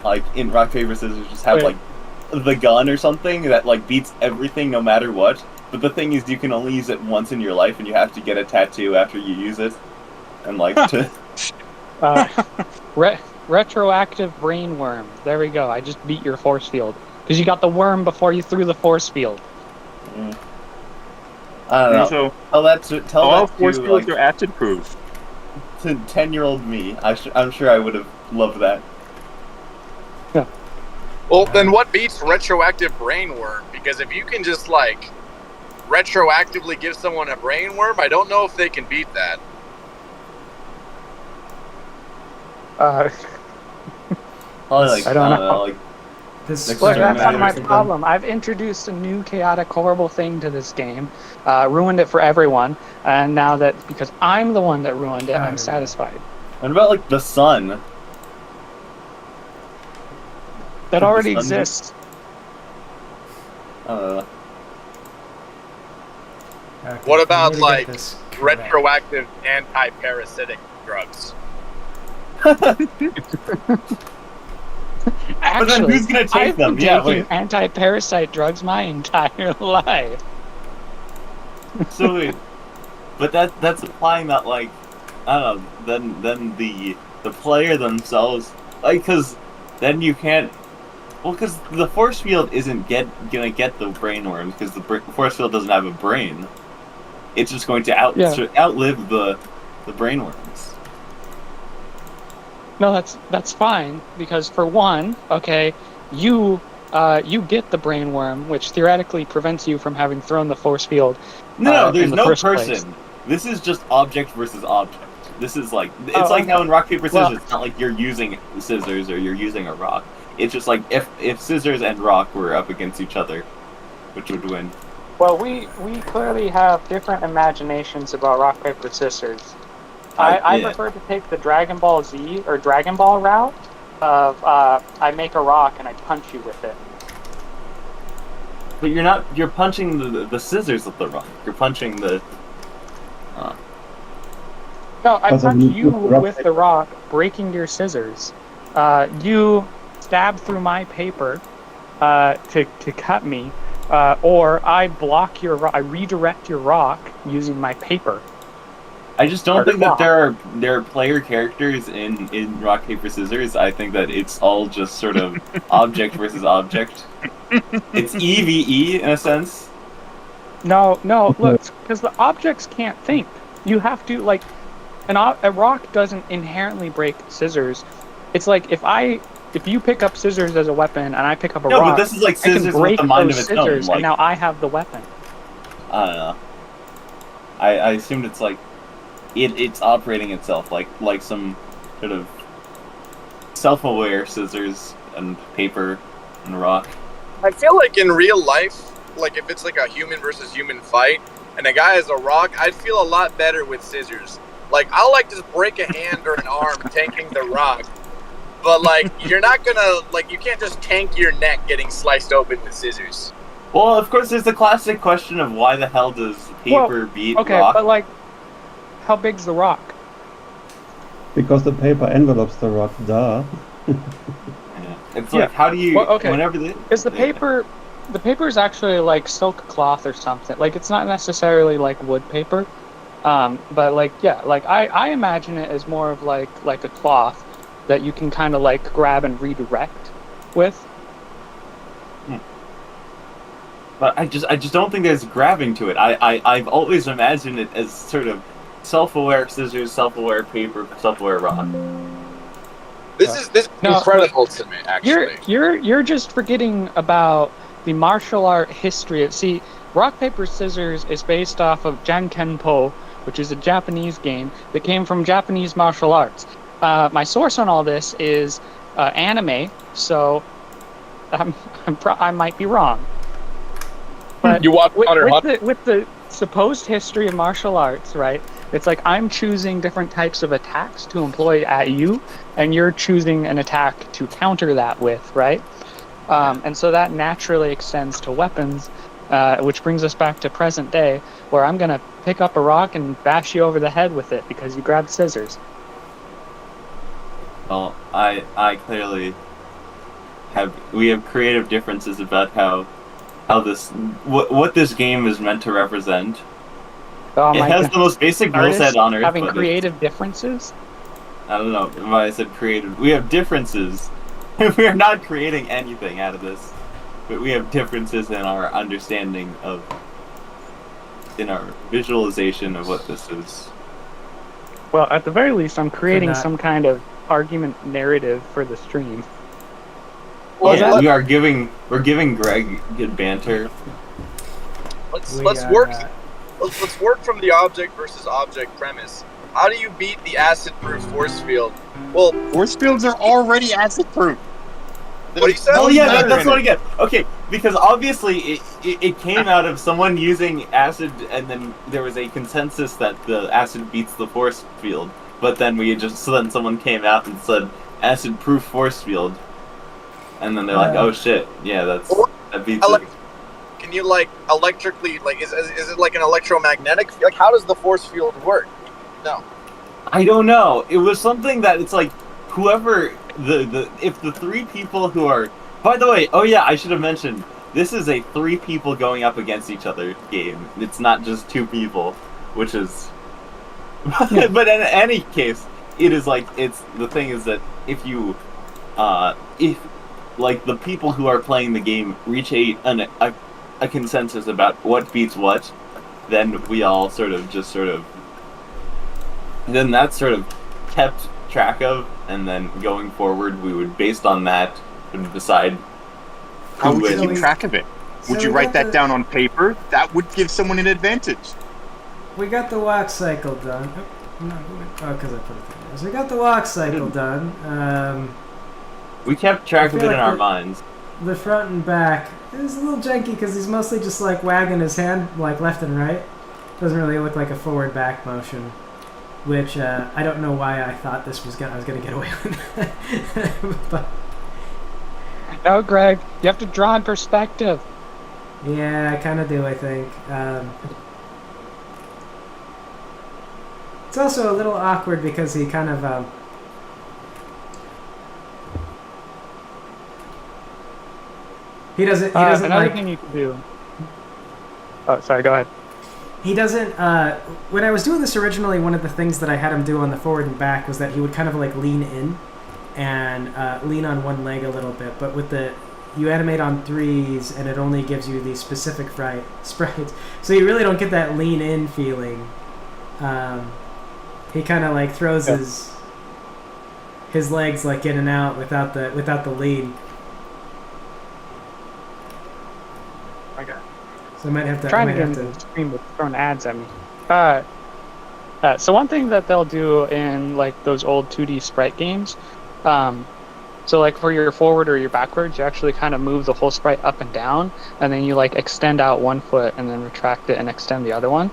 like in rock paper scissors just have like the gun or something that like beats everything no matter what. But the thing is, you can only use it once in your life, and you have to get a tattoo after you use it, and like to. Retroactive brain worm. There we go. I just beat your force field because you got the worm before you threw the force field. I don't know. So, tell that all to force fields like, are acid proof. to 10-year-old me. I'm sure I would have loved that. Well, then what beats retroactive brain worm? Because if you can just like retroactively give someone a brain worm, I don't know if they can beat that. Probably like I don't know. like This Next Look, turn that's not my matters. problem. I've introduced a new chaotic, horrible thing to this game, ruined it for everyone, and now that because I'm the one that ruined it, I'm satisfied. what about like the sun? That the already sun- exists. Uh, Okay, What for about, me to get like, this correct. Retroactive anti-parasitic drugs. But then who's gonna take I've them? been Yeah, taking wait. anti-parasite drugs my entire life. So wait, but that's implying that like I don't know. Then the player themselves like because then you can't Well, because the force field isn't gonna get the brain worms because the force field doesn't have a brain. It's just going to outlive the brain worms. No, that's fine because for one, okay, you get the brain worm, which theoretically prevents you from having thrown the force field. No, in there's the no first person. place. This is just object versus object. This is like it's like how in rock paper scissors, Well- it's not like you're using scissors or you're using a rock. It's just like if scissors and rock were up against each other, which would win? Well, we clearly have different imaginations about rock paper scissors. I yeah. prefer to take the Dragon Ball Z or Dragon Ball route of I make a rock and I punch you with it. But you're not. You're punching the scissors with the rock. You're punching the. No, I Also, punch you you put the rock- with the rock, breaking your scissors. You stab through my paper to cut me, or I block your I redirect your rock using my paper. I just don't Or think that rock. there are player characters in rock paper scissors. I think that it's all just sort of object versus object. It's EVE in a sense. No, look, because the objects can't think. You have to like, a rock doesn't inherently break scissors. It's like if you pick up scissors as a weapon and I pick up a No, rock, but this is like I can scissors with break the mind of those its own. scissors, Like, and now I have the weapon. I don't know. I assumed it's like it's operating itself like some sort of self-aware scissors and paper and rock. I feel like in real life, like if it's like a human versus human fight, and a guy has a rock, I'd feel a lot better with scissors. Like I'll like just break a hand or an arm tanking the rock, but like you're not gonna you can't just tank your neck getting sliced open with scissors. Well, of course, there's the classic question of why the hell does paper beat Okay, rock? but like, how big's the rock? Because the paper envelopes the rock, duh. Yeah. It's like, how do you? Well, okay. Whenever the Is the paper is actually like silk cloth or something. Like it's not necessarily like wood paper. But like I imagine it as more of like a cloth that you can kind of like grab and redirect with. But I just don't think there's grabbing to it. I've always imagined it as sort of self-aware scissors, self-aware paper, self-aware rock. This is No, incredible to me, actually. You're just forgetting about the martial art history. See, rock paper scissors is based off of Jankenpo, which is a Japanese game that came from Japanese martial arts. My source on all this is anime, so I might be wrong. But You watch Hunter x Hunter? with the supposed history of martial arts, right? It's like I'm choosing different types of attacks to employ at you, and you're choosing an attack to counter that with, right? And so that naturally extends to weapons, which brings us back to present day, where I'm gonna pick up a rock and bash you over the head with it because you grabbed scissors. Well, I clearly have creative differences about how this what this game is meant to represent. Oh It my has God. the most basic rule Artists set on Earth. having but creative differences. I don't know why I said creative. We have differences. We are not creating anything out of this, but we have differences in our understanding of, in our visualization of what this is. Well, at the very least, I'm creating not- some kind of argument narrative for the stream. Well, Yeah, let- we're giving Greg good banter. let's We let's are, work let's work from the object versus object premise. How do you beat the acid-proof force field? Well, Force fields are already acid-proof. what do you say? Oh yeah, Better that's in what I it. get. Okay, because obviously it came out of someone using acid, and then there was a consensus that the acid beats the force field. But then then someone came out and said acid-proof force field, and then they're like, oh shit, yeah, that beats it. Can you electrically is it like an electromagnetic? Like how does the force field work? No. I don't know. It was something that it's like whoever if the three people who are. By the way, oh yeah, I should have mentioned this is a 3 people going up against each other game. It's not just 2 people, which is. But in any case, it is like the thing is that if like the people who are playing the game reach a consensus about what beats what, then we all then that's sort of kept track of, and then going forward we would, based on that, would decide How who would you wins. keep track of it? Would So you we write got that the- down on paper? That would give someone an advantage. We got the walk cycle done. Oh, no, because I put it there. So we got the walk cycle done. We kept track I of feel it in like our the- minds. The front and back is a little janky because he's mostly just like wagging his hand like left and right. Doesn't really look like a forward back motion, which I don't know why I thought this was I was gonna get away with. But No, Greg, you have to draw in perspective. yeah, I kind of do. I think it's also a little awkward because he kind of. He doesn't. He doesn't Another like. thing you can do. Oh, sorry. Go ahead. He doesn't. When I was doing this originally, one of the things that I had him do on the forward and back was that he would kind of like lean in and lean on one leg a little bit. But with the you animate on threes, and it only gives you these specific sprites, so you really don't get that lean in feeling. He kind of like throws his legs like in and out without the lean. Okay. So I might have to. Trying I to might get have into the stream with throwing ads at me. So one thing that they'll do in like those old 2D sprite games, so like for your forward or your backwards, you actually kind of move the whole sprite up and down, and then you like extend out one foot and then retract it and extend the other one,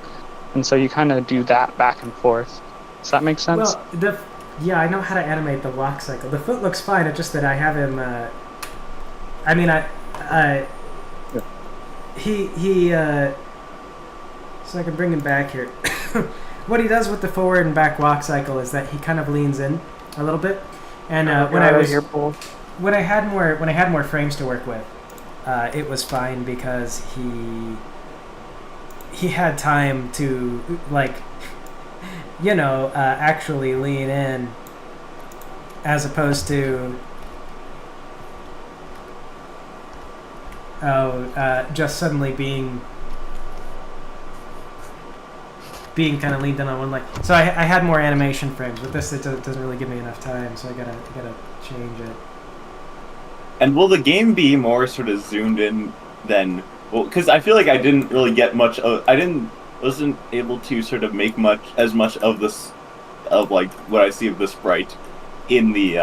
and so you kind of do that back and forth. Does that make sense? Well, yeah, I know how to animate the walk cycle. The foot looks fine. It's just that I have him. He. So I can bring him back here. What he does with the forward and back walk cycle is that he kind of leans in a little bit, and when I had more frames to work with, it was fine because he had time to like. Actually lean in, as opposed to just suddenly being kind of leaned in on one leg. So I had more animation frames. With this, it doesn't really give me enough time, so I gotta change it. And will the game be more sort of zoomed in than? Well, because I feel like I didn't really get much of. Wasn't able to sort of make as much of this, of like what I see of the sprite in the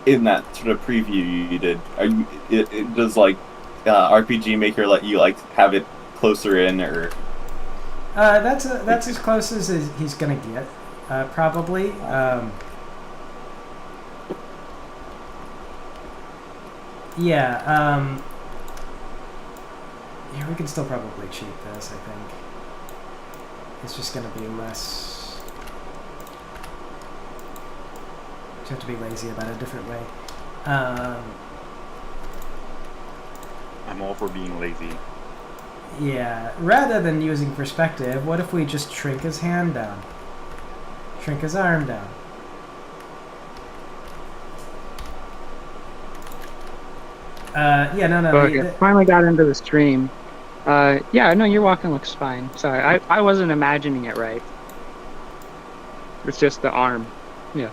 in that sort of preview you did. Does like RPG Maker let you like have it closer in, or? That's as close as he's gonna get, probably. Yeah. Yeah, we can still probably cheat this, I think. It's just going to be less... You have to be lazy about it a different way. I'm all for being lazy. Yeah, rather than using perspective, what if we just shrink his hand down? Shrink his arm down. Finally got into the stream. Yeah, no, your walking looks fine. Sorry, I wasn't imagining it right. It's just the arm. Yeah.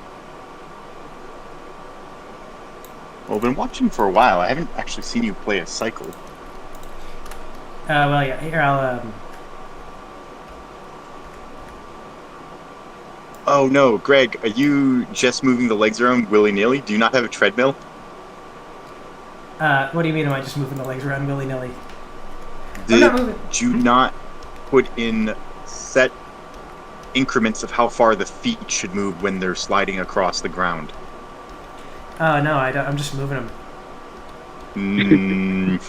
Well, I've been watching for a while. I haven't actually seen you play a cycle. Well, yeah, here, I'll, Oh no, Greg, are you just moving the legs around willy-nilly? Do you not have a treadmill? what do you mean, am I just moving the legs around willy-nilly? Did not moving. you not put in set increments of how far the feet should move when they're sliding across the ground? Oh, no, I don't, I'm just moving them.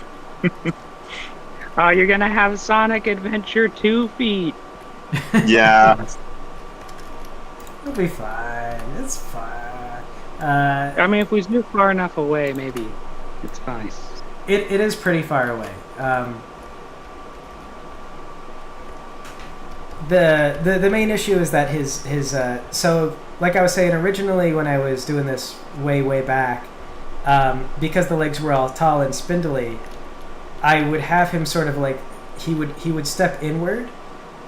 Oh, you're gonna have Sonic Adventure 2 feet. Yeah. It'll be fine. It's fine. I mean, if we zoom far enough away, maybe it's fine. It is pretty far away. The main issue is that his so like I was saying originally when I was doing this way back, because the legs were all tall and spindly, I would have him sort of like he would step inward,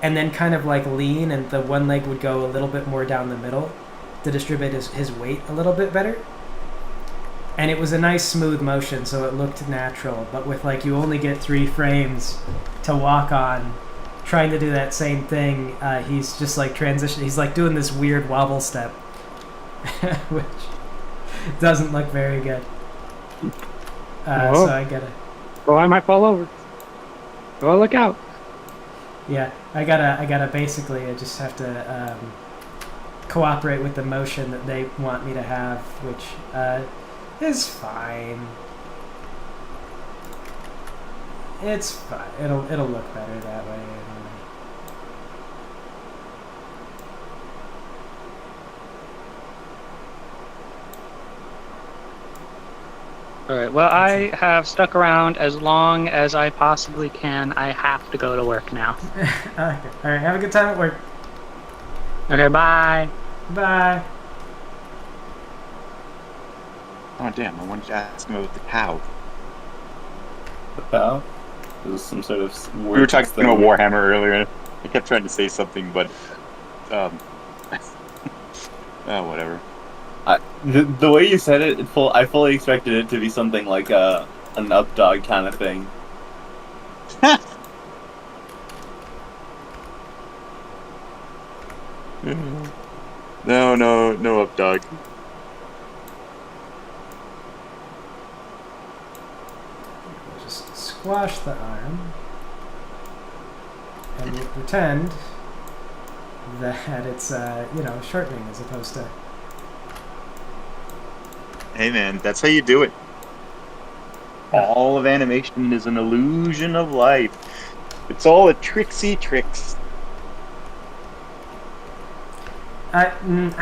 and then kind of like lean, and the one leg would go a little bit more down the middle to distribute his weight a little bit better. And it was a nice smooth motion, so it looked natural. But with like you only get 3 frames to walk on, trying to do that same thing, he's just like transition. He's like doing this weird wobble step, which doesn't look very good. So I gotta. Oh, I might fall over. Oh, look out! Yeah, I gotta basically. I just have to cooperate with the motion that they want me to have, which is fine. It's fine. It'll look better that way. Alright, well, I have stuck around as long as I possibly can. I have to go to work now. Okay. Alright, have a good time at work. Okay, bye. Bye. Oh damn! I wanted to ask him about the cow. The bow? It was some sort of We were talking thing. about Warhammer earlier, and I kept trying to say something, but whatever. The way you said it, I fully expected it to be something like an updog kind of thing. No up dog. Just squash the arm, and we'll pretend that it's shortening as opposed to. Hey man, that's how you do it. All of animation is an illusion of life. It's all a tricksy tricks. I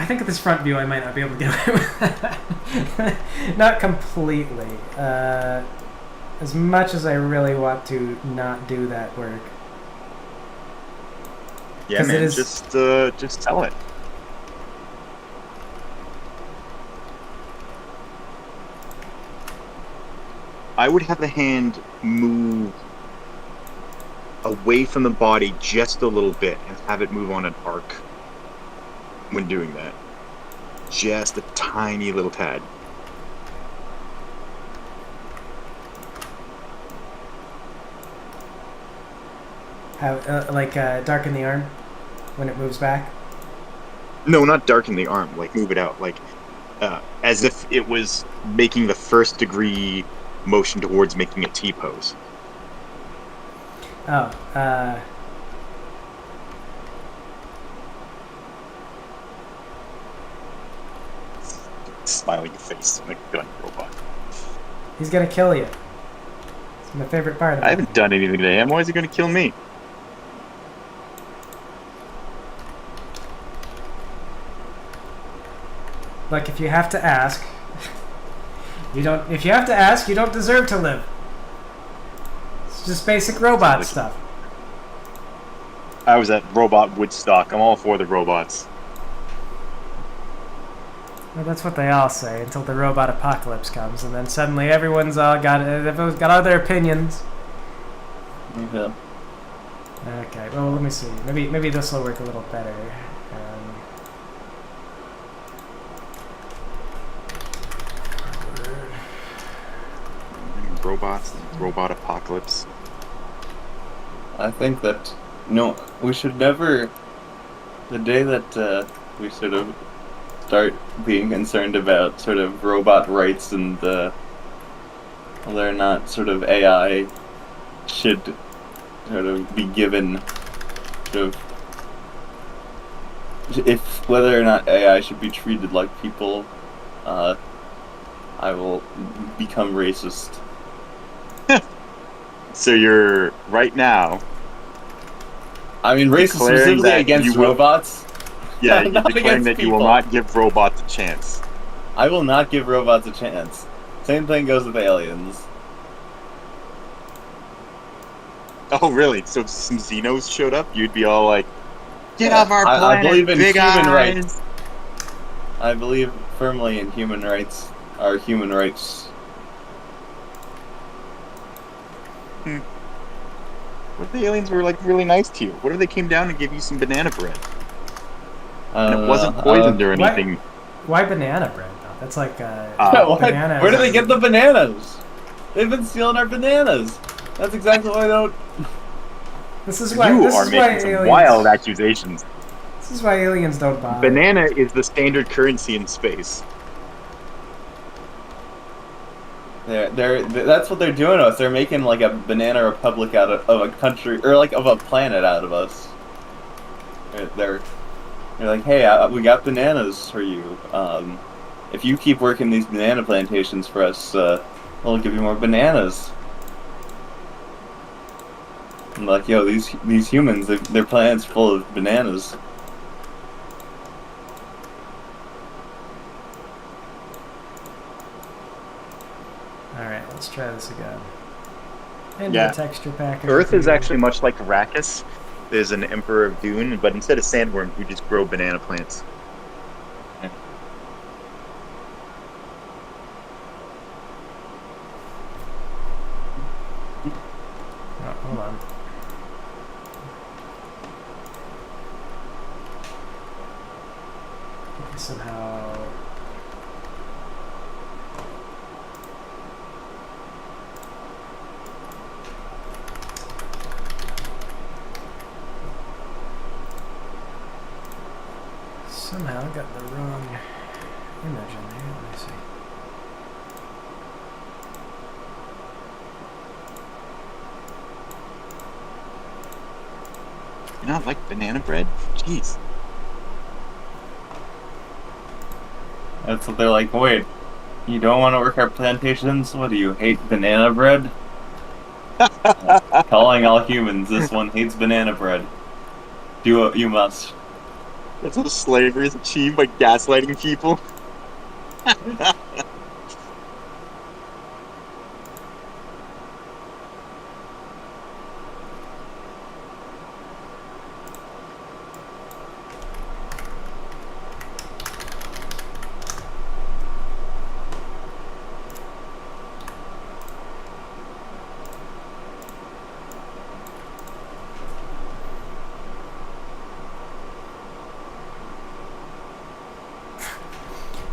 think at this front view I might not be able to get away with that. Not completely. As much as I really want to not do that work. Yeah, 'Cause man, it is- just tell it. I would have the hand move away from the body just a little bit and have it move on an arc when doing that. Just a tiny little tad. How darken the arm when it moves back. No, not darken the arm. Like move it out, like as if it was making the first degree motion towards making a T pose. Oh, Smiling face like a gun robot. he's gonna kill you. It's my favorite part of it. I haven't done anything to him. Why is he going to kill me? Look, if you have to ask, you don't. If you have to ask, you don't deserve to live. It's just basic robot stuff. I was at Robot Woodstock. I'm all for the robots. Well, that's what they all say until the robot apocalypse comes, and then suddenly everyone's got all their opinions. Yeah. Okay, well, let me see. Maybe this will work a little better. Robots, robot apocalypse. I think that we should never. The day that we sort of start being concerned about sort of robot rights and whether or not sort of AI should sort of be given sort of whether or not AI should be treated like people, I will become racist. So you're right now. I mean, racist declaring specifically that against you will- robots. Yeah, you're Not declaring against that you will people. not give robots a chance. I will not give robots a chance. Same thing goes with aliens. Oh, really? So if some Xenos showed up, you'd be all like, "Get off our I planet, believe in big human eyes." rights. I believe firmly in human rights. our human rights. What if the aliens were like really nice to you? What if they came down and gave you some banana bread? And it wasn't poisoned or anything. Why banana bread though? That's like Where do they get the bananas? They've been stealing our bananas. That's exactly why I don't. This is why You this are is why making some aliens, wild accusations. This is why aliens don't buy. Banana is the standard currency in space. That's what they're doing to us. They're making like a banana republic out of a country, or like of a planet out of us. They're like, hey, we got bananas for you. If you keep working these banana plantations for us, we'll give you more bananas. I'm like, yo, these humans, their planet's full of bananas. Alright, let's try this again. Into Yeah. the texture pack. Earth is actually much like Arrakis. There's an Emperor of Dune, but instead of sandworms, we just grow banana plants. Oh, hold on. Somehow. Somehow I got the wrong image in there. Let me see. You not like banana bread? Jeez. That's what they're like. Wait, you don't want to work our plantations? What do you hate, banana bread? Calling all humans, this one hates banana bread. Do what you must. That's how slavery is achieved, by gaslighting people.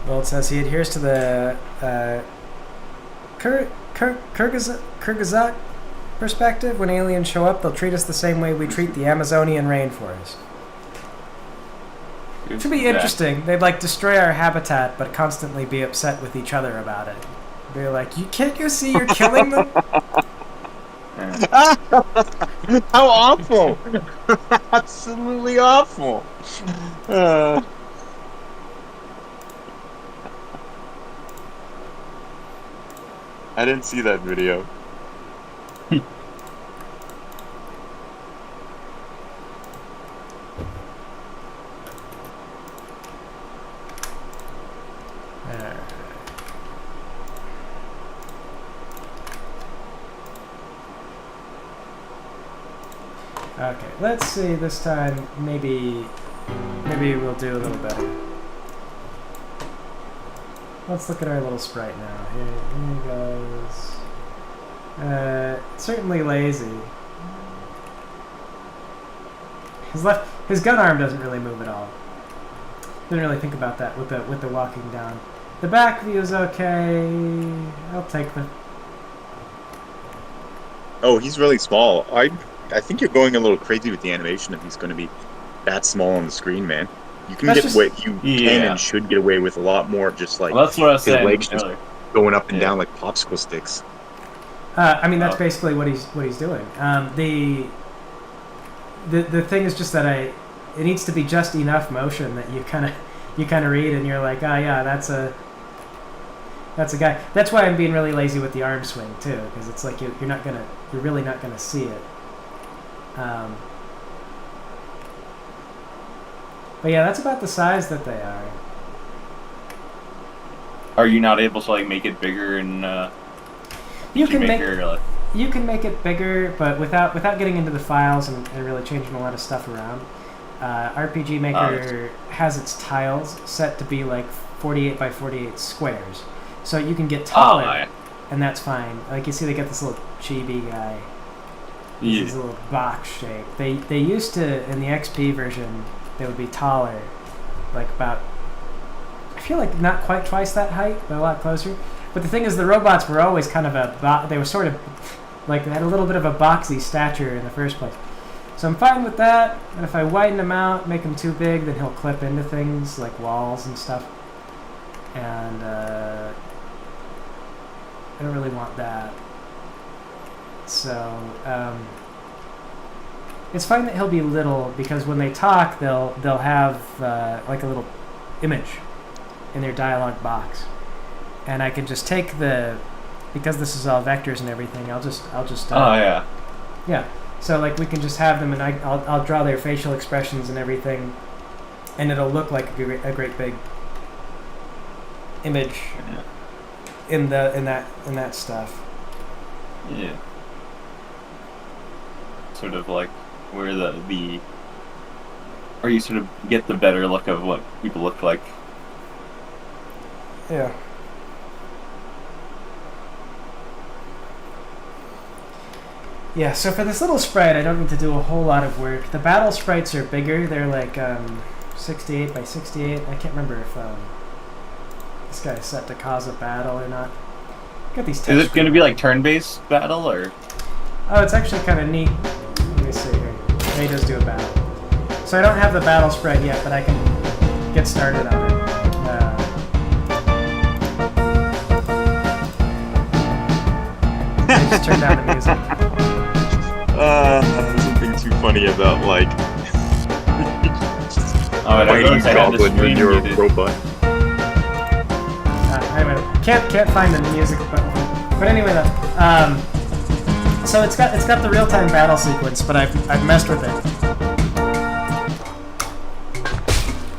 Well, it says he adheres to the Kyrgyzstan perspective. When aliens show up, they'll treat us the same way we treat the Amazonian rainforest. It should be interesting. They'd like destroy our habitat, but constantly be upset with each other about it. They're like, "You can't you see you're killing them?" How awful! Absolutely awful. I didn't see that video. Okay, let's see this time. Maybe we'll do a little better. Let's look at our little sprite now. Here he goes. Certainly lazy. His gun arm doesn't really move at all. Didn't really think about that with the walking down. The back view is okay. I'll take the. Oh, he's really small. I think you're going a little crazy with the animation if he's going to be that small on the screen, man. You can That's get away. You can and should get away with a lot more, just like Well, that's what I was his saying legs just earlier. going up and down like popsicle sticks. I mean, that's basically what he's doing. The thing is just that it needs to be just enough motion that you kind of read and you're like, oh yeah, that's a guy. That's why I'm being really lazy with the arm swing too, because it's like you're really not gonna see it. But yeah, that's about the size that they are. Are you not able to like make it bigger and You can make it bigger, but without getting into the files and really changing a lot of stuff around. RPG Maker has its tiles set to be like 48 by 48 squares. So you can get taller, yeah. and that's fine. Like you see, they get this little chibi guy. Yeah. This little box shape. They used to, in the XP version, they would be taller, like about, I feel like not quite twice that height, but a lot closer. But the thing is, the robots were always kind of they were sort of, like they had a little bit of a boxy stature in the first place. So I'm fine with that, and if I widen him out, make him too big, then he'll clip into things like walls and stuff. And I don't really want that. So it's fine that he'll be little, because when they talk, they'll have like a little image in their dialogue box, and I can just take because this is all vectors and everything. I'll just yeah. So like we can just have them, and I'll draw their facial expressions and everything, and it'll look like a great big image in that stuff. Yeah. Sort of like where or you sort of get the better look of what people look like. Yeah. Yeah, so for this little sprite, I don't need to do a whole lot of work. The battle sprites are bigger. They're like 68 by 68. I can't remember if this guy's set to cause a battle or not. Got these. Is it going to be like turn-based battle, or? Oh, it's actually kind of neat. Let me see here. Yeah, he does do a battle. So I don't have the battle sprite yet, but I can get started on it. Just turn down the music. There's something too funny about like fighting goblin when you're a robot. Anyway, can't find the music button. But anyway, though, so it's got the real-time battle sequence, but I've messed with it,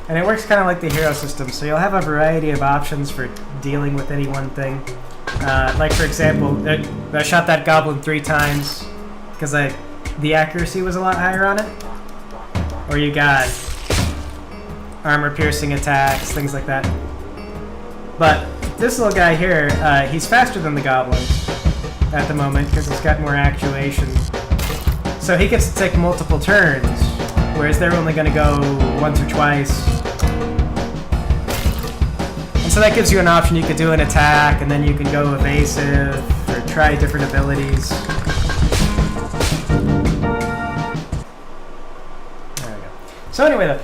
and it works kind of like the hero system. So you'll have a variety of options for dealing with any one thing. Like for example, I shot that goblin 3 times because the accuracy was a lot higher on it. Or you got armor-piercing attacks, things like that. But this little guy here, he's faster than the goblins at the moment because he's got more actuation. So he gets to take multiple turns, whereas they're only going to go once or twice. And so that gives you an option. You could do an attack, and then you can go evasive, or try different abilities. There we go. So anyway, though,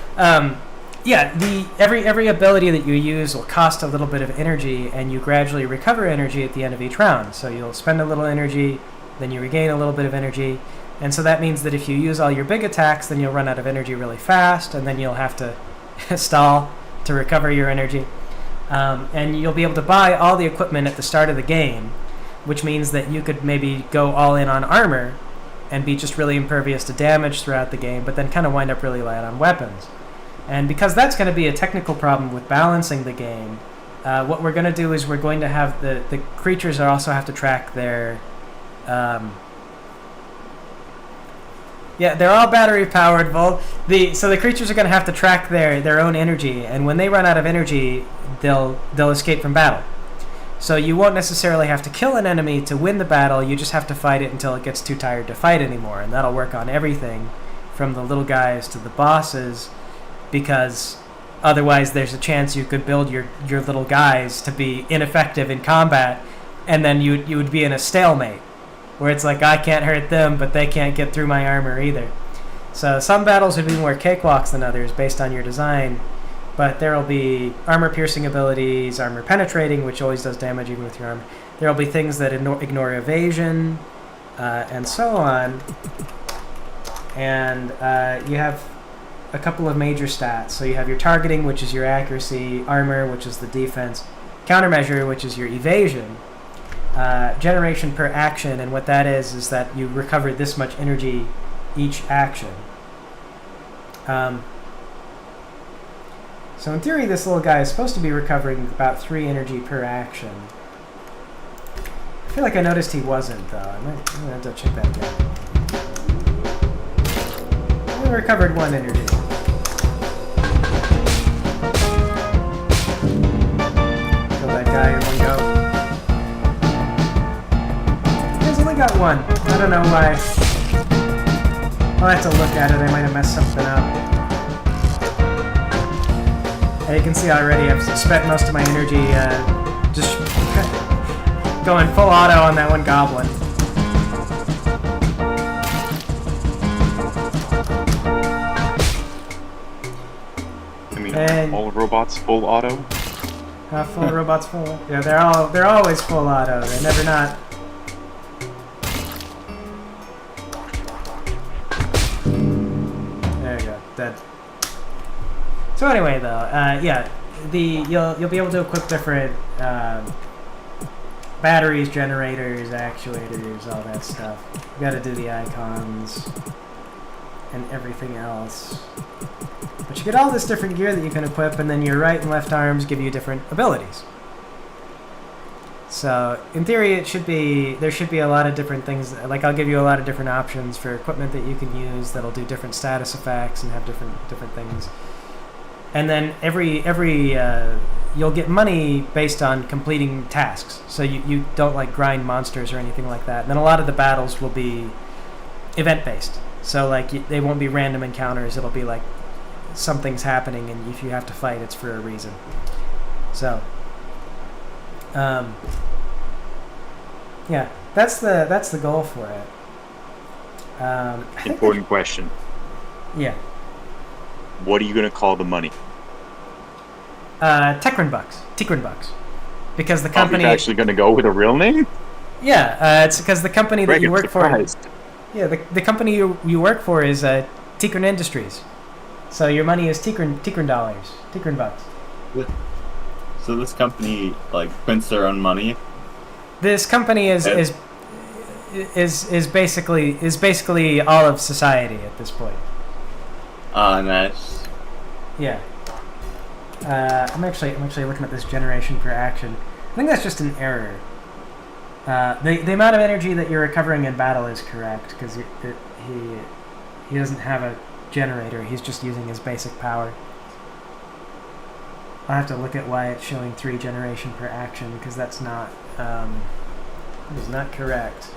yeah, every ability that you use will cost a little bit of energy, and you gradually recover energy at the end of each round. So you'll spend a little energy, then you regain a little bit of energy, and so that means that if you use all your big attacks, then you'll run out of energy really fast, and then you'll have to stall to recover your energy. And you'll be able to buy all the equipment at the start of the game, which means that you could maybe go all in on armor and be just really impervious to damage throughout the game, but then kind of wind up really light on weapons. And because that's going to be a technical problem with balancing the game, what we're going to do is we're going to have the creatures also have to track their... yeah, they're all battery powered, Vol. So the creatures are going to have to track their own energy, and when they run out of energy, they'll escape from battle. So you won't necessarily have to kill an enemy to win the battle, you just have to fight it until it gets too tired to fight anymore, and that'll work on everything, from the little guys to the bosses, because otherwise there's a chance you could build your little guys to be ineffective in combat, and then you would be in a stalemate, where it's like, I can't hurt them, but they can't get through my armor either. So some battles would be more cakewalks than others based on your design, but there will be armor-piercing abilities, armor-penetrating, which always does damage even with your armor. There will be things that ignore evasion, and so on. And you have a couple of major stats. So you have your targeting, which is your accuracy, armor, which is the defense, countermeasure, which is your evasion, generation per action, and what that is that you recover this much energy each action. So in theory, this little guy is supposed to be recovering about 3 energy per action. I feel like I noticed he wasn't, though. I'm going to have to check that again. I recovered 1 energy. Kill that guy in one go. only got one. I don't know why. I'll have to look at it. I might have messed something up. And you can see already I've spent most of my energy just going full auto on that one goblin. I mean, And- all robots full auto. Full robots full. Yeah, they're always full auto. They're never not. There you go. Dead. So anyway, though, yeah, you'll be able to equip different batteries, generators, actuators, all that stuff. You got to do the icons and everything else. But you get all this different gear that you can equip, and then your right and left arms give you different abilities. So, in theory, there should be a lot of different things. Like, I'll give you a lot of different options for equipment that you can use that'll do different status effects and have different things. And then you'll get money based on completing tasks. So you don't like grind monsters or anything like that. And then a lot of the battles will be event-based. So, like, they won't be random encounters. It'll be like something's happening, and if you have to fight, it's for a reason. So, yeah, that's the goal for it. Important question. Yeah, What are you going to call the money? Tikrin bucks, because the Are company. you actually going to go with a real name? Yeah, it's because the company that you Greg, work for. surprised. Yeah, the company you work for is Tikrin Industries. So your money is Tikrin dollars, Tikrin bucks. So this company like prints their own money. This company is basically all of society at this point. Ah, nice. Yeah. I'm actually looking at this generation per action. I think that's just an error. The amount of energy that you're recovering in battle is correct because he doesn't have a generator. He's just using his basic power. I'll have to look at why it's showing 3 generation per action because that's not is not correct.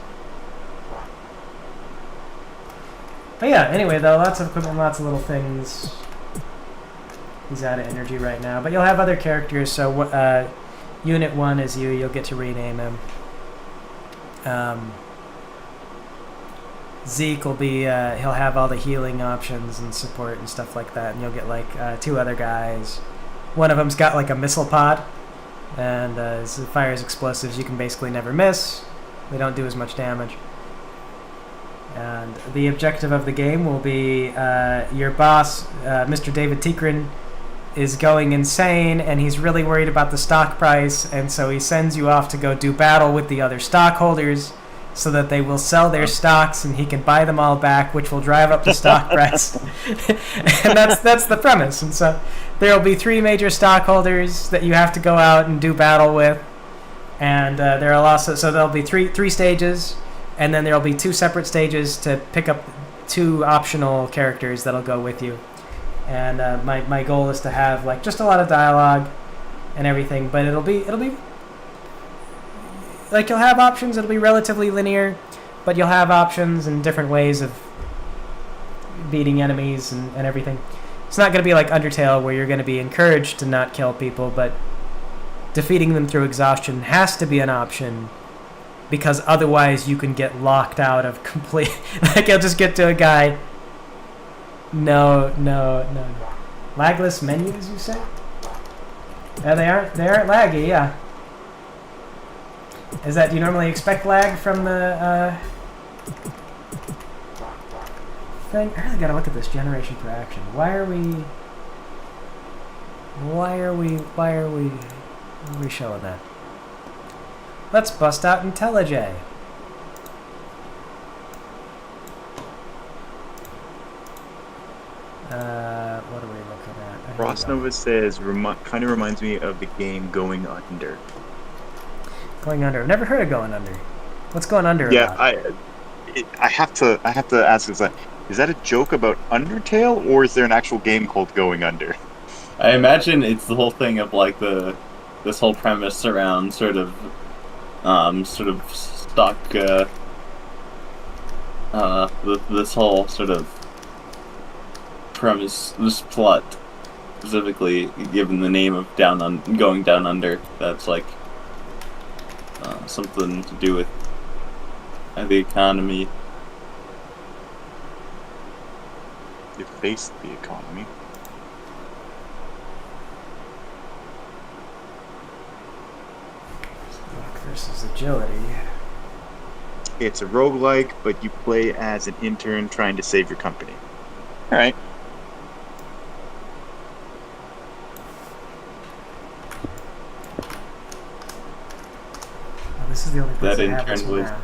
But yeah, anyway though, lots of equipment, lots of little things. He's out of energy right now, but you'll have other characters. So Unit 1 is you. You'll get to rename him. Zeke will be, he'll have all the healing options and support and stuff like that, and you'll get like 2 other guys. One of them's got like a missile pod, and it fires explosives you can basically never miss. They don't do as much damage. And the objective of the game will be your boss, Mr. David Tikrin, is going insane, and he's really worried about the stock price, and so he sends you off to go do battle with the other stockholders so that they will sell their stocks and he can buy them all back, which will drive up the stock price. And that's the premise. And so there will be 3 major stockholders that you have to go out and do battle with, and there'll be three stages, and then there'll be 2 separate stages to pick up 2 optional characters that'll go with you. And my goal is to have like just a lot of dialogue and everything, but it'll be like you'll have options. It'll be relatively linear, but you'll have options and different ways of beating enemies and everything. It's not going to be like Undertale where you're going to be encouraged to not kill people, but defeating them through exhaustion has to be an option because otherwise you can get locked out of complete. Like you'll just get to a guy. No. Lagless menus, you say? Yeah, they aren't laggy, yeah. Do you normally expect lag from the thing? I really gotta look at this generation per action. Why are we showing that? Let's bust out IntelliJ. What are we looking at? Frostnova says, kind of reminds me of the game Going Under. Going Under. I've never heard of Going Under. What's Going Under Yeah, about? I have to ask, is that a joke about Undertale, or is there an actual game called Going Under? I imagine it's the whole thing of like this whole premise around sort of stock this whole sort of premise, this plot, specifically given the name of Going Down Under, that's like something to do with the economy. You face the economy. Luck versus agility. It's a roguelike, but you play as an intern trying to save your company. All right. Well, this is the only place That I have this intern one was- now.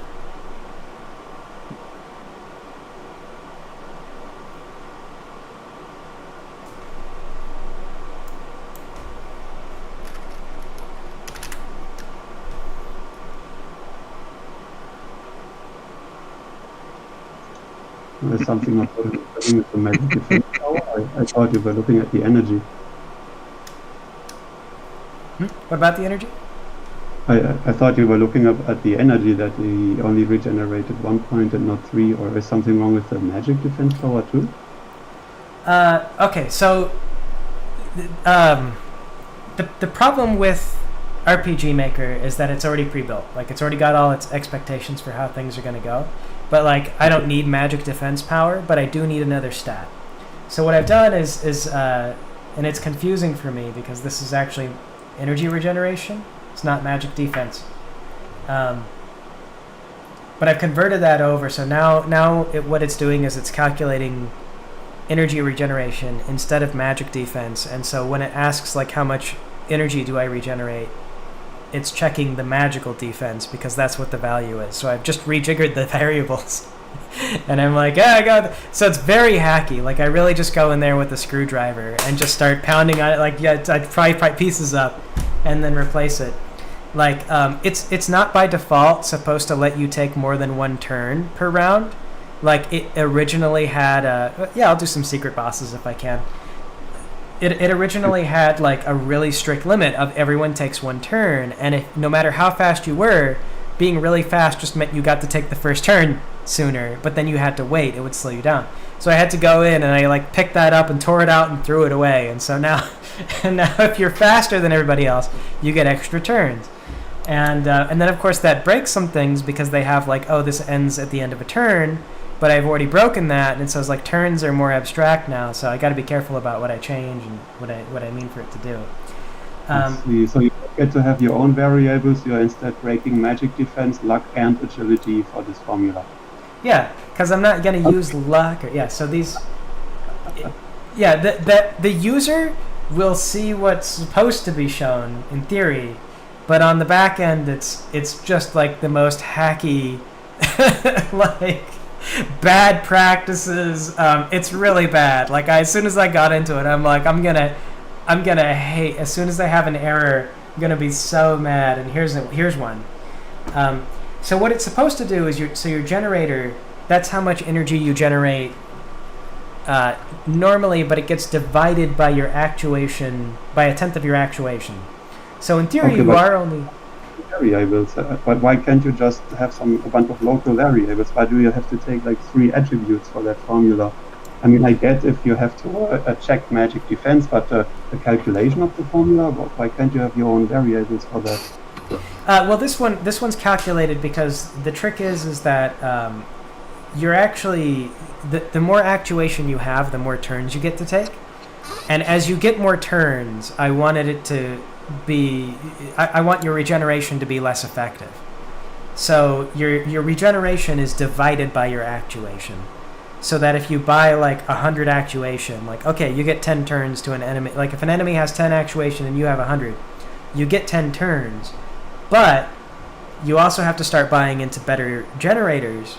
There's something not going with the magic defense power. I thought you were looking at the energy. What about the energy? I thought you were looking up at the energy, that he only regenerated 1 point and not 3, or is something wrong with the magic defense power too? Okay, so the problem with RPG Maker is that it's already pre-built. Like, it's already got all its expectations for how things are going to go. But like, I don't need magic defense power, but I do need another stat. So what I've done is and it's confusing for me because this is actually energy regeneration. It's not magic defense. But I've converted that over. So now what it's doing is it's calculating energy regeneration instead of magic defense. And so when it asks like how much energy do I regenerate, it's checking the magical defense because that's what the value is. So I've just rejiggered the variables. And I'm like, I got it. So it's very hacky. Like, I really just go in there with a screwdriver and just start pounding on it. Like, yeah, I'd pry pieces up and then replace it. Like, it's not by default supposed to let you take more than 1 turn per round. Like, it originally had I'll do some secret bosses if I can. It originally had like a really strict limit of everyone takes 1 turn, and no matter how fast you were, being really fast just meant you got to take the first turn sooner, but then you had to wait. It would slow you down. So I had to go in and I like picked that up and tore it out and threw it away. And so now if you're faster than everybody else, you get extra turns. And then of course that breaks some things because they have like, oh, this ends at the end of a turn, but I've already broken that, and so it's like turns are more abstract now, so I got to be careful about what I change and what I mean for it to do. I see. So you get to have your own variables. You're instead breaking magic defense, luck, and agility for this formula. Yeah, because I'm not going to use luck. So these... Yeah, the user will see what's supposed to be shown, in theory, but on the back end, it's just like the most hacky, like... bad practices. It's really bad. Like, as soon as I got into it, I'm like, I'm gonna hate. As soon as I have an error, I'm gonna be so mad. And here's one. So what it's supposed to do is your generator. That's how much energy you generate normally, but it gets divided by your actuation by 1/10 of your actuation. So in theory, you are only variables. But why can't you just have a bunch of local variables? Why do you have to take like 3 attributes for that formula? I mean, I get if you have to check magic defense, but the calculation of the formula, why can't you have your own variables for that? Well, this one's calculated because the trick is that you're actually the more actuation you have, the more turns you get to take, and as you get more turns, I wanted it to be I want your regeneration to be less effective. So your regeneration is divided by your actuation. So that if you buy like 100 actuation, like, okay, you get 10 turns to an enemy. Like if an enemy has 10 actuation and you have 100, you get 10 turns. But you also have to start buying into better generators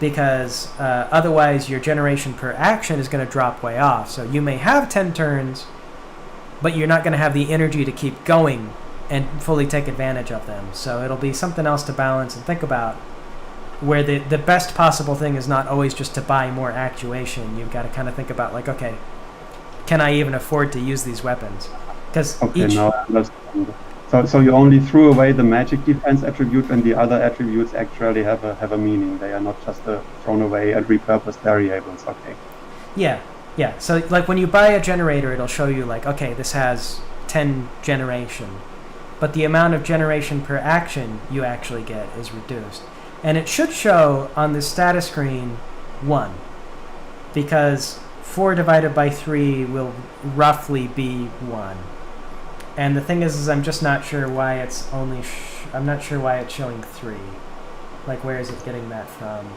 because otherwise your generation per action is going to drop way off. So you may have 10 turns, but you're not going to have the energy to keep going and fully take advantage of them. So it'll be something else to balance and think about, where the best possible thing is not always just to buy more actuation. You've got to kind of think about, like, okay, can I even afford to use these weapons? Because Okay, now I understand. So you only threw away the magic defense attribute, and the other attributes actually have a meaning. They are not just thrown away and repurposed variables. Okay. Yeah, yeah. So like when you buy a generator, it'll show you like, okay, this has 10 generation, but the amount of generation per action you actually get is reduced. And it should show on the status screen 1, because 4 divided by 3 will roughly be 1. And the thing is I'm just not sure why it's only, I'm not sure why it's showing 3. Like, where is it getting that from?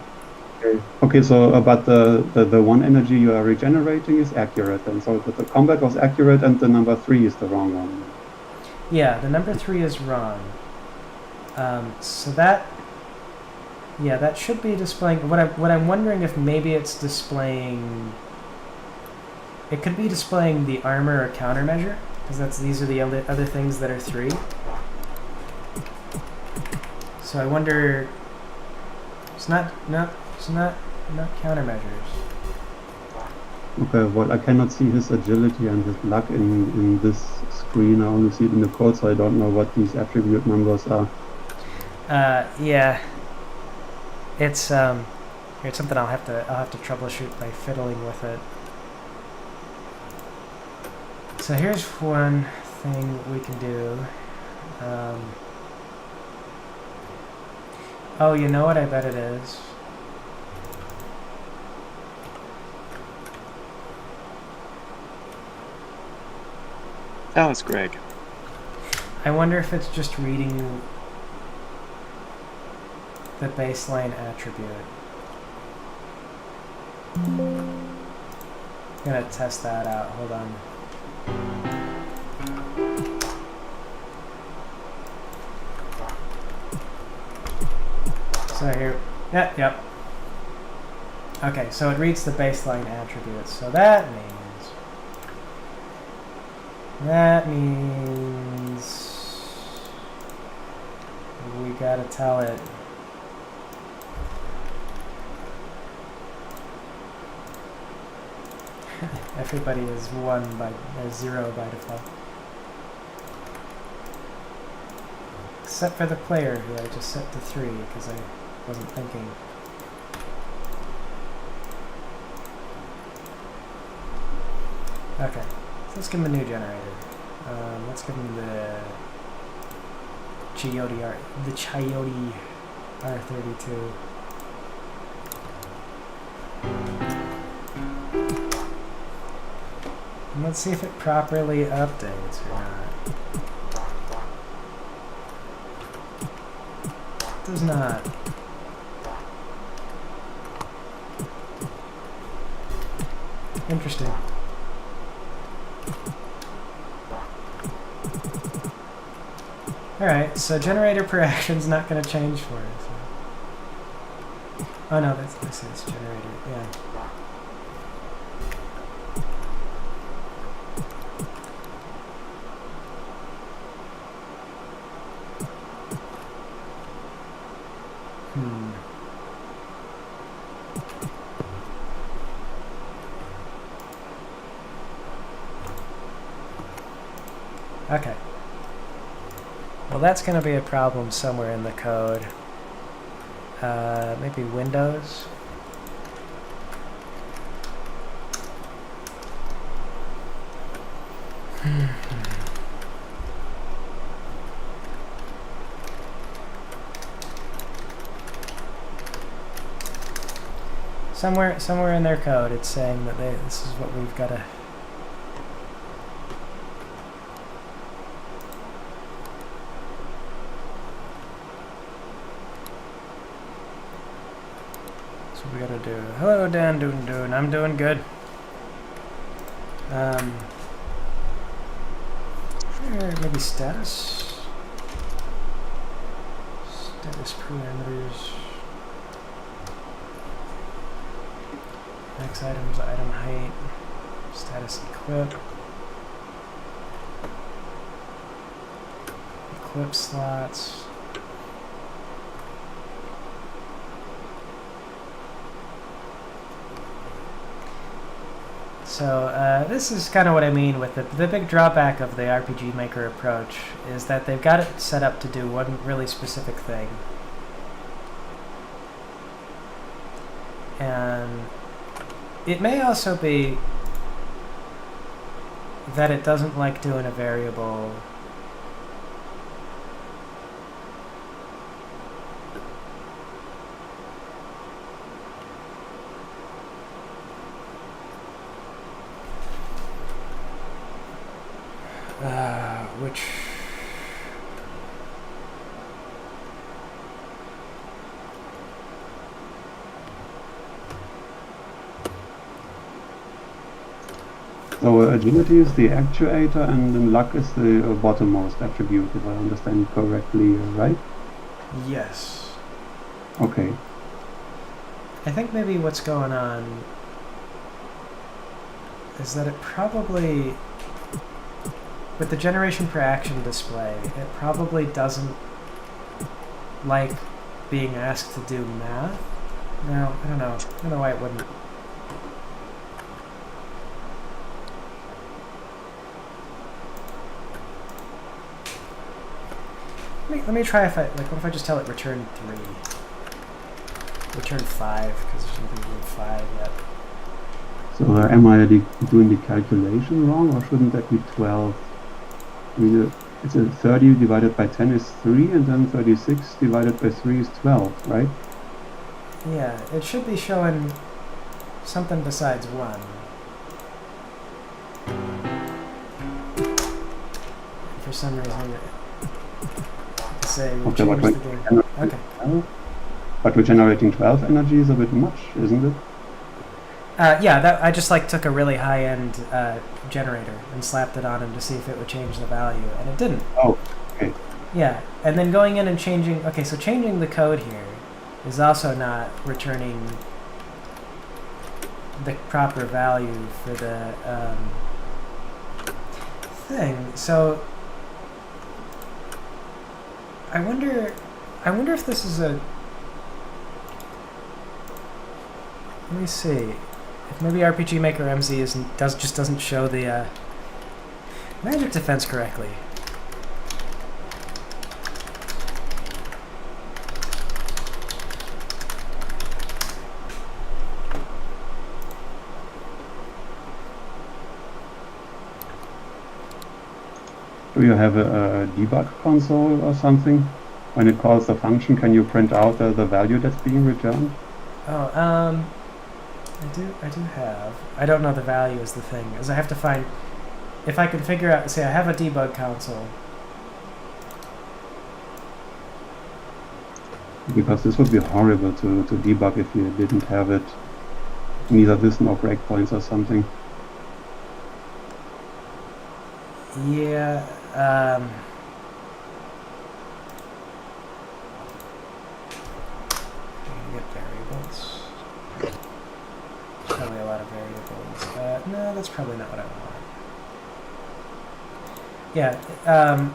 Okay, so but the 1 energy you are regenerating is accurate, and so the combat was accurate, and the number 3 is the wrong one. Yeah, the number 3 is wrong. So that, yeah, that should be displaying. What I'm wondering if maybe it's displaying. It could be displaying the armor or countermeasure, because these are the other things that are 3. So I wonder. It's not countermeasures. Okay, well, I cannot see his agility and his luck in this screen. I only see it in the code, so I don't know what these attribute numbers are. Yeah. It's something I'll have to troubleshoot by fiddling with it. So here's one thing we can do. Oh, you know what? I bet it is. That was Greg. I wonder if it's just reading the baseline attribute. I'm gonna test that out. Hold on. So here, yep. Okay, so it reads the baseline attributes. So that means we gotta tell it. Everybody is 0 by default. Except for the player, who I just set to 3 because I wasn't thinking. Okay, so let's give him a new generator. Let's give him the Coyote R32. And let's see if it properly updates or not. It does not. Interesting. Alright, so generator per action's not going to change for us. Oh no, this is generator, yeah. Okay. Well, that's going to be a problem somewhere in the code. Maybe Windows. Somewhere in their code, it's saying that this is what we've got to. We gotta do. Hello, Dan Doon. I'm doing good. Maybe status parameters. Max items, item height, status equip slots. So this is kind of what I mean with the big drawback of the RPG Maker approach is that they've got it set up to do one really specific thing. And it may also be that it doesn't like doing a variable which So agility is the actuator, and then luck is the bottommost attribute, if I understand correctly, right? yes. Okay. I think maybe what's going on is that it probably, with the generation per action display, it probably doesn't like being asked to do math. No, I don't know. I don't know why it wouldn't. Let me try if I, like, what if I just tell it return 3? Return 5, because there's nothing doing 5 yet. So am I doing the calculation wrong, or shouldn't that be 12? I mean, it's a 30 divided by 10 is 3, and then 36 divided by 3 is 12, right? Yeah, it should be showing something besides 1. For some reason, say we Okay, change but the game. Okay. But we're generating 12 energy is a bit much, isn't it? Yeah, that I just like took a really high-end generator and slapped it on him to see if it would change the value, and it didn't. Oh, okay. Yeah, and then going in and changing. Okay, so changing the code here is also not returning the proper value for the thing. So I wonder if this is a. Let me see. If maybe RPG Maker MZ just doesn't show the magic defense correctly. Do you have a debug console or something? When it calls the function, can you print out the value that's being returned? Oh, I do have. I don't know the value is the thing, as I have to find. If I can figure out, say I have a debug console. Because this would be horrible to debug if you didn't have it. Neither this nor breakpoints or something. Yeah. Get variables. Probably a lot of variables. No, that's probably not what I want. Yeah.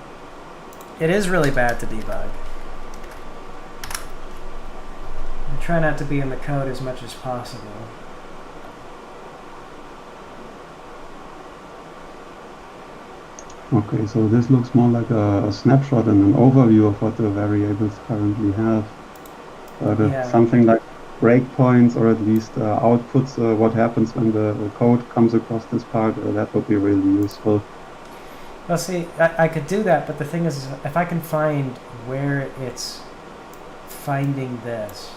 It is really bad to debug. I try not to be in the code as much as possible. Okay, so this looks more like a snapshot and an overview of what the variables currently have. But if Yeah. something like breakpoints or at least outputs, what happens when the code comes across this part, that would be really useful. Well, see, I could do that, but the thing is, if I can find where it's finding this,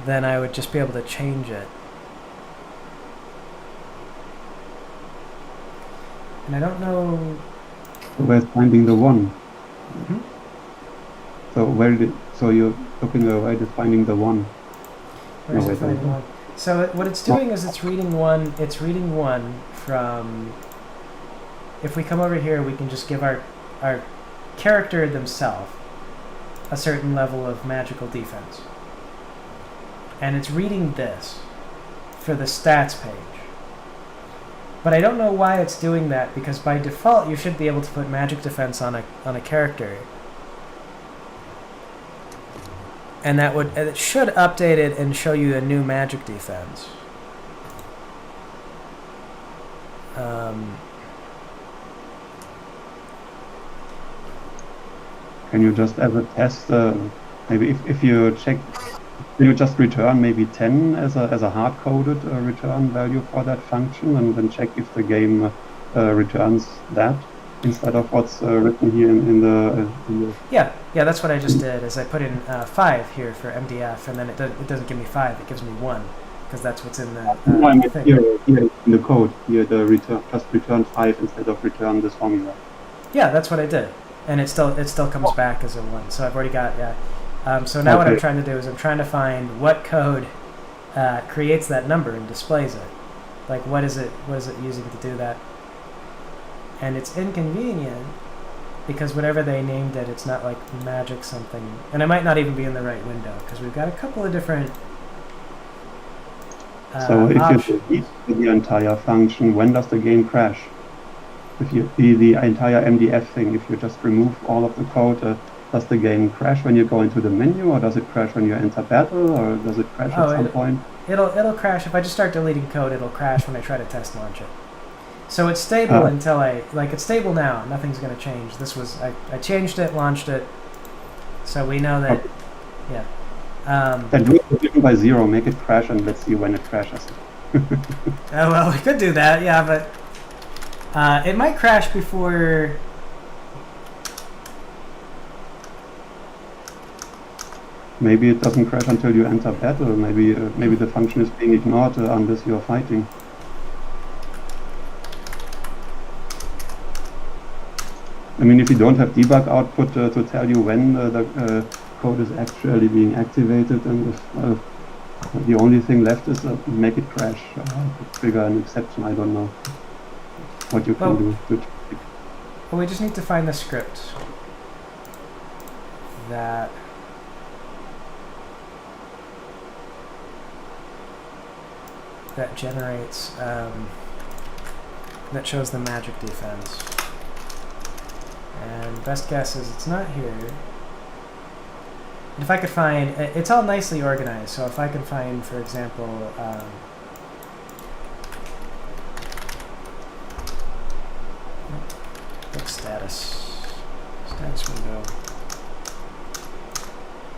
then I would just be able to change it. And I don't know. So where's finding the one? Mhm. So you're looking at where it is finding the one. Where's No, it wait, finding one? So what it's doing is it's reading one. It's reading one from. If we come over here, we can just give our character themselves a certain level of magical defense, and it's reading this for the stats page. But I don't know why it's doing that, because by default you should be able to put magic defense on a character. And it should update it and show you a new magic defense. Can you just as a test, maybe if you check, can you just return maybe 10 as a hard-coded return value for that function, and then check if the game returns that instead of what's written here in the Yeah, that's what I just did. Is I put in 5 here for MDF, and then it doesn't give me 5; it gives me 1, because that's what's in the No, I mean thing. here in the code. Here the return 5 instead of return this formula. Yeah, that's what I did, and it still comes back as a 1. So I've already got so now what I'm Okay. trying to do is I'm trying to find what code creates that number and displays it. Like what is it using to do that? And it's inconvenient because whatever they named it, it's not like magic something, and it might not even be in the right window because we've got a couple of different So if options. you delete the entire function, when does the game crash? If you the entire MDF thing, if you just remove all of the code, does the game crash when you go into the menu, or does it crash when you enter battle, or does it crash at some point? It'll crash if I just start deleting code. It'll crash when I try to test launch it. So it's stable until it's stable now. Nothing's going to change. This was I changed it, launched it, so we know that. Okay. Yeah. Then do it division by 0, make it crash, and let's see when it crashes. Oh well, we could do that. Yeah, but it might crash before. Maybe it doesn't crash until you enter battle. Maybe the function is being ignored unless you're fighting. I mean, if you don't have debug output to tell you when the code is actually being activated, and if the only thing left is make it crash, trigger an exception. I don't know what you can do. Well, we just need to find the script that generates that shows the magic defense. And best guess is it's not here. If I could find, it's all nicely organized, so if I can find, for example, book status window.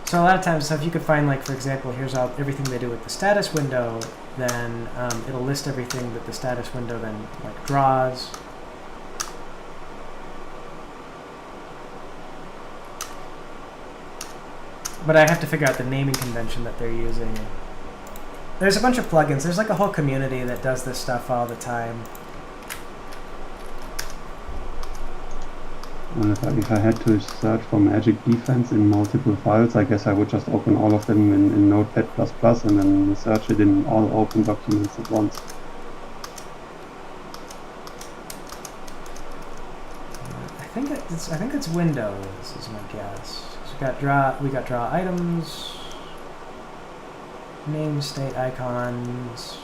So a lot of times, so if you could find, like, for example, here's everything they do with the status window, then it'll list everything that the status window then, like, draws. But I have to figure out the naming convention that they're using. There's a bunch of plugins. There's like a whole community that does this stuff all the time. If I had to search for magic defense in multiple files, I guess I would just open all of them in Notepad++ and then search it in all open documents at once. I think it's Windows is my guess. So we got draw items, name state icons.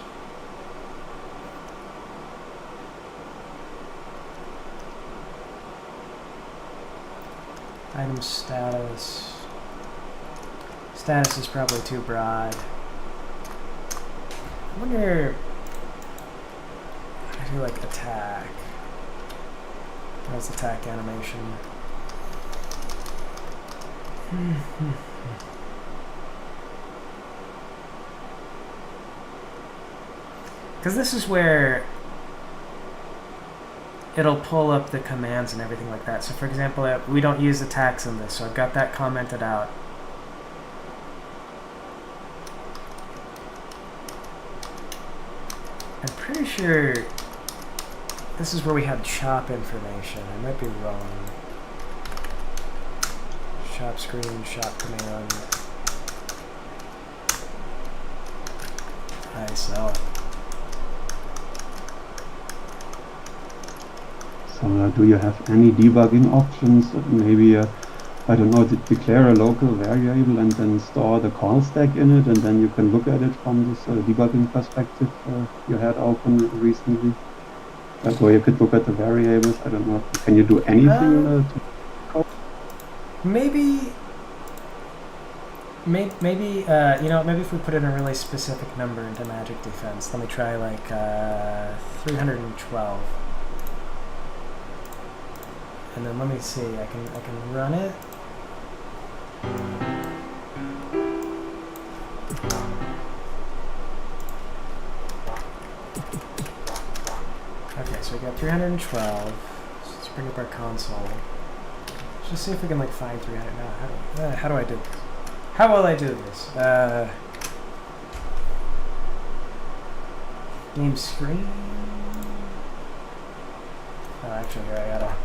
Item status. Status is probably too broad. I wonder. I do like attack. How's attack animation? Because this is where it'll pull up the commands and everything like that. So for example, we don't use attacks in this, so I've got that commented out. I'm pretty sure this is where we had shop information. I might be wrong. Shop screen, shop command. I sell. So do you have any debugging options? Maybe, I don't know, declare a local variable and then store the call stack in it, and then you can look at it from this debugging perspective you had open recently? Where you could look at the variables. I don't know. Can you do anything to code? Maybe maybe maybe if we put in a really specific number into magic defense, let me try like 312, and then let me see. I can run it. Okay, so we got 312. So let's bring up our console. Let's just see if we can like find 300. No, how do I do this? How will I do this? Game screen. Oh, actually, here I gotta.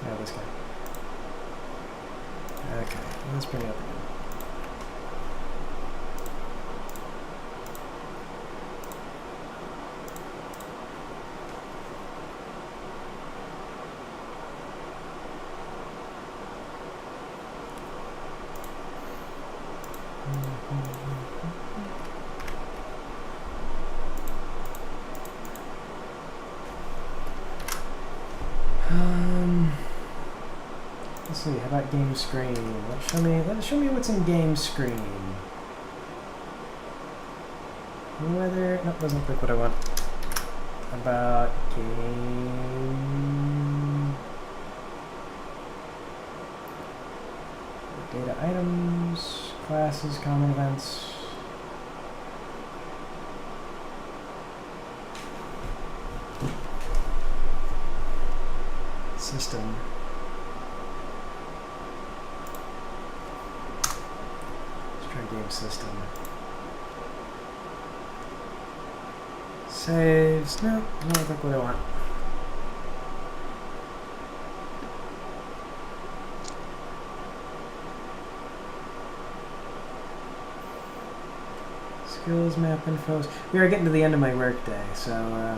Yeah, this guy. Okay, let's bring it up again. Let's see. How about game screen? Let's show me what's in game screen. Weather. Nope, doesn't click what I want. How about game data items, classes, common events. System. Let's try game system. Saves. No, doesn't look what I want. Skills, map infos. We are getting to the end of my workday, so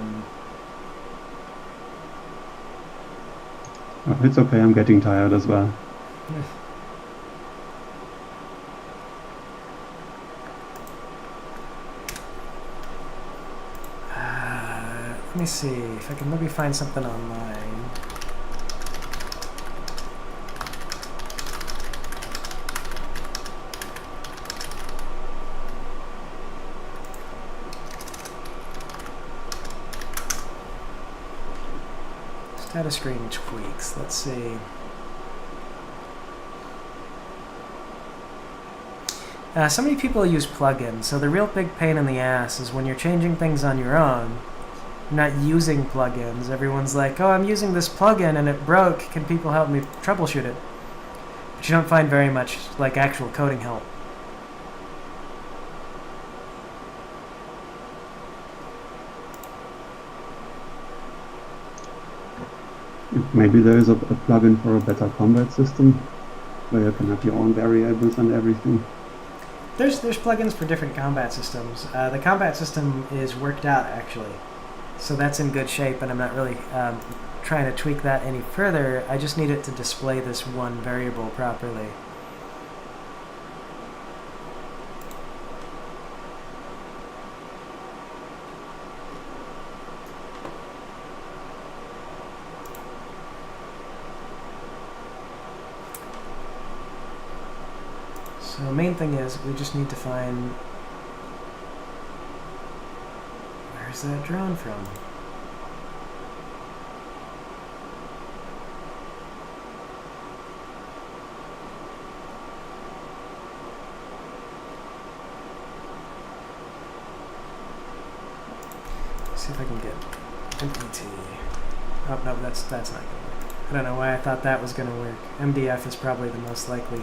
Oh, it's okay, I'm getting tired as well. let me see if I can maybe find something online. Status screen tweaks. Let's see. So many people use plugins, so the real big pain in the ass is when you're changing things on your own, you're not using plugins. Everyone's like, oh, I'm using this plugin and it broke. Can people help me troubleshoot it? But you don't find very much like actual coding help. Maybe there is a plugin for a better combat system where you can have your own variables and everything. There's plugins for different combat systems. The combat system is worked out actually, so that's in good shape, and I'm not really trying to tweak that any further. I just need it to display this one variable properly. So the main thing is we just need to find, where's that drawn from? Let's see if I can get MDT. Oh no, that's not gonna work. I don't know why I thought that was gonna work. MDF is probably the most likely.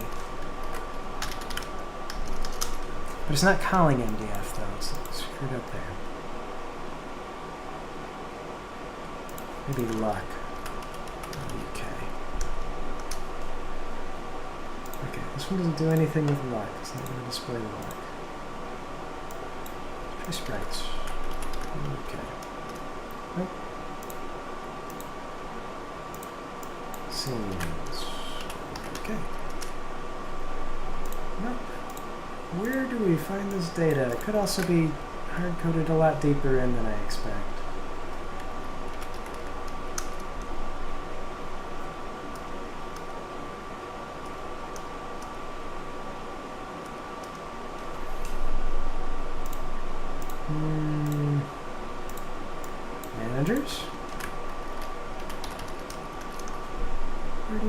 But it's not calling MDF though, it's screwed up there. Maybe luck. Okay. Okay, this one doesn't do anything with luck. It's not going to display the luck. Try sprites. Okay. Nope. Scenes. Okay. Nope. Where do we find this data? It could also be hard-coded a lot deeper in than I expect.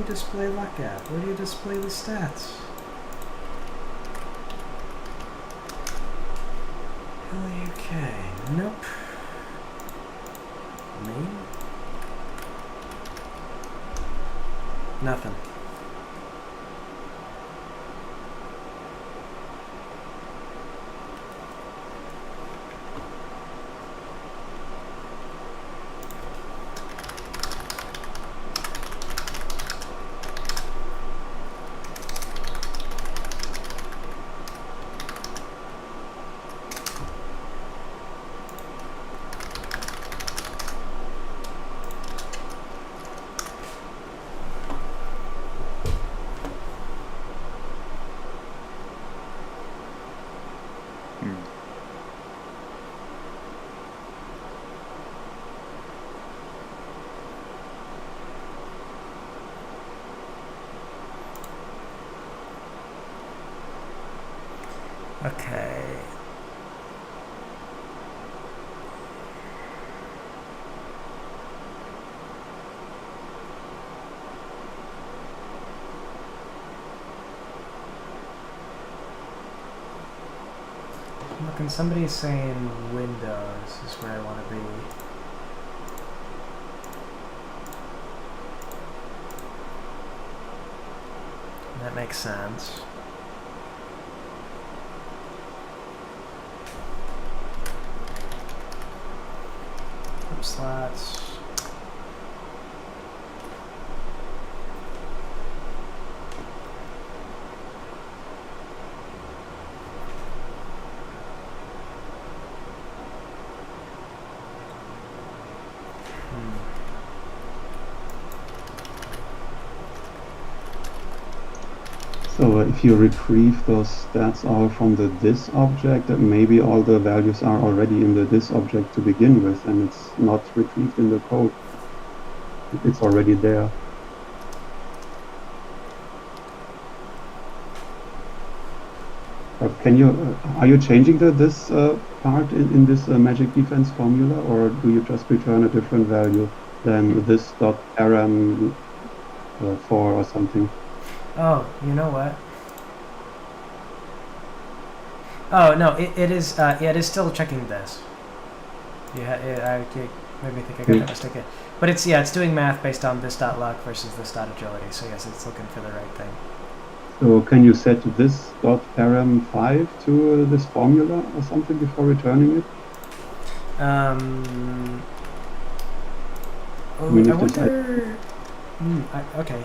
you display luck at? Where do you display the stats? LUK. Nope. Main? Nothing. Okay. Look, and somebody's saying Windows is where I want to be. That makes sense. Slots. So if you retrieve those stats all from the this object, maybe all the values are already in the this object to begin with, and it's not retrieved in the code. It's already there. Can you? Are you changing the this part in this magic defense formula, or do you just return a different value than this dot param 4 or something? Oh, you know what? Oh no, it is. Yeah, it is still checking this. Yeah, it made me think I got that mistaken. But it's it's doing math based on this dot luck versus this dot agility. So yes, it's looking for the right thing. So can you set this dot param 5 to this formula or something before returning it? Oh, I wonder. Okay.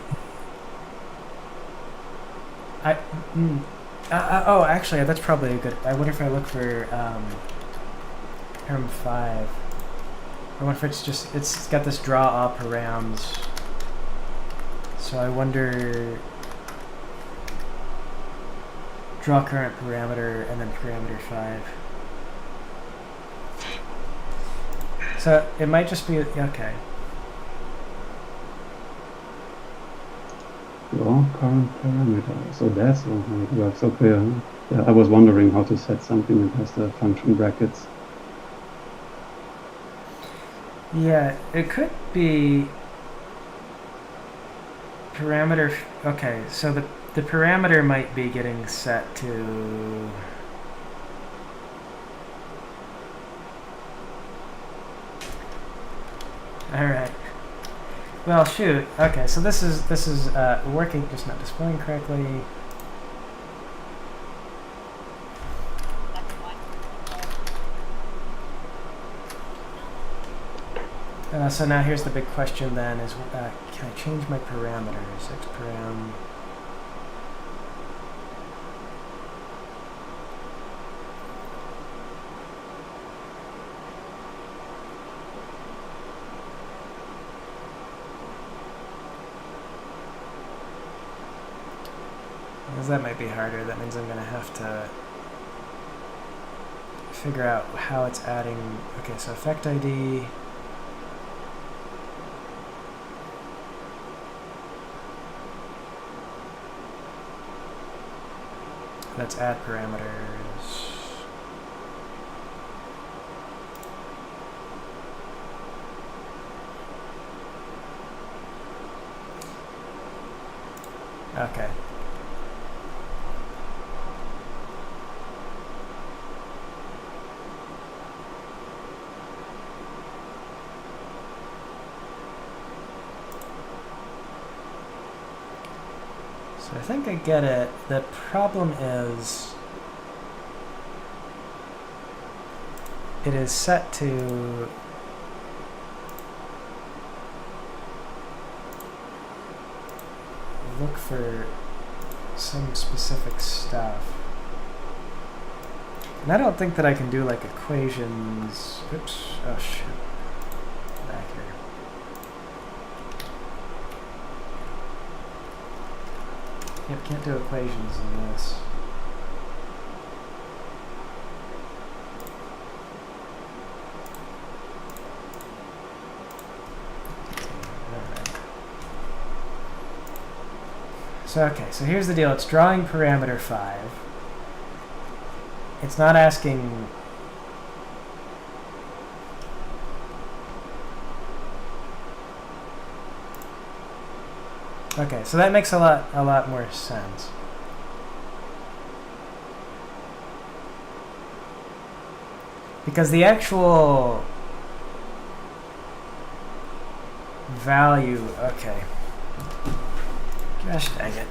Oh, actually, that's probably a good. I wonder if I look for param 5. I wonder if it's just it's got this draw up around. So I wonder. Draw current parameter and then parameter 5. So it might just be okay. Draw current parameter. So that's how it works. Okay. Yeah, I was wondering how to set something that has the function brackets. Yeah, it could be parameter. Okay, so the parameter might be getting set to. All right. Well, shoot. Okay, so this is working, just not displaying correctly. So now here's the big question then: is can I change my parameters? Xparam. Because that might be harder. That means I'm going to have to figure out how it's adding. Okay, so effect ID. Let's add parameters. Okay. So I think I get it. The problem is it is set to look for some specific stuff. And I don't think that I can do like equations. Oops. Oh shit. Back here. Yep, can't do equations in this. So, okay, so here's the deal. It's drawing parameter 5. It's not asking... Okay, so that makes a lot more sense. Because the actual value... Okay. Gosh dang it.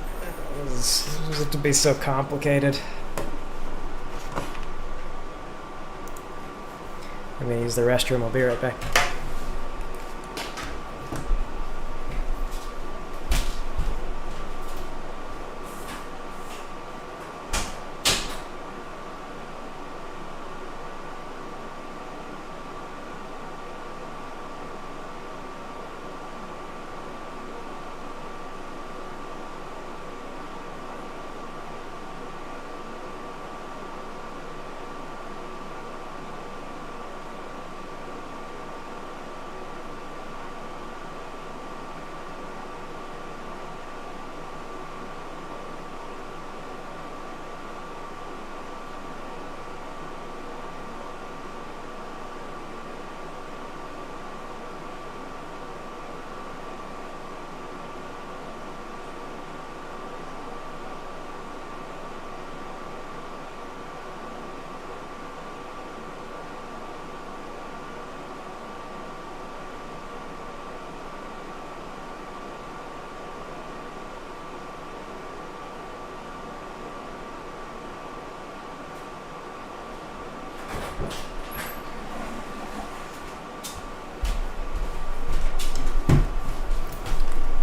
This is to be so complicated. I'm gonna use the restroom. I'll be right back.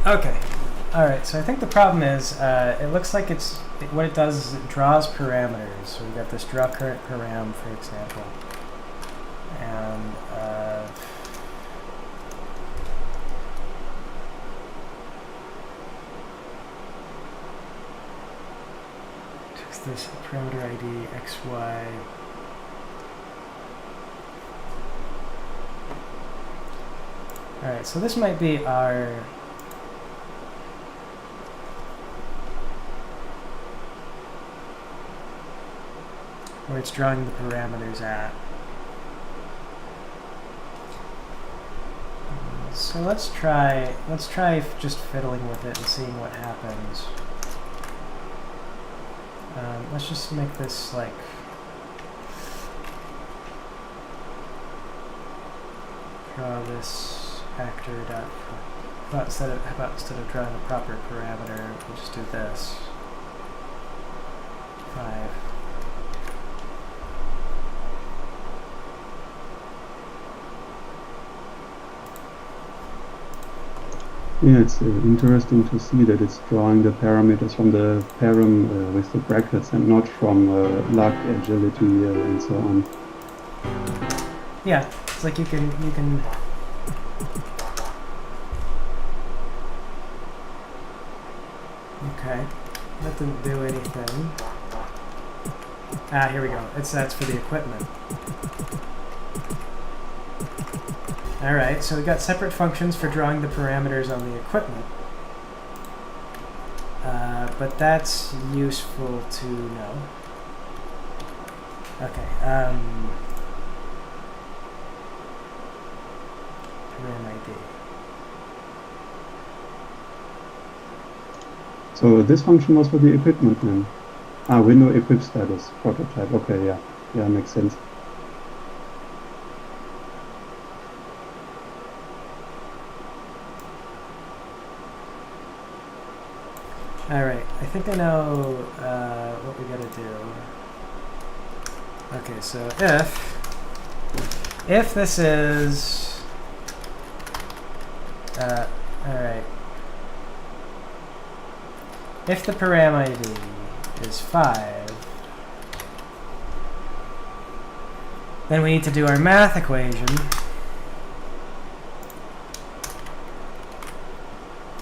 Okay. Alright, so I think the problem is, it looks like what it does is it draws parameters. So we've got this draw current param, for example. And, takes this parameter ID, XY. Alright, so this might be our... where it's drawing the parameters at. So let's try just fiddling with it and seeing what happens. Let's just make this like draw this actor dot. How about instead of drawing a proper parameter, we'll just do this. 5. Yeah, it's interesting to see that it's drawing the parameters from the param with the brackets and not from luck, agility, and so on. Yeah, it's like you can. Okay, that didn't do anything. Ah, here we go. That's for the equipment. Alright, so we've got separate functions for drawing the parameters on the equipment. But that's useful to know. Okay, param ID. So this function was for the equipment then. Window equip status prototype. Okay, yeah, makes sense. Alright, I think I know what we gotta do. Okay, so if this is alright. If the param ID is 5, then we need to do our math equation.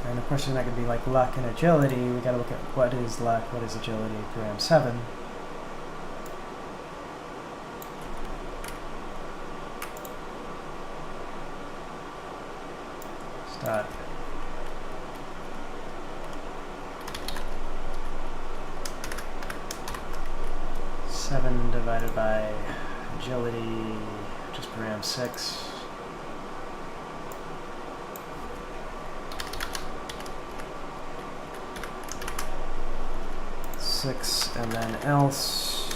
And of course there's not going to be like luck and agility. We got to look at what is luck, what is agility, param 7. Start. Divided by agility, just param 6. And then else.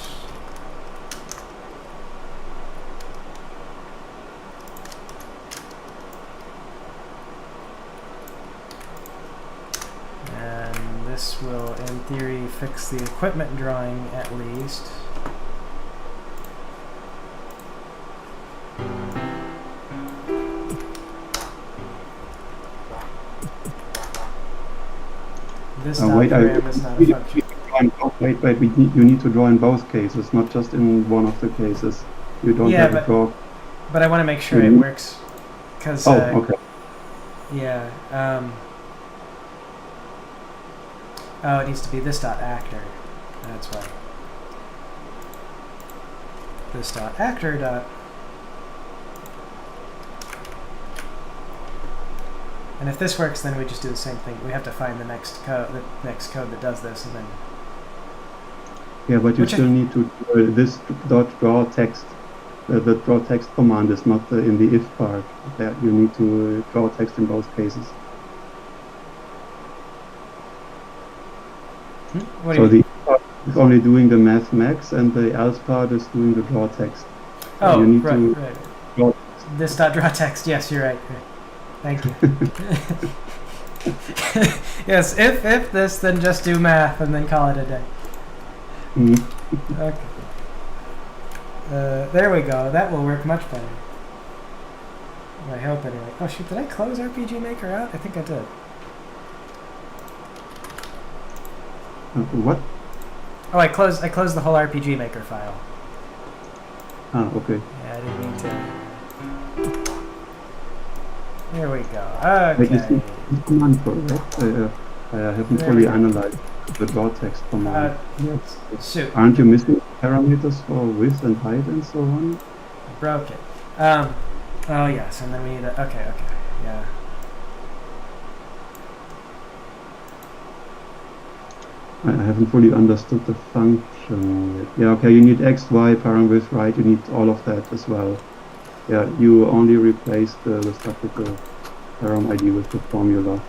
And this will, in theory, fix the equipment drawing at least. This wait, param is not a function. Wait, you need to draw in both cases, not just in one of the cases. You don't have to draw. But I want to make sure it works. Cause, okay. Yeah. Oh, it needs to be this dot actor. That's why. This dot actor dot. And if this works, then we just do the same thing. We have to find the next code that does this, and then. Yeah, but you still need to this dot draw text. The draw text command is not in the if part. You need to draw text in both cases. What so the if part is only doing the math max, and the else part is doing the draw text. Oh, you need right. Draw this dot draw text. Yes, you're right. Thank you. Yes, if this, then just do math and then call it a day. Okay. There we go. That will work much better. I hope anyway. Oh shoot, did I close RPG Maker out? I think I did. What? Oh, I closed the whole RPG Maker file. Okay. Yeah, I didn't mean to. There we go. Okay. Wait, is this command correct? I haven't fully analyzed the draw text command. Yes. Shoot. Aren't you missing parameters for width and height and so on? I broke it. Oh yes, and then we need a. Okay. Yeah. I haven't fully understood the function yet. Yeah, okay, you need x, y, param width, right, you need all of that as well. Yeah, you only replaced the stuff with the param ID with the formula.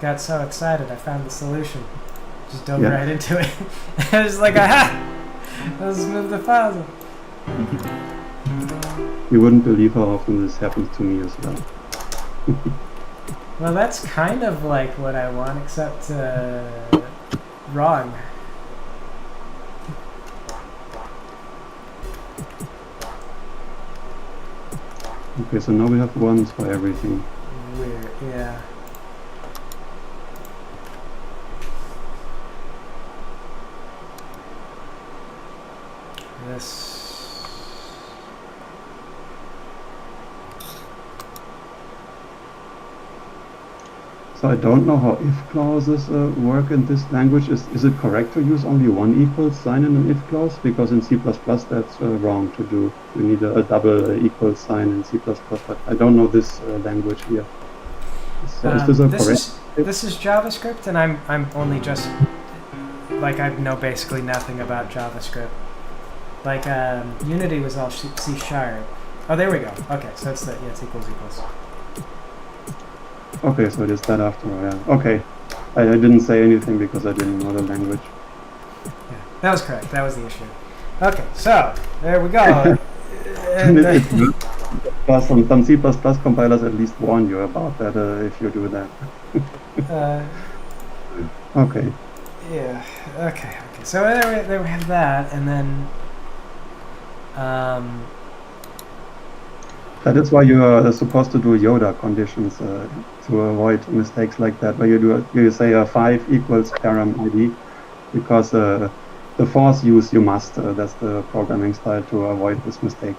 Got so excited, I found the solution. Just dove right into it. I was like, aha! Let's move the files. You wouldn't believe how often this happens to me as well. Well, that's kind of like what I want, except wrong. Okay, so now we have ones for everything. Weird, yeah. This. So I don't know how if clauses work in this language. Is it correct to use only one equals sign in an if clause? Because in C++ that's wrong to do. You need a double equals sign in C++, but I don't know this language here. So is this correct? This is JavaScript, and I'm only just like I know basically nothing about JavaScript. Like Unity was all C#. Oh, there we go. Okay, so it's it's equals. Okay, so it is that after, yeah. Okay. I didn't say anything because I didn't know the language. Yeah, that was correct. That was the issue. Okay, so there we go. And plus some C++ compilers at least warn you about that if you do that. Okay. Yeah. Okay. So there we have that, and then. That is why you are supposed to do Yoda conditions to avoid mistakes like that, where you say 5 equals param ID, because the force use you must. That's the programming style to avoid this mistake.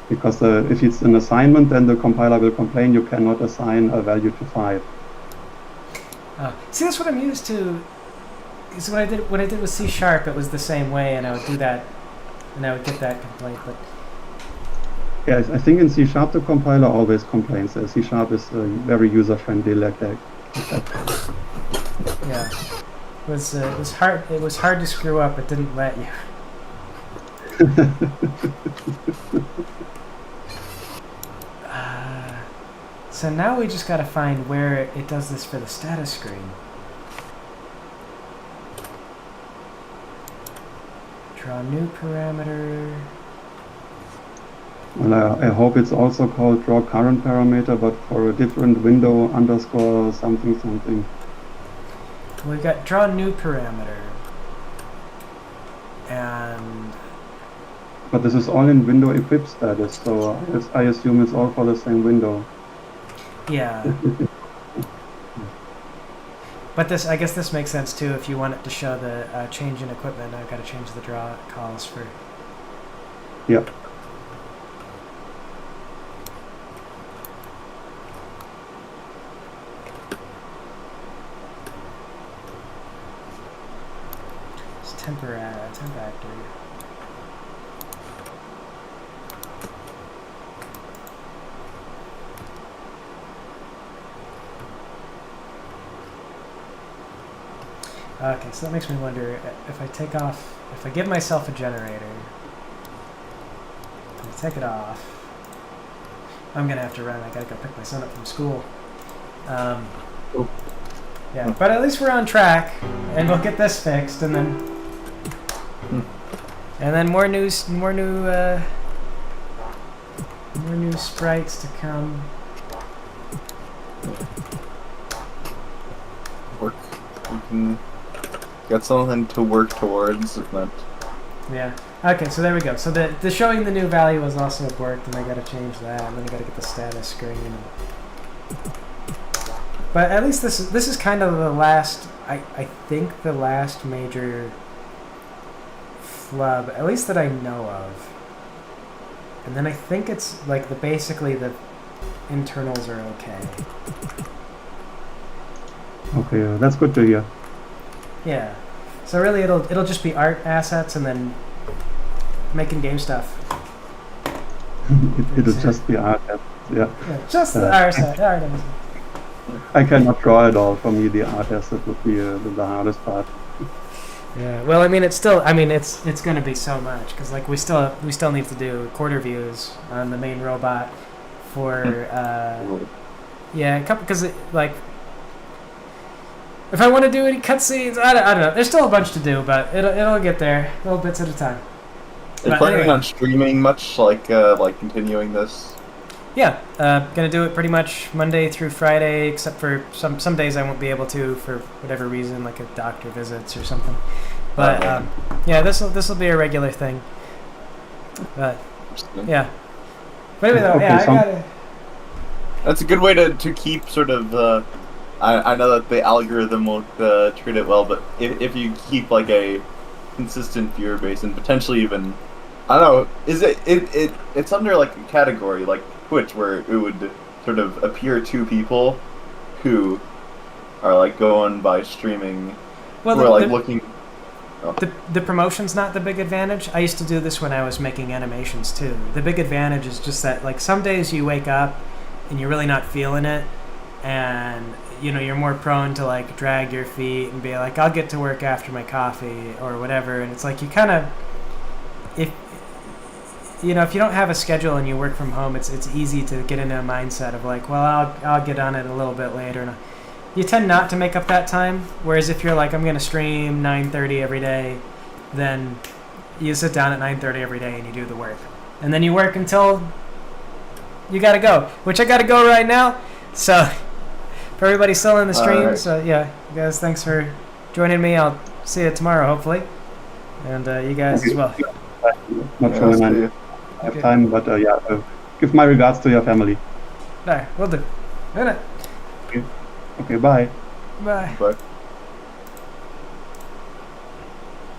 Because if it's an assignment, then the compiler will complain you cannot assign a value to 5. See, that's what I'm used to. Because when I did with C#, it was the same way, and I would do that, and I would get that complaint. But yeah, I think in C# the compiler always complains. C# is very user-friendly like that. Yeah, it was hard. It was hard to screw up. It didn't let you. So now we just gotta find where it does this for the status screen. Draw new parameter. Well, I hope it's also called draw current parameter, but for a different window underscore something something. We got draw new parameter. And But this is all in window equip status, so I assume it's all for the same window. yeah. But I guess this makes sense too. If you want it to show the change in equipment, I've got to change the draw calls for. Yep. It's temp actor. Okay, so that makes me wonder if if I give myself a generator, and I take it off, I'm gonna have to run. I gotta go pick my son up from school. Yeah, but at least we're on track, and we'll get this fixed, and then more new sprites to come. Work. We can get something to work towards. But Yeah. Okay, so there we go. So the showing the new value was also worked, and I got to change that, and then I got to get the status screen. But at least this is kind of the last. I think the last major flub, at least that I know of. And then I think it's like basically the internals are okay. Okay, that's good to hear. Yeah. So really, it'll just be art assets and then making game stuff. It'll just be art. Yeah. Just the art asset. I cannot draw it all. For me, the art asset would be the hardest part. Yeah. Well, I mean, it's going to be so much because like we still need to do quarter views on the main robot for because like. If I want to do any cutscenes, I don't know. There's still a bunch to do, but it'll get there, little bits at a time. are you planning on streaming much, like continuing this? Yeah, gonna do it pretty much Monday through Friday, except for some days I won't be able to for whatever reason, like a doctor visits or something. But yeah, this will be a regular thing. But yeah. But anyway, though, yeah, I gotta. That's a good way to keep sort of. I know that the algorithm won't treat it well, but if you keep like a consistent viewer base and potentially even, I don't know, is it's under like a category like Twitch where it would sort of appear to people who are like going by streaming, who are like looking. Oh. The promotion's not the big advantage. I used to do this when I was making animations too. The big advantage is just that like some days you wake up and you're really not feeling it, and you're more prone to like drag your feet and be like, I'll get to work after my coffee or whatever. And it's like you kind of, if you don't have a schedule and you work from home, it's easy to get into a mindset of like, well, I'll get on it a little bit later. you tend not to make up that time. Whereas if you're like, I'm gonna stream 9:30 every day, then you sit down at 9:30 every day and you do the work, and then you work until you gotta go. Which I gotta go right now. So for everybody still in the stream, Alright. so yeah, you guys, thanks for joining me. I'll see you tomorrow, hopefully, and you guys as well. Not sure when I have Okay. time, but give my regards to your family. There, we'll do. Good night. Okay, bye. Bye. But